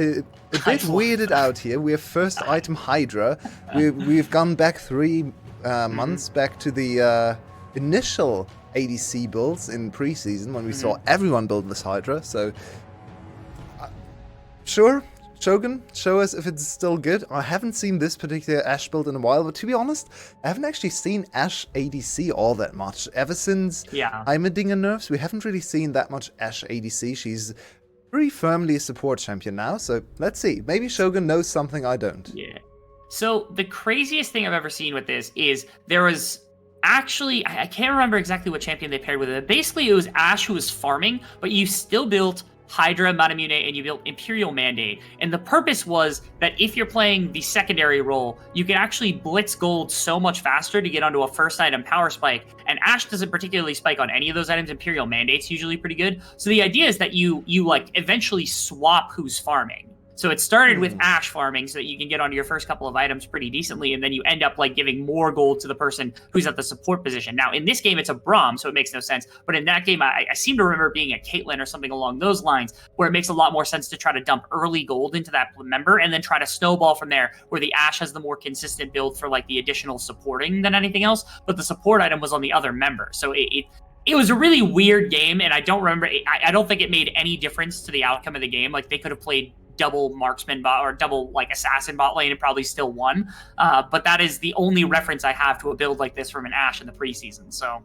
weirded out here. We have first item Hydra. We've gone back 3 months back to the initial ADC builds in preseason when we saw everyone build this Hydra. So sure, Shogun, show us if it's still good. I haven't seen this particular Ashe build in a while, but to be honest, I haven't actually seen Ashe ADC all that much. Ever since Heimerdinger nerfs, we haven't really seen that much Ashe ADC. She's pretty firmly a support champion now, so let's see. Maybe Shogun knows something I don't. Yeah. So the craziest thing I've ever seen with this is there was actually, I can't remember exactly what champion they paired with it. Basically, it was Ashe who was farming, but you still built Hydra, Manamune, and you built Imperial Mandate. And the purpose was that if you're playing the secondary role, you can actually blitz gold so much faster to get onto a first item power spike. And Ashe doesn't particularly spike on any of those items. Imperial Mandate's usually pretty good. So the idea is that you like eventually swap who's farming. So it started with Ashe farming so that you can get onto your first couple of items pretty decently, and then you end up like giving more gold to the person who's at the support position. Now, in this game, it's a Braum, so it makes no sense. But in that game, I seem to remember being a Caitlyn or something along those lines, where it makes a lot more sense to try to dump early gold into that member and then try to snowball from there, where the Ashe has the more consistent build for like the additional supporting than anything else. But the support item was on the other member. So it was a really weird game, and I don't remember. I don't think it made any difference to the outcome of the game. Like, they could have played double marksman bot or double like assassin bot lane and probably still won. But that is the only reference I have to a build like this from an Ashe in the preseason. So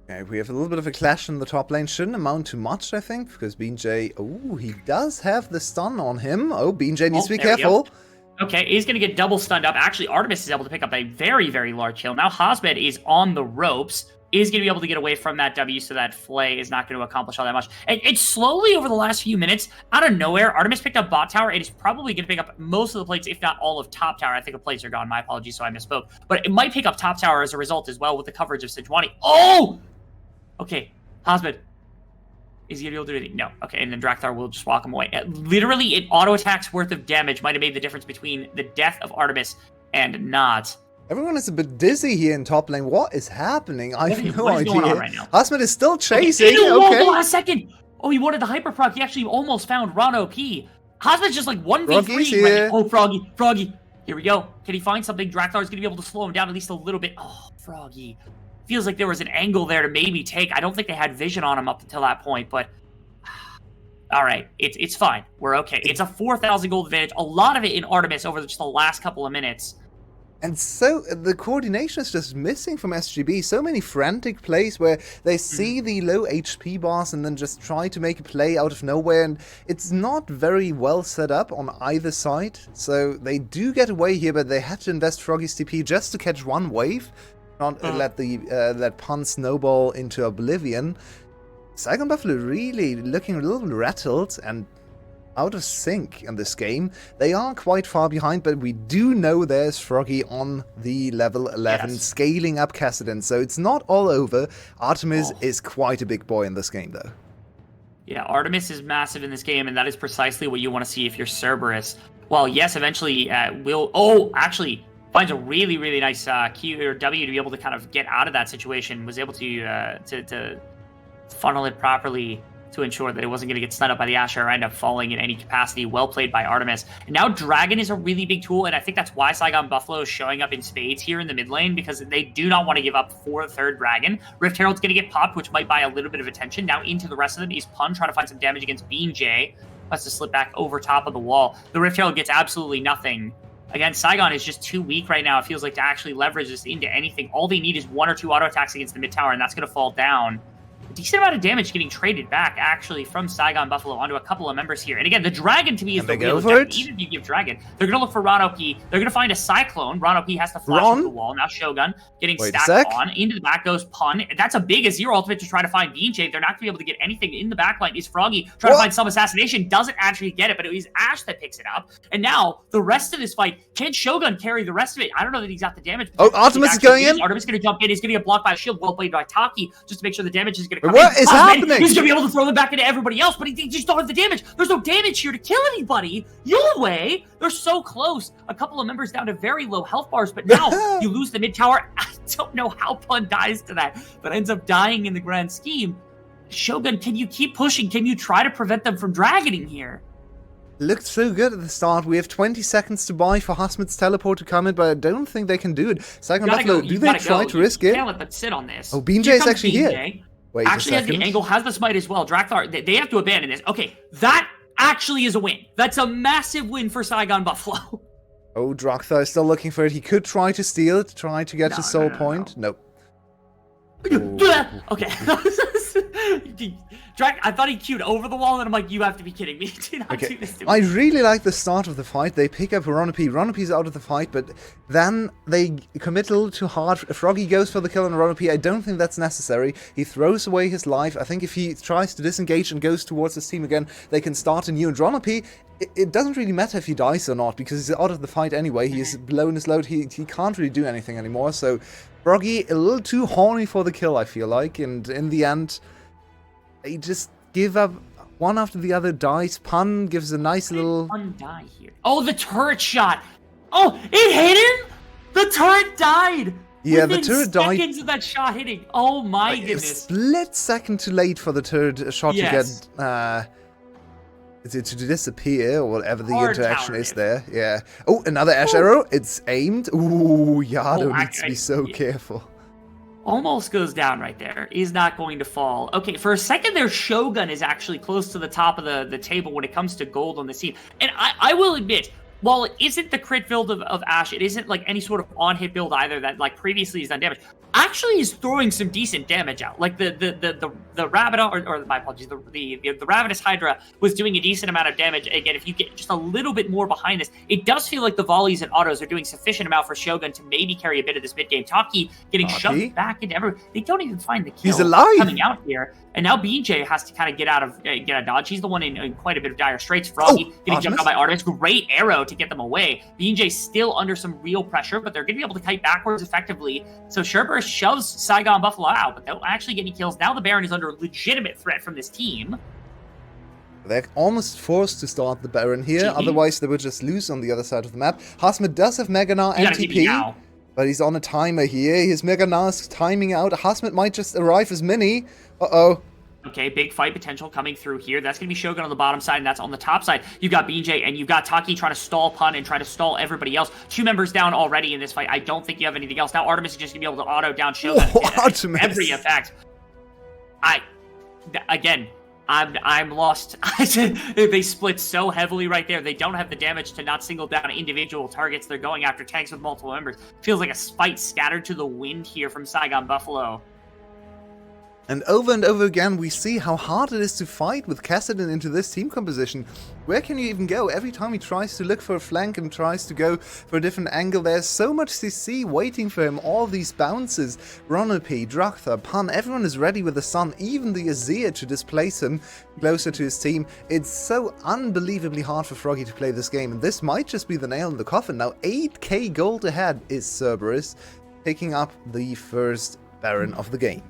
okay, we have a little bit of a clash in the top lane. Shouldn't amount to much, I think, because BJ, he does have the stun on him. BJ needs to be careful. Okay, he's going to get double stunned up. Actually, Artemis is able to pick up a very, very large kill. Now Hosmed is on the ropes. Is going to be able to get away from that W, so that Flay is not going to accomplish all that much. And slowly over the last few minutes, out of nowhere, Artemis picked up bot tower. It is probably going to pick up most of the plates, if not all of top tower. I think the plates are gone. My apologies, so I misspoke. But it might pick up top tower as a result as well with the coverage of Sejuani. Oh! Okay, Hosmed. Is he going to be able to do anything? No. Okay, and then Drakthar will just walk him away. Literally, an auto attack's worth of damage might have made the difference between the death of Artemis and not. Everyone is a bit dizzy here in top lane. What is happening? I have no idea. Going on right now? Hosmed is still chasing. Okay. The last second. Oh, he wanted the hyper proc. He actually almost found Ron OP. Hosmed's just like 1v3 right now. Oh, Froggy. Here we go. Can he find something? Drakthar is going to be able to slow him down at least a little bit. Oh, Froggy. Feels like there was an angle there to maybe take. I don't think they had vision on him up until that point, but all right, it's fine. We're okay. It's a 4,000 gold advantage. A lot of it in Artemis over just the last couple of minutes. And so the coordination is just missing from SGB. So many frantic plays where they see the low HP boss and then just try to make a play out of nowhere. And it's not very well set up on either side. So they do get away here, but they had to invest Froggy's TP just to catch one wave. Not let that pun snowball into oblivion. Saigon Buffalo really looking a little rattled and out of sync in this game. They are quite far behind, but we do know there's Froggy on the level 11, scaling up Kassadin, so it's not all over. Artemis is quite a big boy in this game, though. Yeah, Artemis is massive in this game, and that is precisely what you want to see if you're Cerberus. Well, yes, eventually will... Oh, actually, finds a really, really nice Q or W to be able to kind of get out of that situation, was able to funnel it properly to ensure that it wasn't going to get sniped up by the Asher or end up falling in any capacity. Well played by Artemis. And now Dragon is a really big tool, and I think that's why Saigon Buffalo is showing up in spades here in the mid lane, because they do not want to give up for a third Dragon. Rift Herald's going to get popped, which might buy a little bit of attention. Now into the rest of them is Pun, trying to find some damage against Bean J. Has to slip back over top of the wall. The Rift Herald gets absolutely nothing. Again, Saigon is just too weak right now, it feels like, to actually leverage this into anything. All they need is 1 or 2 auto attacks against the mid tower, and that's going to fall down. A decent amount of damage getting traded back, actually, from Saigon Buffalo onto a couple of members here. And again, the Dragon, to me, is the real objective. Even if you give Dragon, they're going to look for Ron OP. They're going to find a Cyclone. Ron OP has to flash into the wall. Now Shogun getting stacked on. Into the back goes Pun. That's a big Azir ultimate to try to find Bean J. They're not going to be able to get anything in the backline. Is Froggy trying to find some assassination? Doesn't actually get it, but it was Ash that picks it up. And now, the rest of this fight, can Shogun carry the rest of it? I don't know that he's got the damage. Oh, Artemis is going in. Artemis is going to jump in. He's going to get blocked by a shield. Well played by Taki, just to make sure the damage is going to come What is happening? He's going to be able to throw them back into everybody else, but he just don't have the damage. There's no damage here to kill anybody. Yulwei, they're so close. A couple of members down to very low health bars, but now you lose the mid tower. I don't know how Pun dies to that, but ends up dying in the grand scheme. Shogun, can you keep pushing? Can you try to prevent them from dragoning here? Looked so good at the start. We have 20 seconds to buy for Hasmid's teleport to come in, but I don't think they can do it. Saigon Buffalo, do they try to risk it? You can't let them sit on this. Oh, Bean J is actually here. Wait actually has the angle, has the smite as well. Drakthar, they have to abandon this. Okay, that actually is a win. That's a massive win for Saigon Buffalo. Oh, Drakthar is still looking for it. He could try to steal it, try to get his soul point. Nope. Okay. I thought he queued over the wall, and I'm like, you have to be kidding me. Do not do this to me. I really like the start of the fight. They pick up Ronopi. Ronopi's out of the fight, but then they commit a little too hard. Froggy goes for the kill on Ronopi. I don't think that's necessary. He throws away his life. I think if he tries to disengage and goes towards his team again, they can start anew. And Ronopi, it doesn't really matter if he dies or not, because he's out of the fight anyway. He is blown his load. He can't really do anything anymore, so Froggy a little too horny for the kill, I feel like, and in the end, they just give up. One after the other dies. Pun gives a nice little... Pun die here. Oh, the turret shot! Oh, it hit him? The turret died! Yeah, the turret died. Seconds of that shot hitting. Oh my goodness. A split second too late for the turret shot to get... to disappear, or whatever the interaction is there. Yeah. Oh, another Ash arrow. It's aimed. Ooh, Yado needs to be so careful. Almost goes down right there. Is not going to fall. Okay, for a second there, Shogun is actually close to the top of the table when it comes to gold on the scene. And I will admit, while it isn't the crit build of Ash, it isn't like any sort of on-hit build either that like previously has done damage. Actually is throwing some decent damage out. Like the Rabida, or my apologies, the Ravenous Hydra was doing a decent amount of damage. Again, if you get just a little bit more behind this, it does feel like the volleys and autos are doing sufficient amount for Shogun to maybe carry a bit of this mid game. Taki getting shoved back into everyone. They don't even find the kill. He's alive coming out here. And now BJ has to kind of get out of dodge. He's the one in quite a bit of dire straits. Froggy getting jumped out by Artemis. Great arrow to get them away. BJ still under some real pressure, but they're going to be able to kite backwards effectively. So Sherber shoves Saigon Buffalo out, but they'll actually get any kills. Now the Baron is under legitimate threat from this team. They're almost forced to start the Baron here, otherwise they would just lose on the other side of the map. Hasmid does have Mega Gnar and TP, but he's on a timer here. His Mega Gnar is timing out. Hasmid might just arrive as mini. Uh-oh. Okay, big fight potential coming through here. That's going to be Shogun on the bottom side, and that's on the top side. You've got BJ, and you've got Taki trying to stall Pun and try to stall everybody else. 2 members down already in this fight. I don't think you have anything else. Now Artemis is just going to be able to auto down Shogun. Artemis. Every effect. I'm lost. They split so heavily right there. They don't have the damage to not single down individual targets. They're going after tanks with multiple members. Feels like a fight scattered to the wind here from Saigon Buffalo. And over again, we see how hard it is to fight with Kassadin into this team composition. Where can you even go? Every time he tries to look for a flank and tries to go for a different angle, there's so much CC waiting for him. All these bounces. Ronopi, Drakthar, Pun, everyone is ready with the Sun, even the Azir to displace him closer to his team. It's so unbelievably hard for Froggy to play this game, and this might just be the nail in the coffin. Now 8k gold ahead is Cerberus, picking up the first Baron of the game.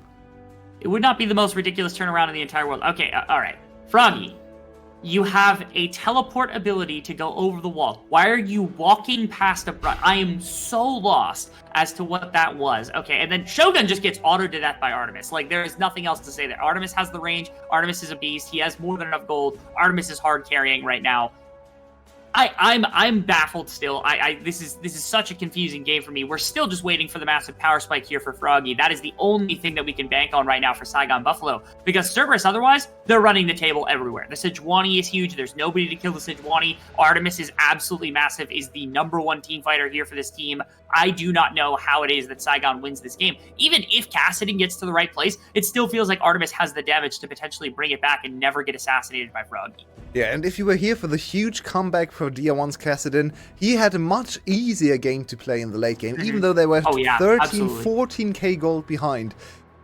It would not be the most ridiculous turnaround in the entire world. Okay, all right. Froggy, You have a teleport ability to go over the wall. Why are you walking past a front? I am so lost as to what that was. Okay, and then Shogun just gets autoed to death by Artemis. Like, there is nothing else to say there. Artemis has the range. Artemis is a beast. He has more than enough gold. Artemis is hard carrying right now. I'm baffled still. This is such a confusing game for me. We're still just waiting for the massive power spike here for Froggy. That is the only thing that we can bank on right now for Saigon Buffalo. Because Cerberus, otherwise, they're running the table everywhere. The Sejuani is huge. There's nobody to kill the Sejuani. Artemis is absolutely massive, is the #1 team fighter here for this team. I do not know how it is that Saigon wins this game. Even if Kassadin gets to the right place, it still feels like Artemis has the damage to potentially bring it back and never get assassinated by Froggy. Yeah, and if you were here for the huge comeback for DR1's Kassadin, he had a much easier game to play in the late game, even though they were 13, 14k gold behind.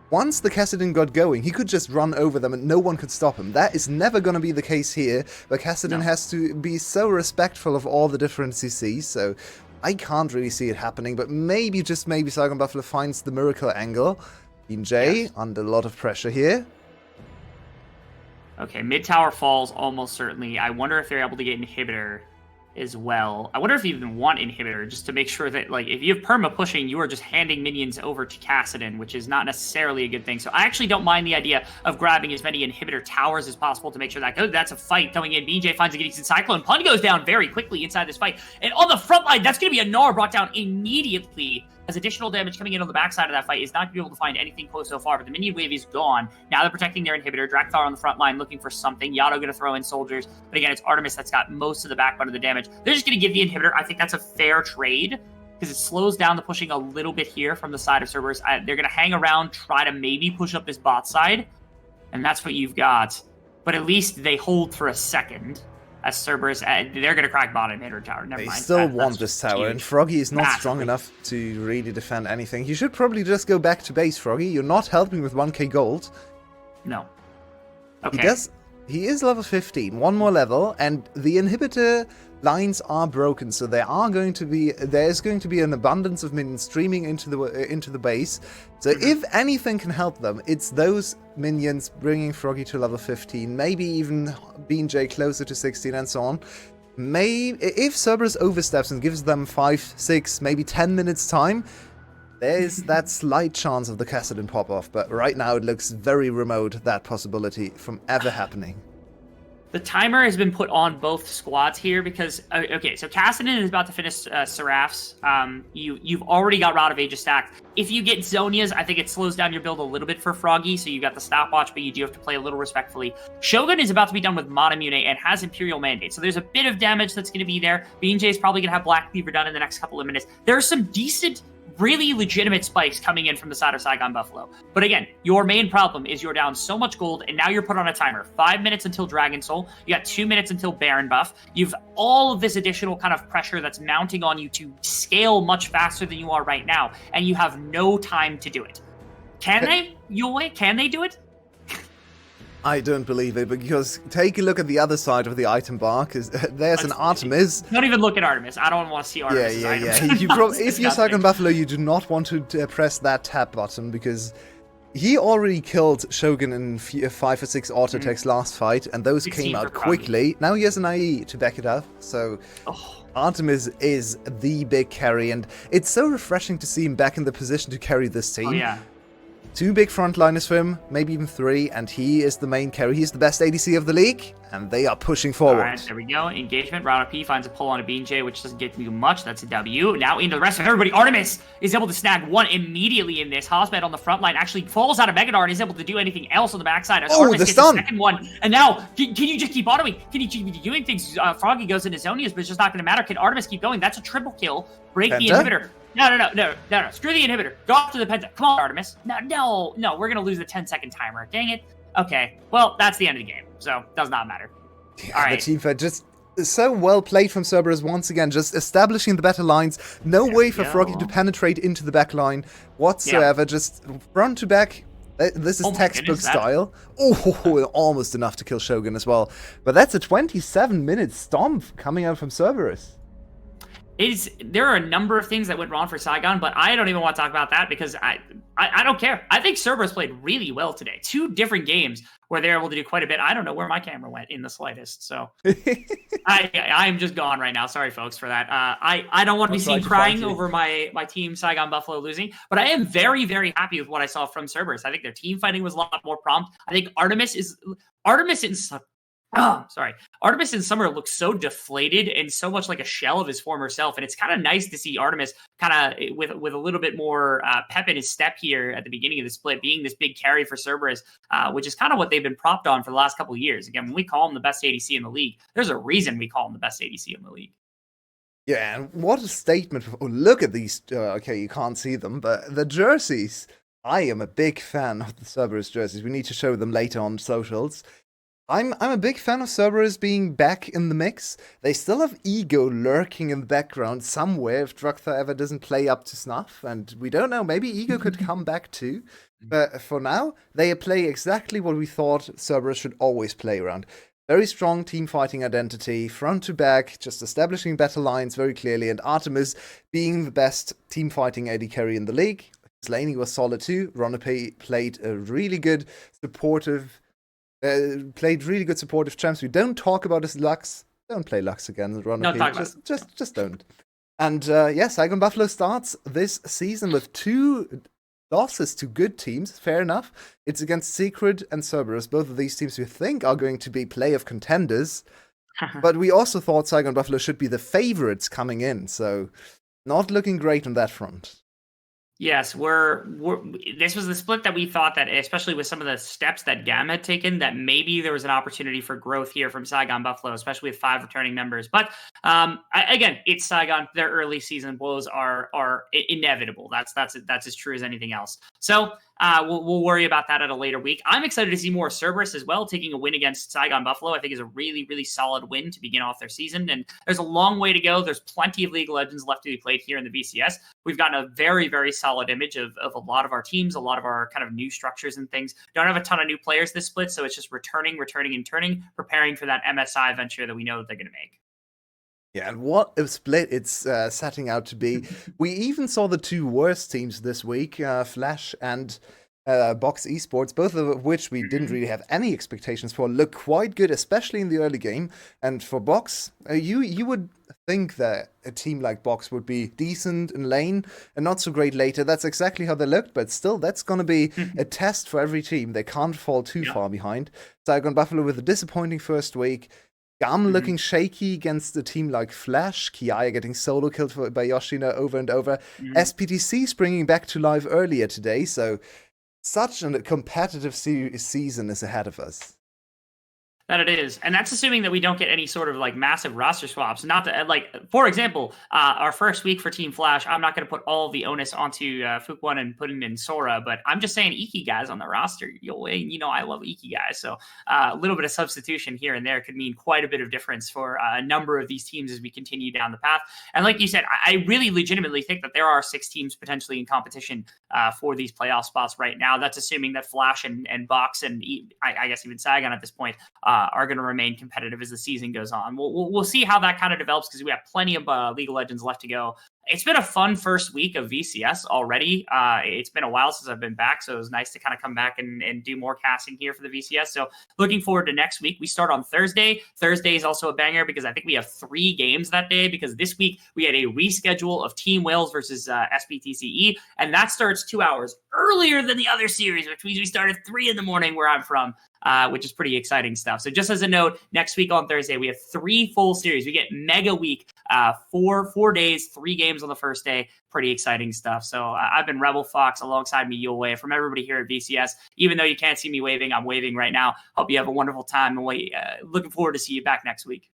Once the Kassadin got going, he could just run over them and no one could stop him. That is never going to be the case here, but Kassadin has to be so respectful of all the different CCs, so I can't really see it happening, but maybe, just maybe, Saigon Buffalo finds the miracle angle. BJ under a lot of pressure here. Okay, mid tower falls almost certainly. I wonder if they're able to get inhibitor as well. I wonder if you even want inhibitor, just to make sure that, like, if you have perma pushing, you are just handing minions over to Kassadin, which is not necessarily a good thing. So I actually don't mind the idea of grabbing as many inhibitor towers as possible to make sure that goes. That's a fight coming in. BJ finds a decent Cyclone. Pun goes down very quickly inside this fight. And on the front line, that's going to be a Gnar brought down immediately, as additional damage coming in on the backside of that fight is not going to be able to find anything close so far, but the minion wave is gone. Now they're protecting their inhibitor. Drakthar on the front line looking for something. Yato going to throw in soldiers, but again, it's Artemis that's got most of the backbone of the damage. They're just going to give the inhibitor. I think that's a fair trade, because it slows down the pushing a little bit here from the side of Cerberus. They're going to hang around, try to maybe push up this bot side, and that's what you've got. But at least they hold for a second. As Cerberus, they're going to crack bottom inhibitor tower. Never mind. They still want this tower, and Froggy is not strong enough to really defend anything. You should probably just go back to base, Froggy. You're not helping with 1k gold. No. Okay. He is level 15, one more level, and the inhibitor lines are broken, so there's going to be an abundance of minions streaming into the base. So if anything can help them, it's those minions bringing Froggy to level 15, maybe even BJ closer to 16 and so on. Maybe if Cerberus oversteps and gives them 5, 6, maybe 10 minutes time, there's that slight chance of the Kassadin pop-off, but right now it looks very remote, that possibility from ever happening. The timer has been put on both squads here because, okay, so Kassadin is about to finish Seraphs. You've already got Rod of Ages stacked. If you get Zonias, I think it slows down your build a little bit for Froggy, so you got the stopwatch, but you do have to play a little respectfully. Shogun is about to be done with Monomune and has Imperial Mandate, so there's a bit of damage that's going to be there. BJ is probably going to have Black Cleaver done in the next couple of minutes. There are some decent, really legitimate spikes coming in from the side of Saigon Buffalo. But again, your main problem is you're down so much gold, and now you're put on a timer. 5 minutes until Dragon Soul. You got 2 minutes until Baron buff. You've all of this additional kind of pressure that's mounting on you to scale much faster than you are right now, and you have no time to do it. Can they, Yue? Can they do it? I don't believe it, because take a look at the other side of the item bar, because there's an Artemis. Don't even look at Artemis. I don't want to see Artemis' items. If you're Saigon Buffalo, you do not want to press that tab button, because he already killed Shogun in 5 or 6 auto attacks last fight, and those came out quickly. Now he has an IE to back it up, so Artemis is the big carry, and it's so refreshing to see him back in the position to carry this team. Oh, yeah. 2 big frontliners for him, maybe even 3, and he is the main carry. He's the best ADC of the league, and they are pushing forward. All right, there we go. Engagement. Rana P finds a pull on a BJ, which doesn't get to do much. That's a W. Now into the rest of everybody. Artemis is able to snag one immediately in this. Hosmed on the front line actually falls out of Megadar and is able to do anything else on the backside. As Artemis gets the second one. And now, can you just keep autoing? Can you keep doing things? Froggy goes into Zonias, but it's just not going to matter. Can Artemis keep going? That's a triple kill. Break the inhibitor. No. Screw the inhibitor. Go off to the penta. Come on, Artemis. No. We're going to lose the 10-second timer. Dang it. Okay. Well, that's the end of the game. So, does not matter. Yeah, all right. The team fight just so well played from Cerberus once again, just establishing the better lines. No way for Froggy to penetrate into the back line whatsoever. Just front to back. This is textbook style. Almost enough to kill Shogun as well. But that's a 27-minute stomp coming out from Cerberus. There are a number of things that went wrong for Saigon, but I don't even want to talk about that because I I don't care. I think Cerberus played really well today. 2 different games where they're able to do quite a bit. I don't know where my camera went in the slightest. So I'm just gone right now. Sorry, folks, for that. I don't want to be seen crying over my team Saigon Buffalo losing, but I am very, very happy with what I saw from Cerberus. I think their team fighting was a lot more prompt. I think Artemis in summer looks so deflated and so much like a shell of his former self, and it's kind of nice to see Artemis kind of with a little bit more pep in his step here at the beginning of the split, being this big carry for Cerberus, which is kind of what they've been propped on for the last couple of years. Again, when we call him the best ADC in the league, there's a reason we call him the best ADC in the league. Yeah, and what a statement. Oh, look at these. Okay, you can't see them, but the jerseys. I am a big fan of the Cerberus jerseys. We need to show them later on socials. I'm a big fan of Cerberus being back in the mix. They still have Ego lurking in the background somewhere if Druktha ever doesn't play up to snuff, and we don't know, maybe Ego could come back too. But for now, they play exactly what we thought Cerberus should always play around. Very strong team fighting identity, front to back, just establishing battle lines very clearly, and Artemis being the best team fighting AD carry in the league. His laning was solid too. Ronape played a really good supportive champs. We don't talk about his Lux. Don't play Lux again, Ronape. Just don't. And Saigon Buffalo starts this season with 2 losses to good teams. Fair enough. It's against Secret and Cerberus. Both of these teams we think are going to be playoff contenders. But we also thought Saigon Buffalo should be the favorites coming in. So not looking great on that front. Yes, this was the split that we thought that, especially with some of the steps that GAM had taken, that maybe there was an opportunity for growth here from Saigon Buffalo, especially with 5 returning members. But again, it's Saigon. Their early season woes are inevitable. That's as true as anything else. So we'll worry about that at a later week. I'm excited to see more Cerberus as well. Taking a win against Saigon Buffalo, I think, is a really, really solid win to begin off their season. And there's a long way to go. There's plenty of League of Legends left to be played here in the VCS. We've gotten a very, very solid image of a lot of our teams, a lot of our kind of new structures and things. Don't have a ton of new players this split, so it's just returning, preparing for that MSI venture that we know that they're going to make. Yeah, and what a split it's setting out to be. We even saw the 2 worst teams this week, Flash and Box Esports, both of which we didn't really have any expectations for, look quite good, especially in the early game. And for Box, you would think that a team like Box would be decent in lane and not so great later. That's exactly how they looked, but still, that's going to be a test for every team. They can't fall too far behind. Saigon Buffalo with a disappointing first week. GAM looking shaky against a team like Flash. Kiaya getting solo killed by Yoshino over and over. SPTC springing back to life earlier today, so such a competitive season is ahead of us. That it is. And that's assuming that we don't get any sort of like massive roster swaps. Not to, like, for example, our first week for Team Flash, I'm not going to put all of the onus onto Fukwon and put him in Sora, but I'm just saying Iki guys on the roster. You know, I love Iki guys. So a little bit of substitution here and there could mean quite a bit of difference for a number of these teams as we continue down the path. And like you said, I really legitimately think that there are 6 teams potentially in competition for these playoff spots right now. That's assuming that Flash and Box and I guess even Saigon at this point are going to remain competitive as the season goes on. We'll see how that kind of develops because we have plenty of League of Legends left to go. It's been a fun first week of VCS already. It's been a while since I've been back, so it was nice to kind of come back and do more casting here for the VCS. So looking forward to next week. We start on Thursday. Thursday is also a banger because I think we have 3 games that day because this week we had a reschedule of Team Wales versus SBTCE, and that starts 2 hours earlier than the other series, which means we start at 3 a.m. where I'm from. Which is pretty exciting stuff. So just as a note, next week on Thursday, we have 3 full series. We get mega week, 4 days, 3 games on the first day. Pretty exciting stuff. So I've been Rebel Fox alongside me, You'll Wave. From everybody here at VCS, even though you can't see me waving, I'm waving right now. Hope you have a wonderful time. And looking forward to see you back next week.